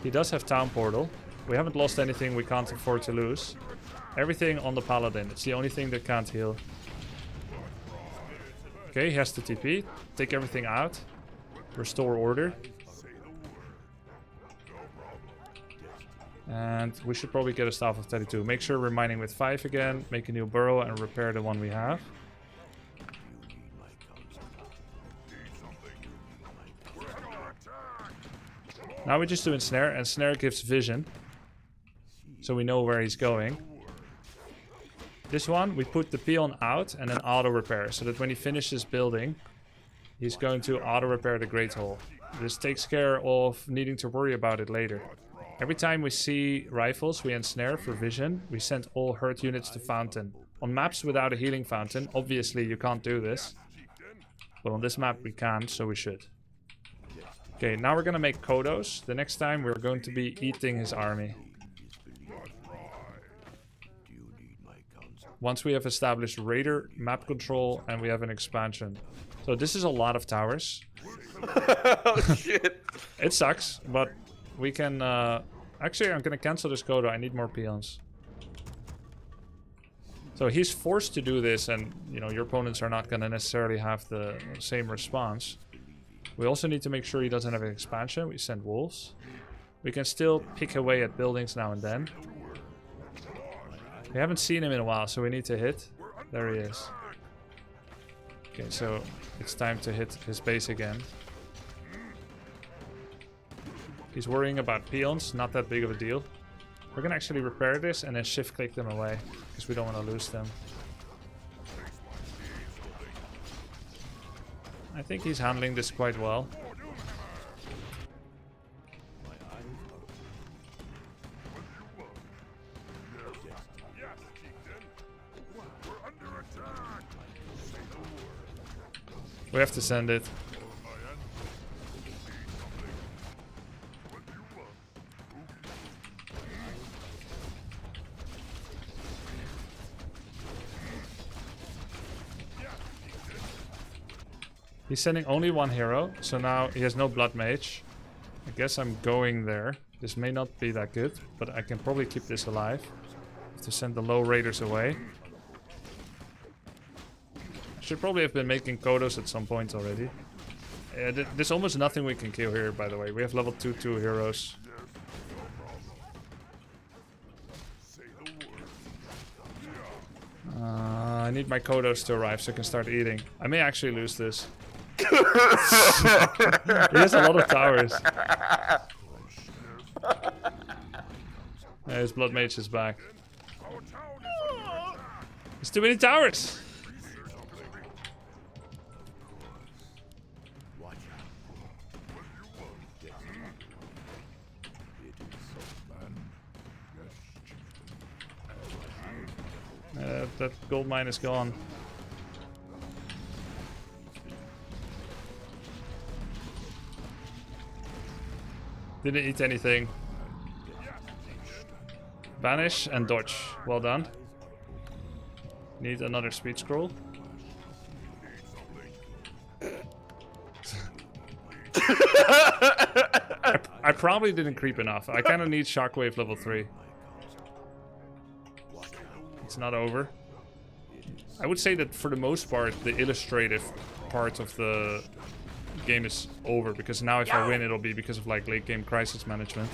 He does have Town Portal. We haven't lost anything we can't afford to lose. Everything on the Paladin. It's the only thing that can't heal. Okay, he has to TP. Take everything out. Restore order. And we should probably get a Staff of 32. Make sure we're mining with 5 again. Make a new burrow and repair the one we have. Now we just do Ensnare, and Snare gives vision. So we know where he's going. This one, we put the peon out and then auto repair. So that when he finishes building, he's going to auto repair the Great Hall. This takes care of needing to worry about it later. Every time we see rifles, we ensnare for vision. We send all hurt units to fountain. On maps without a healing fountain, obviously you can't do this. But on this map we can, so we should. Okay, now we're gonna make Kodos. The next time we're going to be eating his army. Once we have established Raider, map control, and we have an expansion. So this is a lot of towers. Oh shit. It sucks, but we can... Actually, I'm gonna cancel this Kodo. I need more peons. So he's forced to do this, and you know, your opponents are not gonna necessarily have the same response. We also need to make sure he doesn't have an expansion. We send wolves. We can still pick away at buildings now and then. We haven't seen him in a while, so we need to hit. There he is. Okay, so it's time to hit his base again. He's worrying about peons, not that big of a deal. We're gonna actually repair this and then shift click them away, because we don't want to lose them. I think he's handling this quite well. We have to send it. He's sending only one hero, so now he has no blood mage. I guess I'm going there. This may not be that good, but I can probably keep this alive. Have to send the low raiders away. Should probably have been making Kodos at some point already. There's almost nothing we can kill here, by the way. We have level 2 heroes. I need my Kodos to arrive so I can start eating. I may actually lose this. He has a lot of towers. His blood mage is back. There's too many towers. That gold mine is gone. Didn't eat anything. Banish and dodge. Well done. Need another speed scroll. I probably didn't creep enough. I kind of need shockwave level 3. It's not over. I would say that for the most part, the illustrative part of the game is over, because now if I win, it'll be because of like late game crisis management.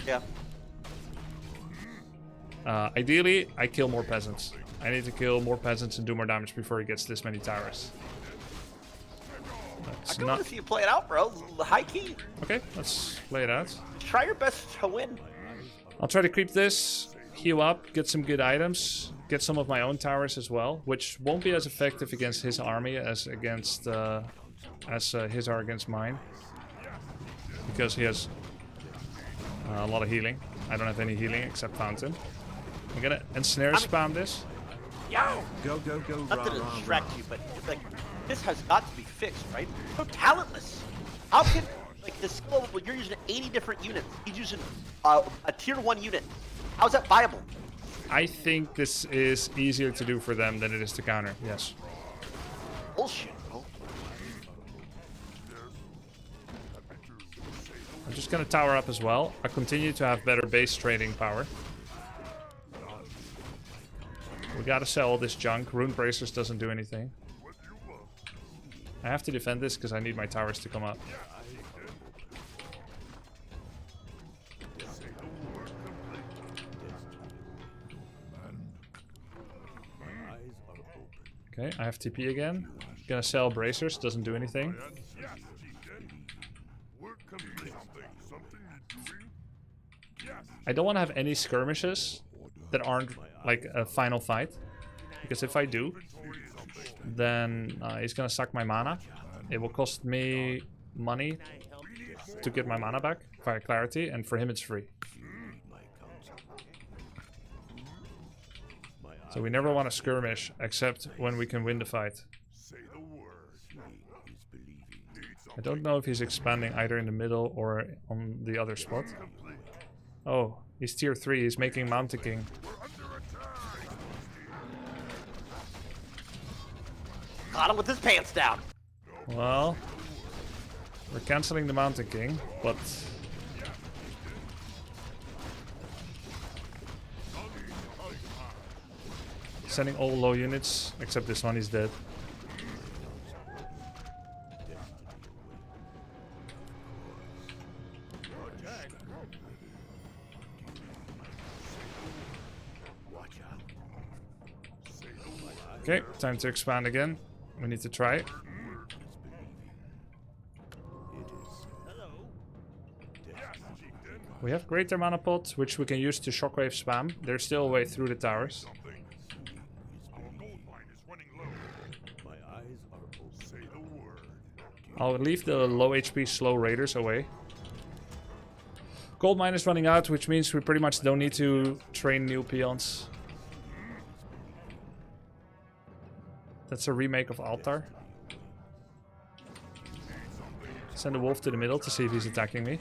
Yeah. Ideally, I kill more peasants. I need to kill more peasants and do more damage before he gets this many towers. I can only see you play it out, bro. High key. Okay, let's play it out. Try your best to win. I'll try to creep this, heal up, get some good items, get some of my own towers as well, which won't be as effective against his army as against his are against mine, because he has a lot of healing. I don't have any healing except fountain. I'm gonna ensnare spam this. Yo! Go, Not to distract you, but like this has got to be fixed, right? So talentless. How can like this skill? Well, you're using 80 different units. He's using a tier 1 unit. How's that viable? I think this is easier to do for them than it is to counter. Yes. Bullshit, bro. I'm just gonna tower up as well. I continue to have better base trading power. We gotta sell all this junk. Rune Bracers doesn't do anything. I have to defend this because I need my towers to come up. Okay, I have TP again. Gonna sell Bracers, doesn't do anything. I don't want to have any skirmishes that aren't like a final fight, because if I do, then he's gonna suck my mana. It will cost me money to get my mana back via clarity, and for him it's free. So we never want to skirmish except when we can win the fight. I don't know if he's expanding either in the middle or on the other spot. Oh, he's tier 3, he's making Mountain King. Got him with his pants down. Well, we're cancelling the Mountain King, but sending all low units except this one, he's dead. Okay, time to expand again. We need to try it. We have greater mana pot, which we can use to shockwave spam. There's still a way through the towers. Our gold mine is running low. My eyes are open. Say the word. I'll leave the low HP slow raiders away. Gold mine is running out, which means we pretty much don't need to train new peons. That's a remake of Altar. Send a wolf to the middle to see if he's attacking me.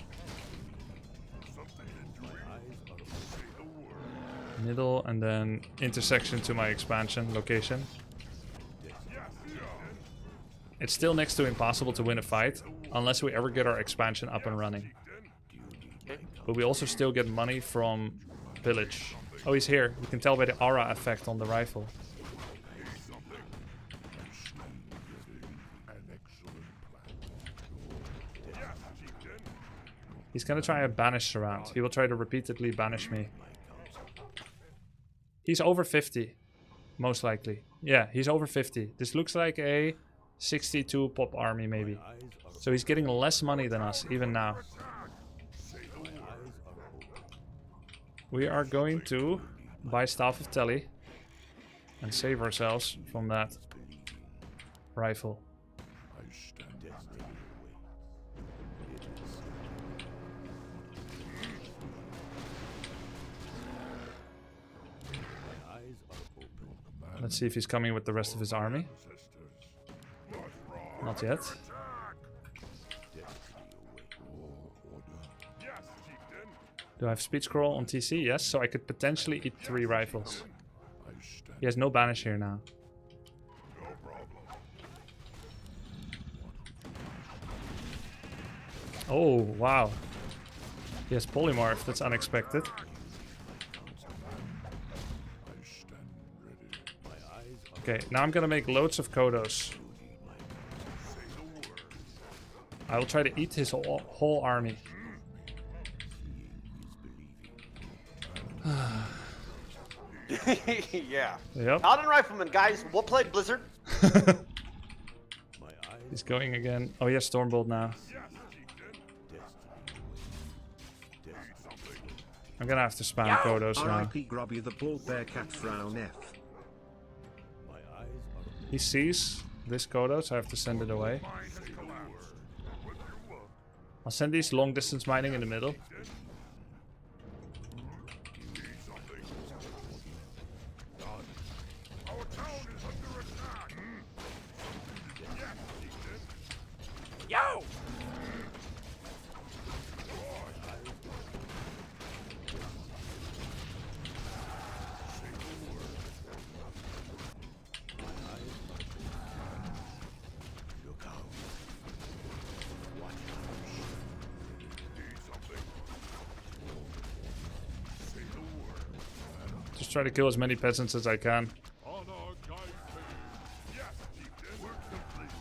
Middle and then intersection to my expansion location. It's still next to impossible to win a fight unless we ever get our expansion up and running. But we also still get money from pillage. Oh, he's here. You can tell by the aura effect on the rifle. He's gonna try a banish surround. He will try to repeatedly banish me. He's over 50. Most likely. Yeah, he's over 50. This looks like a 62 pop army maybe. So he's getting less money than us, even now. We are going to buy Staff of Telly and save ourselves from that rifle. Let's see if he's coming with the rest of his army. Not yet. Do I have speed scroll on TC? Yes, so I could potentially eat 3 rifles. He has no banish here now. Oh, wow. He has polymorph, that's unexpected. Okay, now I'm gonna make loads of Kodos. I will try to eat his whole army. Yeah. Yep. Paladin Rifleman, guys. We'll play Blizzard. He's going again. Oh, he has Stormbolt now. I'm gonna have to spam Kodos now. RIP Grubby the Bull Bear Cat Frown F. He sees this Kodos, so I have to send it away. I'll send these long distance mining in the middle. Yo! Just try to kill as many peasants as I can. On our guide page. Yes, chieftain. Work complete.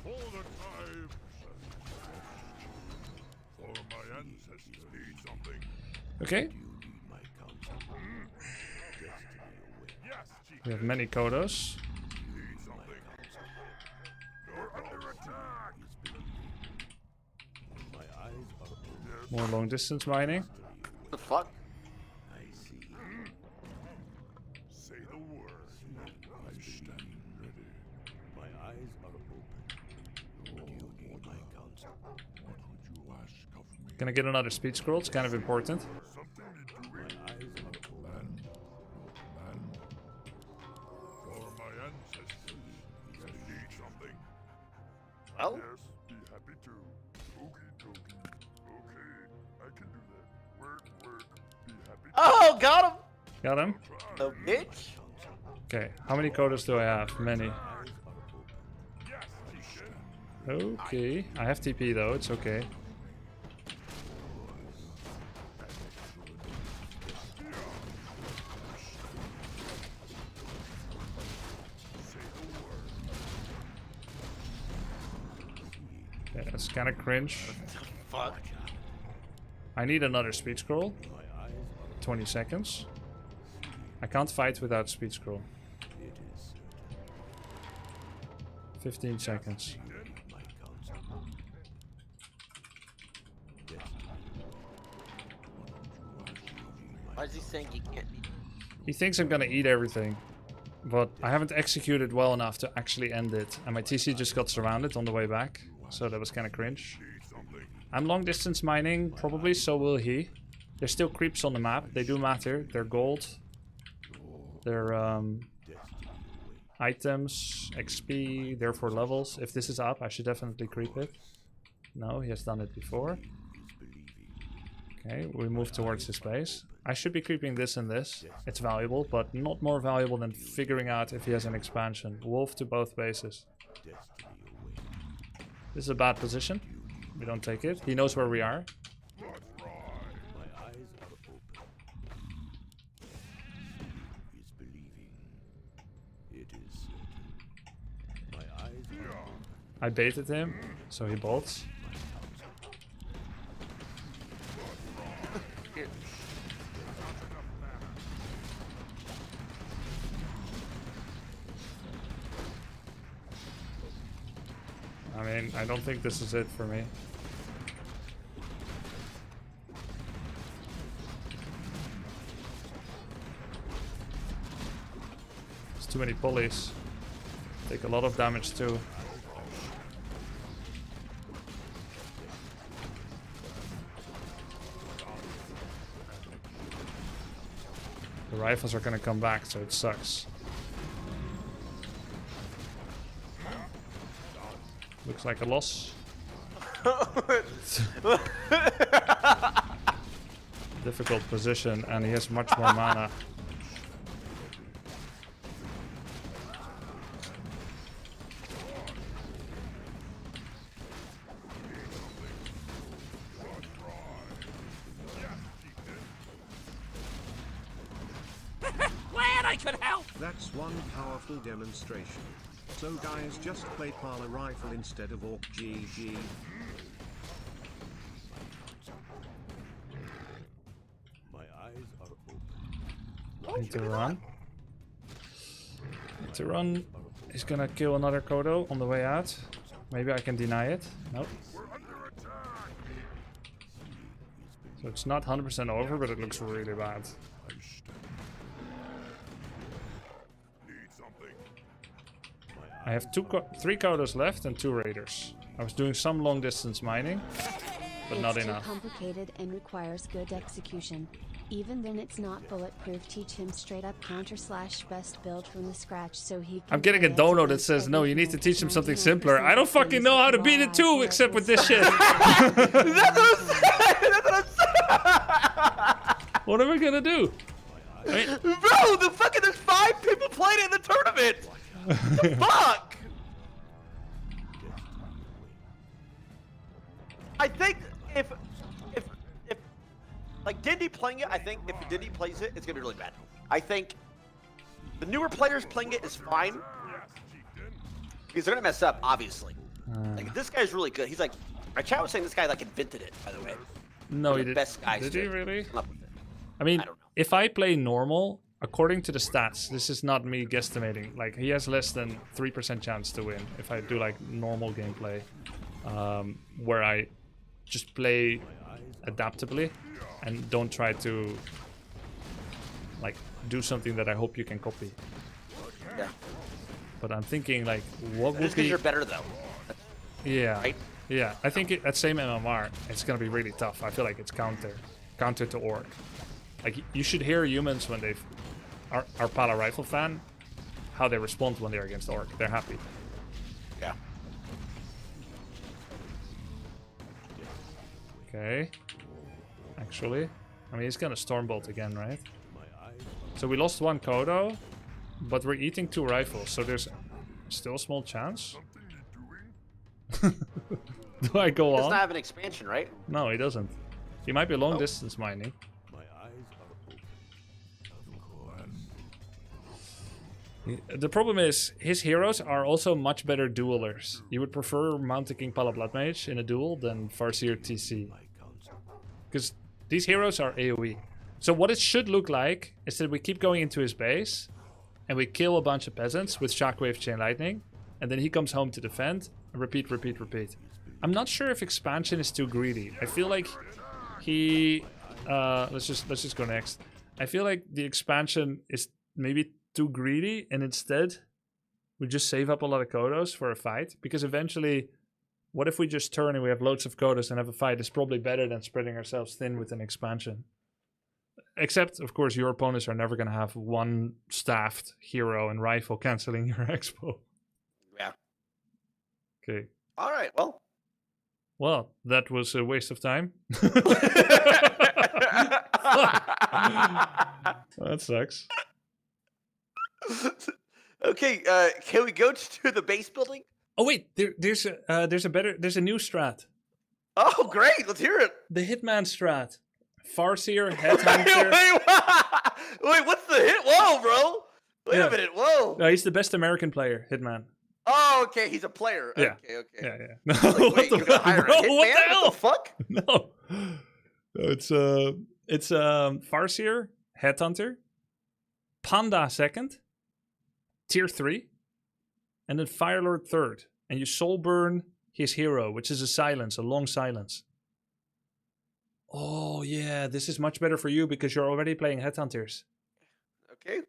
For the tribes. For my ancestors. Need something. Okay. Yes, chieftain. We have many Kodos. Need something. You're under attack. More long distance mining. What the fuck? Say the word. I stand ready. My eyes are open. Do you need my counsel? What would you ask of me? Gonna get another speed scroll, it's kind of important. Something to do. My eyes are open. Man. For my ancestors. I need something. Well, Yes, be happy to. Okie dokie. Okay, I can do that. Work. Be happy to. oh, got him! Got him? The bitch. Okay, how many Kodos do I have? Many. Yes, chieftain. Okay, I have TP though, it's okay. Okay, that's kind of cringe. Fuck. I need another speed scroll. 20 seconds. I can't fight without speed scroll. 15 seconds. Why is he saying he can't eat? He thinks I'm gonna eat everything. But I haven't executed well enough to actually end it. And my TC just got surrounded on the way back. So that was kind of cringe. I'm long distance mining, probably, so will he. There's still creeps on the map. They do matter. They're gold. They're items, XP, therefore levels. If this is up, I should definitely creep it. No, he has done it before. Okay, we move towards his base. I should be creeping this and this. It's valuable, but not more valuable than figuring out if he has an expansion. Wolf to both bases. This is a bad position. We don't take it. He knows where we are. I baited him, so he bolts. I mean, I don't think this is it for me. There's too many pulleys. Take a lot of damage too. The rifles are gonna come back, so it sucks. Looks like a loss. Difficult position, and he has much more mana. Glad I could help! That's one powerful demonstration. So guys, just play Parlor Rifle instead of Orc GG. My eyes are open. Need to run. Need to run. He's gonna kill another Kodo on the way out. Maybe I can deny it. Nope. So it's not 100% over, but it looks really bad. I have three Kodos left and 2 Raiders. I was doing some long distance mining, but not enough. It's too complicated and requires good execution. Even then it's not bulletproof. Teach him straight up counter/best build from the scratch so he can... I'm getting a dono that saes, no, you need to teach him something simpler. I don't fucking know how to beat it too, except with this shit. What am I gonna do? I mean, Bro, there's 5 people playing in the tournament! The fuck? I think if like Dindy playing it, I think if Dindy plays it, it's gonna be really bad. I think the newer players playing it is fine because they're gonna mess up, obviously. Like this guy's really good. He's like, my chat was saying this guy like invented it, by the way. no, he did. Best guys Did to he really? come up with it. I mean, I don't know. if I play normal, according to the stats, this is not me guesstimating. Like, he has less than 3% chance to win if I do like normal gameplay, where I just play adaptably and don't try to like do something that I hope you can copy. Yeah. But I'm thinking like, what would Just because be? you're better though. Yeah, Right? yeah. I think at same MMR, it's gonna be really tough. I feel like it's counter to orc. Like you should hear humans when they are Pala Rifle fan, how they respond when they're against orc. They're happy. Yeah. Okay. Actually, I mean he's gonna Stormbolt again, right? So we lost 1 Kodo, but we're eating 2 rifles, so there's still a small chance. Do I go He does on? not have an expansion, right? No, he doesn't. He might be long distance mining. My eyes are open. The problem is, his heroes are also much better duelers. You would prefer Mountain King Pala Blood Mage in a duel than Farseer TC. Because these heroes are AoE. So what it should look like is that we keep going into his base and we kill a bunch of peasants with Shockwave Chain Lightning, and then he comes home to defend, and repeat, repeat, repeat. I'm not sure if expansion is too greedy. I feel like he... let's just go next. I feel like the expansion is maybe too greedy, and instead we just save up a lot of Kodos for a fight. Because eventually, what if we just turn and we have loads of Kodos and have a fight? It's probably better than spreading ourselves thin with an expansion. Except, of course, your opponents are never going to have one staffed hero and rifle canceling your expo. Yeah. Okay. All right, well. Well, that was a waste of time. That sucks. Okay, can we go to the base building? Oh wait, there's a new strat. Oh, great! Let's hear it. The Hitman strat. Farseer, Headhunter. Wait, what's the hit? Whoa, bro! Wait a minute, whoa! No, he's the best American player, Hitman. Oh, okay, he's a player. Yeah. Okay. Yeah. No, Like, wait, you're gonna hire a hitman? what the hell? What the fuck? No. It's Farseer, Headhunter, Panda second, tier 3, and then Firelord third. And you soul burn his hero, which is a long silence. Oh yeah, this is much better for you because you're already playing Headhunters. Okay.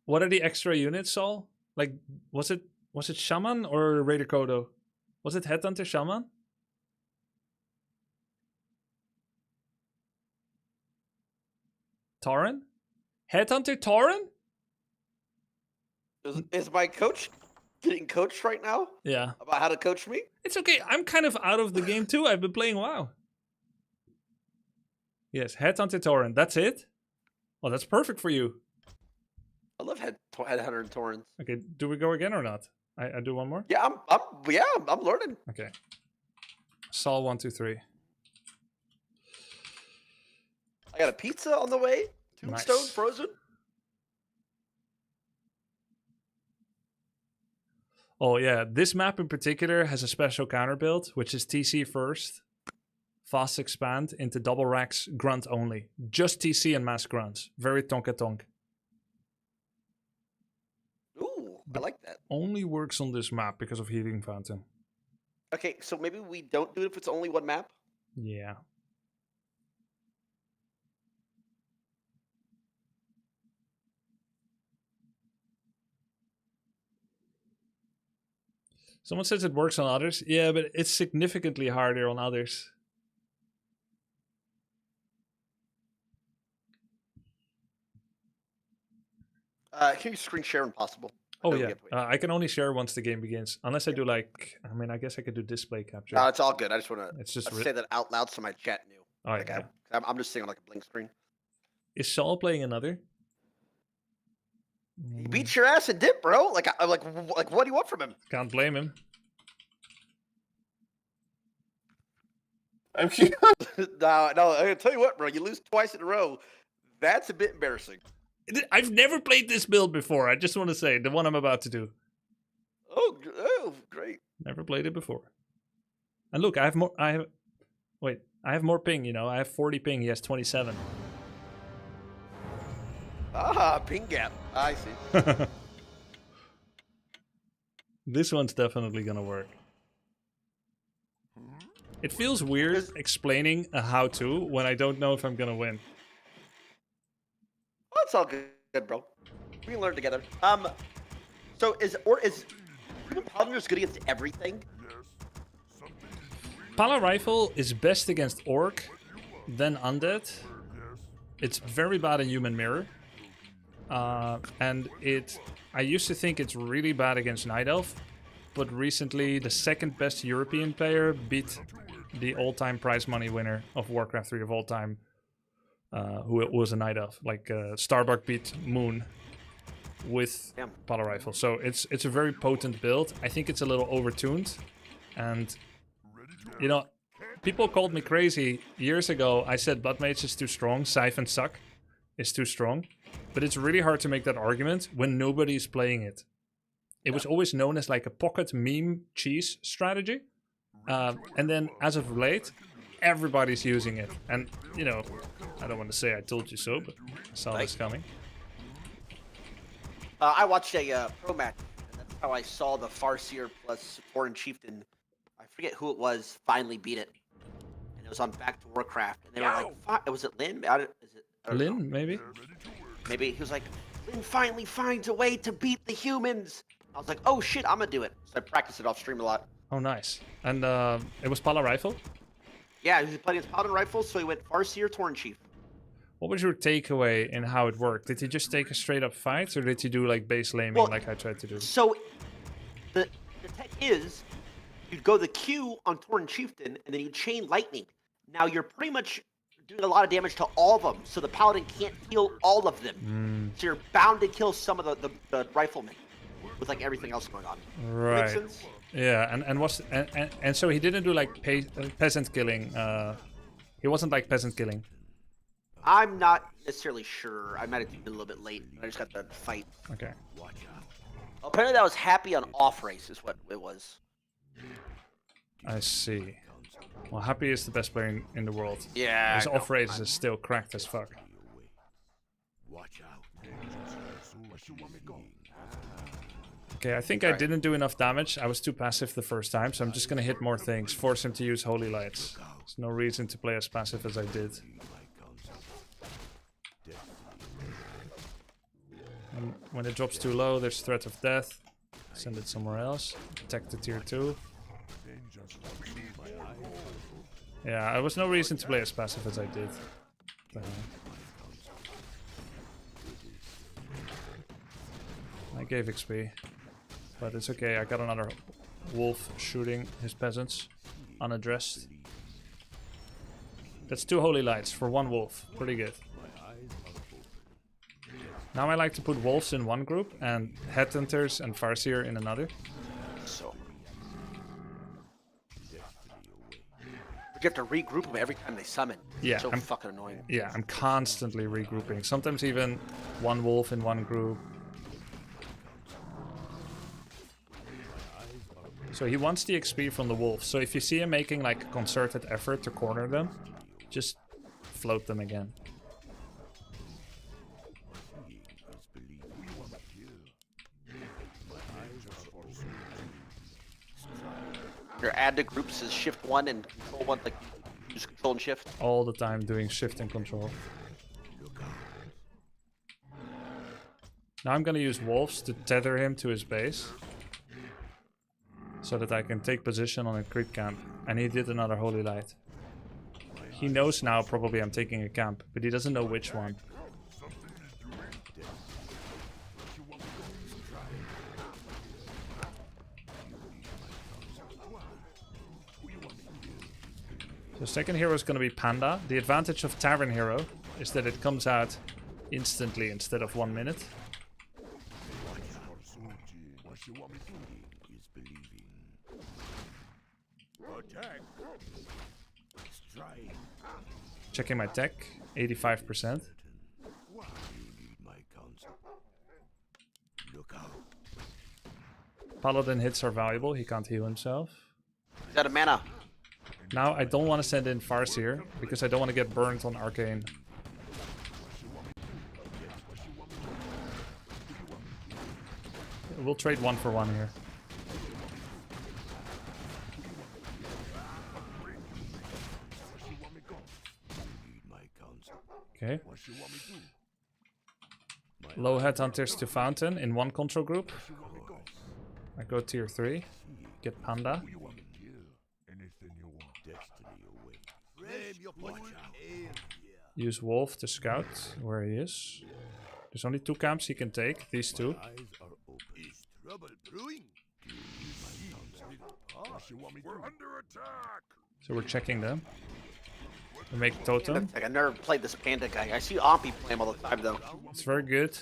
What are the extra units, Saul? Like, was it Shaman or Raider Kodo? Was it Headhunter Shaman? Tauren? Headhunter Tauren? Is my coach getting coached right now? Yeah. About how to coach me? It's okay. I'm kind of out of the game too. I've been playing WoW. Yes, Headhunter Tauren. That's it? Well, that's perfect for you. I love Headhunter and Torrens. Okay, do we go again or not? I do one more? Yeah, I'm learning. Okay. Saul 1, 2, 3. I got a pizza on the way. Tombstone Nice. frozen. Oh yeah, this map in particular has a special counter build, which is TC first, fast expand into double racks, grunt only. Just TC and mass grunts. Very tonk. Ooh, I like that. Only works on this map because of Healing Fountain. Okay, so maybe we don't do it if it's only one map? Yeah. Someone says it works on others. Yeah, but it's significantly harder on others. Can you screen share when possible? Oh yeah, I can only share once the game begins. Unless I do like, I guess I could do display capture. It's all good. I just want to It's just say that out loud so my chat knew. Oh, Like, yeah. I'm just seeing on like a blink screen. Is Saul playing another? He beats your ass and dip, bro. Like, I'm like, what do you want from him? Can't blame him. I'm no, I'm gonna tell you what, bro. You lose twice in a row. That's a bit embarrassing. I've never played this build before. I just want to say the one I'm about to do. Oh, great. Never played it before. And look, I have more. I have more ping. You know, I have 40 ping. He has 27. Ah, ping gap. I see. This one's definitely gonna work. It feels weird explaining a how-to when I don't know if I'm gonna win. Oh, it's all good, bro. We can learn together. So is Paladin's good against everything? Pala Rifle is best against Orc, then Undead. It's very bad in Human Mirror. And I used to think it's really bad against Night Elf, but recently the second best European player beat the all-time prize money winner of Warcraft 3 of all time, who was a Night Elf. Like Starbuck beat Moon with Pala Rifle. So it's a very potent build. I think it's a little overtuned, and you know, people called me crazy years ago. I said Blood Mage is too strong, Siphon Suck is too strong, but it's really hard to make that argument when nobody's playing it. It was always known as like a pocket meme cheese strategy. And then as of late, everybody's using it. And, you know, I don't want to say I told you so, but I saw this coming. I watched a pro match, and that's how I saw the Farseer plus Foreign Chieftain. I forget who it was, finally beat it. And was on Back to Warcraft, and they were like, was it Lynn? I don't know. Lynn, maybe? Maybe he was like, Lynn finally finds a way to beat the humans. I was like, oh shit, I'm gonna do it. So I practiced it off stream a lot. Oh, nice. And it was Pala Rifle? Yeah, he was playing his Paladin Rifle, so he went Farseer, Torn Chief. What was your takeaway in how it worked? Did he just take a straight up fight, or did he do like base laming like I tried to do? So the tech is, you'd go the Q on Torn Chieftain, and then you chain lightning. Now you're pretty much doing a lot of damage to all of them, so the Paladin can't heal all of them. So you're bound to kill some of the riflemen with like everything else going on. Right. Makes sense? Yeah, and so he didn't do like peasant killing. He wasn't like peasant killing. I'm not necessarily sure. I might have been a little bit late. I just got the fight. Okay. Apparently that was happy on off race is what it was. I see. Well, Happy is the best player in the world. Yeah. His off race is still cracked as fuck. Okay, I think I didn't do enough damage. I was too passive the first time, so I'm just gonna hit more things. Force him to use Holy Lights. There's no reason to play as passive as I did. And when it drops too low, there's threat of death. Send it somewhere else. Attack the tier 2. Yeah, there was no reason to play as passive as I did. I gave XP. But it's okay, I got another wolf shooting his peasants. Unaddressed. That's 2 Holy Lights for 1 wolf. Pretty good. Now I like to put wolves in one group and headhunters and Farseer in another. So you have to regroup them every time they summon. Yeah, so fucking annoying. Yeah, I'm constantly regrouping. Sometimes even 1 wolf in one group. So he wants the XP from the wolves. So if you see him making like a concerted effort to corner them, just float them again. Your add to groups is shift 1 and control 1, like use control and shift. All the time doing shift and control. Now I'm gonna use wolves to tether him to his base. So that I can take position on a creep camp. And he did another Holy Light. He knows now probably I'm taking a camp, but he doesn't know which one. So second hero is going to be Panda. The advantage of Tavern Hero is that it comes out instantly instead of 1 minute. Checking my tech, 85%. Paladin hits are valuable, he can't heal himself. He's out of mana. Now I don't want to send in Farseer, because I don't want to get burned on Arcane. We'll trade 1 for 1 here. Okay. Low headhunters to Fountain in 1 control group. I go tier 3. Get Panda. Use Wolf to scout where he is. There's only 2 camps he can take. These 2. So we're checking them. We make totem. Like, I've never played this Panda guy. I see Ompi play him all the time though. It's very good.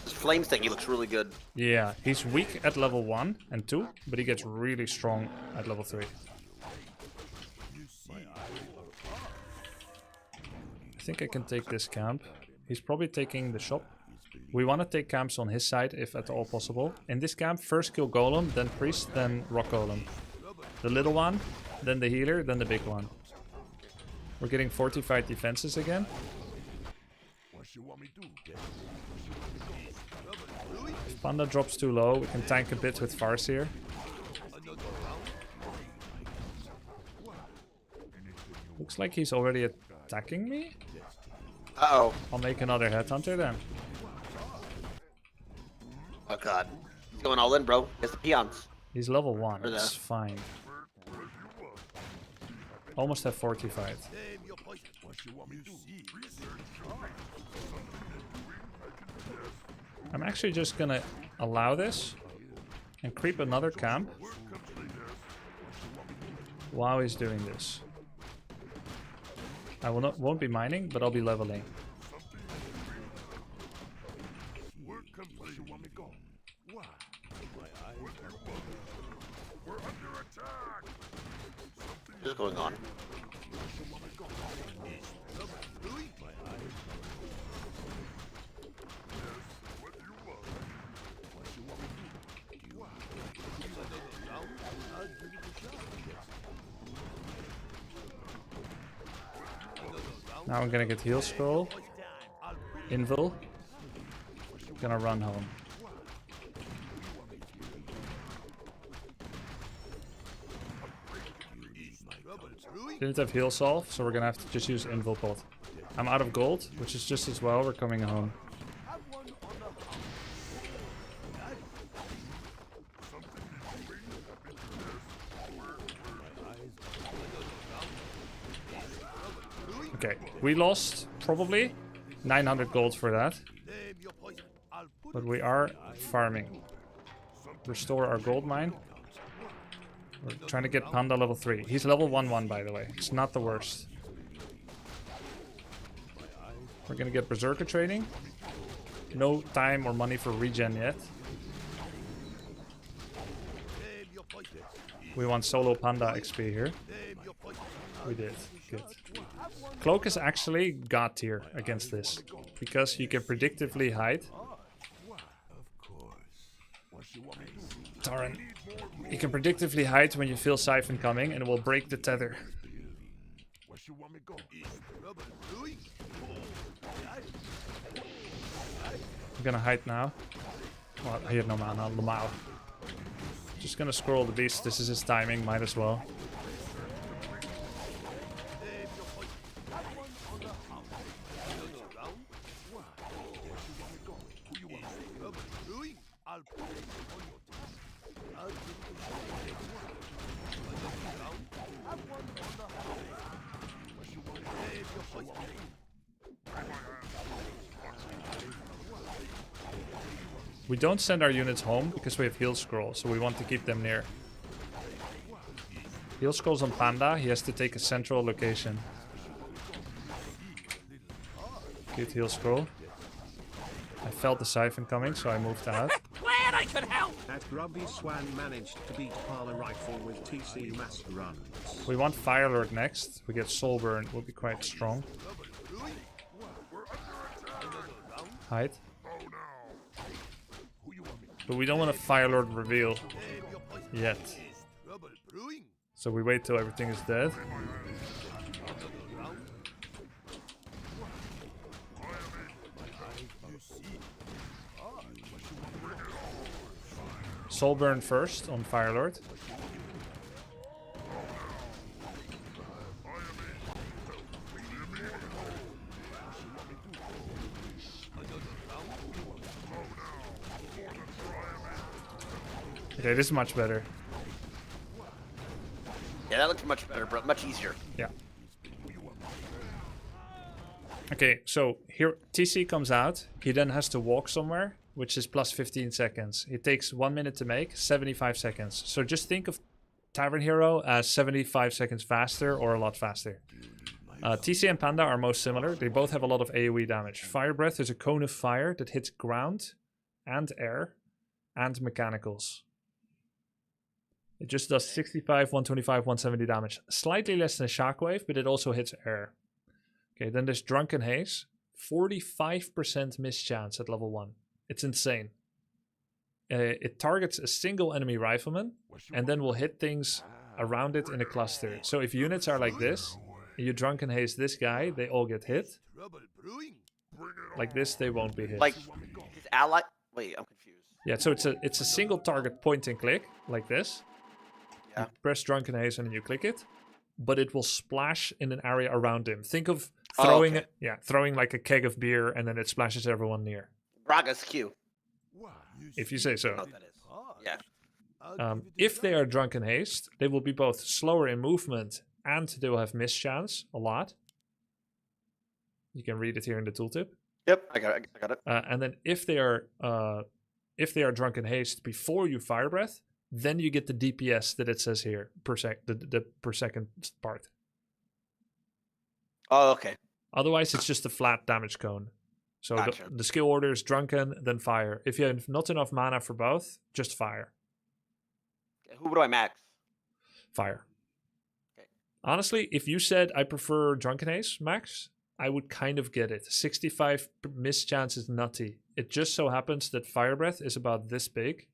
This Flames thing, he looks really good. Yeah, he's weak at level 1 and 2, but he gets really strong at level 3. I think I can take this camp. He's probably taking the shop. We want to take camps on his side if at all possible. In this camp, first kill Golem, then Priest, then Rock Golem. The little one, then the healer, then the big one. We're getting fortified defenses again. If Panda drops too low, we can tank a bit with Farseer. Looks like he's already attacking me. Uh-oh. I'll make another headhunter then. Oh, God. He's going all in, bro. It's the peons. He's level 1. Or the- It's fine. Almost have fortified. I'm actually just gonna allow this and creep another camp while he's doing this. I won't be mining, but I'll be leveling. What's going on? Now I'm gonna get heal scroll. Invul. Gonna run home. Didn't have heal solve, so we're gonna have to just use Invul pot. I'm out of gold, which is just as well. We're coming home. Okay, we lost probably 900 gold for that. But we are farming. Restore our gold mine. We're trying to get Panda level 3. He's level 1-1 by the way. It's not the worst. We're gonna get Berserker training. No time or money for regen yet. We want solo Panda XP here. We did. Good. Cloak is actually god tier against this. Because you can predictively hide. Taran. You can predictively hide when you feel Siphon coming and it will break the tether. I'm gonna hide now. Well, I have no mana, Lamau. Just gonna scroll the beast, this is his timing, might as well. We don't send our units home because we have heal scroll, so we want to keep them near. Heal scrolls on Panda, he has to take a central location. Good heal scroll. I felt the Siphon coming, so I moved out. Glad I could help! At Grubby Swan managed to beat Parlor Rifle with TC Mask runs. We want Firelord next. We get Soulburn, will be quite strong. Hide. But we don't want a Firelord reveal yet. So we wait till everything is dead. Soulburn first on Firelord. Okay, this is much better. Yeah, that looks much better, bro. Much easier. Yeah. Okay, so here TC comes out. He then has to walk somewhere, which is plus 15 seconds. It takes 1 minute to make, 75 seconds. So just think of Tavern Hero as 75 seconds faster or a lot faster. TC and Panda are most similar. They both have a lot of AoE damage. Fire Breath is a cone of fire that hits ground and air and mechanicals. It just does 65, 125, 170 damage. Slightly less than Shockwave, but it also hits air. Okay, then there's Drunken Haze. 45% miss chance at level 1. It's insane. It targets a single enemy rifleman and then will hit things around it in a cluster. So if units are like this, and you Drunken Haze this guy, they all get hit. Like this, they won't be hit. Like, his ally... Wait, I'm confused. Yeah, so it's a single target point and click, like this. Yeah. You press Drunken Haze and then you click it. but it will splash in an area around him. Think of Oh, throwing, okay. throwing like a keg of beer, and then it splashes everyone near. Braga's Q. If you say I so. don't know what that is. Yeah. If they are drunk in haste, they will be both slower in movement and they will have mischance a lot. You can read it here in the tooltip. Yep, I got it. And then if they are drunk in haste before you fire breath, then you get the DPS that it says here per the per second part. Oh, okay. Otherwise, it's just a flat damage cone. So Gotcha. the skill order is drunken, then fire. If you have not enough mana for both, just fire. Who do I max? Fire. Okay. Honestly, if you said I prefer drunken haste max, I would kind of get it. 65 mischance is nutty. It just so happens that fire breath is about this big.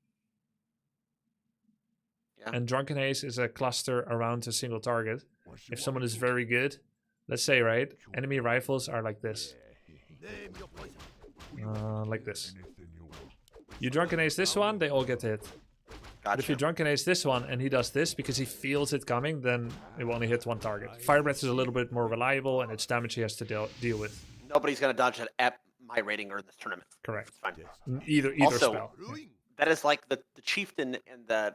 Yeah. And drunken haste is a cluster around a single target. If someone is very good, let's say, right, enemy rifles are like this. Like this. You drunken haste this one, they all get hit. But if you Gotcha. drunken haste this one and he does this because he feels it coming, then it will only hit one target. Fire breath is a little bit more reliable and it's damage he has to deal with. Nobody's gonna dodge it at my rating or this tournament. Correct. It's fine. Either Also, spell. that is like the chieftain and the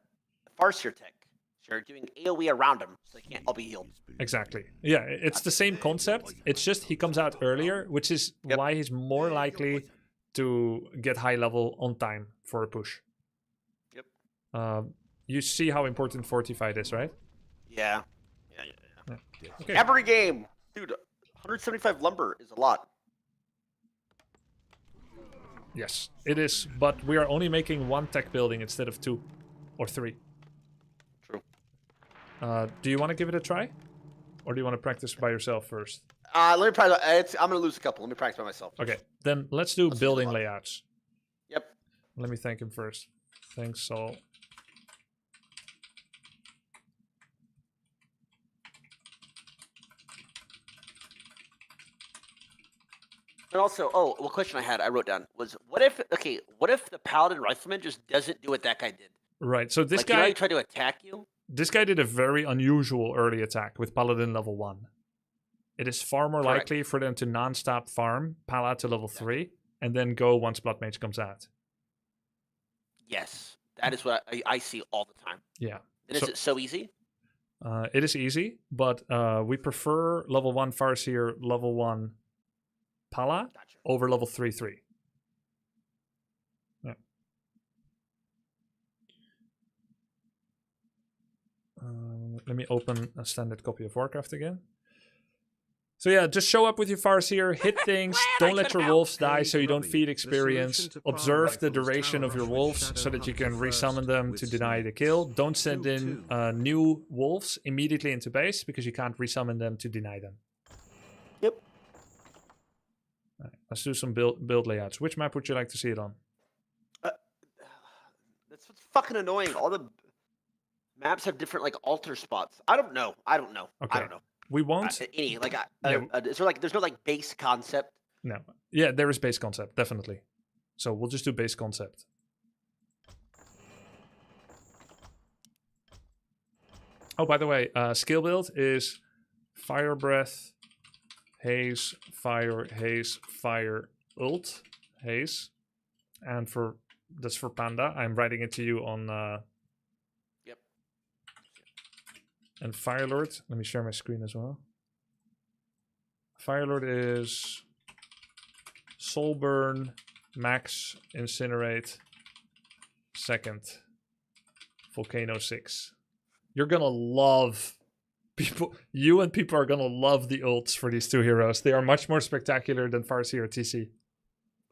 Farseer tech. So you're doing AoE around them, so they can't all be healed. Exactly. Yeah, it's the same concept. It's just he comes out earlier, which is why he's more likely to get high level on time for a push. Yep. You see how important Fortified is, right? Yeah. Okay. Every game, dude. 175 lumber is a lot. Yes, it is. But we are only making one tech building instead of 2 or 3. True. Do you want to give it a try? Or do you want to practice by yourself first? Let me practice. I'm gonna lose a couple. Let me practice by myself. Okay, then let's do Let's building use a lot. layouts. Yep. Let me thank him first. Thanks, Saul. And also, one question I had, I wrote down was, what if the paladin rifleman just doesn't do what that guy did? Right, so this Like, you know how guy, he tried to attack you? this guy did a very unusual early attack with Paladin level 1. It is far more Correct. likely for them to non-stop farm Pala to level 3 and then go once Blood Mage comes out. Yes, that is what I see all the time. Yeah. And is it so easy? It is easy, but we prefer level 1 Farseer, level 1 Pala Gotcha. over level 3/3. Yeah. Let me open a standard copy of Warcraft again. So yeah, just show up with your Farseer, hit things, don't let your wolves die so you don't feed experience, observe the duration of your wolves so that you can resummon them to deny the kill. Don't send in new wolves immediately into base because you can't resummon them to deny them. Yep. Alright, let's do some build layouts. Which map would you like to see it on? That's what's fucking annoying. All the maps have different like altar spots. I don't know. I don't know. We won't. Any like, Yeah. is there like there's no like base concept? No. Yeah, there is base concept, definitely. So we'll just do base concept. Oh, by the way, skill build is fire breath, haze, fire, ult, haze. And that's for Panda. I'm writing it to you on Yep. And Firelord, let me share my screen as well. Firelord is Soul Burn, Max, Incinerate, second, Volcano 6. You're gonna love people. You and people are gonna love the ults for these two heroes. They are much more spectacular than Farseer or TC.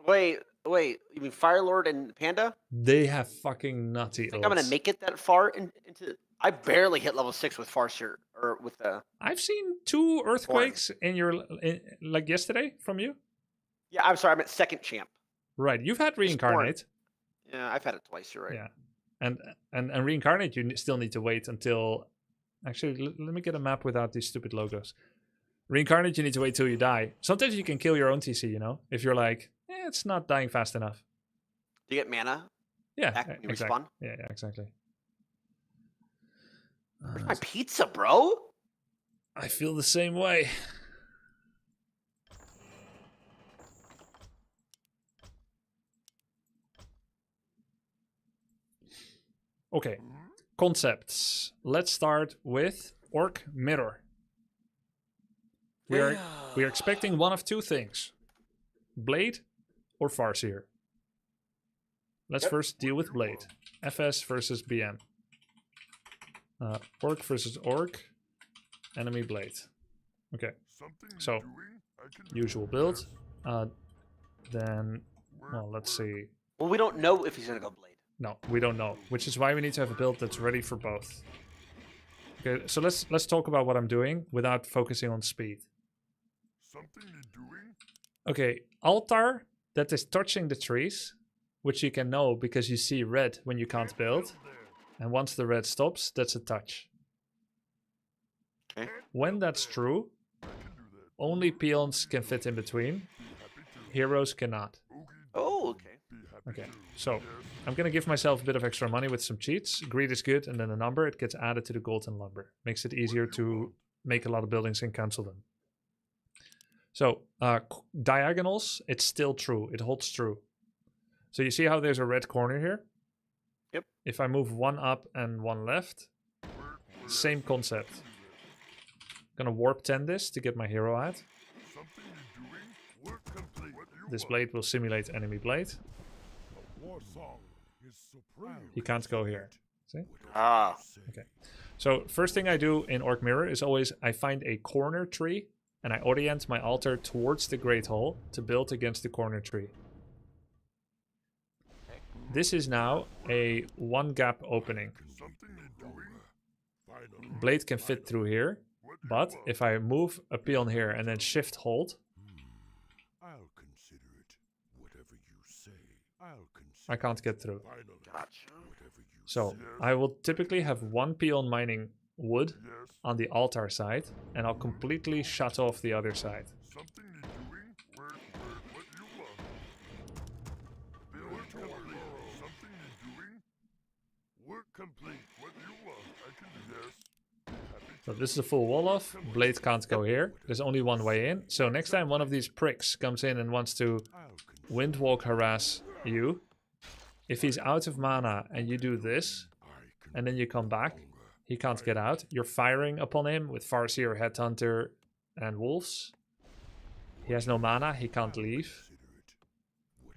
Wait. You mean Firelord and Panda? They have fucking nutty I think ults. I'm gonna make it that far into. I barely hit level 6 with Farseer or with the. I've seen 2 earthquakes in like yesterday from you. Yeah, I'm sorry. I'm at second champ. Right, you've had reincarnate. Yeah, I've had it twice. You're right. Yeah, and reincarnate, you still need to wait until. Actually, let me get a map without these stupid logos. Reincarnate, you need to wait till you die. Sometimes you can kill your own TC. You know, if you're like, it's not dying fast enough. Do you get mana? Yeah, Back when you exactly. respawn? Yeah, exactly. Where's my pizza, bro? I feel the same way. Okay, concepts. Let's start with Orc Mirror. We are expecting one of two things. Blade or Farseer. Let's first deal with Blade. FS versus BM. Orc versus Orc. Enemy Blade. Okay, so usual build. Then, well, let's see. Well, we don't know if he's gonna go Blade. No, we don't know, which is why we need to have a build that's ready for both. Okay, so let's talk about what I'm doing without focusing on speed. Okay, altar that is touching the trees, which you can know because you see red when you can't build. And once the red stops, that's a touch. Okay. When that's true, only peons can fit in between. Heroes cannot. Oh, okay. Okay, so I'm gonna give myself a bit of extra money with some cheats. Greed is good, and then a number, it gets added to the gold and lumber. Makes it easier to make a lot of buildings and cancel them. So, diagonals, it's still true. It holds true. So you see how there's a red corner here? Yep. If I move one up and one left, same concept. Gonna warp 10 this to get my hero out. This blade will simulate enemy blade. He can't go here. See? Ah. Okay. So first thing I do in Orc Mirror is always I find a corner tree and I orient my altar towards the Great Hall to build against the corner tree. This is now a one gap opening. Blade can fit through here, but if I move a peon here and then shift hold, I can't get through. So I will typically have one peon mining wood on the altar side, and I'll completely shut off the other side. So this is a full wall off. Blade can't go here. There's only one way in. So next time one of these pricks comes in and wants to windwalk harass you, if he's out of mana and you do this, and then you come back, he can't get out. You're firing upon him with Farseer, Headhunter, and Wolves. He has no mana, he can't leave.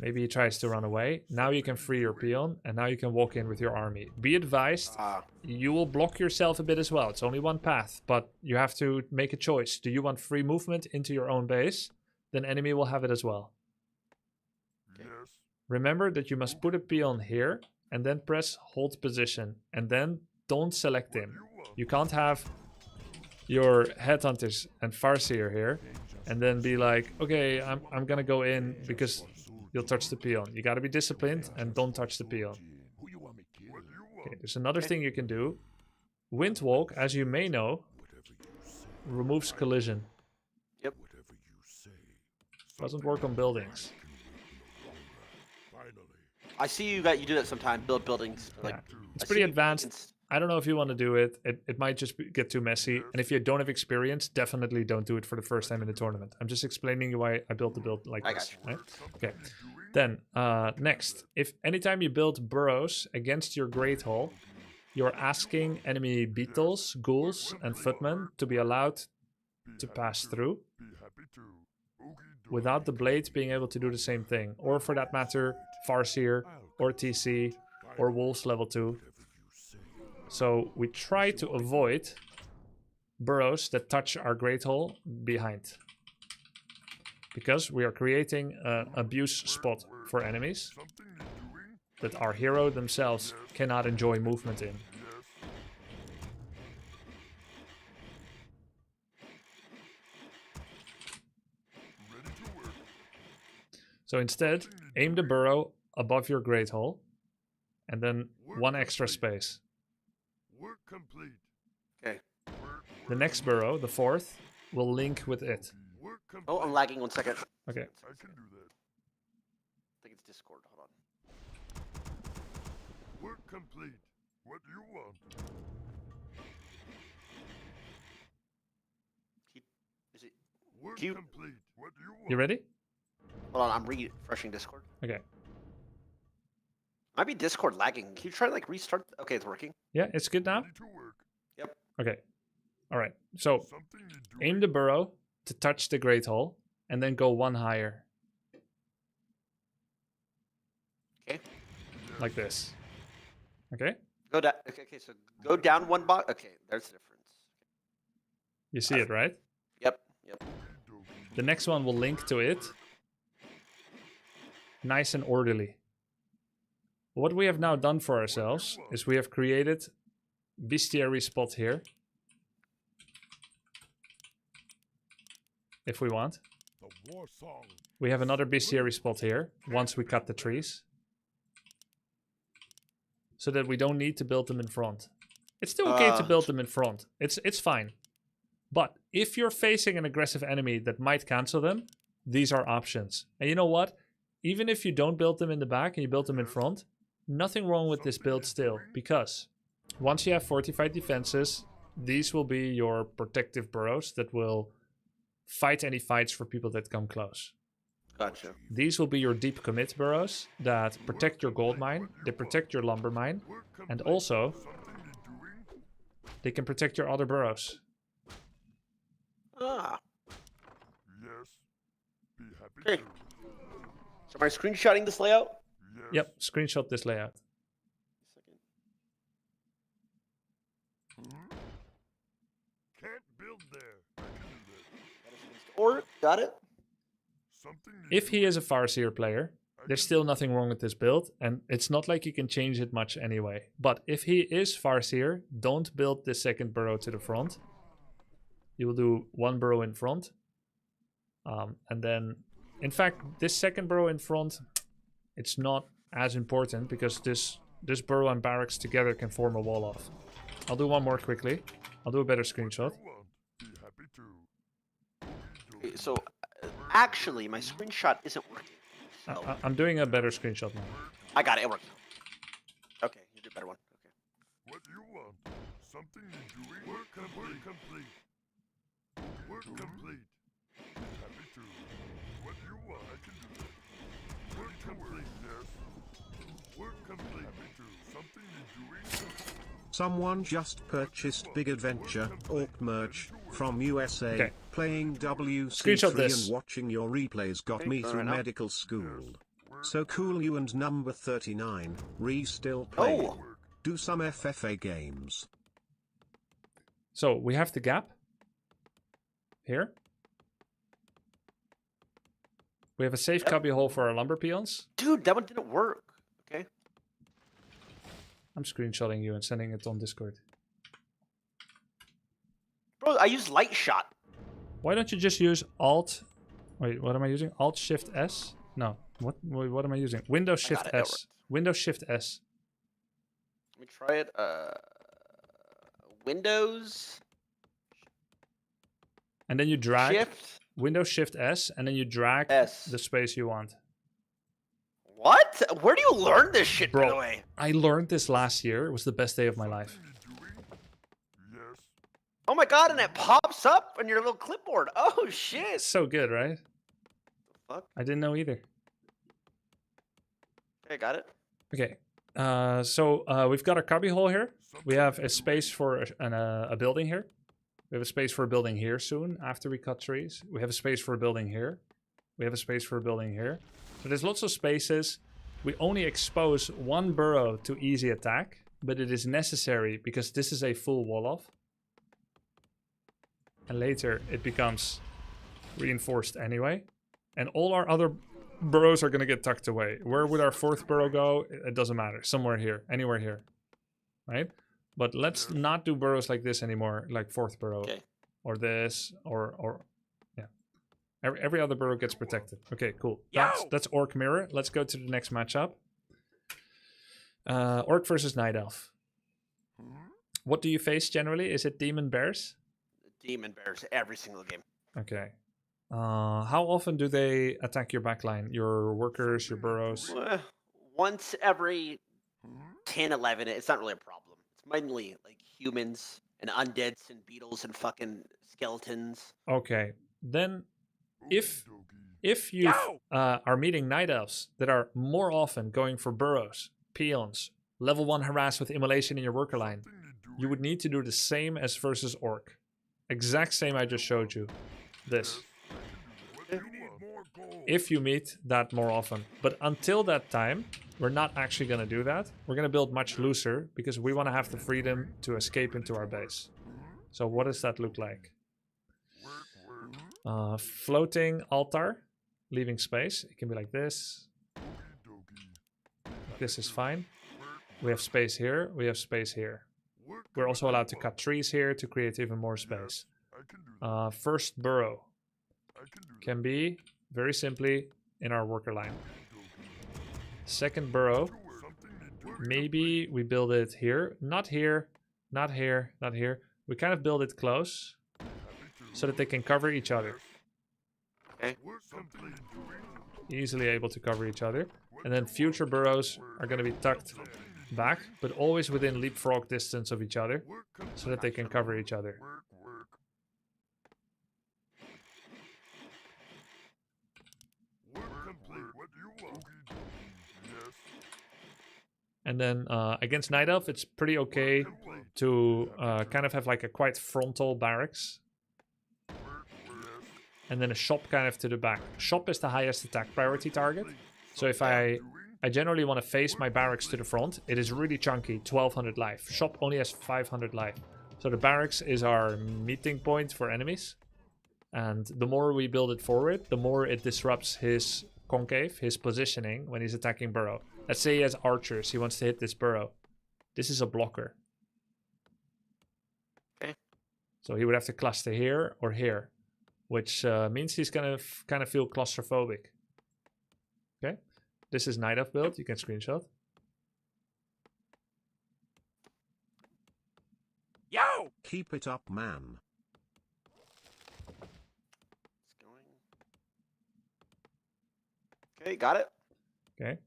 Maybe he tries to run away. Now you can free your peon, and now you can walk in with your army. Be advised, you will block yourself a bit as well. It's only one path, but you have to make a choice. Do you want free movement into your own base? Then enemy will have it as well. Remember that you must put a peon here, and then press hold position, and then don't select him. You can't have your Headhunters and Farseer here, and then be like, okay, I'm gonna go in because you'll touch the peon. You gotta be disciplined and don't touch the peon. Okay, there's another thing you can do. Windwalk, as you may know, removes collision. Yep. Doesn't work on buildings. I see you do that sometimes. Build buildings. Like, Yeah. It's pretty advanced. I don't know if you want to do it. It might just get too messy. And if you don't have experience, definitely don't do it for the first time in the tournament. I'm just explaining you why I built the build like this. Right? Okay. Then, next. If anytime you build burrows against your Great Hall, you're asking enemy beetles, ghouls, and footmen to be allowed to pass through without the blade being able to do the same thing. Or for that matter, Farseer, or TC, or Wolves level 2. So we try to avoid burrows that touch our Great Hall behind. Because we are creating an abuse spot for enemies that our hero themselves cannot enjoy movement in. So instead, aim the burrow above your Great Hall, and then one extra space. Okay. The next burrow, the fourth, will link with it. Oh, I'm lagging 1 second. Okay. I think it's Discord. Hold on. Work complete. What do you want? Work Do you- complete. What do you want? You ready? Hold on, I'm refreshing Discord. Okay. Might be Discord lagging. Can you try to like restart? Okay, it's working. Yeah, it's good now? Ready to work. Yep. Okay. All right. So Something you do. aim the burrow to touch the Great Hall and then go one higher. Okay. Like this. Okay? Go down. Okay, so go down one box. Okay, there's the difference. You see it, right? Yep. Yep. The next one will link to it. Nice and orderly. What we have now done for ourselves is we have created bestiary spot here. If we want. The war song. We have another bestiary spot here once we cut the trees. So that we don't need to build them in front. It's still okay to build them in front. It's fine. But if you're facing an aggressive enemy that might cancel them, these are options. And you know what? Even if you don't build them in the back and you build them in front, nothing wrong with this build still. Because once you have fortified defenses, these will be your protective burrows that will fight any fights for people that come close. Gotcha. These will be your deep commit burrows that protect your gold mine, they protect your lumber mine, and also Something you doing. they can protect your other burrows. Ah. Yes. Be happy Okay. to. So am I screenshotting this layout? Yes. Yep, screenshot this layout. Hmm? Can't build there. I can do that. Or got it. Something you If he doing. is a Farseer player, there's still nothing wrong with this build, and it's not like you can change it much anyway. But if he is Farseer, don't build the second burrow to the front. You will do one burrow in front. And then, in fact, this second burrow in front, it's not as important because this burrow and barracks together can form a wall off. I'll do one more quickly. I'll do a better screenshot. You want. Be happy to. Okay, so actually, my screenshot isn't working. So I'm doing a better screenshot now. I got it. It worked. Okay, you did a better one. Okay. What do you want? Something you doing? Work complete. Work complete. Be happy to. What do you want? I can do that. Work complete. Yes. Work complete. Happy to. Something you doing? Someone just purchased Big Adventure Orc merch from USA. Okay. Playing Screenshot WC3 this. and watching your replays got Okay, me try through right now. medical school. So cool. You and number 39 still playing. Oh. Do some FFA games. So we have the gap here. We have a safe Yep. cubby hole for our lumber peons. Dude, that one didn't work. Okay. I'm screenshotting you and sending it on Discord. Bro, I used light shot. Why don't you just use Alt? Wait, what am I using? Alt Shift S? No. What am I using? Windows I got Shift it, that S. worked. Windows Shift S. Let me try it. Windows And then you drag Shift Windows Shift S, and then you drag S. the space you want. What? Where do you learn this shit, by the Bro, way? I learned this last year. It was the best day of my life. Something you doing? Yes. Oh my god, and it pops up on your little clipboard. Oh shit. It's so good, right? Fuck. I didn't know either. Okay, got it. Okay. So we've got a cubby hole here. We have a space for a building here. We have a space for a building here soon after we cut trees. We have a space for a building here. We have a space for a building here. So there's lots of spaces. We only expose one burrow to easy attack, but it is necessary because this is a full wall off. And later it becomes reinforced anyway. And all our other burrows are going to get tucked away. Where would our fourth burrow go? It doesn't matter. Somewhere here. Anywhere here. Right? But let's not do burrows like this anymore. Like fourth burrow. Okay. Or this. Or yeah. Every other burrow gets protected. Okay, cool. Yo! That's Orc Mirror. Let's go to the next matchup. Orc versus Night Elf. What do you face generally? Is it Demon Bears? Demon bears every single game. Okay. How often do they attack your backline? Your workers, your burrows? Once every 10, 11, it's not really a problem. It's mainly like humans and undeads and beetles and fucking skeletons. Okay. Then if you are meeting night elves that are more often going for burrows, peons, level 1 harass with immolation in your worker line, you would need to do the same as versus orc. Exact same I just showed you. This. If you meet that more often. But until that time, we're not actually going to do that. We're going to build much looser because we want to have the freedom to escape into our base. So what does that look like? Floating altar, leaving space. It can be like this. This is fine. We have space here. We have space here. We're also allowed to cut trees here to create even more space. First burrow can be very simply in our worker line. Second burrow, maybe we build it here. Not here, not here, not here. We kind of build it close so that they can cover each other. Okay. Easily able to cover each other. And then future burrows are going to be tucked back, but always within leapfrog distance of each other so that they can cover each other. And then against Night Elf, it's pretty okay to kind of have like a quite frontal barracks. And then a shop kind of to the back. Shop is the highest attack priority target. So if I generally want to face my barracks to the front, it is really chunky, 1200 life. Shop only has 500 life. So the barracks is our meeting point for enemies. And the more we build it forward, the more it disrupts his concave, his positioning when he's attacking burrow. Let's say he has archers, he wants to hit this burrow. This is a blocker. Okay. So he would have to cluster here or here, which means he's gonna kind of feel claustrophobic. Okay, this is Night Elf build, you can screenshot. Yo! Keep it up, man. Okay, got it. Okay.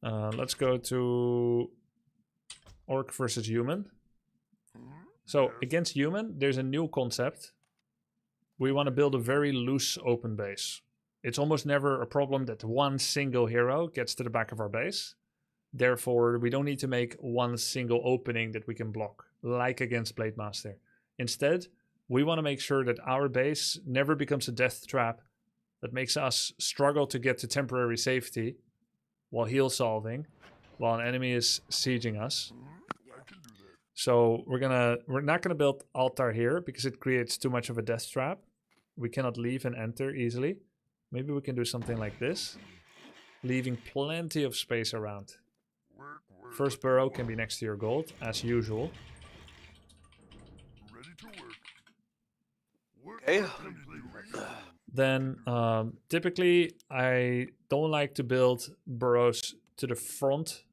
Let's go to orc versus human. So against human, there's a new concept. We want to build a very loose open base. It's almost never a problem that one single hero gets to the back of our base. Therefore, we don't need to make one single opening that we can block, like against Blade Master. Instead, we want to make sure that our base never becomes a death trap that makes us struggle to get to temporary safety while heal solving, while an enemy is sieging us. So we're not gonna build altar here because it creates too much of a death trap. We cannot leave and enter easily. Maybe we can do something like this, leaving plenty of space around. First burrow can be next to your gold, as usual. Okay. Then typically I don't like to build burrows to the front,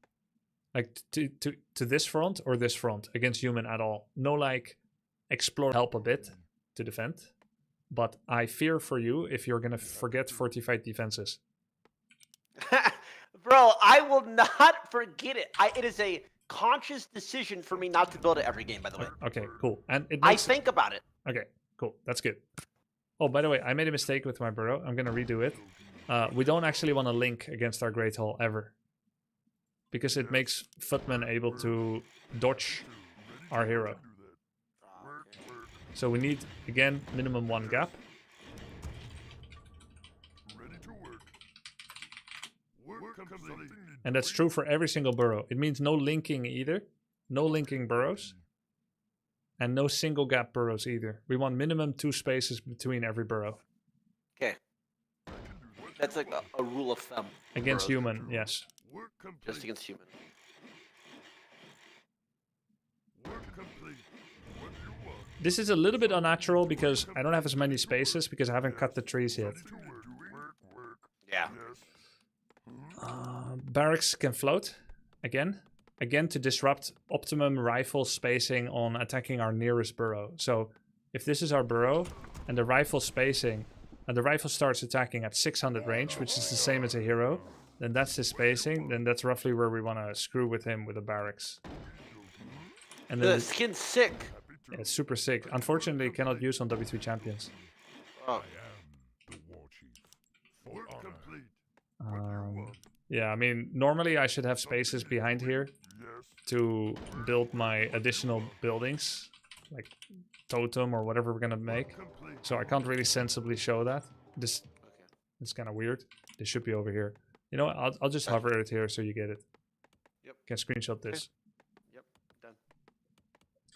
like to this front or this front against human at all. No, like explore help a bit to defend, but I fear for you if you're gonna forget fortified defenses. Bro, I will not forget it. It is a conscious decision for me not to build it every game, by the way. Okay, cool. And it I makes think about it. Okay, cool. That's good. Oh, by the way, I made a mistake with my burrow. I'm gonna redo it. We don't actually want to link against our Great Hall ever, because it makes footmen able to dodge our hero. So we need, again, minimum one gap. And that's true for every single burrow. It means no linking either. No linking burrows. And no single gap burrows either. We want minimum 2 spaces between every burrow. Okay. That's like a rule of thumb. Against burrows. human, yes. Just against human. This is a little bit unnatural because I don't have as many spaces because I haven't cut the trees yet. Yeah. Barracks can float again. Again, to disrupt optimum rifle spacing on attacking our nearest burrow. So if this is our burrow and the rifle spacing, and the rifle starts attacking at 600 range, which is the same as a hero, then that's his spacing. Then that's roughly where we want to screw with him with a barracks. And then The skin's sick. yeah, it's super sick. Unfortunately, it cannot use on W3 champions. Oh. For complete. Yeah, I mean, normally I should have spaces behind here Yes. to build my additional buildings, like totem or whatever we're gonna make. Complete. So I can't really sensibly show that. This it's kind of weird. They should be over here. You know what? I'll just hover it here so you get it. Yep. Can screenshot this. Yep.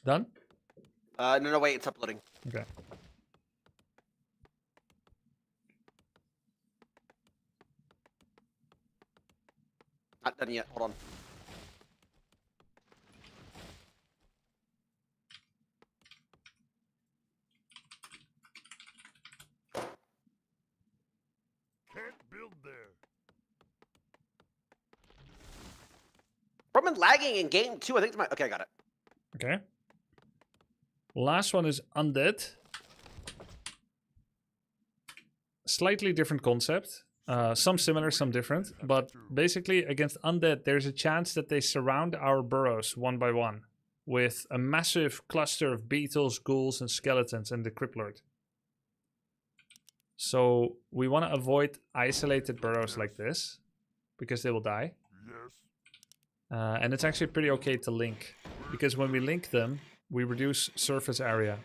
Done? No, wait, it's uploading. Okay. Not done yet. Hold on. Can't build there. I've been lagging in game too. I think it's my. Okay, I got it. Okay. Last one is Undead. Slightly different concept. Some similar, some different. But basically, against Undead, there's a chance that they surround our burrows one by one with a massive cluster of beetles, ghouls, and skeletons and the Criplord. So we want to avoid isolated burrows like this because they will die. Yes. And it's actually pretty okay to link because when we link them, we reduce surface area.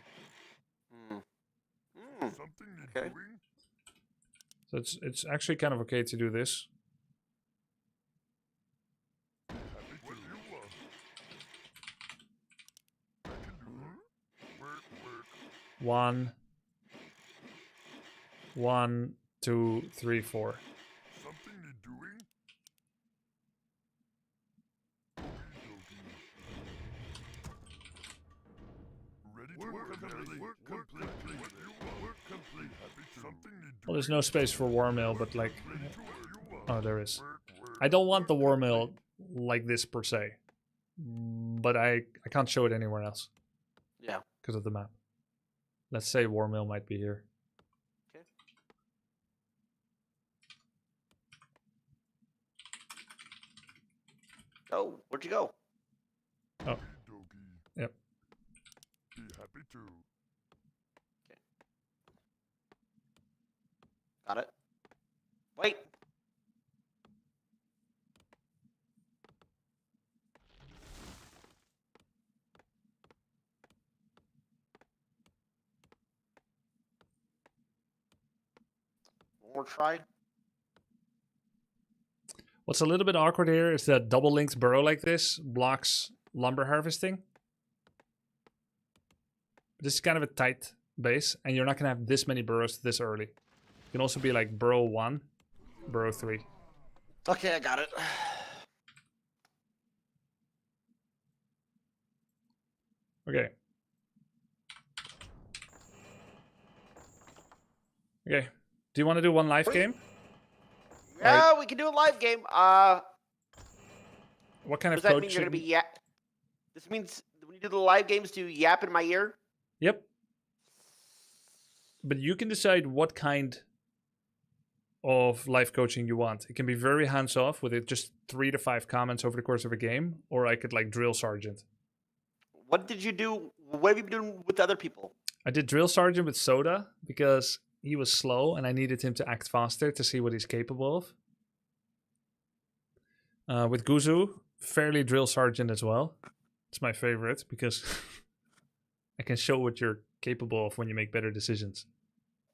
Something needs Okay. doing. So it's actually kind of okay to do this. Happy what you want. I can do that. Work. 1, 1, 2, 3, 4. Something need doing. Ready to work complete. Work complete. What you want. Work complete. Happy to. Something need Well, there's no space for war mill, but like, ready to what you want. oh, there is. Work. I don't want the war mill like this per se, but I can't show it anywhere else Yeah. because of the map. Let's say war mill might be here. Okay. Oh, where'd you go? Oh, Doggy. yep. Be happy to. Got it. Wait. One more try. What's a little bit awkward here is that double linked burrow like this blocks lumber harvesting. This is kind of a tight base, and you're not going to have this many burrows this early. You can also be like burrow 1, burrow 3. Okay, I got it. Okay. Okay. Do you want to do one live Wait. game? Yeah, we can do a live game. What kind Does of that code mean you're should gonna be we... yap? This means when you do the live games, do you yap in my ear? Yep. But you can decide what kind of live coaching you want. It can be very hands-off with it just 3 to 5 comments over the course of a game, or I could like drill sergeant. What did you do? What have you been doing with other people? I did drill sergeant with Soda because he was slow and I needed him to act faster to see what he's capable of. With Guzu, fairly drill sergeant as well. It's my favorite because I can show what you're capable of when you make better decisions.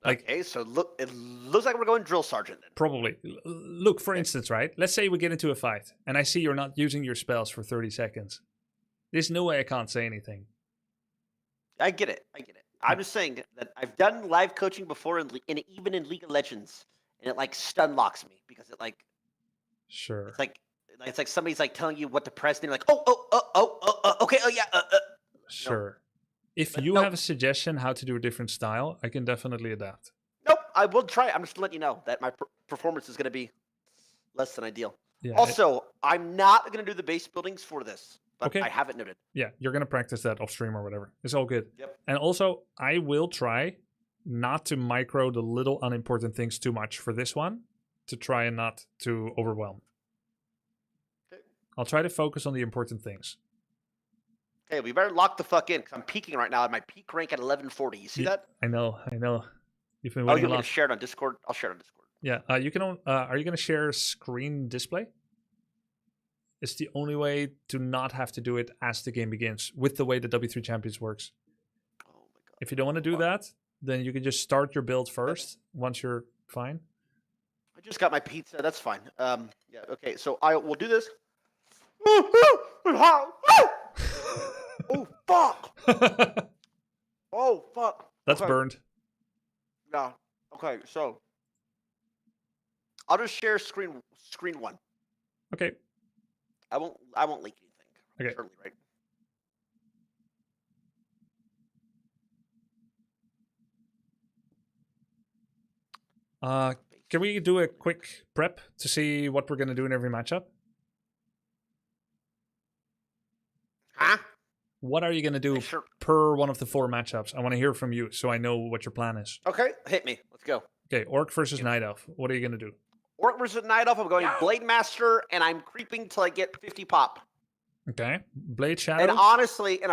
Like, Okay, so look, it looks like we're going drill sergeant then. probably. Look, for instance, right? Let's say we get into a fight and I see you're not using your spells for 30 seconds. There's no way I can't say anything. I get it. I'm just saying that I've done live coaching before, and even in League of Legends, and it like stun locks me because it like Sure. it's like somebody's like telling you what to press, and you're like, okay, Sure. If But you no. have a suggestion how to do a different style, I can definitely adapt. nope, I will try. I'm just letting you know that my performance is going to be less than ideal. Yeah. Also, I'm not going to do the base buildings for this, but Okay. I have it noted. Yeah, you're gonna practice that off stream or whatever. It's all good. Yep. And also, I will try not to micro the little unimportant things too much for this one, to try and not to overwhelm. Okay. I'll try to focus on the important things. Okay, we better lock the fuck in because I'm peaking right now at my peak rank at 1140. You see Yeah. that? I know. You've been Oh, winning you a want me to lot. share it on Discord? I'll share it on Discord. Yeah, you can. Are you going to share screen display? It's the only way to not have to do it as the game begins with the way the W3 Champions works. Oh my god. If you don't want to do that, then you can just start your build first once you're fine. I just got my pizza. That's fine. Yeah. Okay. So I will do this. Oh fuck! Oh fuck! That's Okay. burned. Yeah. Okay. So I'll just share screen one. Okay. I won't leak anything. Okay. Certainly, right? Can we do a quick prep to see what we're going to do in every matchup? Huh? What are you going to do Sure. per one of the 4 matchups? I want to hear from you so I know what your plan is. Okay. Hit me. Let's go. Okay, Orc versus Night Elf. What are you going to do? Orc versus Night Elf. I'm going Blade Master, and I'm creeping till I get 50 pop. Okay. Blade Shadow. And honestly, in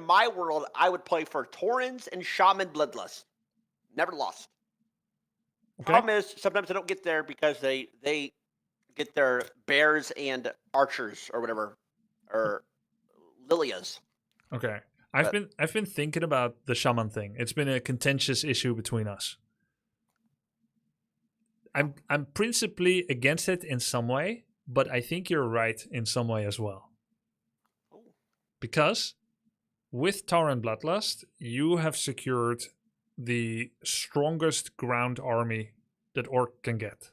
my world, I would play for Taurens and Shaman Bloodlust. Never lost. Okay. Problem is, sometimes I don't get there because they get their bears and archers or whatever, or Lilias. Okay. I've been thinking about the shaman thing. It's been a contentious issue between us. I'm principally against it in some way, but I think you're right in some way as well. Because with Tauren Bloodlust, you have secured the strongest ground army that Orc can get.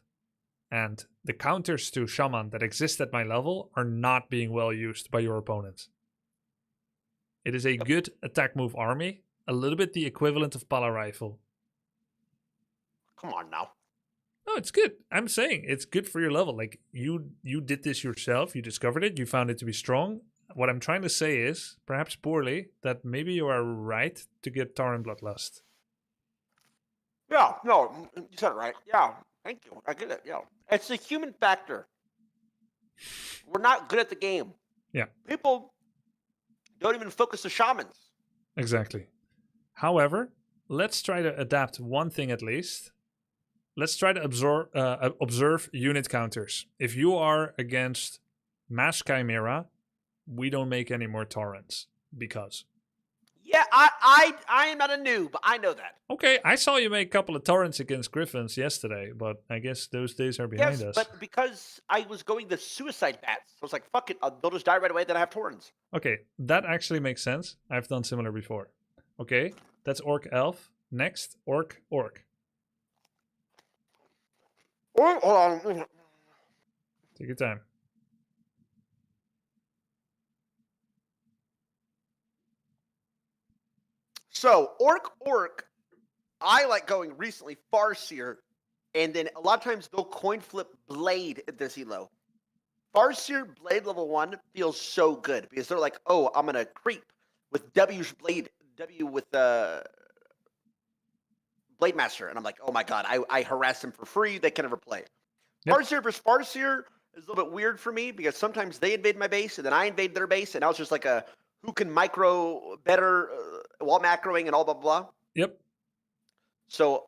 And the counters to Shaman that exist at my level are not being well used by your opponents. It is a good attack move army, a little bit the equivalent of Pala Rifle. Come on now. No, it's good. I'm saying it's good for your level. Like you did this yourself, you discovered it, you found it to be strong. What I'm trying to say is, perhaps poorly, that maybe you are right to get Tauren Bloodlust. Yeah, no, you said it right. Yeah, thank you. I get it. Yeah, it's the human factor. We're not good at the game. Yeah. People don't even focus the shamans. Exactly. However, let's try to adapt one thing at least. Let's try to observe unit counters. If you are against Mass Chimera, we don't make any more Taurens because. Yeah, I am not a noob. I know that. Okay, I saw you make a couple of Taurens against Griffins yesterday, but I guess those days are behind us. But because I was going the suicide bats, I was like, fuck it, they'll just die right away, then I have Taurens. Okay, that actually makes sense. I've done similar before. Okay, that's Orc Elf. Next, Orc. Hold on. Take your time. So, Orc, I like going recently Farseer, and then a lot of times they'll coin flip Blade at this elo. Farseer Blade level 1 feels so good because they're like, oh, I'm going to creep with W with Blade Master. And I'm like, oh my god, I harass them for free. They can never play. Yep. Farseer versus Farseer is a little bit weird for me because sometimes they invade my base and then I invade their base, and now it's just like a who can micro better while macroing and all blah, blah, blah. Yep. So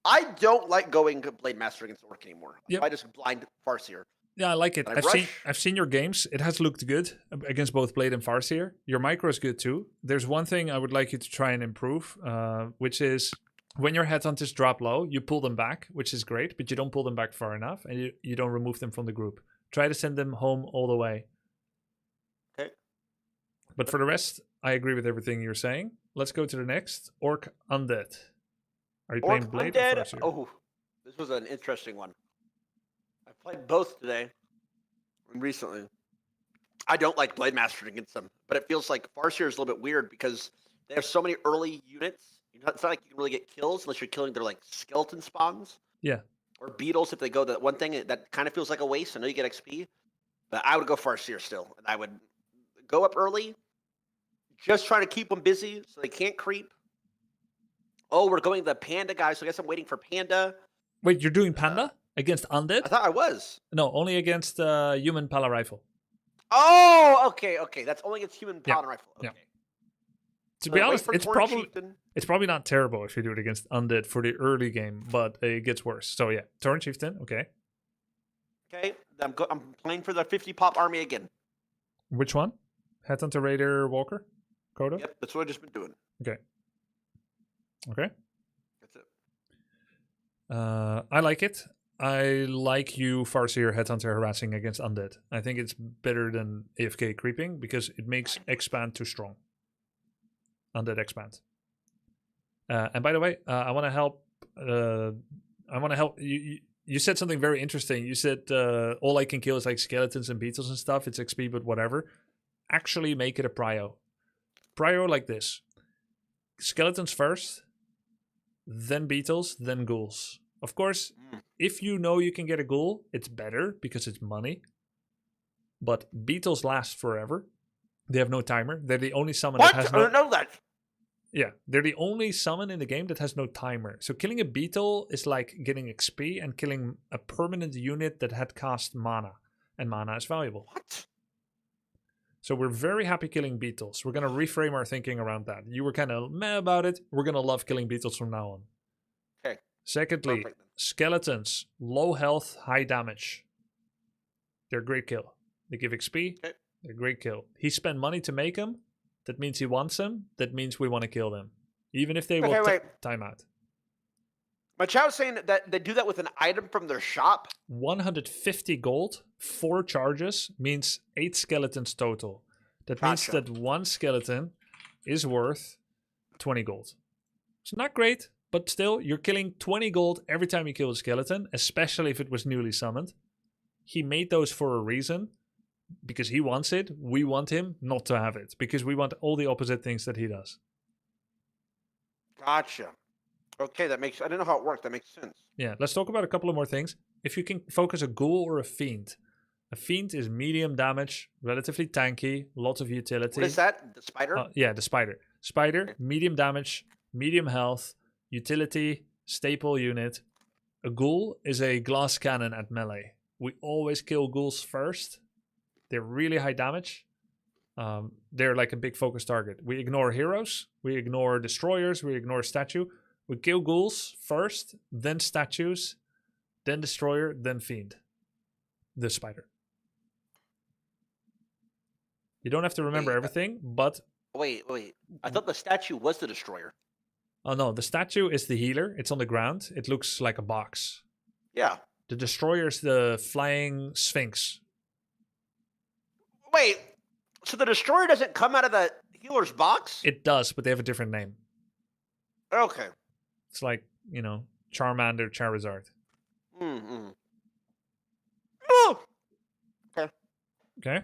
I don't like going Blade Master against Orc anymore. Yep. I just blind Farseer. Yeah, I like it. I've seen your games. It has looked good against both Blade and Farseer. Your micro is good too. There's one thing I would like you to try and improve, which is when your headhunters drop low, you pull them back, which is great, but you don't pull them back far enough, and you don't remove them from the group. Try to send them home all the way. Okay. But for the rest, I agree with everything you're saying. Let's go to the next. Orc Undead. Are you playing Blade or Farseer? Oh, this was an interesting one. I played both today and recently. I don't like Blade Master against them, but it feels like Farseer is a little bit weird because they have so many early units. It's not like you can really get kills unless you're killing their like skeleton spawns. Yeah. Or beetles if they go that one thing that kind of feels like a waste. I know you get XP, but I would go Farseer still, and I would go up early, just trying to keep them busy so they can't creep. Oh, we're going the Panda guy, so I guess I'm waiting for Panda. Wait, you're doing Panda against Undead? I thought I was. No, only against human Pala Rifle. Oh, okay. That's only against human Paladin Rifle. Okay. To be Wait honest, for it's Torrent probably Chieftain. it's probably not terrible if you do it against Undead for the early game, but it gets worse. So yeah, Torrent Chieftain, okay. Okay, I'm playing for the 50 pop army again. Which one? Headhunter, Raider, Walker? Coda? Yep, that's what I've just been doing. Okay. Okay. That's it. I like it. I like you, Farseer, Headhunter harassing against Undead. I think it's better than AFK creeping because it makes Expand too strong. Undead Expand. And by the way, I want to help. I want to help you. You said something very interesting. You said all I can kill is like skeletons and beetles and stuff. It's XP, but whatever. Actually, make it a prio. Prio like this: skeletons first, then beetles, then ghouls. Of course, if you know you can get a ghoul, it's better because it's money. But beetles last forever. They have no timer. They're the only summon What? that has I no. don't know that. Yeah, they're the only summon in the game that has no timer. So killing a beetle is like getting XP and killing a permanent unit that had cost mana. And mana is valuable. What? So we're very happy killing beetles. We're going to reframe our thinking around that. You were kind of meh about it. We're going to love killing beetles from now on. Okay. Secondly, Perfect. skeletons. Low health, high damage. They're a great kill. They give XP. Okay. They're a great kill. He spent money to make them. That means he wants them. That means we want to kill them. Even if they will wait. time out. My child's saying that they do that with an item from their shop. 150 gold, 4 charges, means 8 skeletons total. That means Gotcha. that one skeleton is worth 20 gold. It's not great, but still, you're killing 20 gold every time you kill a skeleton, especially if it was newly summoned. He made those for a reason. Because he wants it, we want him not to have it. Because we want all the opposite things that he does. Gotcha. Okay, I didn't know how it worked. That makes sense. Yeah, let's talk about a couple of more things. If you can focus a ghoul or a fiend. A fiend is medium damage, relatively tanky, lots of utility. What is that? The spider? Yeah, the spider. Spider, medium damage, medium health, utility, staple unit. A ghoul is a glass cannon at melee. We always kill ghouls first. They're really high damage. They're like a big focus target. We ignore heroes. We ignore destroyers. We ignore statue. We kill ghouls first, then statues, then destroyer, then fiend. The spider. You don't have to remember everything, but... Wait. I thought the statue was the destroyer. Oh no, the statue is the healer. It's on the ground. It looks like a box. Yeah. The destroyer is the flying sphinx. Wait, so the destroyer doesn't come out of the healer's box? It does, but they have a different name. Okay. It's like, Charmander, Charizard. Mm-hmm. Oh. Okay.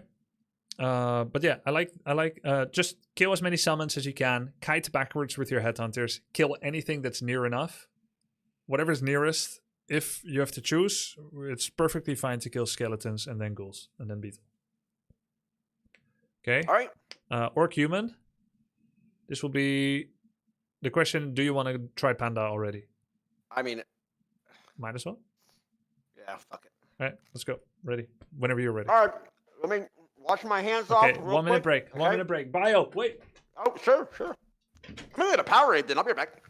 But yeah, I like just kill as many summons as you can. Kite backwards with your headhunters. Kill anything that's near enough. Whatever's nearest. If you have to choose, it's perfectly fine to kill skeletons and then ghouls and then beetle. Okay. All right. Orc human. This will be the question. Do you want to try panda already? I mean, Might as well. yeah, fuck it. All right, let's go. Ready. Whenever you're ready. All right. Let me wash my hands Okay, off. Real 1 minute quick. break. 1 minute break. Bio, wait. Oh, sure. I'm gonna get a Powerade then. I'll be right back.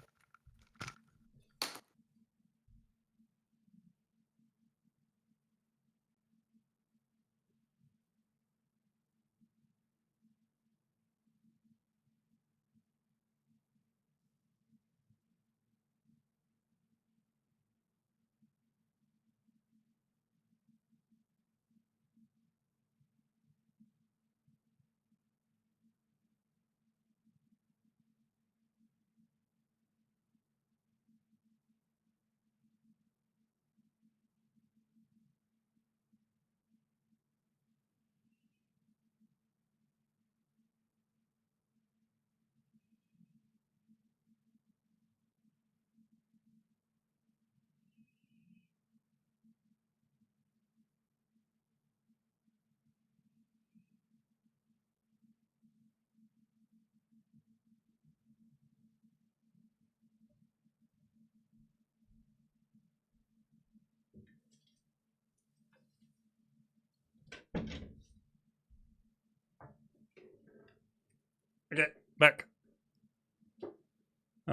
Okay, back.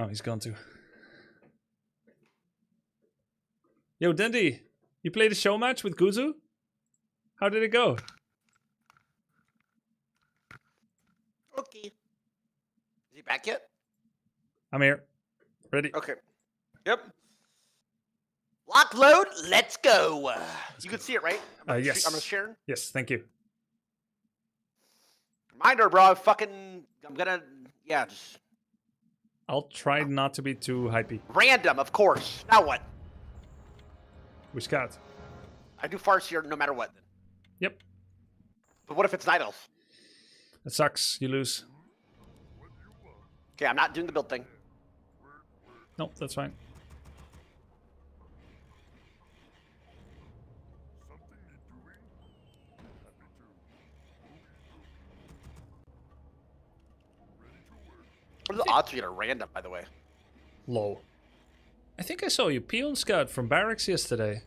Oh, he's gone too. Yo, Dendy, you played a show match with Guzu? How did it go? Okay. Is he back yet? I'm here. Ready? Okay. Yep. Lock load, let's go. You can see it, right? Yes. I'm gonna share. Yes, thank you. Reminder, bro. I'm gonna, yeah, just I'll try not to be too hypey. random, of course. Now what? We scout. I do farce here no matter what. Then. Yep. But what if it's night elf? It sucks. You lose. Okay, I'm not doing the build thing. Nope, that's fine. What are the odds we get a random, by the way? Low. I think I saw you peon scout from barracks yesterday.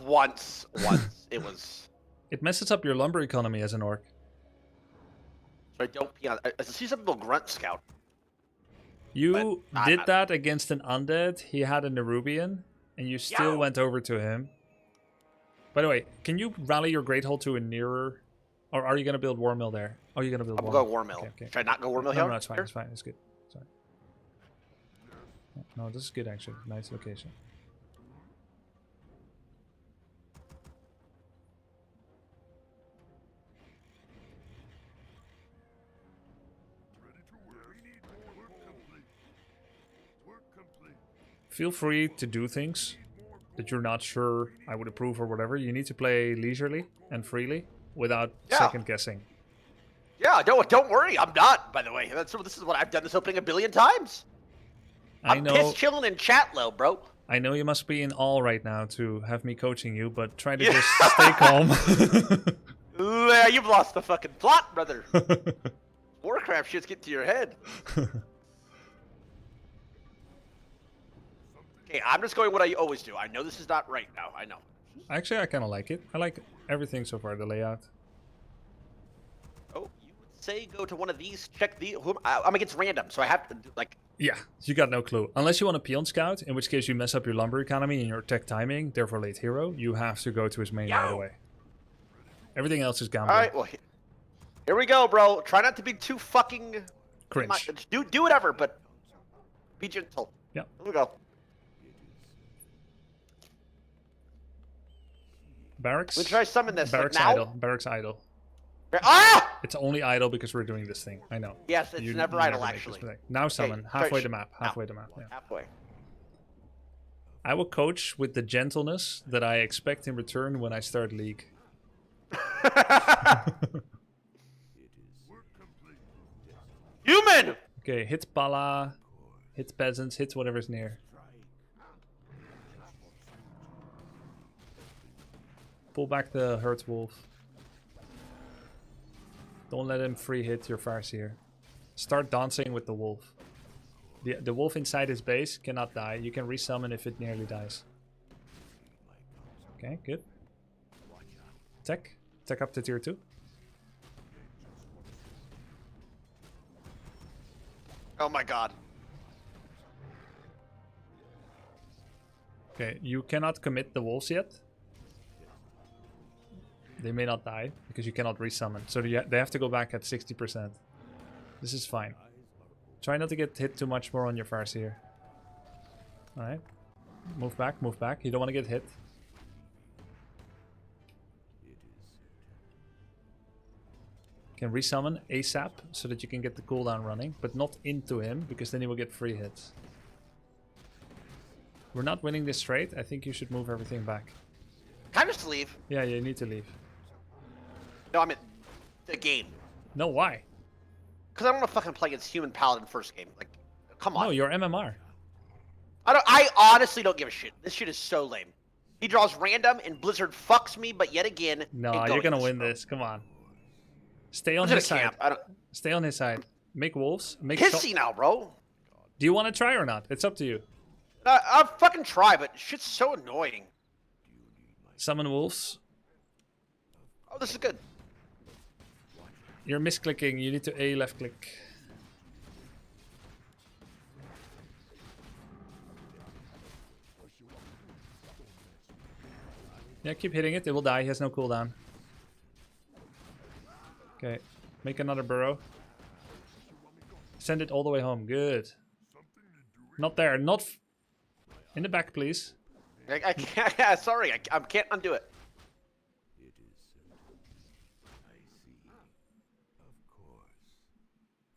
Once. It was. It messes up your lumber economy as an orc. So I don't pee on. I see some little grunt scout. You But did not- that against an undead. He had a Nerubian, and you still Yo. went over to him. By the way, can you rally your Great Hall to a nearer... Or are you going to build War Mill there? Oh, you're going to build I'm War gonna Mill. go War Mill. Okay, okay. Should I not go War Mill No, here? no, it's fine, Here? it's fine, it's good. Sorry. No, this is good actually. Nice location. Feel free to do things that you're not sure I would approve or whatever. You need to play leisurely and freely without Yeah. second guessing. Yeah, don't worry. I'm not, by the way. This is what I've done this opening a billion times. I I'm know. piss chilling in chat low, bro. I know you must be in awe right now to have me coaching you, but try to Yeah. just stay calm. Yeah, you've lost the fucking plot, brother. Warcraft shit's getting to your head. Okay, I'm just going what I always do. I know this is not right now. I know. Actually, I kind of like it. I like everything so far, the layout. Oh, you would say go to one of these, check the... I'm against random, so I have to, like... Yeah, you got no clue. Unless you want a peon scout, in which case you mess up your lumber economy and your tech timing, therefore late hero, you have to go to his main right away. Everything else is gambling. Alright, well, here we go, bro. Try not to be too fucking... Cringe. Do whatever, but be gentle. Yep. Here we go. Barracks? We try summon this, Barracks like now? idle. Barracks idle. Ah! It's only idle because we're doing this thing. I know. Yes, it's You never never idle, make this actually. mistake. Now summon. try Halfway sh- the map. Halfway the map. Yeah. Halfway. I will coach with the gentleness that I expect in return when I start League. Human! Okay, hit Bala, hit peasants, hit whatever's near. Pull back the hurt wolf. Don't let him free hit your Farseer. Start dancing with the wolf. The wolf inside his base cannot die. You can resummon if it nearly dies. Okay, good. Tech. Tech up to tier 2. Oh my god. Okay, you cannot commit the wolves yet. They may not die because you cannot resummon. So they have to go back at 60%. This is fine. Try not to get hit too much more on your Farseer. Alright. Move back, move back. You don't want to get hit. Can resummon ASAP so that you can get the cooldown running, but not into him because then he will get free hits. We're not winning this straight. I think you should move everything back. Can I just leave? Yeah, you need to leave. No, I meant the game. No, why? Because I don't want to fucking play against human paladin first game. Like, come on. No, you're MMR. I honestly don't give a shit. This shit is so lame. He draws random and Blizzard fucks me, but yet again. No, ain't you're going gonna win bro. this. Come on. Stay on Who's in his a side. camp? I don't. Stay on his side. Make wolves. Make Pissy now, bro. Do you want to try or not? It's up to you. I'll fucking try, but shit's so annoying. Summon wolves. Oh, this is good. You're misclicking. You need to A left click. Yeah, keep hitting it. It will die. He has no cooldown. Okay. Make another burrow. Send it all the way home. Good. Not there. Not... in the back, please. I can't. Sorry, I can't undo it. It is certain. I see. Of course.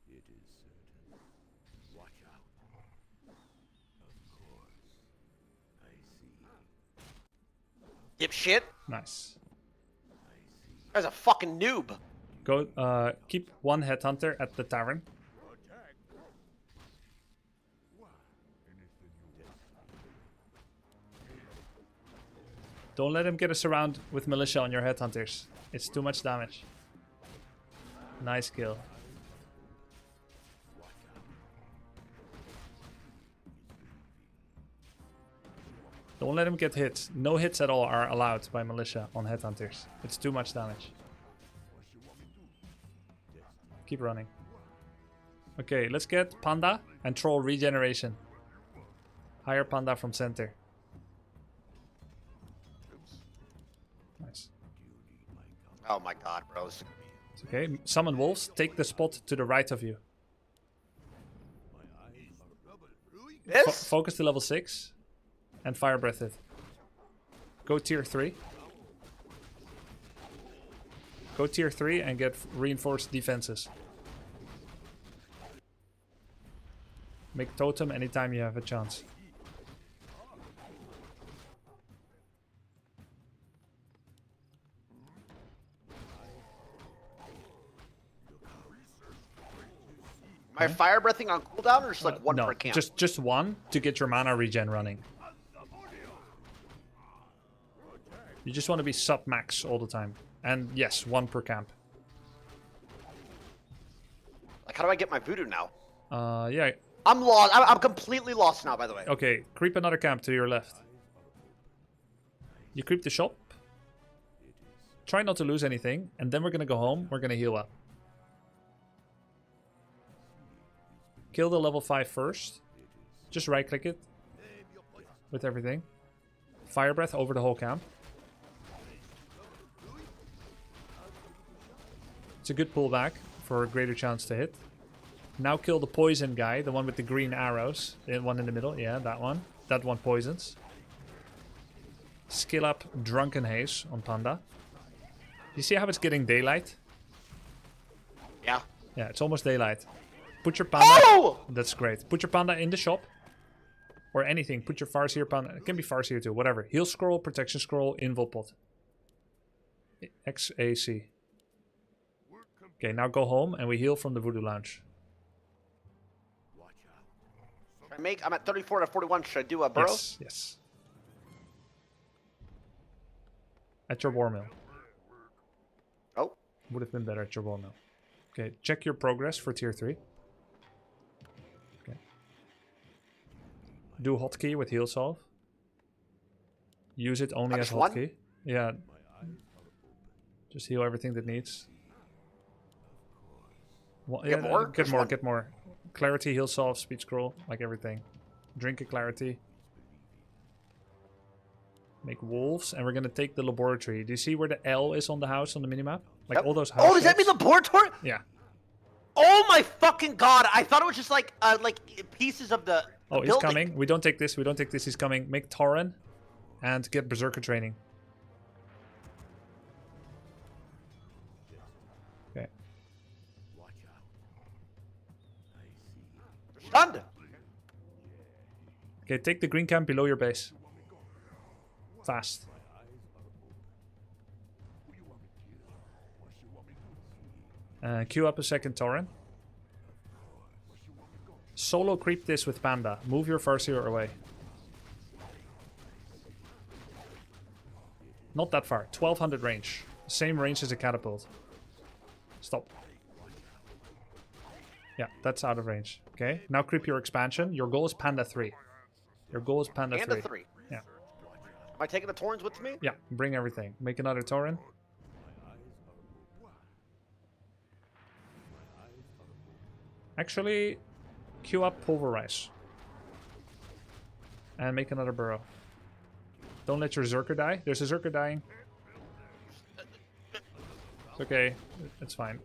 It is certain. Watch out. Of course. I see. Dipshit. Nice. That's a fucking noob. Go, keep one headhunter at the tavern. Don't let him get us around with militia on your headhunters. It's too much damage. Nice kill. Don't let him get hit. No hits at all are allowed by militia on headhunters. It's too much damage. Keep running. Okay, let's get Panda and Troll regeneration. Hire Panda from center. Nice. Oh my god, bros. It's okay. Summon wolves. Take the spot to the right of you. This? Focus to level 6. And fire breath it. Go tier 3. Go tier 3 and get reinforced defenses. Make totem anytime you have a chance. Am I fire breathing on cooldown or just like one No, per camp? just one to get your mana regen running. You just want to be sub max all the time. And yes, one per camp. Like, how do I get my voodoo now? Yeah. I'm lost. I'm completely lost now, by the way. Okay, creep another camp to your left. You creep the shop. Try not to lose anything. And then we're going to go home. We're going to heal up. Kill the level 5 first. Just right click it. With everything. Fire breath over the whole camp. It's a good pullback for a greater chance to hit. Now kill the poison guy, the one with the green arrows. The one in the middle, yeah, that one. That one poisons. Skill up Drunken Haze on Panda. You see how it's getting daylight? Yeah. Yeah, it's almost daylight. Put your Panda... Oh! That's great. Put your Panda in the shop. Or anything. Put your Farseer Panda... It can be Farseer too, whatever. Heal scroll, protection scroll, invul pot. XAC. Okay, now go home and we heal from the Voodoo Lounge. I'm at 34 to 41. Should I do a burrow? Yes, yes. At your war mill. Oh. Would have been better at your war mill. Okay, check your progress for tier 3. Okay. Do hotkey with heal solve. Use it only as hotkey. Yeah. Just heal everything that needs. Well, Get more? Get more, get more. Clarity, heal solve, speed scroll, like everything. Drink a clarity. Make wolves, and we're gonna take the laboratory. Do you see where the L is on the house on the minimap? Like all those houses. Oh, does that mean laboratory? Yeah. Oh my fucking god! I thought it was just like pieces of the. Oh, he's building. coming. We don't take this. We don't take this. He's coming. Make Tauren, and get Berserker training. Okay. Stunned. Okay, take the green camp below your base. Fast. Queue up a second Tauren. Solo creep this with Panda. Move your Farseer away. Not that far. 1200 range. Same range as a catapult. Stop. Yeah, that's out of range. Okay, now creep your expansion. Your goal is Panda 3. Your goal is Panda 3. Yeah. Am I taking the Taurens with me? Yeah, bring everything. Make another Tauren. Actually, queue up Pulverize. And make another burrow. Don't let your Zerker die. There's a Zerker dying. It's okay. It's fine.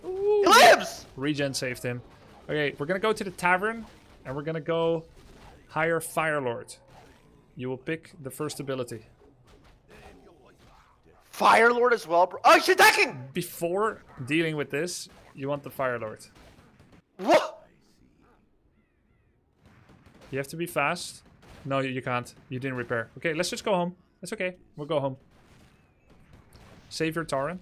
He lives! Regen saved him. Okay, we're gonna go to the tavern, and we're gonna go hire Firelord. You will pick the first ability. Fire Lord as well, bro. Oh, she's attacking! Before dealing with this, you want the Firelord. What? You have to be fast. No, you can't. You didn't repair. Okay, let's just go home. That's okay. We'll go home. Save your Tauren.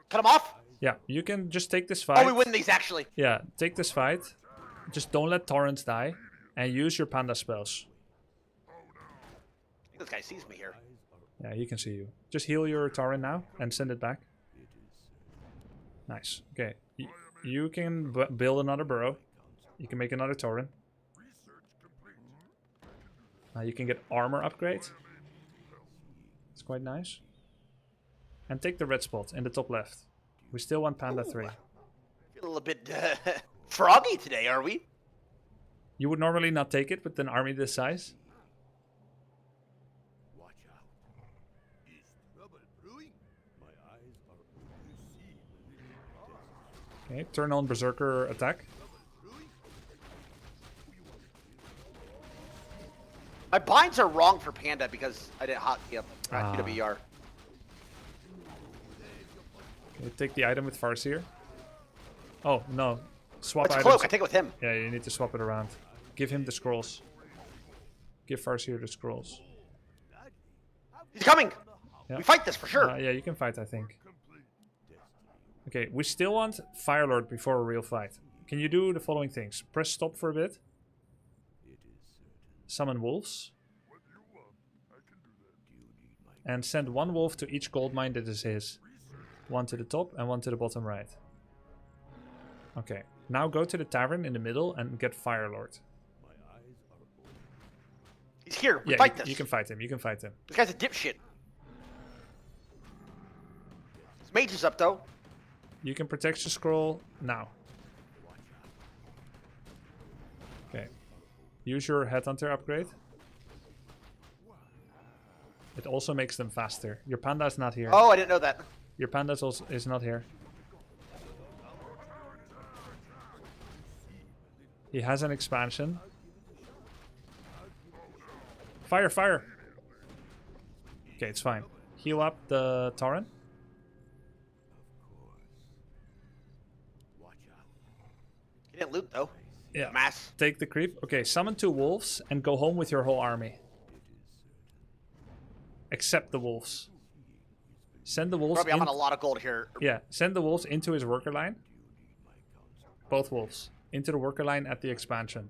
Cut him off? Yeah, you can just take this fight. Oh, we win these actually. Yeah, take this fight. Just don't let Taurens die. And use your panda spells. This guy sees me here. Yeah, he can see you. Just heal your Tauren now and send it back. Nice. Okay. You can build another burrow. You can make another Tauren. Now you can get armor upgrade. It's quite nice. And take the red spot in the top left. We still want Panda 3. Feel a little bit froggy today, are we? You would normally not take it with an army this size. Watch out. Is trouble brewing? My eyes are open to see the little Okay, turn on Berserker attack. My binds are wrong for Panda because I didn't hotkey up Ah. PWR. Okay, take the item with Farseer. Oh, no. Swap It's a items. cloak, I take it with him. Yeah, you need to swap it around. Give him the scrolls. Give Farseer the scrolls. He's coming! Yeah. We fight this for sure. Yeah, you can fight, I think. Okay, we still want Firelord before a real fight. Can you do the following things? Press stop for a bit. Summon wolves. And send one wolf to each gold mine that is his. One to the top and one to the bottom right. Okay, now go to the tavern in the middle and get Firelord. He's here. We Yeah, fight this. you can fight him. You can fight him. This guy's a dipshit. His mage is up though. You can protect your scroll now. Okay. Use your Headhunter upgrade. It also makes them faster. Your panda is not here. Oh, I didn't know that. Your panda is not here. He has an expansion. Fire, fire! Okay, it's fine. Heal up the Tauren. He didn't loot though. Yeah. Mass. Take the creep. Okay, summon 2 wolves and go home with your whole army. Except the wolves. Send the wolves Grubby, I'm on a lot of gold here. Yeah, send the wolves into his worker line. Both wolves. Into the worker line at the expansion.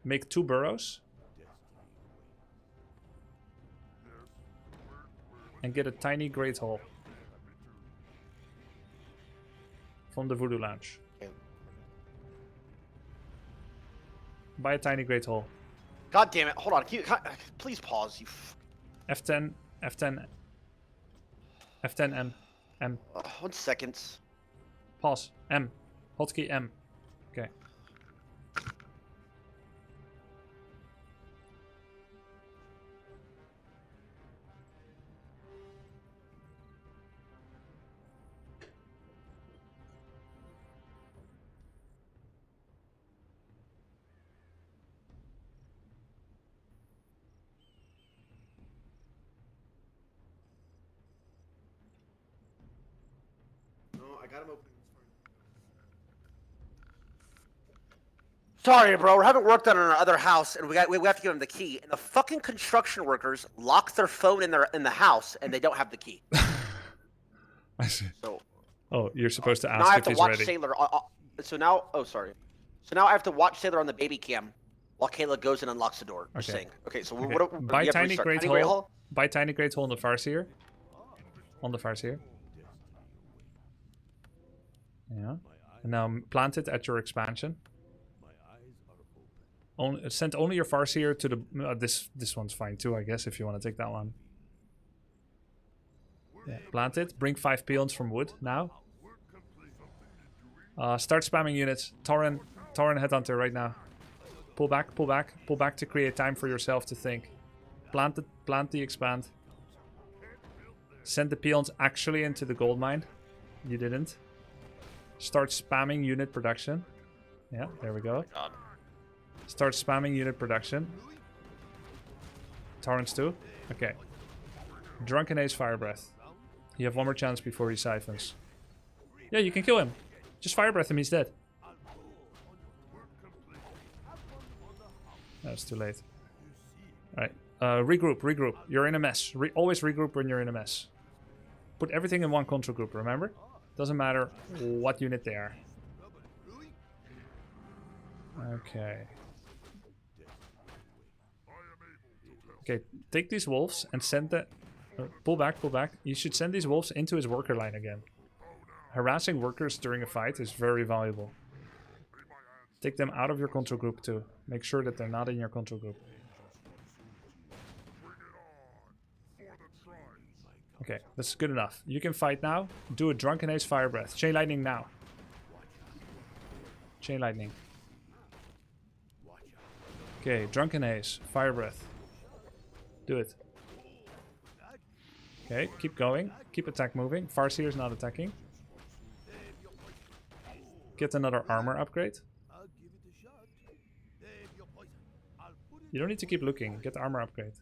Make 2 burrows. And get a tiny great hole. From the Voodoo Lounge. Okay. Buy a tiny great hole. God damn it. Hold on. Please pause. You. F10, F10, F10, M, M. 1 second. Pause. M. Hotkey M. Okay. No, I got him open. Sorry, bro. We're having work done on our other house, and we have to give them the key. And the fucking construction workers lock their phone in the house, and they don't have the key. I see. So Oh, you're supposed to now I ask have if to he's watch ready. Sailor. So now, oh sorry. So now I have to watch Sailor on the baby cam while Kayla goes and unlocks the door. Just Okay. saying. Okay, so Okay. what? Buy you have to tiny restart. great Tiny great hole. Buy tiny great hole on the Farseer. On the Farseer. Yeah. And now plant it at your expansion. Send only your Farseer to the... this one's fine too, I guess, if you want to take that one. Yeah, plant it. Bring 5 peons from wood now. Start spamming units. Tauren, Tauren Headhunter right now. Pull back, pull back, pull back to create time for yourself to think. Plant the expand. Send the peons actually into the gold mine. You didn't. Start spamming unit production. Yeah, there we go. God. Start spamming unit production. Torrents too. Okay. Drunken Ace Fire Breath. You have one more chance before he siphons. Yeah, you can kill him. Just Fire Breath him, he's dead. That's too late. Alright. Regroup. You're in a mess. Always regroup when you're in a mess. Put everything in one control group, remember? Doesn't matter what unit they are. Okay. Okay, take these wolves and send the... pull back, pull back. You should send these wolves into his worker line again. Harassing workers during a fight is very valuable. Take them out of your control group too. Make sure that they're not in your control group. Okay, that's good enough. You can fight now. Do a Drunken Ace Fire Breath. Chain Lightning now. Chain Lightning. Okay, Drunken Ace. Fire Breath. Do it. Okay, keep going. Keep attack moving. Farseer's not attacking. Get another armor upgrade. You don't need to keep looking. Get the armor upgrade.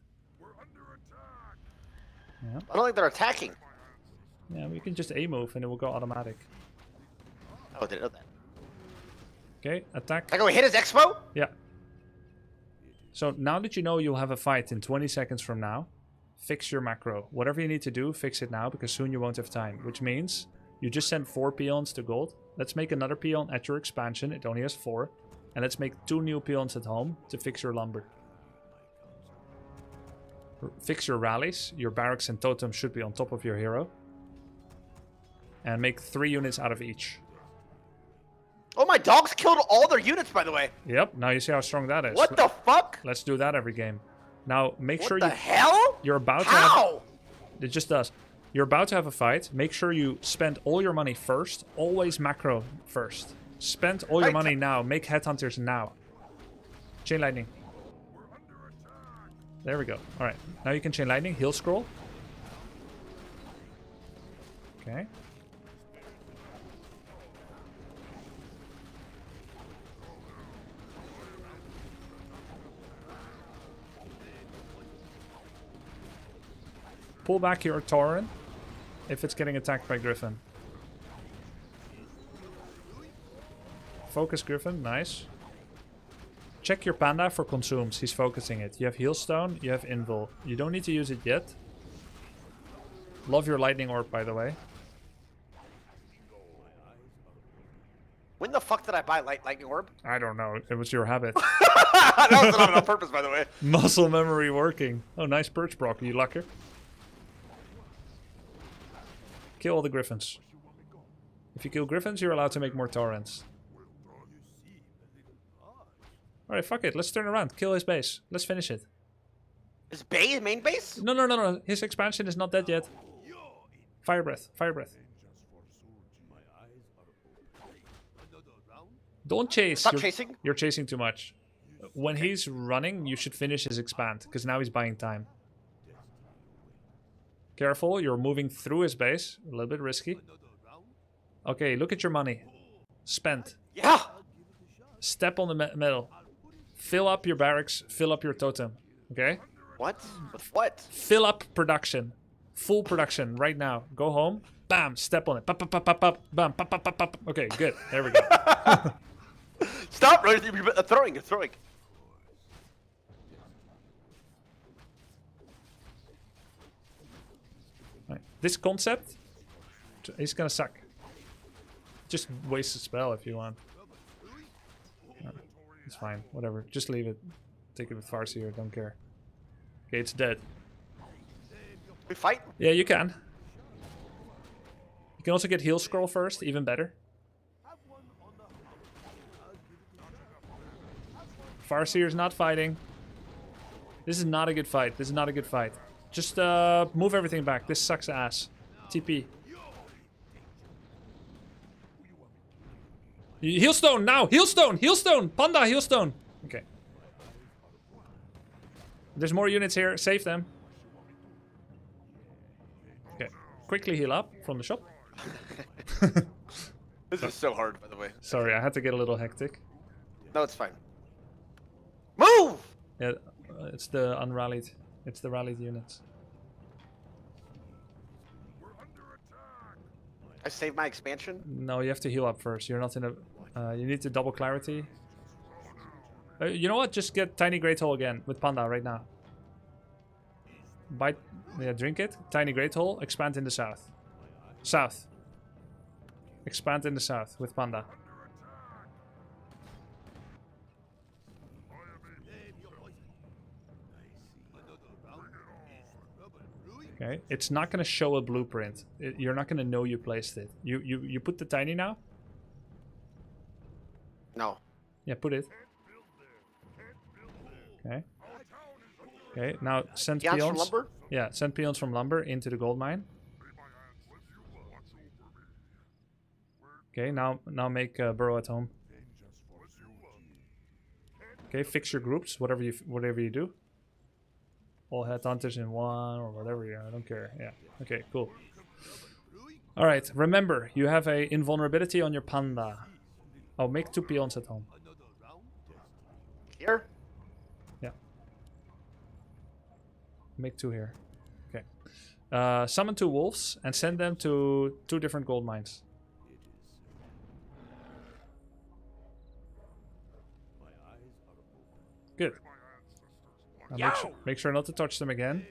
Yeah. I don't think they're attacking. Yeah, we can just A move and it will go automatic. Oh, I didn't know that. Okay, attack. I go hit his expo? Yeah. So now that you know you'll have a fight in 20 seconds from now, fix your macro. Whatever you need to do, fix it now because soon you won't have time. Which means you just send 4 peons to gold. Let's make another peon at your expansion. It only has 4. And let's make 2 new peons at home to fix your lumber. Fix your rallies. Your barracks and totem should be on top of your hero. And make 3 units out of each. Oh, my dogs killed all their units, by the way. Yep, now you see how strong that is. What the fuck? Let's do that every game. Now, make sure What the hell? you're about to How? have... It just does. You're about to have a fight. Make sure you spend all your money first. Always macro first. Spend all your money now. Make headhunters now. Chain Lightning. There we go. Alright. Now you can Chain Lightning. Heal Scroll. Okay. Pull back your Tauren if it's getting attacked by Griffin. Focus Griffin, nice. Check your panda for consumes, he's focusing it. You have Healstone, you have Invul. You don't need to use it yet. Love your Lightning Orb, by the way. When the fuck did I buy Lightning Orb? I don't know, it was your habit. That was not on purpose, by the way. Muscle memory working. Oh, nice perch, Brock, you lucker. Kill all the Griffins. If you kill Griffins, you're allowed to make more Torrents. Alright, fuck it. Let's turn around. Kill his base. Let's finish it. His base? Main base? No. His expansion is not dead yet. Fire Breath. Fire Breath. Don't chase. Stop chasing. You're chasing too much. When he's running, you should finish his expand, because now he's buying time. Careful, you're moving through his base. A little bit risky. Okay, look at your money. Spent. Yeah. Step on the metal. Fill up your barracks. Fill up your totem. Okay? What? With what? Fill up production. Full production right now. Go home. Bam. Step on it. Pop, pop, pop, pop, pop. Bam. Pop, pop, pop, pop. Okay, good. There we go. Stop! You're throwing. You're throwing. Right. This concept is gonna suck. Just waste a spell if you want. It's fine. Whatever. Just leave it. Take it with Farseer. Don't care. Okay, it's dead. We fight? Yeah, you can. You can also get Heal Scroll first. Even better. Farseer's not fighting. This is not a good fight. This is not a good fight. Just move everything back. This sucks ass. TP. Healstone now! Healstone! Healstone! Panda, healstone! Okay. There's more units here. Save them. Okay. Quickly heal up from the shop. This is so hard, by the way. Sorry, I had to get a little hectic. No, it's fine. Move! Yeah, it's the unrallied. It's the rallied units. I saved my expansion. No, you have to heal up first. You're not in a... you need to double clarity. You know what? Just get Tiny Great Hole again with Panda right now. Bite... Yeah, drink it. Tiny Great Hole. Expand in the south. South. Expand in the south with Panda. Okay, it's not going to show a blueprint. You're not going to know you placed it. You put the tiny now? No. Yeah, put it. Okay. Okay, now send Peons peons. from lumber? Yeah, send peons from lumber into the gold mine. Okay, now make burrow at home. Okay, fix your groups, whatever you do. All headhunters in one or whatever. Yeah, I don't care. Yeah. Okay, cool. All right. Remember, you have a invulnerability on your panda. Oh, make 2 peons at home. Here? Yeah. Make 2 here. Okay. Summon 2 wolves and send them to 2 different gold mines. Good. Now make sure not to touch them again.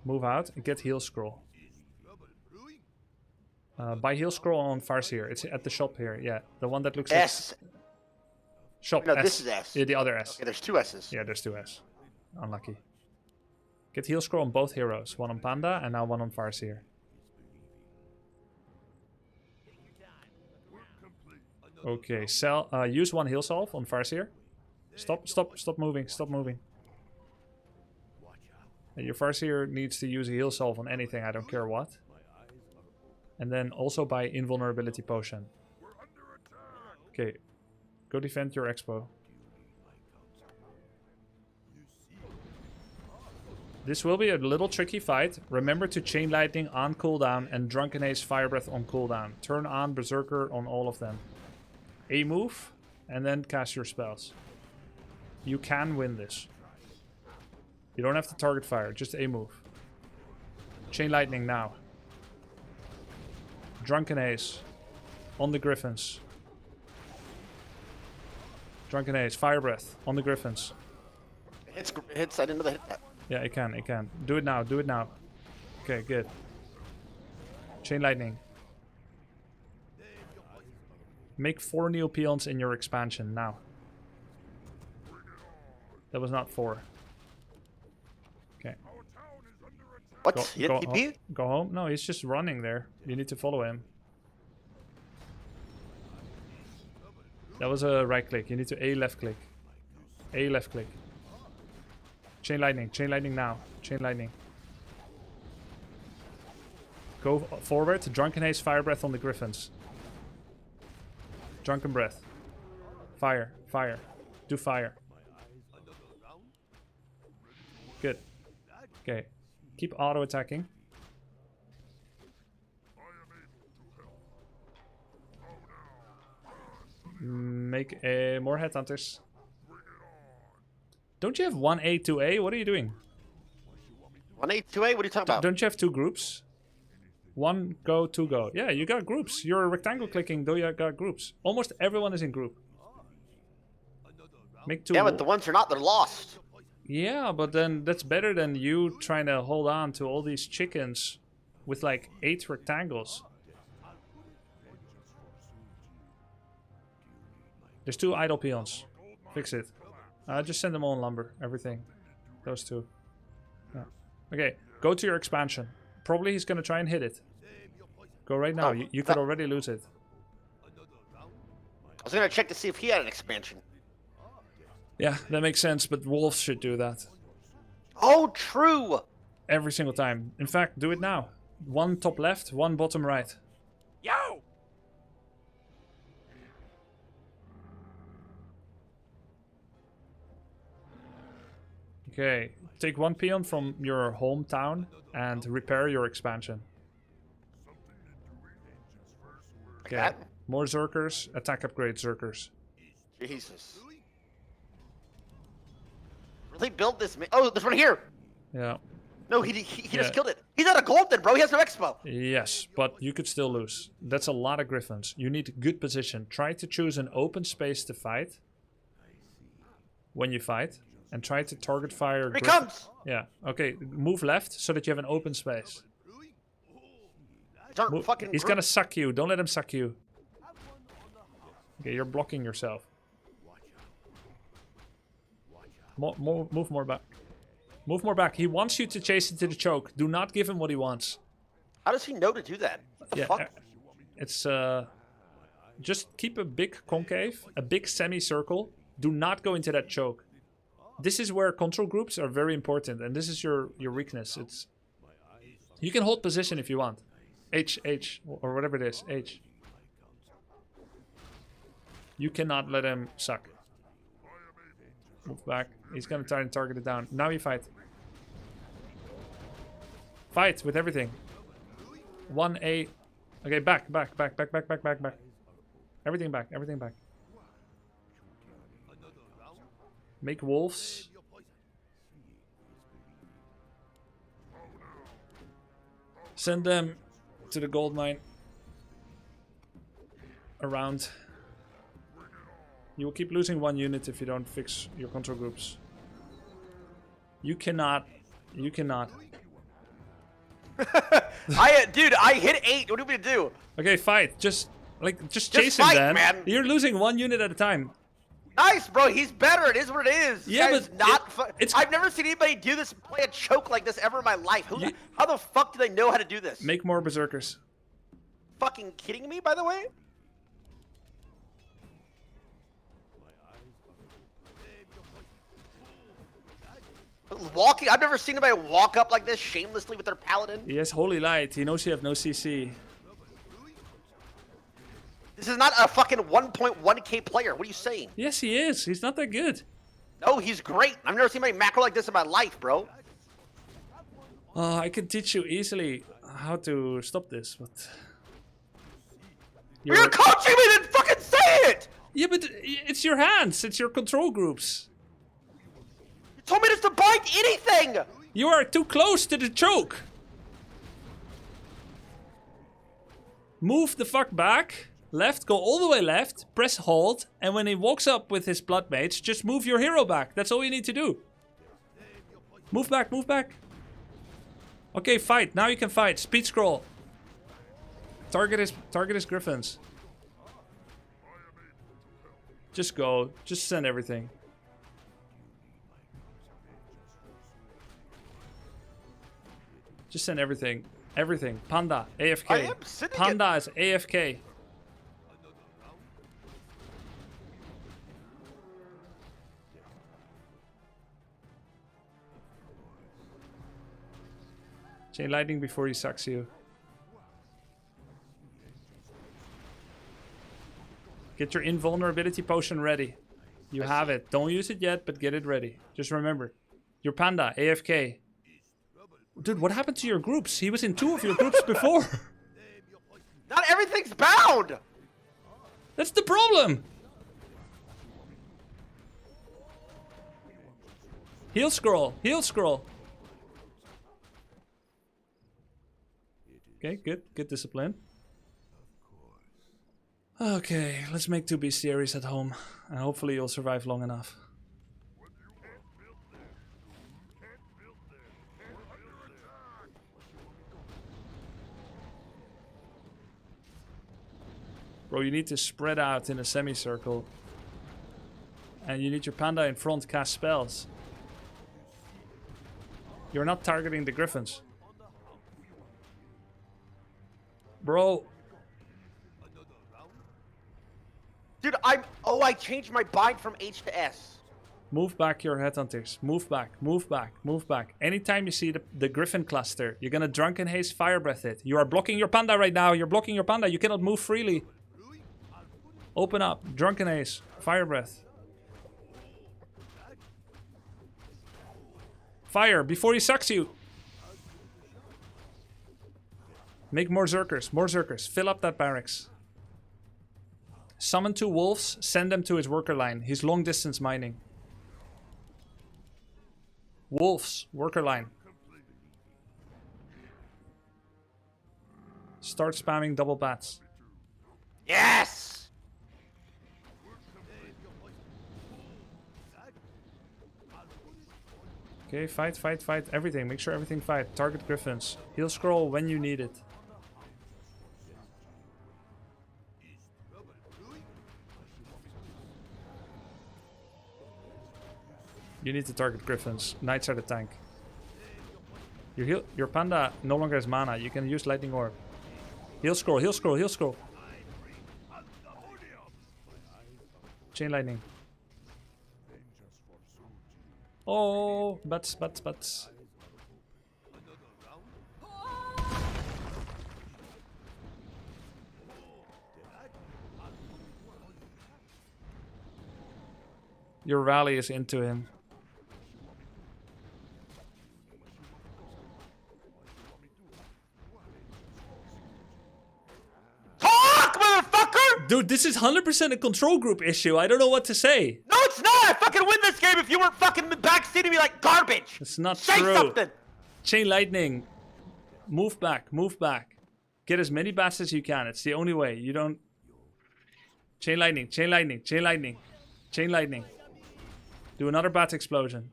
Move out and get heal scroll. Buy heal scroll on Farseer. It's at the shop here. Yeah, the one that looks S. like... Shop No, S. this is S. Yeah, the other S. Okay, there's 2 S's. Yeah, there's 2 S. Unlucky. Get heal scroll on both heroes. One on Panda and now one on Farseer. Okay, use 1 heal salve on Farseer. Stop moving. Stop moving. Your Farseer needs to use a heal salve on anything, I don't care what. And then also buy invulnerability potion. Okay, go defend your expo. This will be a little tricky fight. Remember to Chain Lightning on cooldown and Drunken Ace Fire Breath on cooldown. Turn on Berserker on all of them. A move and then cast your spells. You can win this. You don't have to target fire, just a move. Chain Lightning now. Drunken Ace. On the Griffins. Drunken Ace. Fire Breath. On the Griffins. Hits, I didn't know that hit that. Yeah, it can. Do it now, do it now. Okay, good. Chain Lightning. Make 4 new peons in your expansion now. That was not 4. Okay. What? He didn't TP? Go home? No, he's just running there. You need to follow him. That was a right click. You need to A left click. A left click. Chain Lightning. Chain Lightning now. Chain Lightning. Go forward. Drunken Ace Fire Breath on the Griffins. Drunken Breath. Fire. Fire. Do fire. Good. Okay. Keep auto attacking. Make more headhunters. Don't you have 1A, 2A? What are you doing? 1A, 2A? What are you talking about? Don't you have 2 groups? 1 go, 2 go. Yeah, you got groups. You're rectangle clicking, though you got groups. Almost everyone is in group. Make 2. Yeah, but the ones who are not, they're lost. Yeah, but then that's better than you trying to hold on to all these chickens with like 8 rectangles. There's 2 idle peons. Fix it. Just send them all in lumber. Everything. Those 2. Yeah. Okay, go to your expansion. Probably he's going to try and hit it. Go right now. You could already lose it. I was going to check to see if he had an expansion. Yeah, that makes sense, but wolves should do that. Oh, true! Every single time. In fact, do it now. 1 top left, 1 bottom right. Yo! Okay, take 1 peon from your hometown and repair your expansion. Okay, that? more Zerkers, attack upgrade Zerkers. Jesus. Really build this man. Oh, there's one here. Yeah. No, he Yeah. just killed it. He's out of gold then, bro. He has no expo. Yes, but you could still lose. That's a lot of Griffins. You need good position. Try to choose an open space to fight when you fight. And try to target fire. Here he comes. Yeah, okay. Move left so that you have an open space. He's gonna suck you. Don't let him suck you. Okay, you're blocking yourself. Move more back. Move more back. He wants you to chase into the choke. Do not give him what he wants. How does he know to do that? What the fuck? It's just keep a big concave, a big semicircle. Do not go into that choke. This is where control groups are very important, and this is your weakness. It's you can hold position if you want. H, or whatever it is. H. You cannot let him suck. Move back. He's gonna try and target it down. Now you fight. Fight with everything. 1A. Okay, back. Everything back. Make wolves. Send them to the gold mine. Around. You will keep losing 1 unit if you don't fix your control groups. You cannot. Dude, I hit 8. What do we do? Okay, fight. Just chase him, fight, then. man. You're losing 1 unit at a time. Nice, bro. He's better. It is what it is. Yeah, This but guy's not. I've never seen anybody do this, play a choke like this ever in my life. How the fuck do they know how to do this? Make more berserkers. Fucking kidding me, by the way? Walking. I've never seen anybody walk up like this shamelessly with their paladin. He has holy light. He knows you have no CC. This is not a fucking 1.1k player. What are you saying? Yes, he is. He's not that good. No, he's great. I've never seen anybody macro like this in my life, bro. I can teach you easily how to stop this, but... You're coaching me, then fucking say it! Yeah, but it's your hands. It's your control groups. You told me just to bind anything! You are too close to the choke. Move the fuck back. Left, go all the way left, press hold, and when he walks up with his blood mates, just move your hero back. That's all you need to do. Move back, move back. Okay, fight. Now you can fight. Speed scroll. Target his griffins. Just go. Just send everything. Just send everything. Everything. Panda. AFK. I am sitting Panda is AFK. Chain lightning before he sucks you. Get your invulnerability potion ready. You have it. Don't use it yet, but get it ready. Just remember. Your panda, AFK. Dude, what happened to your groups? He was in 2 of your groups before. Not everything's bound! That's the problem. Heal scroll. Heal scroll. Okay, good. Good discipline. Okay, let's make 2 bestiaries at home. And hopefully you'll survive long enough. Bro, you need to spread out in a semicircle. And you need your panda in front cast spells. You're not targeting the griffins. Bro. Dude, I changed my bind from H to S. Move back your headhunters. Move back, move back, move back. Anytime you see the griffin cluster, you're gonna drunken haze fire breath it. You are blocking your panda right now. You're blocking your panda. You cannot move freely. Open up. Drunken haze. Fire breath. Fire before he sucks you. Make more Zerkers, more Zerkers. Fill up that barracks. Summon 2 wolves, send them to his worker line. He's long distance mining. Wolves, worker line. Start spamming double bats. Yes! Okay, fight, fight, fight. Everything. Make sure everything fight. Target griffins. Heal scroll when you need it. You need to target griffins. Knights are the tank. Your panda no longer has mana. You can use lightning orb. Heal scroll, heal scroll, heal scroll. Chain lightning. Oh, bats, bats, bats. Your rally is into him. Talk, motherfucker! Dude, this is 100% a control group issue. I don't know what to say. No, it's not! I fucking win this game if you weren't fucking backseating me like garbage! It's not Say true. something! Chain lightning. Move back, move back. Get as many bats as you can. It's the only way. You don't... Chain lightning, chain lightning, chain lightning. Chain lightning. Do another bat explosion.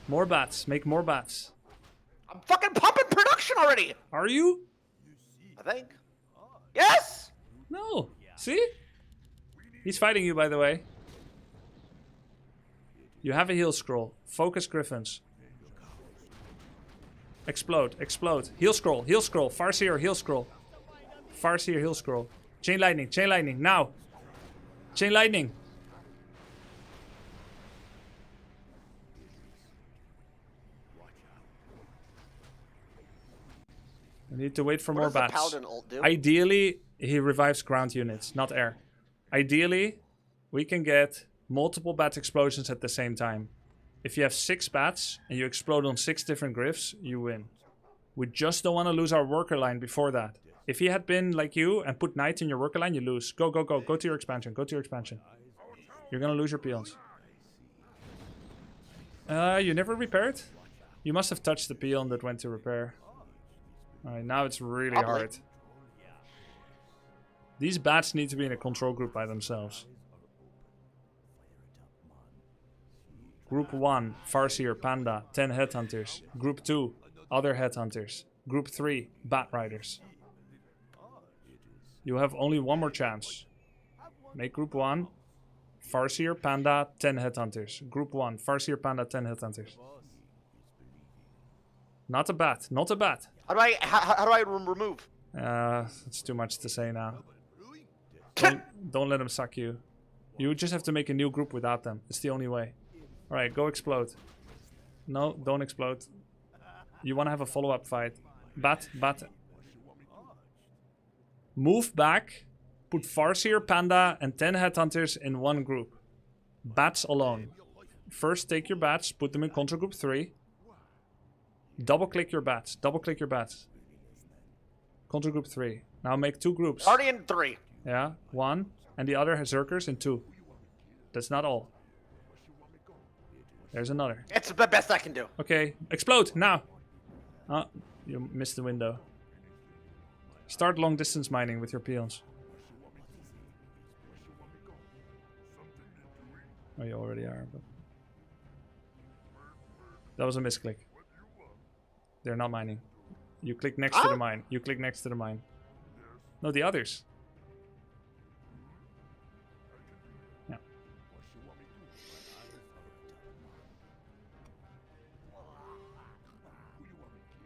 More bats. Make more bats. I'm fucking pumping production already! Are you? I think. Yes! No. See? He's fighting you, by the way. You have a heal scroll. Focus griffins. Explode, explode. Heal scroll, Farseer, heal scroll. Farseer, heal scroll. Chain lightning, now. Chain lightning. We need to wait for What more does the bats. Paladin ult do? Ideally, he revives ground units, not air. Ideally, we can get multiple bat explosions at the same time. If you have 6 bats and you explode on 6 different glyphs, you win. We just don't want to lose our worker line before that. If he had been like you and put knight in your worker line, you lose. Go, go, go. Go to your expansion. Go to your expansion. You're going to lose your peons. You never repaired? You must have touched the peon that went to repair. Alright, now it's really hard. These bats need to be in a control group by themselves. Group 1, Farseer, Panda, 10 Headhunters. Group 2, other Headhunters. Group 3, Bat Riders. You have only one more chance. Make Group 1, Farseer, Panda, 10 Headhunters. Group 1, Farseer, Panda, 10 Headhunters. Not a bat, not a bat. How do I remove? It's too much to say now. Don't let them suck you. You just have to make a new group without them. It's the only way. Alright, go explode. No, don't explode. You want to have a follow-up fight. Bat, bat. Move back. Put Farseer, Panda, and 10 Headhunters in one group. Bats alone. First, take your bats, put them in Control Group 3. Double-click your bats. Double-click your bats. Control Group 3. Now make 2 groups. Already in 3. Yeah, 1. And the other has Zerkers in 2. That's not all. There's another. It's the best I can do. Okay, explode, now! Oh, you missed the window. Start long distance mining with your peons. Oh, you already are, but... That was a misclick. They're not mining. You click next to the mine. You click next to the mine. No, the others. Yeah.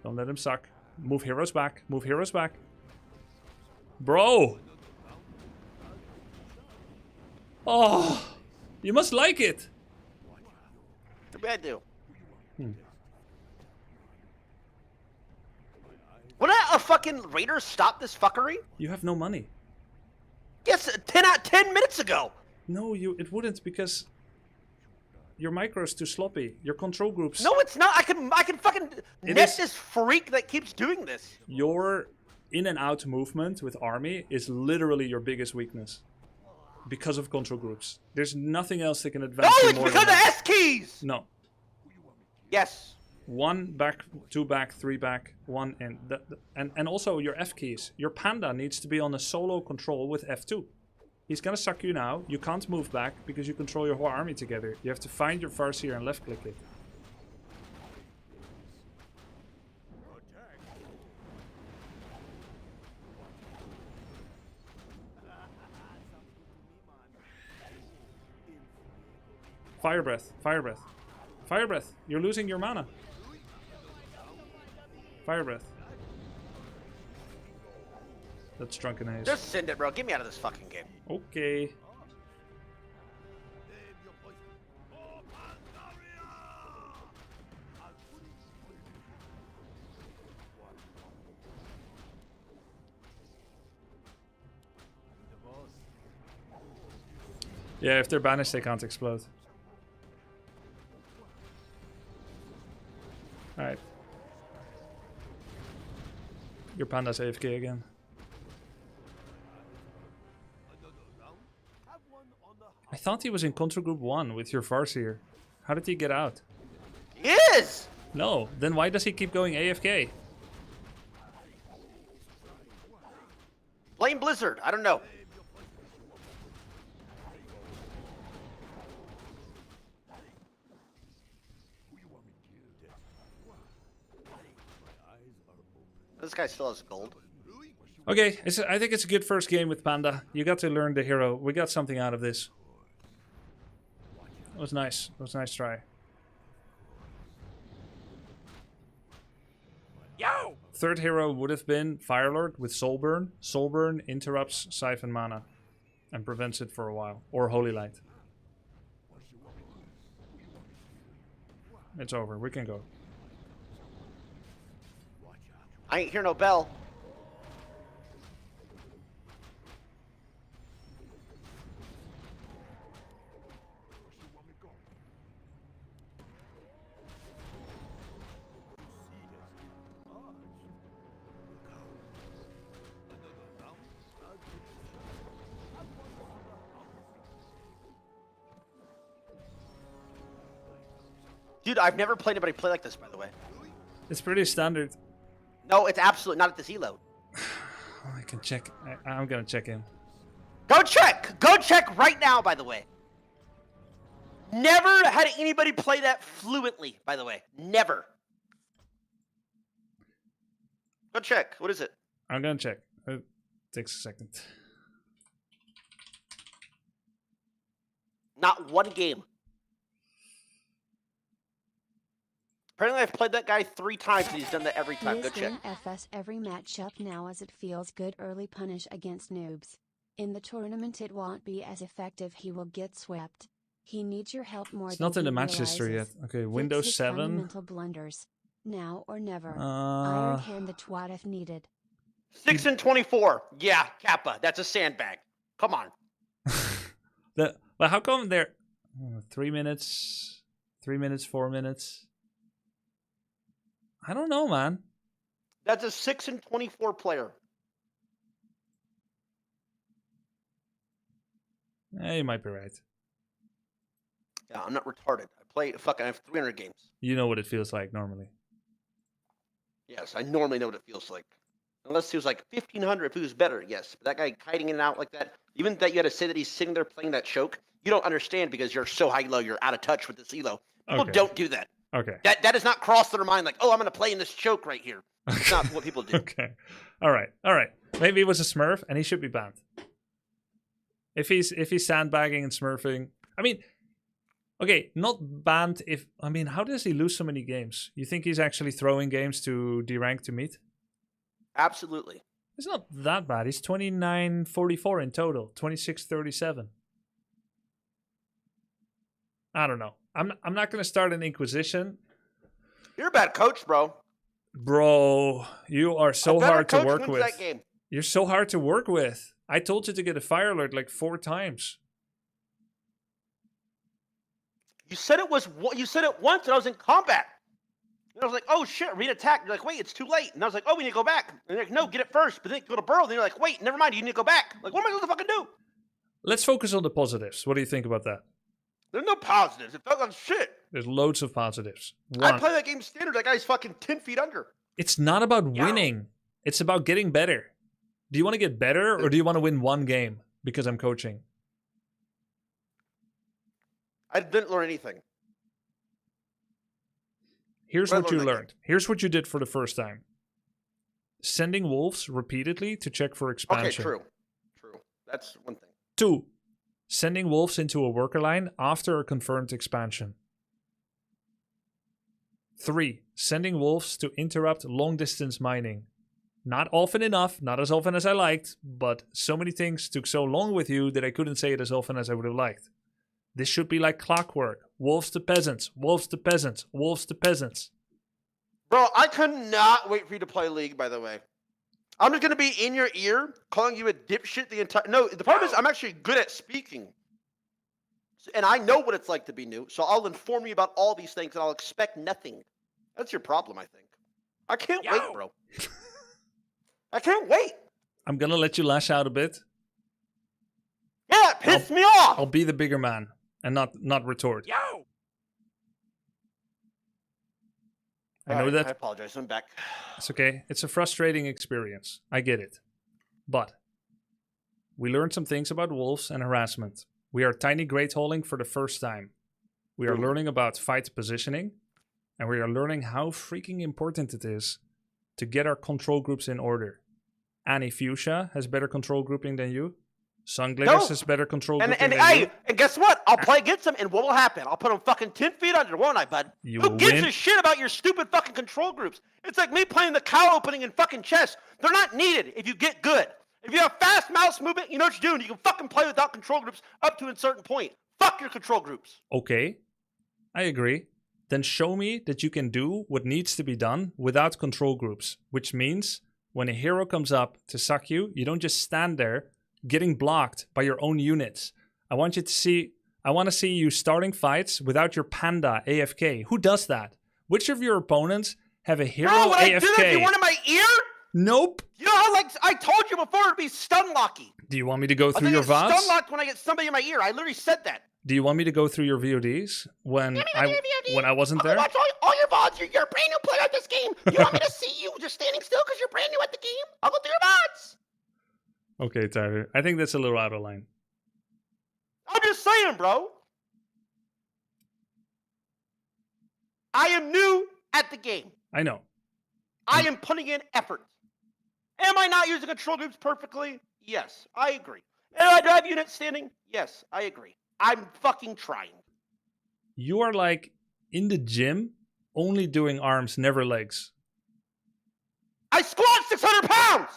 Don't let him suck. Move heroes back. Move heroes back. Bro! Oh! You must like it! What do I do? Hmm. Wouldn't a fucking raider stop this fuckery? You have no money. Yes, 10 minutes ago. No, it wouldn't, because your micro's too sloppy. Your control groups. No, it's not. I can fucking It net is- this freak that keeps doing this. Your in and out movement with army is literally your biggest weakness. Because of control groups. There's nothing else that can No, advance you it's more because than of that. S keys. No. Yes. 1 back, 2 back, 3 back, 1 in. And also your F keys. Your panda needs to be on a solo control with F2. He's gonna suck you now. You can't move back because you control your whole army together. You have to find your Farseer and left click it. Fire breath, fire breath. Fire breath. You're losing your mana. Fire breath. That's drunken haze. Just send it, bro. Get me out of this fucking game. Okay. Yeah, if they're banished, they can't explode. Alright. Your panda's AFK again. I thought he was in Control Group 1 with your Farseer. How did he get out? He is! No, then why does he keep going AFK? Blame Blizzard. I don't know. This guy still has gold. Okay, I think it's a good first game with Panda. You got to learn the hero. We got something out of this. It was nice. It was a nice try. Yo! Third hero would have been Firelord with Soulburn. Soulburn interrupts Siphon mana and prevents it for a while. Or Holy Light. It's over. We can go. I ain't hear no bell. Dude, I've never played anybody play like this, by the way. It's pretty standard. No, it's absolutely not at this elo. I can check. I'm gonna check in. Go check! Go check right now, by the way. Never had anybody play that fluently, by the way. Never. Go check. What is it? I'm gonna check. It takes a second. Not one game. Apparently, I've played that guy 3 times, and he's done that every time. Go Wisp check. in FS every matchup now as it feels good early punish against noobs. In the tournament it won't be as effective, he will get swept. He needs your help more It's than not in he the match history yet. realizes. Okay, Fix Windows his 7. fundamental blunders. Now or never. Iron hand the twat if needed. 6 and 24. Yeah, Kappa. That's a sandbag. Come on. But how come they're 3 minutes, 3 minutes, 4 minutes? I don't know, man. That's a 6 and 24 player. You might be right. Yeah, I'm not retarded. I have 300 games. You know what it feels like normally. Yes, I normally know what it feels like. Unless he was like 1,500, if he was better, yes. But that guy kiting in and out like that, even that you had to say that he's sitting there playing that choke, you don't understand because you're so high-low, you're out of touch with this elo. People Okay. don't do that. Okay. That does not cross their mind like, oh, I'm going to play in this choke right here. It's not what people do. Okay. All right. All right. Maybe it was a Smurf and he should be banned. If he's sandbagging and smurfing, I mean, okay, not banned. How does he lose so many games? You think he's actually throwing games to derank to meet? Absolutely. It's not that bad. He's 29-44 in total, 26-37. I don't know. I'm not gonna start an inquisition. You're a bad coach, bro. Bro, you are so A better hard to coach work wins with. that game. You're so hard to work with. I told you to get a fire alert like 4 times. You said it was. You said it once, and I was in combat. And I was like, oh shit, read attack. You're like, wait, it's too late. And I was like, oh, we need to go back. And you're like, no, get it first. But then go to burrow. Then you're like, wait, never mind. You need to go back. Like, what am I supposed to fucking do? Let's focus on the positives. What do you think about that? There's no positives. It felt like shit. There's loads of positives. I One, play that game standard. That guy's fucking 10 feet under. it's not about winning. It's about getting better. Do you want to get better or do you want to win one game because I'm coaching? I didn't learn anything. Here's What what you learned? learned. Here's what you did for the first time. Sending wolves repeatedly to check for expansion. Okay, true. True. That's one thing. 2. Sending wolves into a worker line after a confirmed expansion. 3. Sending wolves to interrupt long-distance mining. Not often enough, not as often as I liked, but so many things took so long with you that I couldn't say it as often as I would have liked. This should be like clockwork. Wolves to peasants, wolves to peasants, wolves to peasants. Bro, I could not wait for you to play League, by the way. I'm just going to be in your ear calling you a dipshit the entire... No, the problem is I'm actually good at speaking. And I know what it's like to be new, so I'll inform you about all these things and I'll expect nothing. That's your problem, I think. I can't wait, bro. I can't wait. I'm gonna let you lash out a bit. Yeah, it pissed me off. I'll be the bigger man and not retort. Yo. I know that. I apologize. I'm back. It's okay. It's a frustrating experience. I get it. But we learned some things about wolves and harassment. We are tiny great hauling for the first time. We are learning about fight positioning. And we are learning how freaking important it is to get our control groups in order. Annie Fuchsia has better control grouping than you. Sunglitters has better control grouping than you. And guess what? I'll play against them, and what will happen? I'll put them fucking 10 feet under, won't I, bud? You Who will gives win. a shit about your stupid fucking control groups? It's like me playing the cow opening in fucking chess. They're not needed if you get good. If you have fast mouse movement, you know what you're doing. You can fucking play without control groups up to a certain point. Fuck your control groups. Okay, I agree. Then show me that you can do what needs to be done without control groups, which means when a hero comes up to suck you, you don't just stand there getting blocked by your own units. I want to see you starting fights without your panda AFK. Who does that? Which of your opponents have a hero Bro, would AFK? I do that if you wanted my ear? Nope. You know how, like, I told you before it'd be stun locky. Do you want me to go through I your think it's VODs? stun locked when I get somebody in my ear. I literally said that. Do you want me to go through your VODs when I wasn't there? Watch all your VODs. You're a brand new player at this game. You want me to see you just standing still because you're brand new at the game? I'll go through your VODs. Okay, Tyler. I think that's a little out of line. I'm just saying, bro. I am new at the game. I know. I am putting in effort. Am I not using control groups perfectly? Yes, I agree. Do I have units standing? Yes, I agree. I'm fucking trying. You are like in the gym, only doing arms, never legs. I squat 600 pounds!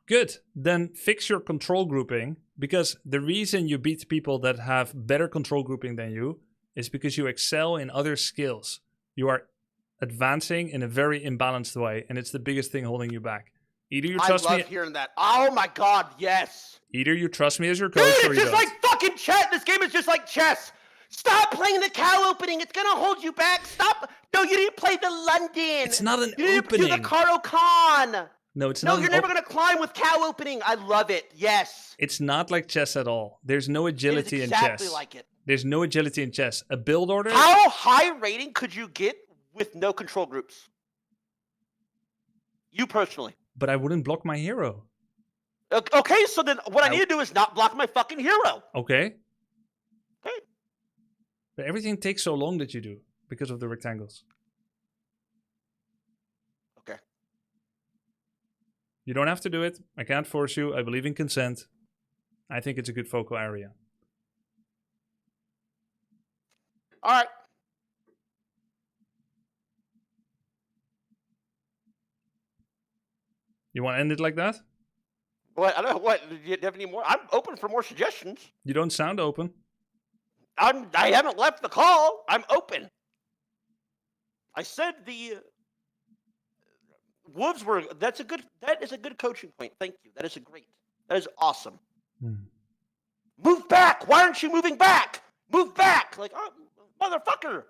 Good. Then fix your control grouping, because the reason you beat people that have better control grouping than you is because you excel in other skills. You are advancing in a very imbalanced way, and it's the biggest thing holding you back. Either you trust I me. love hearing that. Oh my god, yes. Either you trust me as your coach, Dude, or it's you just don't. like fucking chess. This game is just like chess. Stop playing the cow opening. It's gonna hold you back. Stop. No, you didn't play the London. It's not an you didn't opening. do the Caro Khan. No, it's No, not. you're never gonna climb with cow opening. I love it. Yes. It's not like chess at all. There's no agility It is exactly in chess. like it. There's no agility in chess. A build order. How high rating could you get with no control groups? You personally. But I wouldn't block my hero. Okay, so then what I need to do is not block my fucking hero. Okay. Okay. But everything takes so long that you do because of the rectangles. Okay. You don't have to do it. I can't force you. I believe in consent. I think it's a good focal area. All right. You want to end it like that? What? I don't know. What? Do you have any more? I'm open for more suggestions. You don't sound open. I haven't left the call. I'm open. I said the Wolves were. That is a good coaching point. Thank you. That is awesome. Move back. Why aren't you moving back? Move back! Like, oh, motherfucker!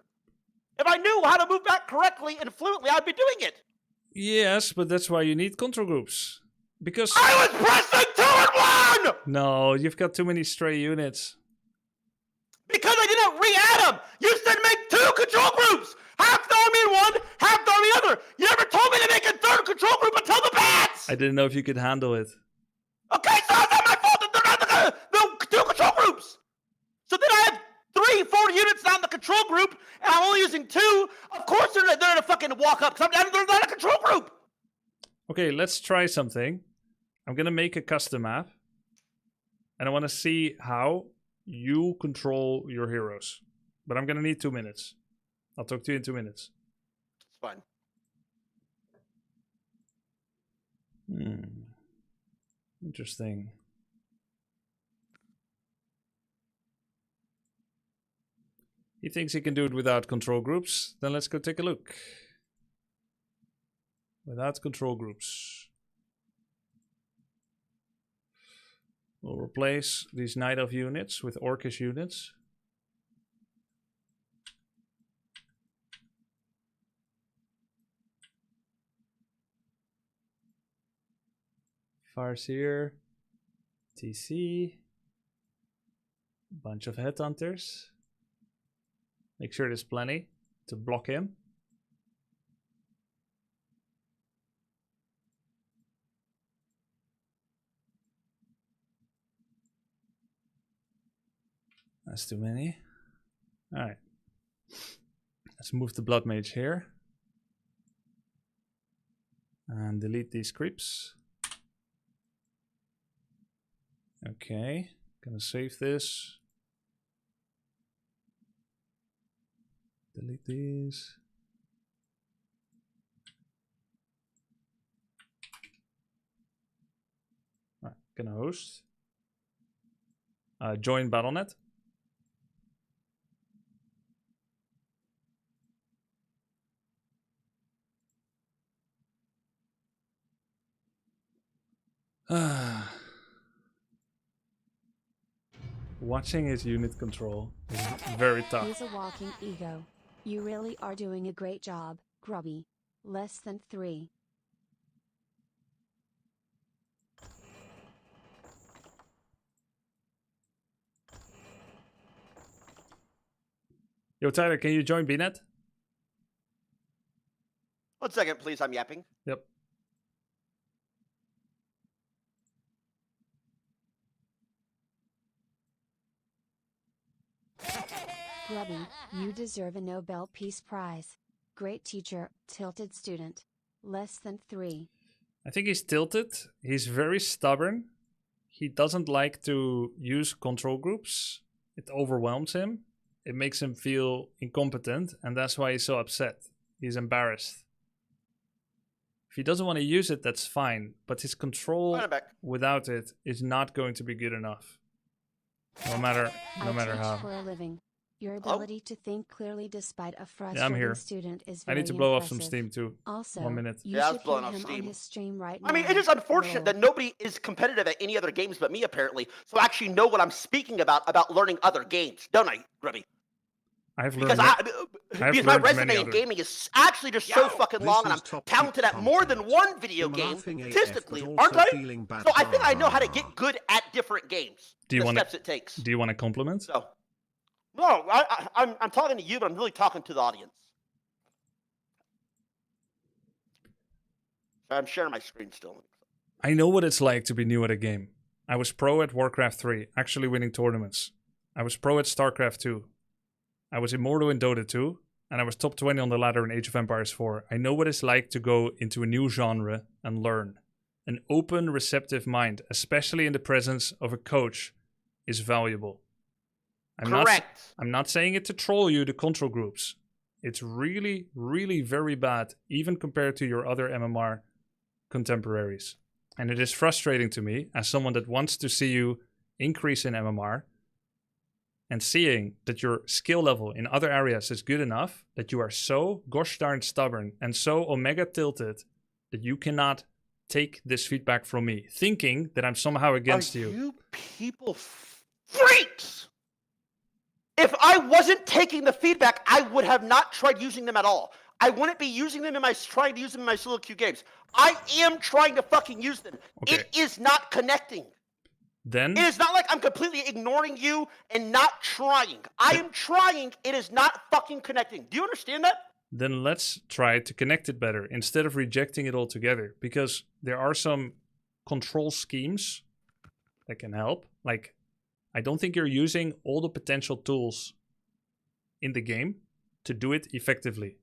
If I knew how to move back correctly and fluently, I'd be doing it! Yes, but that's why you need control groups. Because... I was pressing 2 and 1! No, you've got too many stray units. Because I didn't re-add them! You said make 2 control groups! Half the army in one, half the army in the other! You never told me to make a 3rd control group until the bats! I didn't know if you could handle it. Okay, so it's not my fault that they're not the 2 control groups! So then I have 3, 4 units on the control group, and I'm only using 2. Of course they're gonna fucking walk up, because they're not a control group! Okay, let's try something. I'm gonna make a custom map. And I want to see how you control your heroes. But I'm gonna need 2 minutes. I'll talk to you in 2 minutes. It's fine. Interesting. He thinks he can do it without control groups. Then let's go take a look. Without control groups. We'll replace these Night Elf units with Orcish units. Farseer, TC, bunch of headhunters. Make sure there's plenty to block him. That's too many. Alright. Let's move the Blood Mage here. And delete these creeps. Okay. Gonna save this. Delete these. Alright, gonna host. Join Battle.net. Watching his unit control is very tough. He's a walking ego. You really are doing a great job, Grubby. Less than 3. Yo, Tyler, can you join BNet? 1 second, please. I'm yapping. Yep. Grubby, you deserve a Nobel Peace Prize. Great teacher, tilted student. Less than 3. I think he's tilted. He's very stubborn. He doesn't like to use control groups. It overwhelms him. It makes him feel incompetent, and that's why he's so upset. He's embarrassed. If he doesn't want to use it, that's fine. But his control without it is not going to be good enough. No matter how. For a living. Your ability to think clearly despite a Yeah, I'm frustrating here. student is I very need to blow off impressive. some steam too. Also, 1 minute. you Yeah, I should was blowing get off him steam. on his stream right now. I mean, it is unfortunate that nobody is competitive at any other games but me, apparently. So I actually know what I'm speaking about learning other games, don't I, Grubby? I've Because learned. because my resume in gaming is actually just so fucking long, and I'm talented at more than one video game statistically, aren't I? So I think I know how to get good at different games. Do you the want steps it takes. Do you want a compliment? So, no, I'm talking to you, but I'm really talking to the audience. I'm sharing my screen still. I know what it's like to be new at a game. I was pro at Warcraft 3, actually winning tournaments. I was pro at StarCraft 2. I was immortal in Dota 2, and I was top 20 on the ladder in Age of Empires 4. I know what it's like to go into a new genre and learn. An open, receptive mind, especially in the presence of a coach, is valuable. Correct. I'm not saying it to troll you, the control groups. It's really, really very bad, even compared to your other MMR contemporaries. And it is frustrating to me, as someone that wants to see you increase in MMR, and seeing that your skill level in other areas is good enough, that you are so gosh darn stubborn and so omega tilted that you cannot take this feedback from me, thinking that I'm somehow against you. You people freaks! If I wasn't taking the feedback, I would have not tried using them at all. I wouldn't be using them trying to use them in my solo queue games. I am trying to fucking use them. Okay. It is not connecting. Then It is not like I'm completely ignoring you and not trying. I am trying. It is not fucking connecting. Do you understand that? then let's try to connect it better instead of rejecting it altogether, because there are some control schemes that can help. Like, I don't think you're using all the potential tools in the game to do it effectively.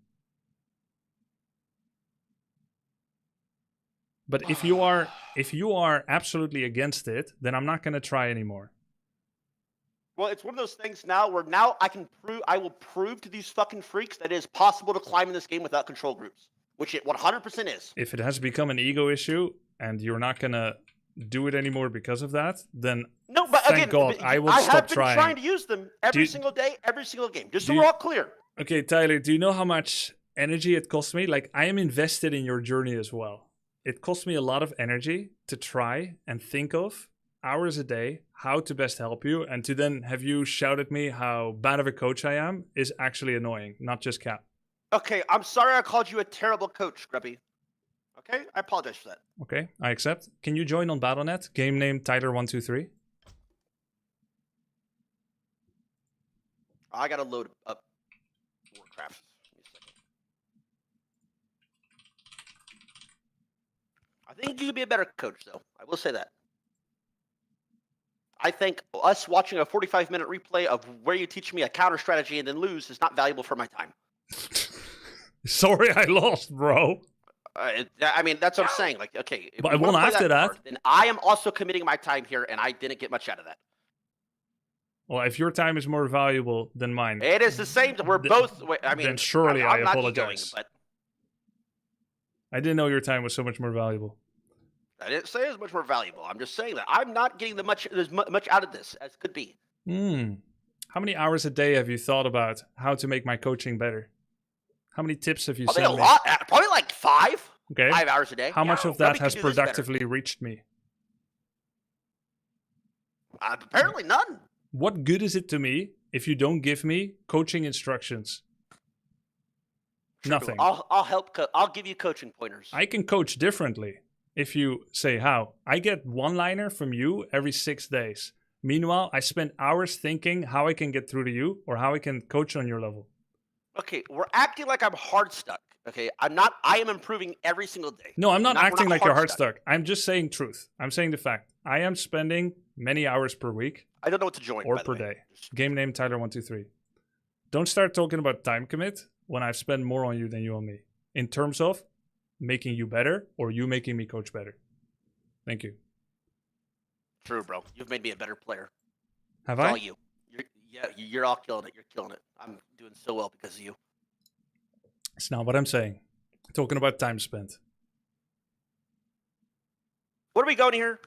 But if you are absolutely against it, then I'm not going to try anymore. Well, it's one of those things now where now I will prove to these fucking freaks that it is possible to climb in this game without control groups, which it 100% is. If it has become an ego issue and you're not going to do it anymore because of that, then No, but thank again, God I will I stop have been trying. trying to use them every single day, every single game, just so do we're you- all clear. Okay, Tyler, do you know how much energy it cost me? Like, I am invested in your journey as well. It cost me a lot of energy to try and think of hours a day how to best help you, and to then have you shout at me how bad of a coach I am is actually annoying, not just cap. Okay, I'm sorry I called you a terrible coach, Grubby. Okay, I apologize for that. Okay, I accept. Can you join on Battle.net? Game name Tyler123. I gotta load up Warcraft. Give me a second. I think you could be a better coach, though. I will say that. I think us watching a 45-minute replay of where you teach me a counter strategy and then lose is not valuable for my time. Sorry I lost, bro. I mean, that's what I'm saying. Like, okay, if But you I won wanna play after that. card, then I am also committing my time here, and I didn't get much out of that. Well, if your time is more valuable than mine, It is the same. We're both. I mean, then surely I I'm not apologize. egoing, but I didn't know your time was so much more valuable. I didn't say it was much more valuable. I'm just saying that I'm not getting as much out of this as could be. How many hours a day have you thought about how to make my coaching better? How many tips have you I think sent a me? lot. Probably like 5. Okay. 5 hours a day. How much of Grubby that could has do this better. productively reached me? Apparently none. What good is it to me if you don't give me coaching instructions? Nothing. I'll help. I'll give you coaching pointers. I can coach differently if you say how. I get one-liner from you every 6 days. Meanwhile, I spend hours thinking how I can get through to you or how I can coach on your level. Okay, we're acting like I'm hard stuck. Okay, I'm not. I am improving every single day. No, I'm not We're acting like you're hard hard-stuck. stuck. I'm just saying truth. I'm saying the fact. I am spending many hours per week I don't know what to join. or by the per way. day. Game name Tyler123. Don't start talking about time commit when I've spent more on you than you on me. In terms of making you better or you making me coach better. Thank you. True, bro. You've made me a better player. Have It's I? all you. You're all killing it. You're killing it. I'm doing so well because of you. It's not what I'm saying. I'm talking about time spent. What are we going here?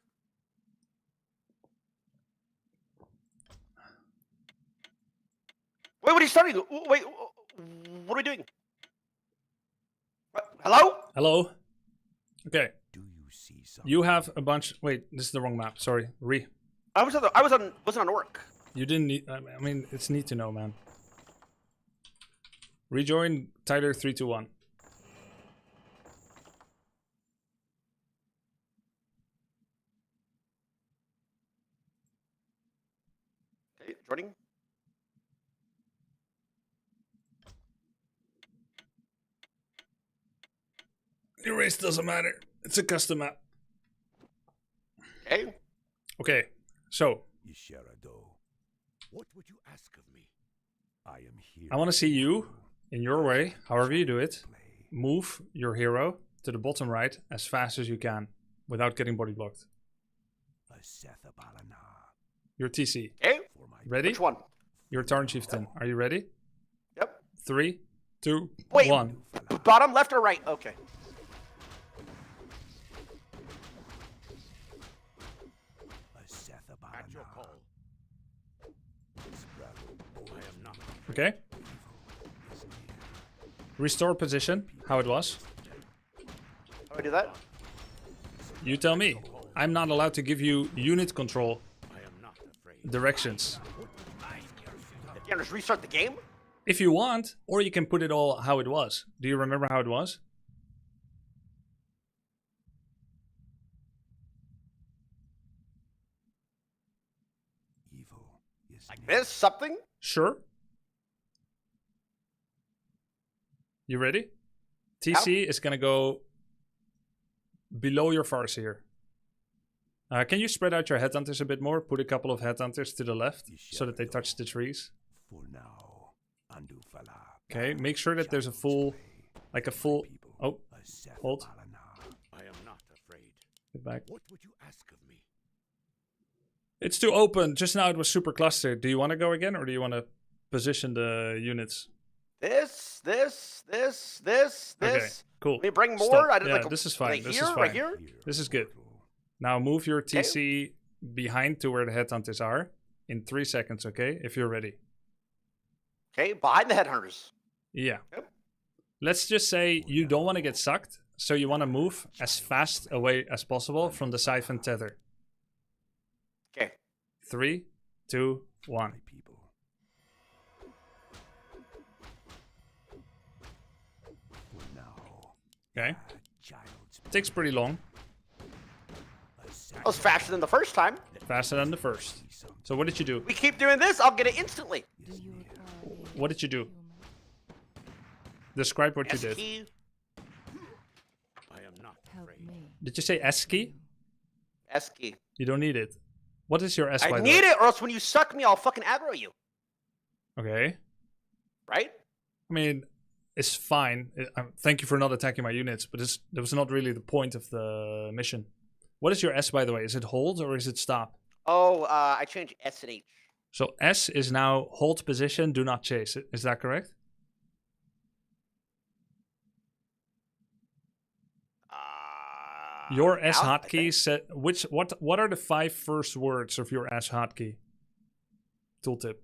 Wait, what are you starting? Wait, what are we doing? Hello? Hello? Okay. Do you see something? You have a bunch... Wait, this is the wrong map. Sorry. wasn't on work. You didn't need... I mean, it's need to know, man. Rejoin Tyler321. Okay, joining. Your race doesn't matter. It's a custom map. Okay. Okay, so Isharado, what would you ask of me? I am here. I want to see you, in your way, however you do it, move your hero to the bottom right as fast as you can without getting body blocked. Your TC. Okay. Ready? Which one? Your Tarn Chieftain. Are you ready? Yep. 3, 2, Wait. 1. Bottom left or right? Okay. At your call. I am not. Okay. Restore position, how it was. How do I do that? You tell me. I'm not allowed to give you unit control I am not afraid. directions. Yeah, can just restart the game? If you want, or you can put it all how it was. Do you remember how it was? Like this? Something? Sure. You ready? TC is gonna go below your Farseer. Can you spread out your headhunters a bit more? Put a couple of headhunters to the left so that they touch the trees. Okay, make sure that there's a full, like a full. Oh, hold. I am not afraid. Get back. What would you ask of me? It's too open. Just now it was super clustered. Do you want to go again, or do you want to position the units? This. Okay, cool. Let me bring more. Stop. I did Yeah, like this is fine. Right This here, is fine. right here. This is good. Now move your TC behind to where the headhunters are in 3 seconds, okay? If you're ready. Okay, behind the headhunters. Yeah. Yep. Let's just say you don't want to get sucked, so you want to move as fast away as possible from the siphon tether. Okay. 3, 2, 1. Okay. Takes pretty long. That was faster than the first time. Faster than the first. So what did you do? We keep doing this, I'll get it instantly. What did you do? Describe what you S did. key. I am not afraid. Did you say S key? S key. You don't need it. What is your S by I the need way? it, or else when you suck me, I'll fucking aggro you. Okay. Right? I mean, it's fine. Thank you for not attacking my units, but that was not really the point of the mission. What is your S, by the way? Is it hold or is it stop? Oh, I changed S and H. So S is now hold position, do not chase. Is that correct? Your S hotkey set what are the 5 first words of your S hotkey? Tooltip.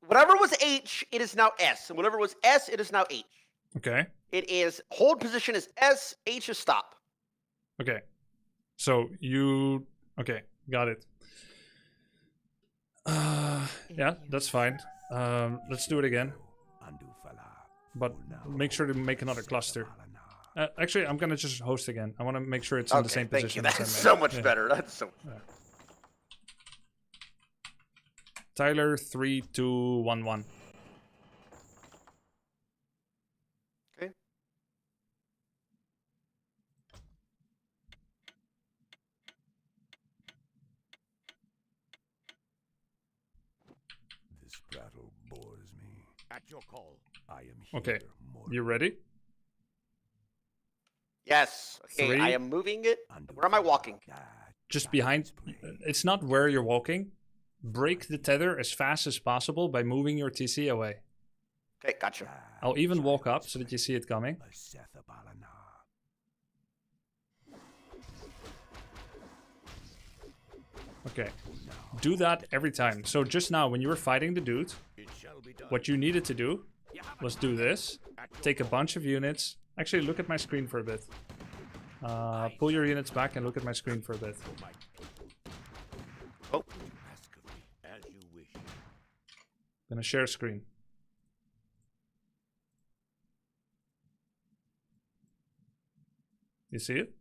Whatever was H, it is now S. And whatever was S, it is now H. Okay. It is hold position is S, H is stop. Okay. So you okay, got it. Yeah, that's fine. Let's do it again. But make sure to make another cluster. Actually, I'm gonna just host again. I want to make sure it's in the same thank position. you. That's so much better. That's so. Tyler 3, 2, 1, 1. Okay. This battle bores me. At your call. I am here. Okay, you ready? Yes. Okay, 3. I am moving it. Where am I walking? Just behind. It's not where you're walking. Break the tether as fast as possible by moving your TC away. Okay, gotcha. I'll even walk up so that you see it coming. Okay. Do that every time. So just now, when you were fighting the dude, what you needed to do was do this. Take a bunch of units. Actually, look at my screen for a bit. Pull your units back and look at my screen for a bit. Oh. Gonna share screen. You see it?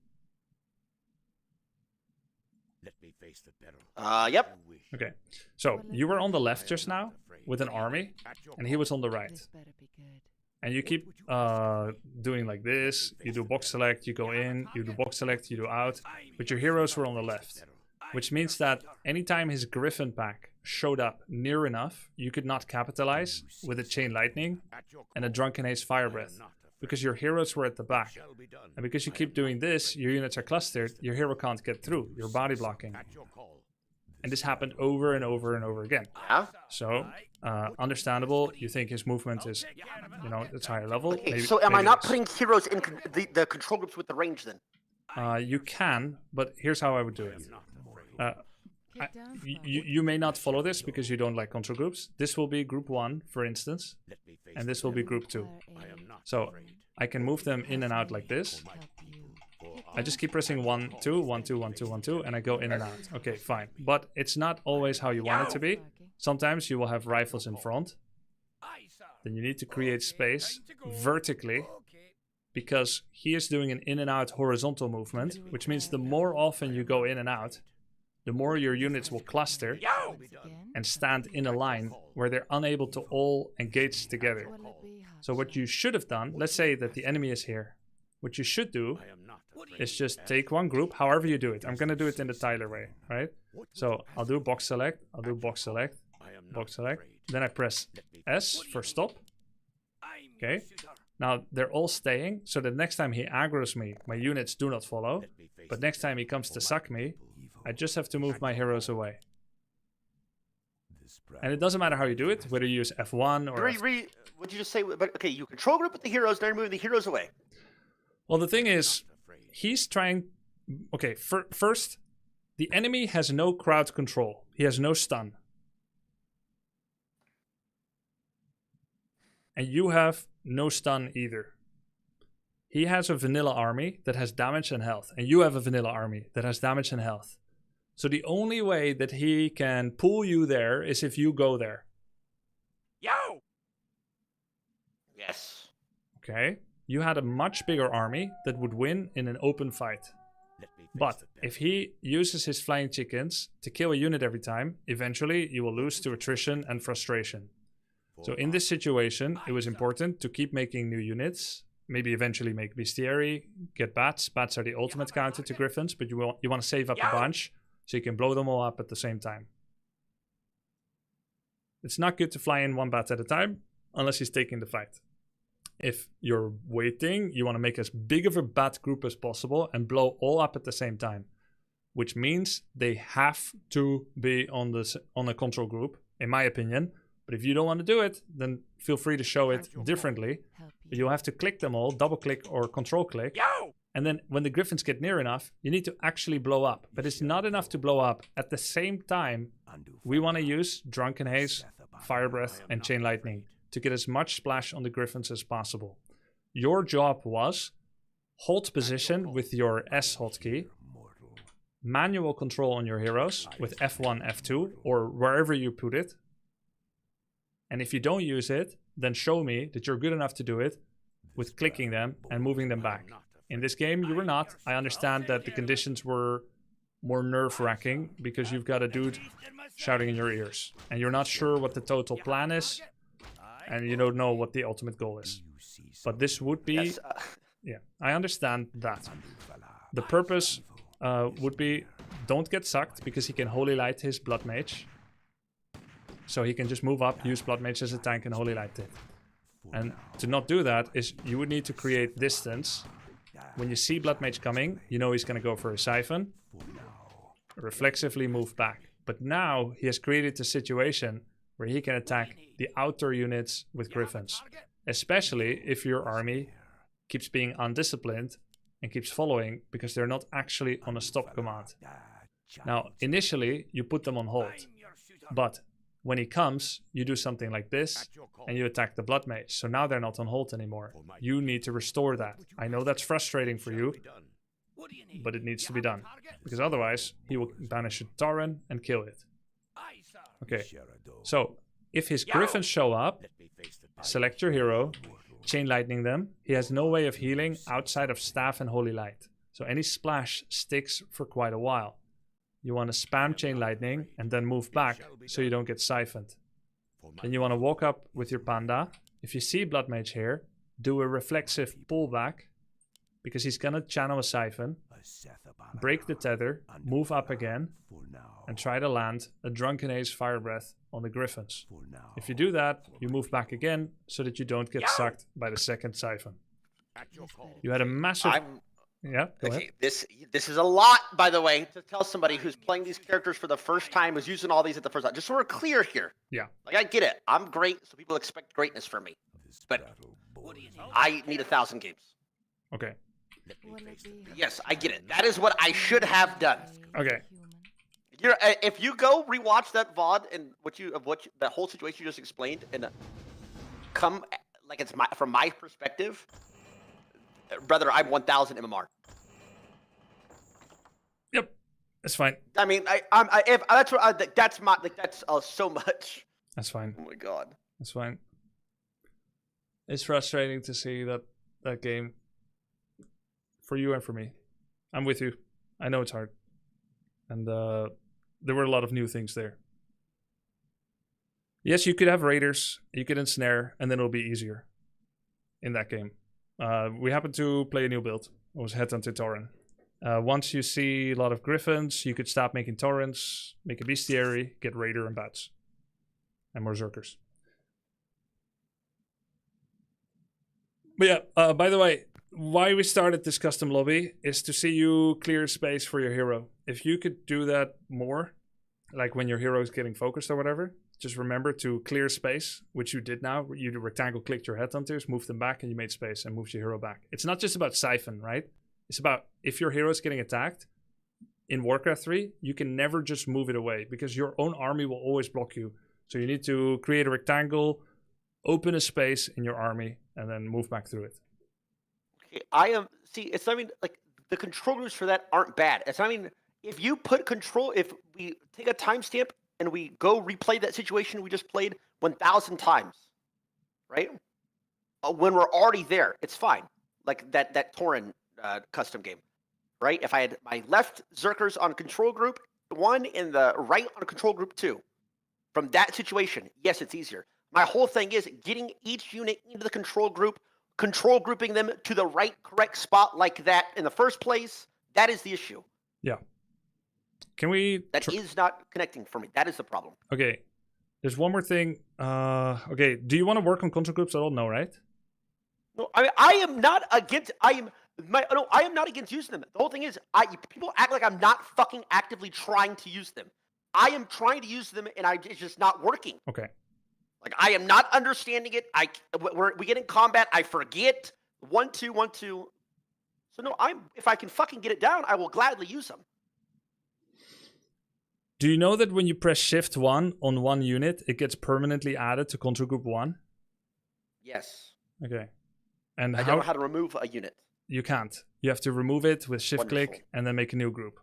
Let me face the peril. Yep. Okay. So you were on the left just now with an army, and he was on the right. And you keep doing like this. You do box select, you go in, you do box select, you do out. But your heroes were on the left. Which means that anytime his Griffin pack showed up near enough, you could not capitalize with a Chain Lightning and a Drunken Haze Fire Breath. Because your heroes were at the back. And because you keep doing this, your units are clustered, your hero can't get through, you're body blocking. And this happened over and over and over again. Yeah. So, understandable, you think his movement is, it's higher level. Okay, Maybe, so am I maybe not it is. putting heroes in the control groups with the range then? You can, but here's how I would do it. You may not follow this because you don't like control groups. This will be group 1, for instance, and this will be group 2. So I can move them in and out like this. I just keep pressing 1, 2, 1, 2, 1, 2, 1, 2, and I go in and out. Okay, fine. But it's not always how you want it to be. Sometimes you will have rifles in front. Then you need to create space vertically, because he is doing an in and out horizontal movement, which means the more often you go in and out, the more your units will cluster and stand in a line where they're unable to all engage together. So what you should have done, let's say that the enemy is here. What you should do is just take one group, however you do it. I'm going to do it in the Tyler way, right? So I'll do box select, I'll do box select, box select. Then I press S for stop. Okay. Now they're all staying, so that next time he aggroes me, my units do not follow. But next time he comes to suck me, I just have to move my heroes away. And it doesn't matter how you do it, whether you use F1 or... What'd you just say? But okay, you control group with the heroes, now you're moving the heroes away. Well, the thing is, he's trying... Okay, first, the enemy has no crowd control. He has no stun. And you have no stun either. He has a vanilla army that has damage and health. And you have a vanilla army that has damage and health. So the only way that he can pull you there is if you go there. Yo! Yes. Okay. You had a much bigger army that would win in an open fight. But if he uses his flying chickens to kill a unit every time, eventually you will lose to attrition and frustration. So in this situation, it was important to keep making new units. Maybe eventually make bestiary, get bats. Bats are the ultimate counter to griffins, but you want to save up a bunch so you can blow them all up at the same time. It's not good to fly in one bat at a time unless he's taking the fight. If you're waiting, you want to make as big of a bat group as possible and blow all up at the same time, which means they have to be on a control group, in my opinion. But if you don't want to do it, then feel free to show it differently. But you'll have to click them all, double click or control click. And then when the griffins get near enough, you need to actually blow up. But it's not enough to blow up. At the same time, we want to use Drunken Haze, Fire Breath and Chain Lightning to get as much splash on the griffins as possible. Your job was hold position with your S hotkey, manual control on your heroes with F1, F2 or wherever you put it. And if you don't use it, then show me that you're good enough to do it with clicking them and moving them back. In this game, you were not. I understand that the conditions were more nerve-wracking because you've got a dude shouting in your ears. And you're not sure what the total plan is. And you don't know what the ultimate goal is. But this would be... Yeah, I understand that. The purpose would be don't get sucked because he can Holy Light his Blood Mage. So he can just move up, use Blood Mage as a tank and Holy Light it. And to not do that is you would need to create distance. When you see Blood Mage coming, you know he's going to go for a Siphon. Reflexively move back. But now he has created a situation where he can attack the outer units with Griffins. Especially if your army keeps being undisciplined and keeps following because they're not actually on a stop command. Now, initially, you put them on hold. But when he comes, you do something like this and you attack the Blood Mage. So now they're not on hold anymore. You need to restore that. I know that's frustrating for you, but it needs to be done. Because otherwise, he will banish a Tauren and kill it. Okay, so if his Griffins show up, select your hero, Chain Lightning them. He has no way of healing outside of Staff and Holy Light. So any splash sticks for quite a while. You want to spam Chain Lightning and then move back so you don't get siphoned. Then you want to walk up with your Panda. If you see Blood Mage here, do a reflexive pullback because he's going to channel a Siphon, break the tether, move up again, and try to land a Drunken Haze Fire Breath on the Griffins. If you do that, you move back again so that you don't get sucked by the second Siphon. You had a massive... Yeah, go ahead. This is a lot, by the way, to tell somebody who's playing these characters for the first time, who's using all these at the first time. Just so we're clear here. Yeah. Like, I get it. I'm great, so people expect greatness from me. But I need 1,000 games. Okay. Yes, I get it. That is what I should have done. Okay. If you go rewatch that VOD and that whole situation you just explained, and come like it's from my perspective, brother, I'm 1,000 MMR. Yep. It's fine. I mean, if that's what that's my that's so much. That's fine. Oh my god. That's fine. It's frustrating to see that game for you and for me. I'm with you. I know it's hard. And there were a lot of new things there. Yes, you could have raiders, you could ensnare, and then it'll be easier in that game. We happened to play a new build. It was Headhunter Tauren. Once you see a lot of griffins, you could stop making Taurens, make a bestiary, get raider and bats. And more Zerkers. But yeah, by the way, why we started this custom lobby is to see you clear space for your hero. If you could do that more, like when your hero is getting focused or whatever, just remember to clear space, which you did now. You rectangle clicked your headhunters, moved them back, and you made space and moved your hero back. It's not just about siphon, right? It's about if your hero is getting attacked in Warcraft 3, you can never just move it away because your own army will always block you. So you need to create a rectangle, open a space in your army, and then move back through it. Okay, it's not even like the control groups for that aren't bad. It's not even if you put control, if we take a timestamp and we go replay that situation we just played 1,000 times, right? When we're already there, it's fine. Like that Tauren custom game, right? If I had my left Zerkers on control group 1 and the right on control group 2, from that situation, yes, it's easier. My whole thing is getting each unit into the control group, control grouping them to the right correct spot like that in the first place. That is the issue. Yeah. Can we... That is not connecting for me. That is the problem. Okay. There's one more thing. Okay. Do you want to work on control groups at all? No, right? No, I mean, I am not against... I am not against using them. The whole thing is, people act like I'm not fucking actively trying to use them. I am trying to use them, and it's just not working. Okay. Like, I am not understanding it. We get in combat, I forget. 1, 2, 1, 2. So no, if I can fucking get it down, I will gladly use them. Do you know that when you press Shift 1 on one unit, it gets permanently added to control group 1? Yes. Okay. And I don't know how to remove a unit. You can't. You have to remove it with Shift click and then make a new group.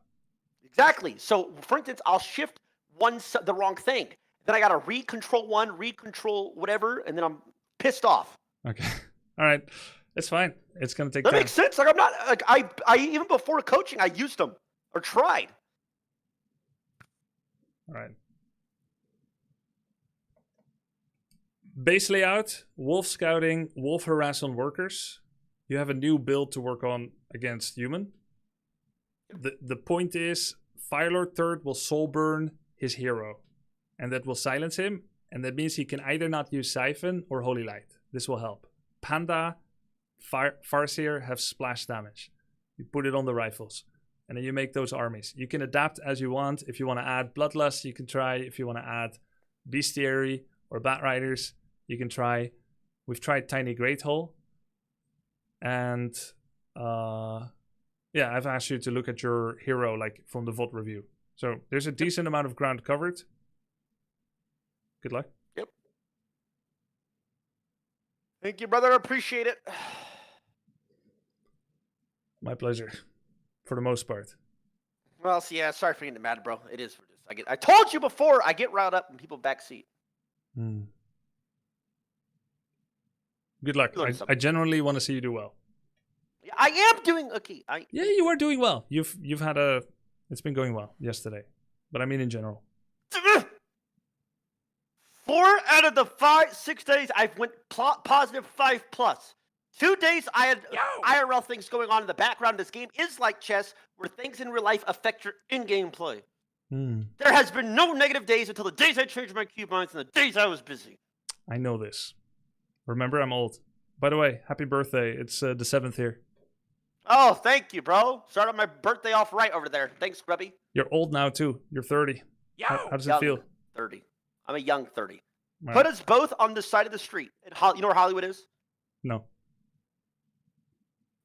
Exactly. So, for instance, I'll shift the wrong thing. Then I got to recontrol 1, recontrol whatever, and then I'm pissed off. Okay. All right. It's fine. It's going to take time. That makes sense. Like, I'm not, like, I even before coaching, I used them or tried. All right. Base layout, wolf scouting, wolf harass on workers. You have a new build to work on against human. The point is, Firelord III will soul burn his hero, and that will silence him, and that means he can either not use Siphon or Holy Light. This will help. Panda, Farseer have splash damage. You put it on the rifles, and then you make those armies. You can adapt as you want. If you want to add Bloodlust, you can try. If you want to add Bestiary or Bat Riders, you can try. We've tried Tiny Great Hole, and yeah, I've asked you to look at your hero like from the VOD review. So there's a decent amount of ground covered. Good luck. Yep. Thank you, brother. Appreciate it. My pleasure. For the most part. Well, yeah, sorry for getting mad, bro. It is for this. I told you before, I get riled up and people backseat. Good luck. I genuinely want to see you do well. I am doing okay. Yeah, you are doing well. You've had it's been going well yesterday, but I mean in general. 4 out of the 6 days I've went positive 5+. 2 days I had IRL things going on in the background. This game is like chess, where things in real life affect your in-game play. There has been no negative days until the days I changed my keybinds and the days I was busy. I know this. Remember, I'm old. By the way, happy birthday. It's the 7th here. Oh, thank you, bro. Started my birthday off right over there. Thanks, Grubby. You're old now, too. You're 30. How does it feel? 30. I'm a young 30. Right. Put us both on the side of the street. You know where Hollywood is? No.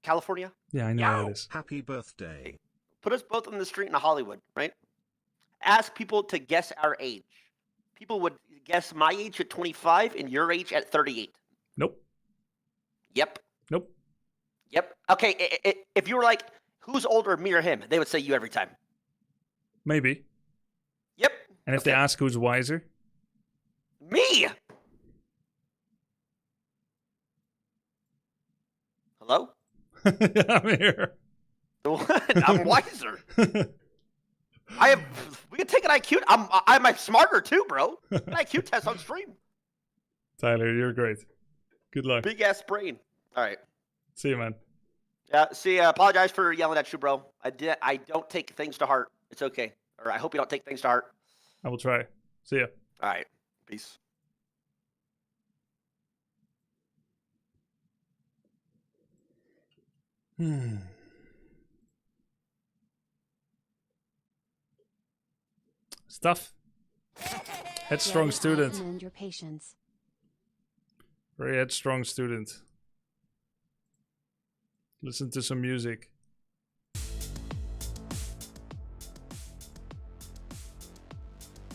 California? Yeah, I know where it is. Happy birthday. Put us both on the street in Hollywood, right? Ask people to guess our age. People would guess my age at 25 and your age at 38. Nope. Yep. Nope. Yep. Okay, if you were like, who's older, me or him? They would say you every time. Maybe. Yep. And if they ask who's wiser? Me! Hello? I'm here. What? I'm wiser. We can take an IQ. I'm smarter too, bro. An IQ test on stream. Tyler, you're great. Good luck. Big ass brain. All right. See you, man. Yeah. See, apologize for yelling at you, bro. I don't take things to heart. It's okay. Or I hope you don't take things to heart. I will try. See ya. All right. Peace. Stuff. Headstrong student. Commend your patience. Very headstrong student. Listen to some music.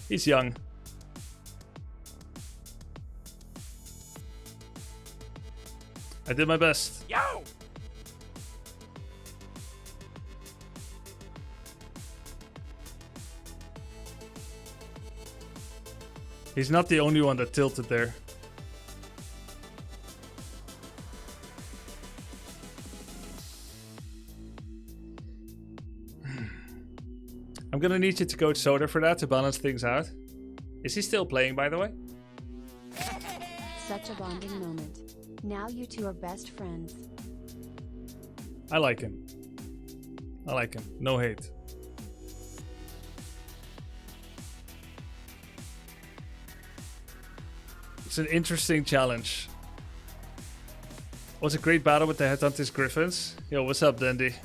He's young. I did my best. Yo! He's not the only one that tilted there. I'm gonna need you to coach Soda for that to balance things out. Is he still playing, by the way? Such a bonding moment. Now you two are best friends. I like him. I like him. No hate. It's an interesting challenge. Was a great battle with the Headhunters Griffins. Yo, what's up, Dandy?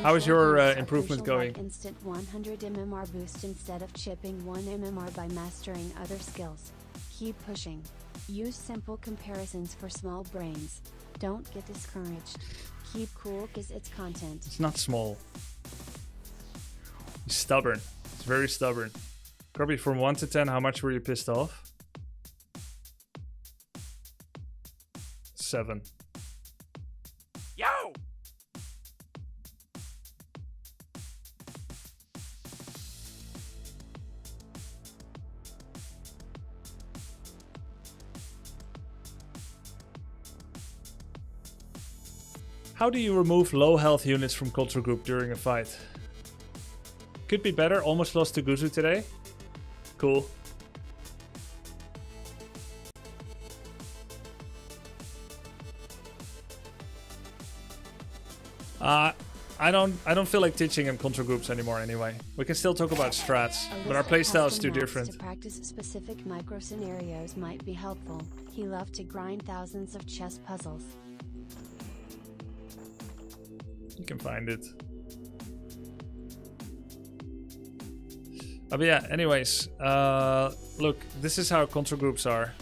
How is your improvement going? Instant 100 MMR boost instead of chipping 1 MMR by mastering other skills. Keep pushing. Use simple comparisons for small brains. Don't get discouraged. Keep cool cause it's content. It's not small. He's stubborn. He's very stubborn. Grubby, from 1 to 10, how much were you pissed off? 7. Yo! How do you remove low health units from Culture Group during a fight? Could be better. Almost lost to Guzu today. Cool. I don't feel like teaching him control groups anymore anyway. We can still talk about strats, but our playstyle is too different. To practice specific micro scenarios might be helpful. He loved to grind thousands of chess puzzles. You can find it. But yeah, anyways, look, this is how control groups are.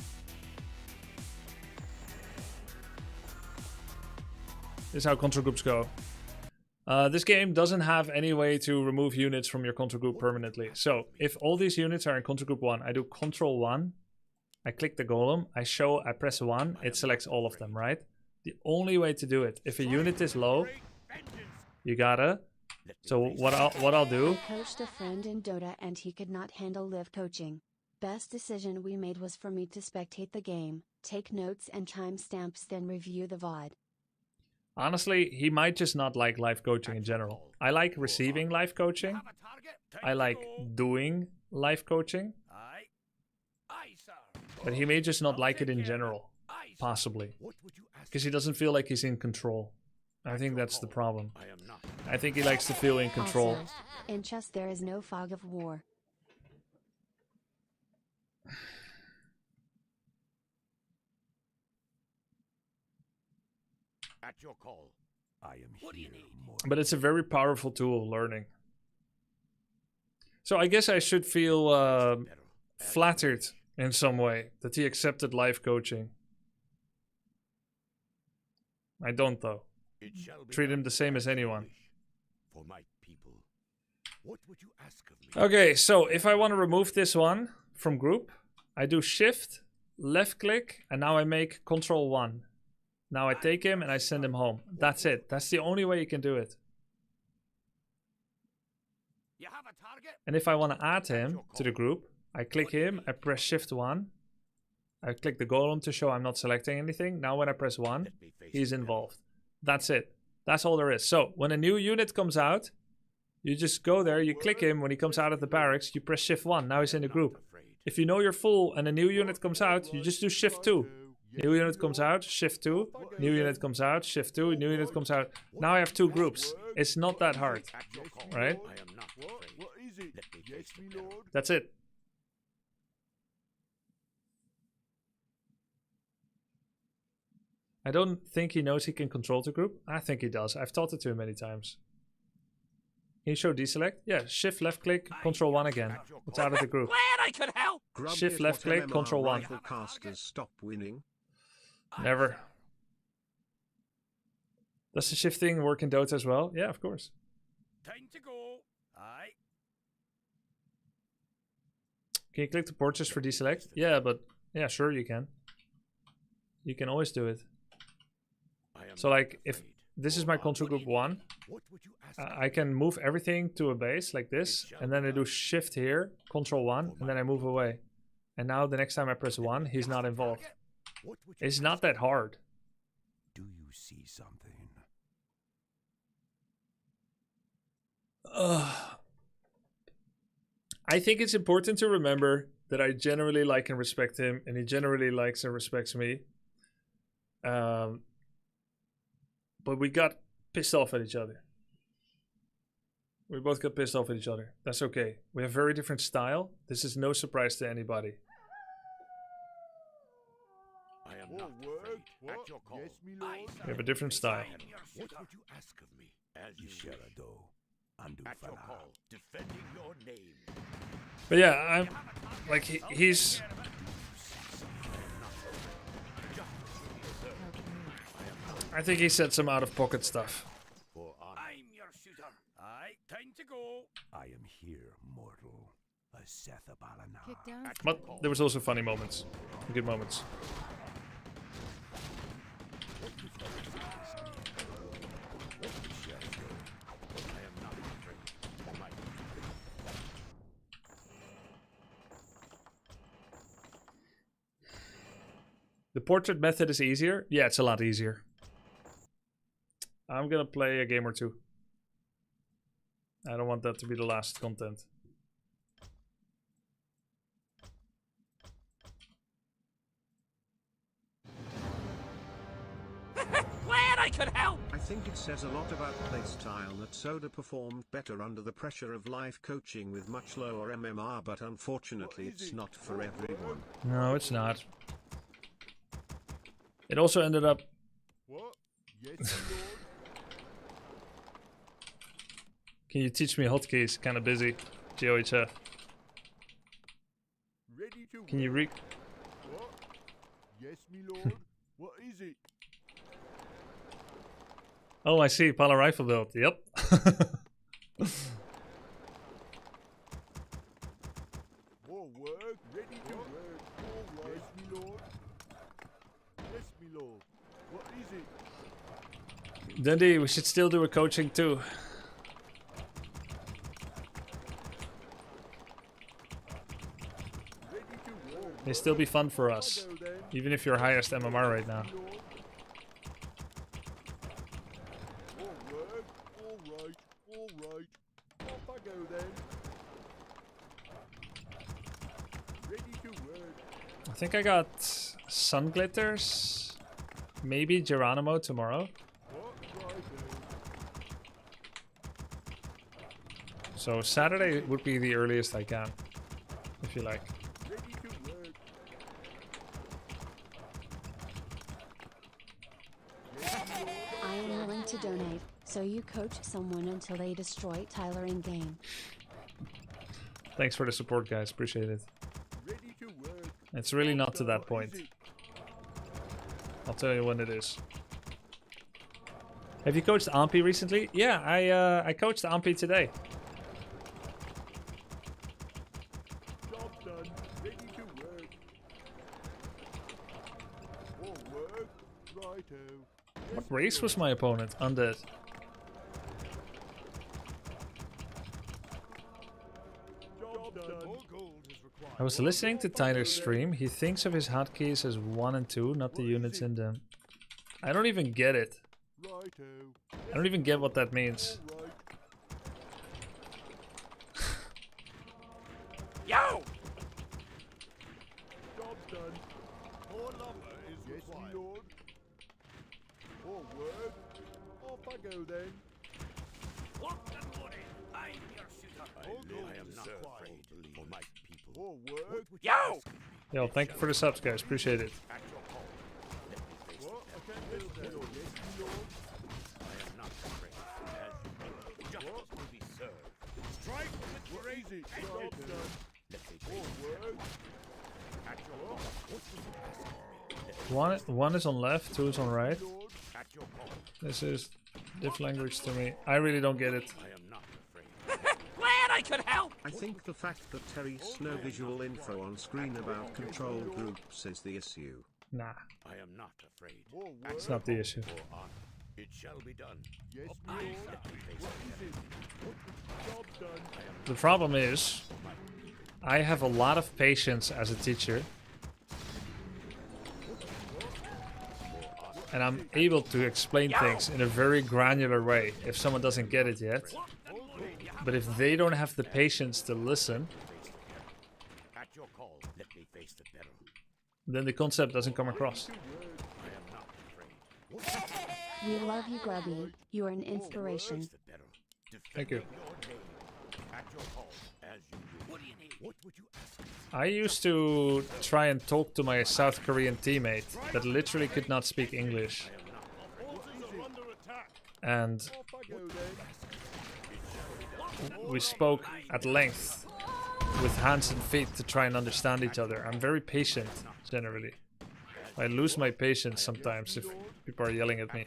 This is how control groups go. This game doesn't have any way to remove units from your control group permanently. So if all these units are in control group 1, I do control 1. I click the golem. I press 1. It selects all of them, right? The only way to do it, if a unit is low, you gotta. So what I'll do. I coached a friend in Dota and he could not handle live coaching. Best decision we made was for me to spectate the game, take notes and timestamps, then review the VOD. Honestly, he might just not like live coaching in general. I like receiving live coaching. I like doing live coaching. But he may just not like it in general. Possibly. Because he doesn't feel like he's in control. I think that's the problem. I think he likes to feel in control. Also, in chess there is no fog of war. At your call. I am here. What do you need? But it's a very powerful tool of learning. So I guess I should feel flattered in some way that he accepted live coaching. I don't though. Treat him the same as anyone. For my people. What would you ask of me? Okay, so if I want to remove this one from group, I do shift, left click, and now I make control 1. Now I take him and I send him home. That's it. That's the only way you can do it. You have a target. And if I want to add him to the group, I click him, I press Shift 1. I click the golem to show I'm not selecting anything. Now when I press 1, he's involved. That's it. That's all there is. So when a new unit comes out, you just go there, you click him. When he comes out of the barracks, you press Shift 1. Now he's in the group. If you know you're full and a new unit comes out, you just do Shift 2. New unit comes out, Shift 2. New unit comes out, Shift 2. New unit comes out. Now I have 2 groups. It's not that hard, right? What is it? Yes, me lord. That's it. I don't think he knows he can control the group. I think he does. I've taught it to him many times. Can you show deselect? Yeah, shift left click, control 1 again. It's out of the group. Glad I could help. Grubby Shift is left what click, MMR control 1. rifle casters stop winning. Never. Does the shifting work in Dota as well? Yeah, of course. Time to go. Aye. Can you click the portraits for deselect? Yeah, but yeah, sure you can. You can always do it. So like if this is my control group 1, I can move everything to a base like this, and then I do shift here, control 1, and then I move away. And now the next time I press 1, he's not involved. It's not that hard. Do you see something? I think it's important to remember that I generally like and respect him, and he generally likes and respects me. But we got pissed off at each other. We both got pissed off at each other. That's okay. We have very different style. This is no surprise to anybody. I am not afraid. At your call. Yes, me lord. We have a different style. What would you ask of me? As you shall do. At your call. Defending your name. But yeah, I'm like he's. I think he said some out-of-pocket stuff. I'm your shooter. Aye, time to go. I am here, mortal. A Seth Abalana. Kick down. But there was also funny moments, good moments. The portrait method is easier? Yeah, it's a lot easier. I'm gonna play a game or two. I don't want that to be the last content. Glad I could help. I think it says a lot about playstyle that Soda performed better under the pressure of live coaching with much lower MMR, but unfortunately it's not for everyone. No, it's not. It also ended up... What? Yes, me lord. Can you teach me hotkeys? Kind of busy. GOHF. Ready to Can you read? What? Yes, me lord. What is it? Oh, I see. Pala rifle build. Yep. More work. Ready to work. All right. Yes, me lord. Yes, me lord. What is it? Dundee, we should still do a coaching too. Ready to work. They still be fun for us, Go then. even if you're highest MMR right now. Lord. All work. All right. All right. Off I go then. Ready to work. I think I got sun glitters, maybe Geronimo tomorrow. What? Right then. So Saturday would be the earliest I can, if you like. Ready to work. I am willing to donate, so you coach someone until they destroy Tyler in game. Thanks for the support, guys. Appreciate it. Ready to work. It's really not to that What point. is it? I'll tell you when it is. Have you coached Ampi recently? Yeah, I coached Ampi today. Job done. Ready to work. More work. Righto. What race was my opponent? Undead. Job done. More gold is required. I was listening to Tyler's stream. He thinks of his hotkeys as 1 and 2, not the units in them. I don't even get it. Righto. I don't even get what that means. All right. Yo! Job's done. More lumber is required. Lord. More word. Off I go then. I am not afraid for my people. More word. Yo! Yo, thank you for the subs, guys. Appreciate it. What? I can't build that. Yes, my lord. I am not afraid. As justice will be served. Strike with crazy. Job's done. More word. At your call. One is on left, 2 is on right. Lord. At your call. This is diff language to me. I really don't get it. I am not afraid. Glad I could help! I think the fact that Terry's no visual info on screen about control groups is the issue. Nah, I am not afraid. More word. it's not the issue. For honor, it shall be done. Yes, my lord. What is it? Job's done. The problem is, I have a lot of patience as a teacher. And I'm able to explain things in a very granular way if someone doesn't get it yet. But if they don't have the patience to listen, At your call, let me face the peril. then the concept doesn't come across. I am not afraid. We love you, Grubby. You are an inspiration. Face the peril. Thank you. Your name. At your call, as you will. What do you need? What would you ask? I used to try and talk to my South Korean teammate that literally could not speak English. And Off I go then. we spoke at length with hands and feet to try and understand each other. I'm very patient, generally. I lose my patience sometimes if people are yelling at me.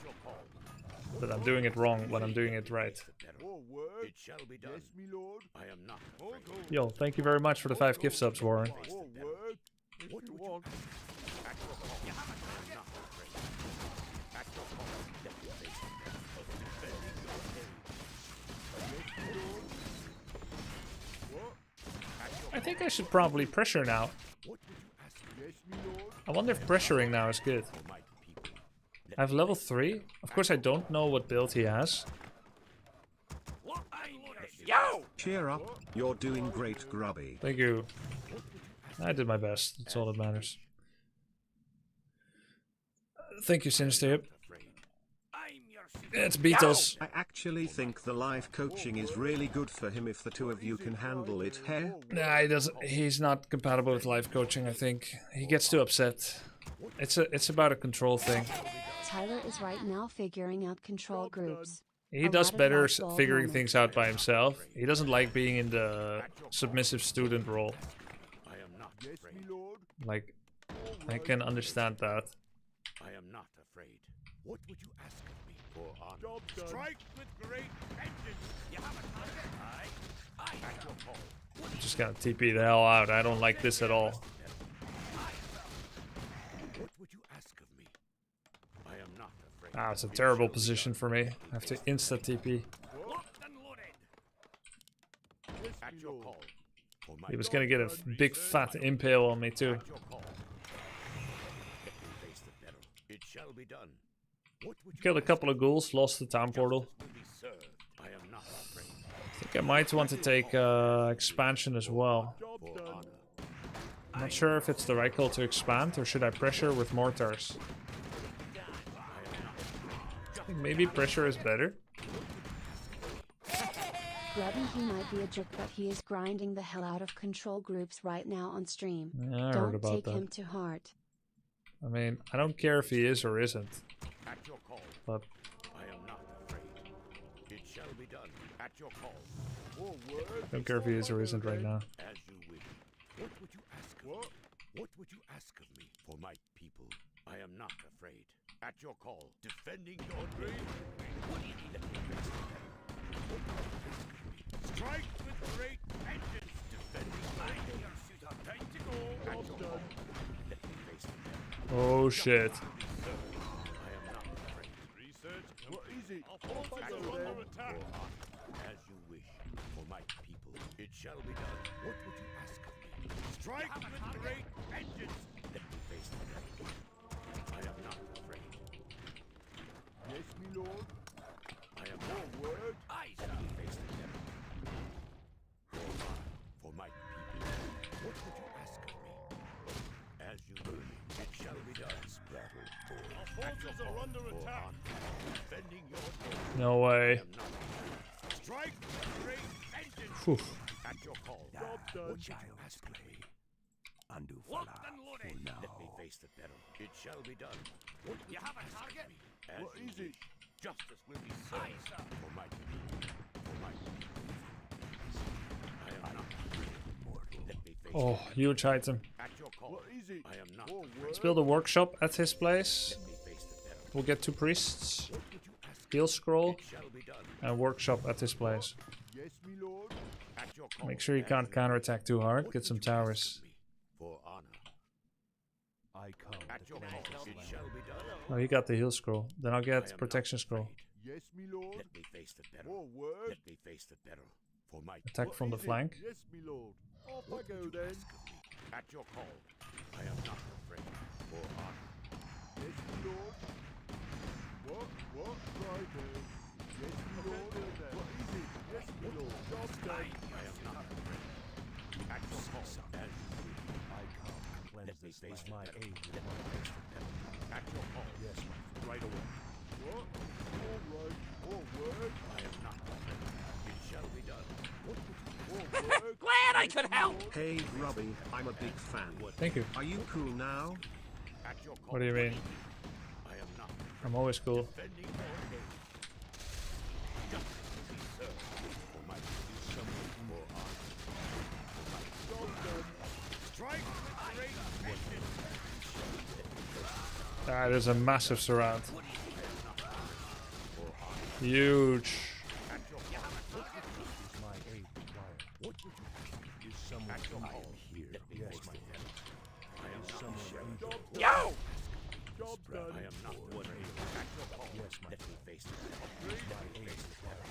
But I'm doing it wrong when I'm doing it right. More word. It shall be done. Yes, me lord. I am not More afraid. gold. Yo, thank you very much for the 5 gift subs, Warren. More word. If you want. At your call. I am not afraid. At your call, let me face the peril of defending your name. I think I should probably pressure now. What would you ask Yes, me lord. I wonder if pressuring now is good. for my people? I have level 3. Of course, I don't know what build he has. Yo! Cheer up, you're doing great, Grubby. Thank you. I did my best. That's all that matters. Thank you, Sinister. It's Beatles. I actually think the live coaching is really good for him if the two of you can handle it, hey? Nah, he doesn't. He's not compatible with live coaching. I think he gets too upset. It's about a control thing. Tyler is right now figuring out control groups. He A does lot of better light bulb figuring moments. things out by himself. He doesn't like being in the submissive student role. I am not Yes, afraid. me lord. Like, I can understand that. I am not afraid. What would you ask of me for honor? Job done. Strike with great vengeance. You have a target. I at your call. I'm just gonna TP the hell out. I don't like this at all. What would you ask of me? I am not afraid. Ah, it's a terrible position for me. I have to insta TP. At your call. For my He was gonna get a big fat impale on me too. At your call. Let me face the peril. It shall be done. What would you Killed a couple of ghouls, lost the town portal. will be served? I am not afraid. I think I might want to take expansion as well. Job's For done. honor. I'm not sure if it's the right call to expand or should I pressure with mortars. I think maybe pressure is better. Grubby, he might be a jerk, but he is grinding the hell out of control groups right now on stream. Yeah, I heard Don't about take that. him to heart. I mean, I don't care if he is or isn't, At your call. but I am not afraid. It shall be done. At your call. More word. I don't care if he is or isn't right now. As you wish. What would you ask of What? me? What would you ask of me for my people? I am not afraid. At your call. Defending your dream. What do you need? Let me face the peril. What would you ask of me? Strike with great vengeance. Defending my your shooter. Time to go. At your call. Let me face the peril. Oh shit. I am not afraid. Research. What is it? Off I go then. As you wish, for my people, it shall be done. What would you ask of me? Strike with great vengeance! Let me face the devil. I am not afraid. Yes, my lord. I am not word. I shall face the devil. For my people, what would you ask of me? As you will, it shall be done. Battle for our forces are under attack. Defending your home. No way. Strike with great vengeance. Whew. At your call. Job done. Child's play. Undo for now. Let me face the battle. It shall be done. What you have a target? What is it? Justice will be served. For my people. For my people. I am not immortal. Let me face Oh, huge item. at your call. What is it? I am not. Let's build a workshop at his place. Let me face the battle. We'll get 2 priests, What would you ask? heal scroll, It shall be done. and workshop at his place. Yes, my lord. At your call. Make sure you can't counterattack too hard. Get some towers. For honor. I come. At your call. It shall be done. Oh, he got the heal scroll. Then I'll I get am protection not scroll. afraid. Yes, my lord. Let me face the battle. More word. Let me face the battle. For my Attack from the Is it? flank. Yes, my lord. Off I What go would you then. ask of me? At your call. I am not afraid. For honor. Yes, my lord. What? Right there. Yes, my lord. What is it? Yes, my lord. Job done. I am not afraid. At your call. As you will. I come. Let me face the battle. Let me face the battle. At your call. Yes, right away. What? All right. More word. I am not afraid. It shall be done. What would you More word. Glad I could help! Hey Grubby, I'm a big fan. Thank you. Are you cool now? At your call. What do you mean? I am not I'm always cool. defending your name. Justice will be served. For my someone for honor. For my Job done. strike with great vengeance. Ah, there's a massive surround. Huge. My aid required. What would you ask? Is someone At your call. here? Let me Yes, face my the lord. devil. I am not Someone sheriff. injured. Yo! Job done. I am not one. At your call. Yes, my Let me face the devil. My aid required.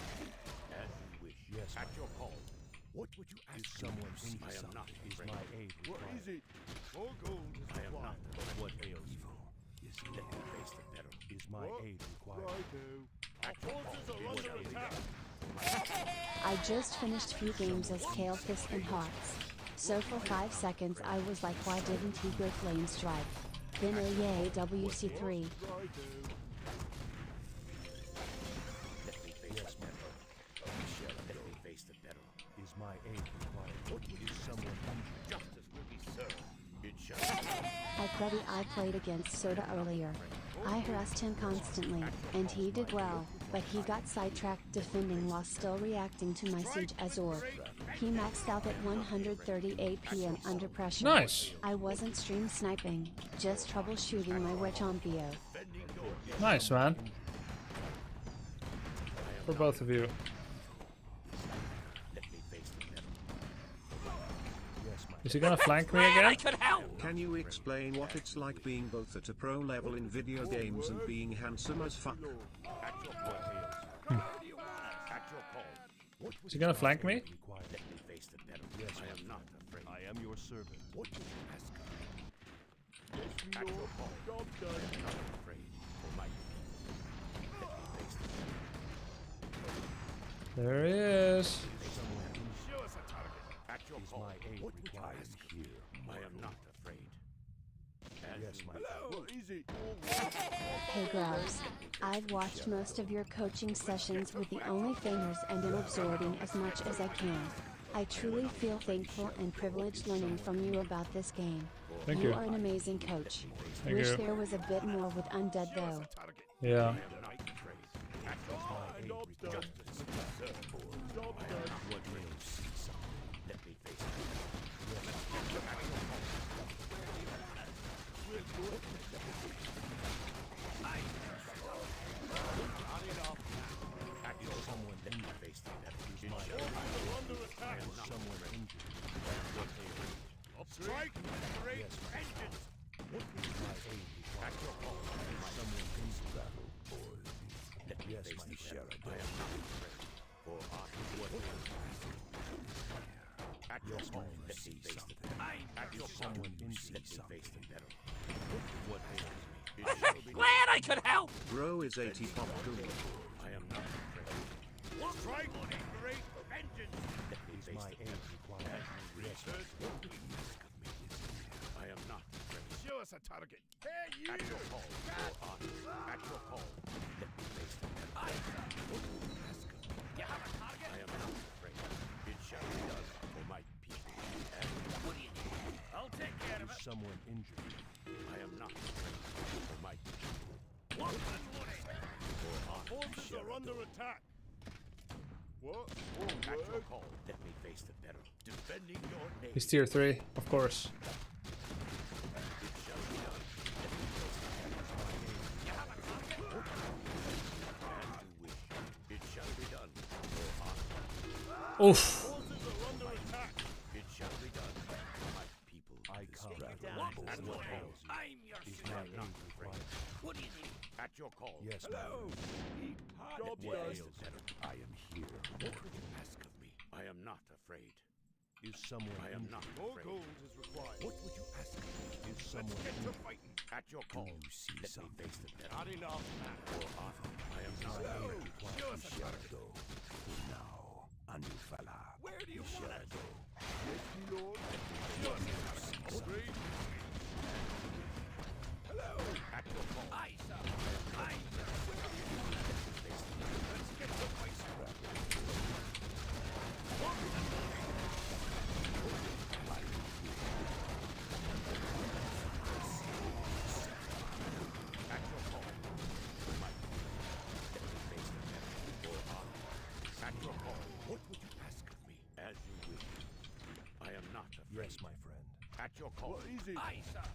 As you wish. Yes, At my your call. What would you ask? Is someone me? I am not Is afraid. my aid required? What is it? More gold is I am not. What ails Evil is let me face the battle. Is my aid required? Righto. At your call. It shall be done. I just finished few games as Kale Fist and Hearts. So for 5 seconds I was like, why didn't he go Flame Strike? Then oh yay WC3. Righto. Let me face the battle. Let me face the battle. Is my aid required? What would you someone injured? Justice will be served. It shall be done. At Grubby I played against Soda earlier. I harassed him constantly, and he did well, but he got sidetracked defending while still reacting to my siege as orb. He maxed out at 138 PM under pressure. Nice. I wasn't stream sniping, just troubleshooting my Wichampio. Nice, man. For both of you. Let me face the battle. Yes, my Is he gonna flank me again? Can you explain what it's like being both at a pro level in video games and being handsome as fuck? At your call. At your call. What would Is he gonna flank me? required. let me face the battle? Yes, I am not afraid. I am your servant. What would you ask of me? Yes, my At your lord. call. Job I done. am not afraid. For my people. Let me face the battle. There he is. Show us a target. At your Is call. my aid What would you required ask? here? I am not afraid. As Yes, you my will. What is it? All right. Hey Grubs, I've watched most of your coaching sessions with the only fingers and am absorbing as much as I can. I truly feel thankful and privileged learning from you about this game. Thank You you. are an amazing coach. Thank Wish you. there was a bit more with Undead though. Yeah. I am not afraid. At your call. Job done. Justice will be served. Job done. What will you see something? Let me face it. At your someone let me face the devil. It shall be under attack. I am not afraid. Strike with great vengeance. What will you say? At your call. Someone in battle for you. Let me face the sheriff. I am not afraid. For honor. your call. Let me face the peril. At your call. Let me face the peril. What ails me? It shall be Glad I could help! Bro is 80 pop cool. I am not afraid. Strike on a great vengeance. Let me face the peril. Research. I am not afraid. Show us a target. Hey, you! At your call. At your call. Let me face the peril. You have a target? I am not afraid. It shall be done for my people. What do you need? I'll take care of it. Someone injured. I am not afraid for my people. Lock and loading. Forces are under attack. What? At your call. Let me face the peril. Defending your name. He's tier 3, of course. It shall be done. Let me face the peril. You have a target? As you wish. It shall be done for honor. Oof. Forces are under attack. It shall be done for my people. I come Lock and loading. I'm your shooter. not afraid. What do you need? At your call. Yes, hello. Job What done. ails the peril? I am here. What would you ask of me? I am not afraid. Is someone I am not More afraid. gold is required. What would you ask of me? Is Let's someone get to fighting. at your call? You see Let me face the peril. Not enough. For honor. I am not afraid. Show us a target. Now, Andufala. Where do you want it? Yes, my lord. Show us a target. Straight. Hello. At your call. Aye, sir. Aye, sir. Let's get to fighting. At your call. My let me face the peril. For honor. At your call. What would you ask of me? As you wish. I am not afraid. Yes, my friend. At your call. What is it? Aye, sir.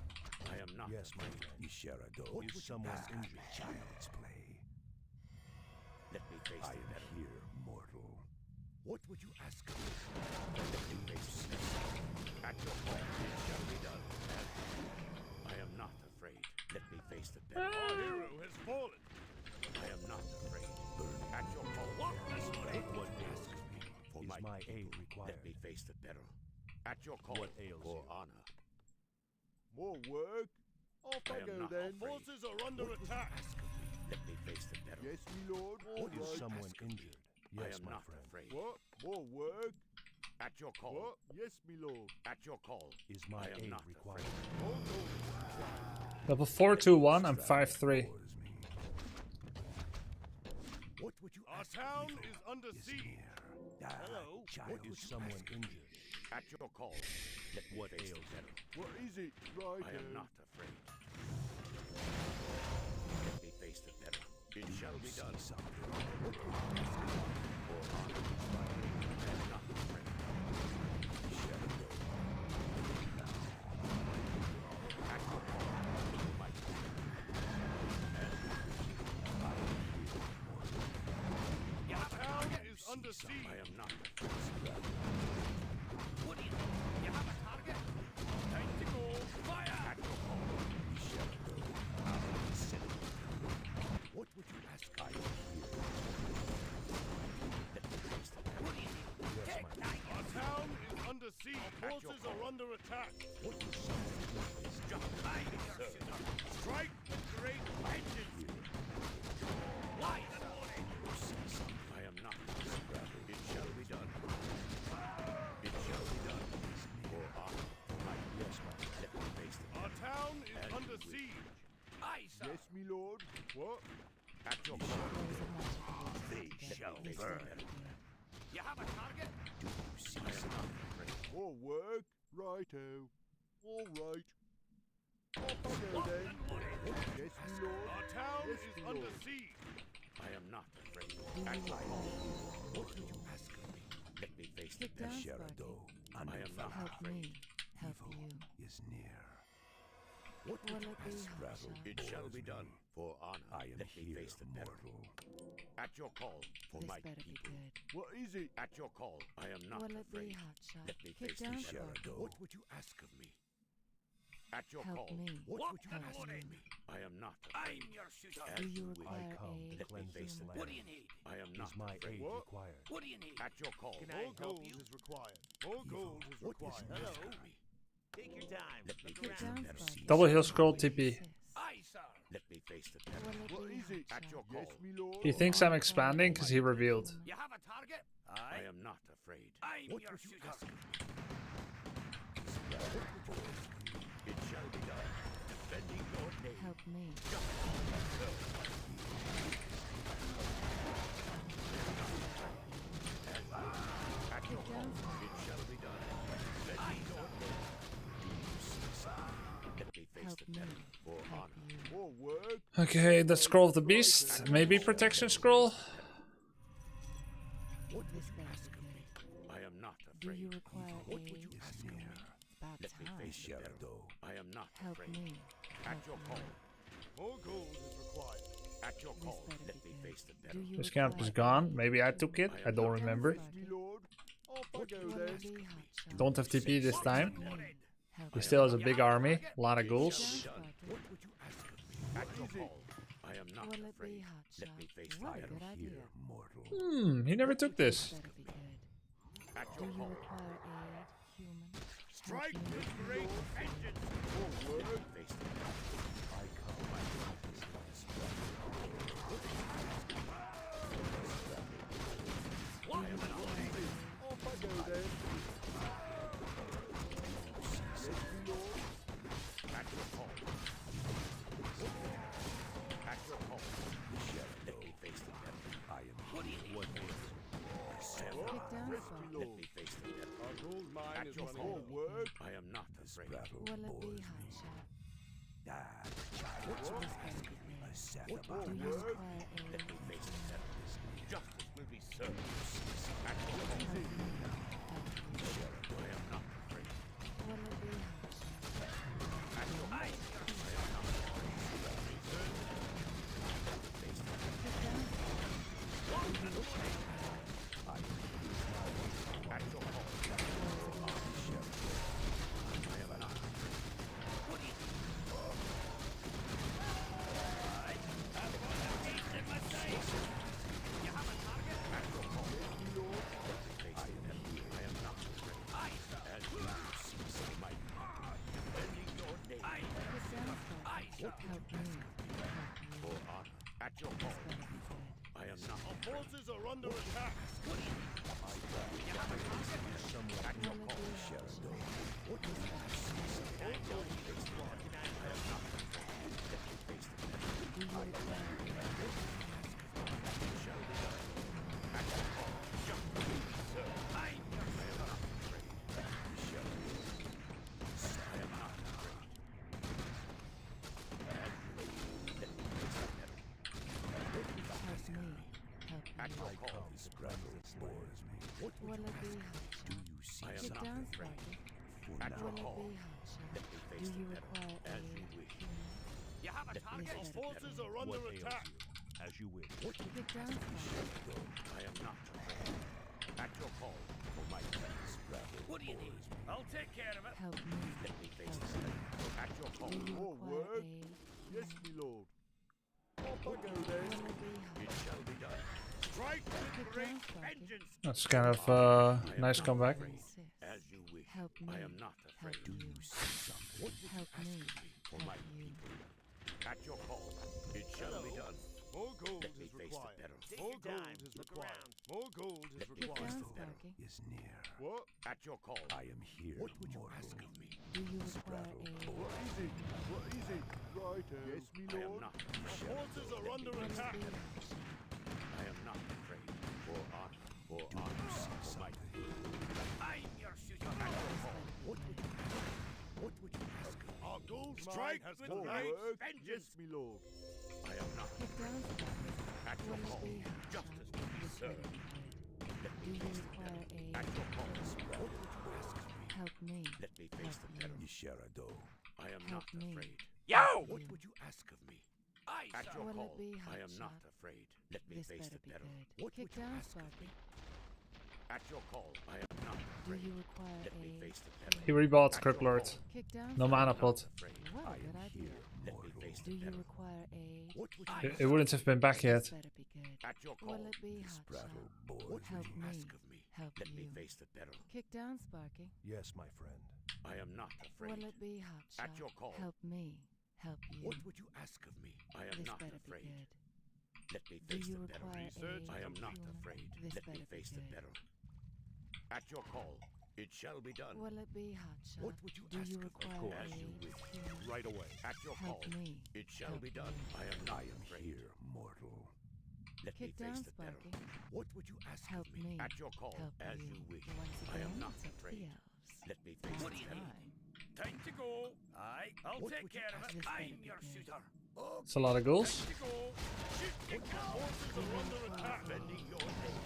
I am not Yes, my afraid. friend. Isherado. Is someone injured? Child's play. Let me face I the am peril. here, mortal. What would you ask of me? Let me face the peril. At your call. It shall be done. I am not afraid. Let me face the peril. Our hero has fallen. I am not afraid. At your call. Lock and loading. What ask of me? For Is my people. aid required? Let me face the peril. At your call. What ails for you? honor. More work. Off I I am go not then. afraid. Forces are under What would you attack. ask of me? Let me face the peril. Yes, my lord. What is Alright. someone ask of me. injured? I Yes, am my not friend. afraid. What? More work? At your call. What? Yes, my lord. At your call. Is my I am aid not required? afraid. More gold. Level 421, I'm 5'3". What would you Our ask town of me? is under siege. Hello. What Is would you someone ask of me? injured? At your call. Let me What face the ails peril. What is it? Right. I am not afraid. Let me face the peril. It shall be done. What would you ask of me? For honor. I am not afraid. It shall be done. Now. At your call. My You have a Town target? is under siege. I am not afraid. What do you need? You have a target? Time to go. Fire! At your call. We shall go. What would you ask? I am here. Let me face the peril. What do you need? Take that, you Our town is under siege. At your Forces are call. under attack. What would someone do? Is just I'm your shooter. Strike with great vengeance. Lies and loading. I am not. It shall be done. It shall be done. For honor. My yes, my let me face the Our town is As under you wish. siege. Aye, sir. Yes, my lord. What? at your call. They shall burn. You have a target? Do you see something? More work. Righto. All right. Off I go then. Yes, my lord. Our town Yes, is my under lord. siege. I am not afraid. At my call. What would you ask of me? Let me face the Sit down, peril. Sparky. I am not Help afraid. me. Help you. Is near. What Will would you it be ask, Rattle? Hotshot? It shall be done. For honor. I am Let me here, face the peril. At your call. For This my better be people. good. What is it? At your call. I am not Will it be afraid. Hotshot? Let me Get face down, the peril. Sparky. What would you ask of me? At your Help call. me. What What would you can ask load of in? me? I am not I'm afraid. your shooter. As Do you you wish. require come aid? to Let me cleanse face this the land. What do you need? I am Is not my afraid. aid What? required? What do you need? At your call. Can I More help gold you? is required. More gold is What is required. needed? Hello? Take your time. Let me Look face around. the peril. Double hill scroll TP. Aye, sir. Let me face the peril. What is it? At your call. Yes, me lord. He thinks I'm expanding because he revealed. You have a target? I Aye. am not afraid. I'm What your would you shooter. ask of me? It shall be done. Defending your name. Help me. At your call. It shall be done. Defending your name. Let me face Help the me. peril for honor. More word. Okay, the scroll of the beast. Maybe protection scroll. What would This you better ask be of me? good. I am not Do afraid. you require What would aid? you ask of me? About Let me time. face the peril. I am not Help afraid. me. At your call. More gold is required. At your call. better Let be me good. face the Do peril. you This camp is require gone. aid? Maybe I took it. I don't remember. Yes, me lord. Off I go Will then. it be hotshot? Don't have TP this time. Help He me. still has a big army. A lot of Down, ghouls. Sparky. What would you ask of me? At your call. I am not Will it afraid. be Let hotshot? me face the What a peril. good idea. Hmm, he never took this. Better be good. At Do your you call. require aid, human? Strike Help me. with great vengeance. More word. Face the peril. Off I go then. Yes, me lord. At your call. At your call. Let me face the peril. I am What do you need? one man. Kick down, Yes, Sparky. me Let lord. me face the peril. Our gold mine At is your running. call. More word. I am not afraid. Will it be hotshot? What? This better be good. More Do you word. require Let aid? me face the peril. Justice will be served. At your call. Help me. I am not afraid. Will it be hotshot? At your call. Kick down, At your call. Help me. For honor. At your call. Better be good. I am not Our afraid. forces are under attack. Will it be hotshot? Do you require aid? Help me. At Help your me. call. Will it be hotshot? I am Get not down, afraid. Sparky. At your Will it call. be hotshot? Let me Do face the you peril. require As aid, you wish. human? You have a Let me target? face Our the peril. forces are under attack. As you wish. Get down, Sparky. I am not afraid. At your call. For my friends. What do you need? I'll take care of it. Help me. Let me face the peril. At your call. Do you More require word. aid? Yes, me lord. Off I go then. Will it be It hotshot? shall be done. Strike with Get great down, Sparky. vengeance. That's kind of nice comeback. Insist. As you wish. Help me. I am not afraid. Help you. Help me. For my Help you. At your call. It shall be done. More gold Let me is face the required. peril. Take More your gold time. is Look required. around. More gold is Let me Get required. down, the peril. Sparky. Is near. What? At your call. I am here. What would you ask of me? Do you require aid? What is it? What is it? Right. Yes, me I am lord. not. Our forces are under Will it attack. be hotshot? I am not afraid. For honor. For honor. For my I'm your shooter. What would you ask? What would you ask of me? Our gold Strike mine has with more great word. vengeance. Yes, me lord. I am not. Get down, Sparky. At your Will it call. be hotshot? Justice will be This better served. be good. Let Do me you face the require peril. aid? At your call. What would you ask of me? Help me. Let me face the Help peril. you. Isharado. I am Help not me. afraid. Yo! What would you ask of me? Aye, At sir. your Will it call. be I am not hotshot? afraid. Let me This face better the be peril. good. What Kick would you down, ask of Sparky. me? At your call. I am not Do afraid. you require Let me aid? face the peril. He rebought At Crypt your Lord. call. Kick down, No Sparky. mana Not pot. afraid. What a good idea. Let me face Do the you peril. require aid? What would you Aye, ask? It wouldn't have been back yet. This better be good. At your call. Will it be This hot prattle shot? bores Help me. me. Ask of me. Help Let me you. face the peril. Kick down, Sparky. Yes, my friend. I am not afraid. Will it be hot shot? At your call. Help me. Help you. What would you ask of me? I am This not better be afraid. good. Let me Do face you the peril. require aid, I am not human? afraid. This Let me better be face the good. peril. At your call. It shall be done. Will it be hot shot? What would you Do ask you of me? require As you aid, wish. human? Right away. At your Help call. me. It shall Help be done. you. I am not I am afraid. here, mortal. Let Kick me down, face the peril. Sparky. What would you ask Help of me? me. At your call. Help As you. you wish. Once I am again, not it's up to the afraid. elves. Let me face What the do you peril. think? Time to go. Aye, I'll What take would you care of ask it. of me? I'm your shooter. It's a lot of goals. Time to go. Shoot the forces are under attack. Defending your name.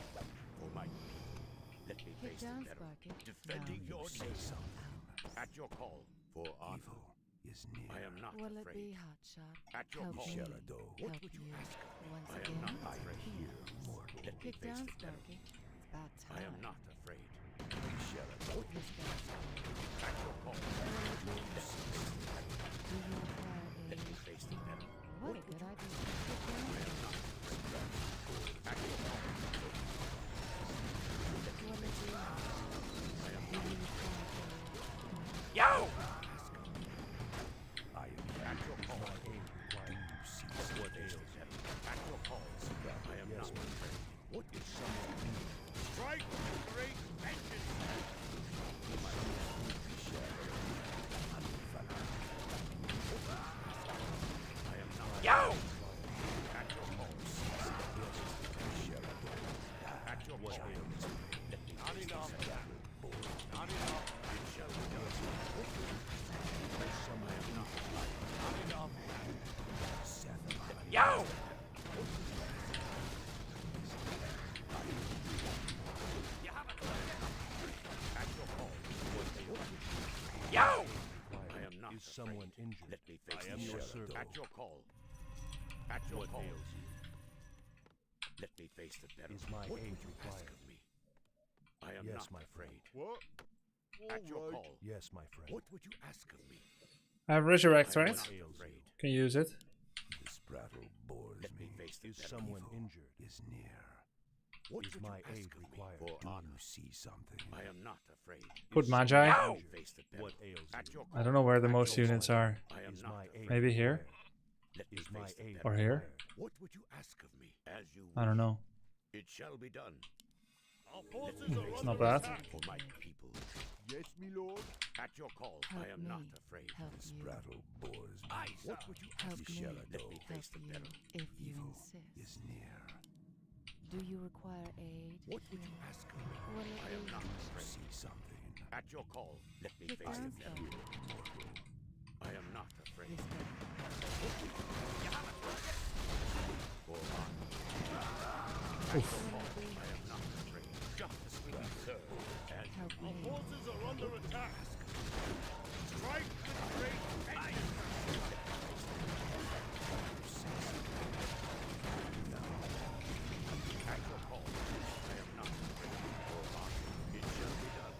For my people. Let me Kick face down, the peril. Sparky. Defending Now your you name. see. At your call. For honor. Evil is near. I am not Will it afraid. be hot shot? At your Help call. me. Sherado. What Help would you you. ask of me? Once I am again, not it's up afraid. to the Here, elves. mortal. Let me Kick face down, the peril. Sparky. It's about time. I am not afraid. Sherado. This better be good. At your call. Do you require Let me aid? face the peril. What a good idea. Kick down, Sparky. At your call. Will it be hot shot? Do you require aid? Yo! I am At your call. my aid required. Do you see What ails him? At your call. I am Yes, not my afraid. What is someone Strike with great vengeance. I am not. Yo! At your call. At your call. Let me Not face the enough. peril. Not enough. It shall be done. Not enough. Seth? Yo! You have a target. At your call. What ails him? Yo! I am not Is someone afraid. injured? Let me face I am the your peril. servant. At your call. At your call. Let me face the peril. Is my What aid would you ask required? of me? I am Yes, not my afraid. What? At your Alright. call. Yes, my friend. What would you ask of me? I have resurrect, I am right? not afraid. Can use it. This prattle bores Let me me. face the Is peril. someone Evil injured? Is near. What Is would my you ask aid of me? required? For Do honor. you see something? I am not afraid. Put Is Magi. someone Yo! injured? Face the peril. What ails At you? your I don't know where the At most your units call. are. I am Is not my afraid. aid Maybe here? required? Let me Is my face the aid peril. Or here? required? What would you ask of me? As you I don't wish. know. It shall be done. Our forces me are face It's under not bad. attack. For my people. Yes, me lord. At your call. Help I am me. not afraid. Help This you. prattle bores me. Aye, What sir. would you Help ask? me. Sherado. Let me face Help the you. peril. If you Evil insist. is near. Do you require aid? What would you ask of me? Will it I am be not hot afraid. See something. At your call. Let me Kick face down, the peril. Sparky. Mortal. I am not afraid. This better be You have a target. For honor. good. Will it be I am not afraid. Justice will be served. As you Help Our me. forces are under attack. Strike with great vengeance. At your call. I am not afraid. For honor. It shall be done.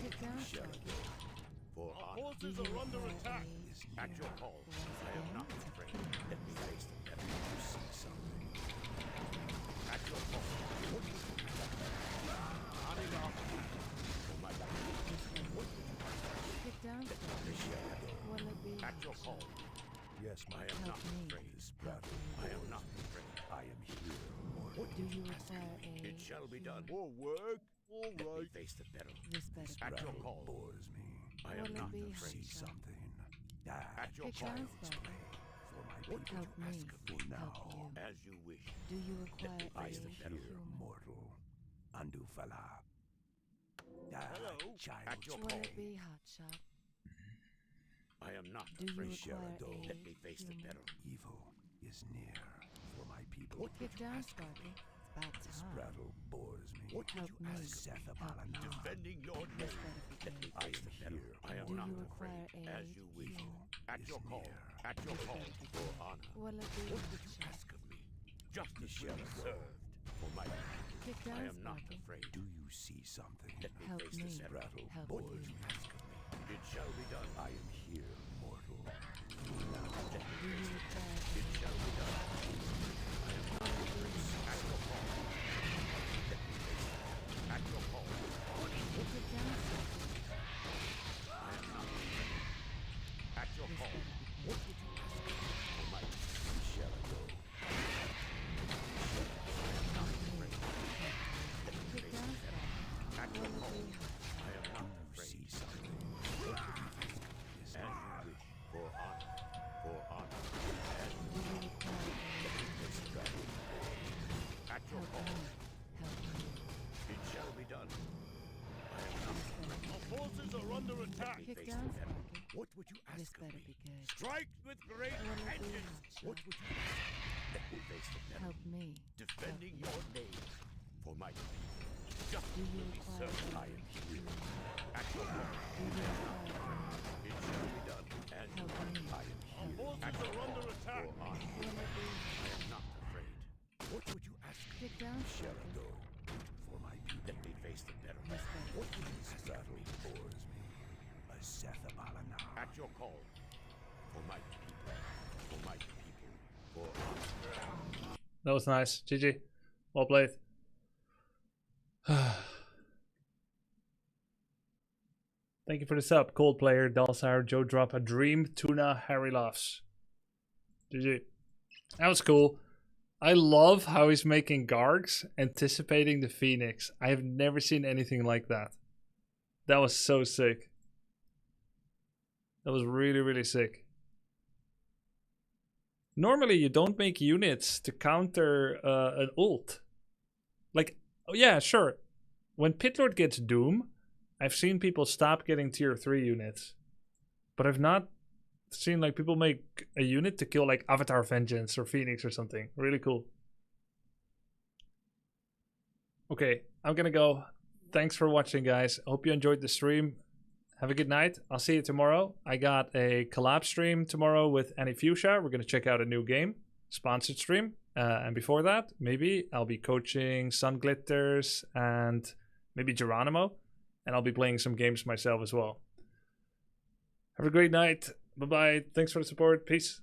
Kick down, Sparky. For Our honor. forces are under attack. At your call. I am not afraid. Let me face the peril. See something. At your call. What would you Not enough. for my Kick down, Sparky. Will it be At your hot call. shot? Yes, my I am Help not me. afraid. This Help prattle you. I am not afraid. I am here, mortal. Do you require aid? It shall be done. More work. Let me Alright. face the peril. This better be At your good. call. Bores me. I Will am it not be afraid. See hot shot? something. At your Kick call. down, Sparky. For my What people. Help me. ask of me Help now. you. As you wish. Do you require me I face aid, the am peril. here, human? mortal. Andufala. Hello. Child. At your Will call. it be hot shot? I am not Do you afraid. require Sherado. aid, Let me face the human? peril. Evil is near. For my people. What would Kick you down, ask of Sparky. me? It's about This time. prattle bores me. What would Help you me. ask of Seth me? Help you. Defending your This name. better be Let me good. face the peril. here. I am Do not you afraid. require As aid, you wish. human? At is your call. near. At your This call. better be For good. honor. Will it be What hot would you shot? ask of me? Justice will be served. For my people. Kick I down, am not Sparky. afraid. Do you see something? Let me Help face me. the peril. Prattle Help What you. would you ask of me? It shall be done. I am here, mortal. Let me Do you face require it. It shall be done. Kick face down, the devil. Sparky. What would you ask This of better me? be good. Strike with great What will it be, vengeance. hotshot? What would you ask? Let me face the devil. Help me. Defending help your name for my people. Justice Do you will be require served. I am here. At your call. Do you require It shall be done. And help me? I am here. At your under attack. For I am not afraid. What would you ask? Kick down, Shall I Sparky. go for my people? Let me face the devil. This better What be would you good. ask of me? Bores me. At your call. For my people. For my people. For That was nice. GG. Well played. Thank you for the sub. Cold Player, Dalsar, Joe Drop, a Dream, Tuna, Harry Laughs. GG. That was cool. I love how he's making Gargs, anticipating the Phoenix. I have never seen anything like that. That was so sick. That was really, really sick. Normally, you don't make units to counter an ult. Like, oh yeah, sure. When Pitlord gets Doom, I've seen people stop getting tier 3 units. But I've not seen like people make a unit to kill like Avatar Vengeance or Phoenix or something. Really cool. Okay, I'm gonna go. Thanks for watching, guys. Hope you enjoyed the stream. Have a good night. I'll see you tomorrow. I got a collab stream tomorrow with Annie Fuchsia. We're gonna check out a new game. Sponsored stream. And before that, maybe I'll be coaching Sun Glitters and maybe Geronimo. And I'll be playing some games myself as well. Have a great night. Bye-bye. Thanks for the support. Peace.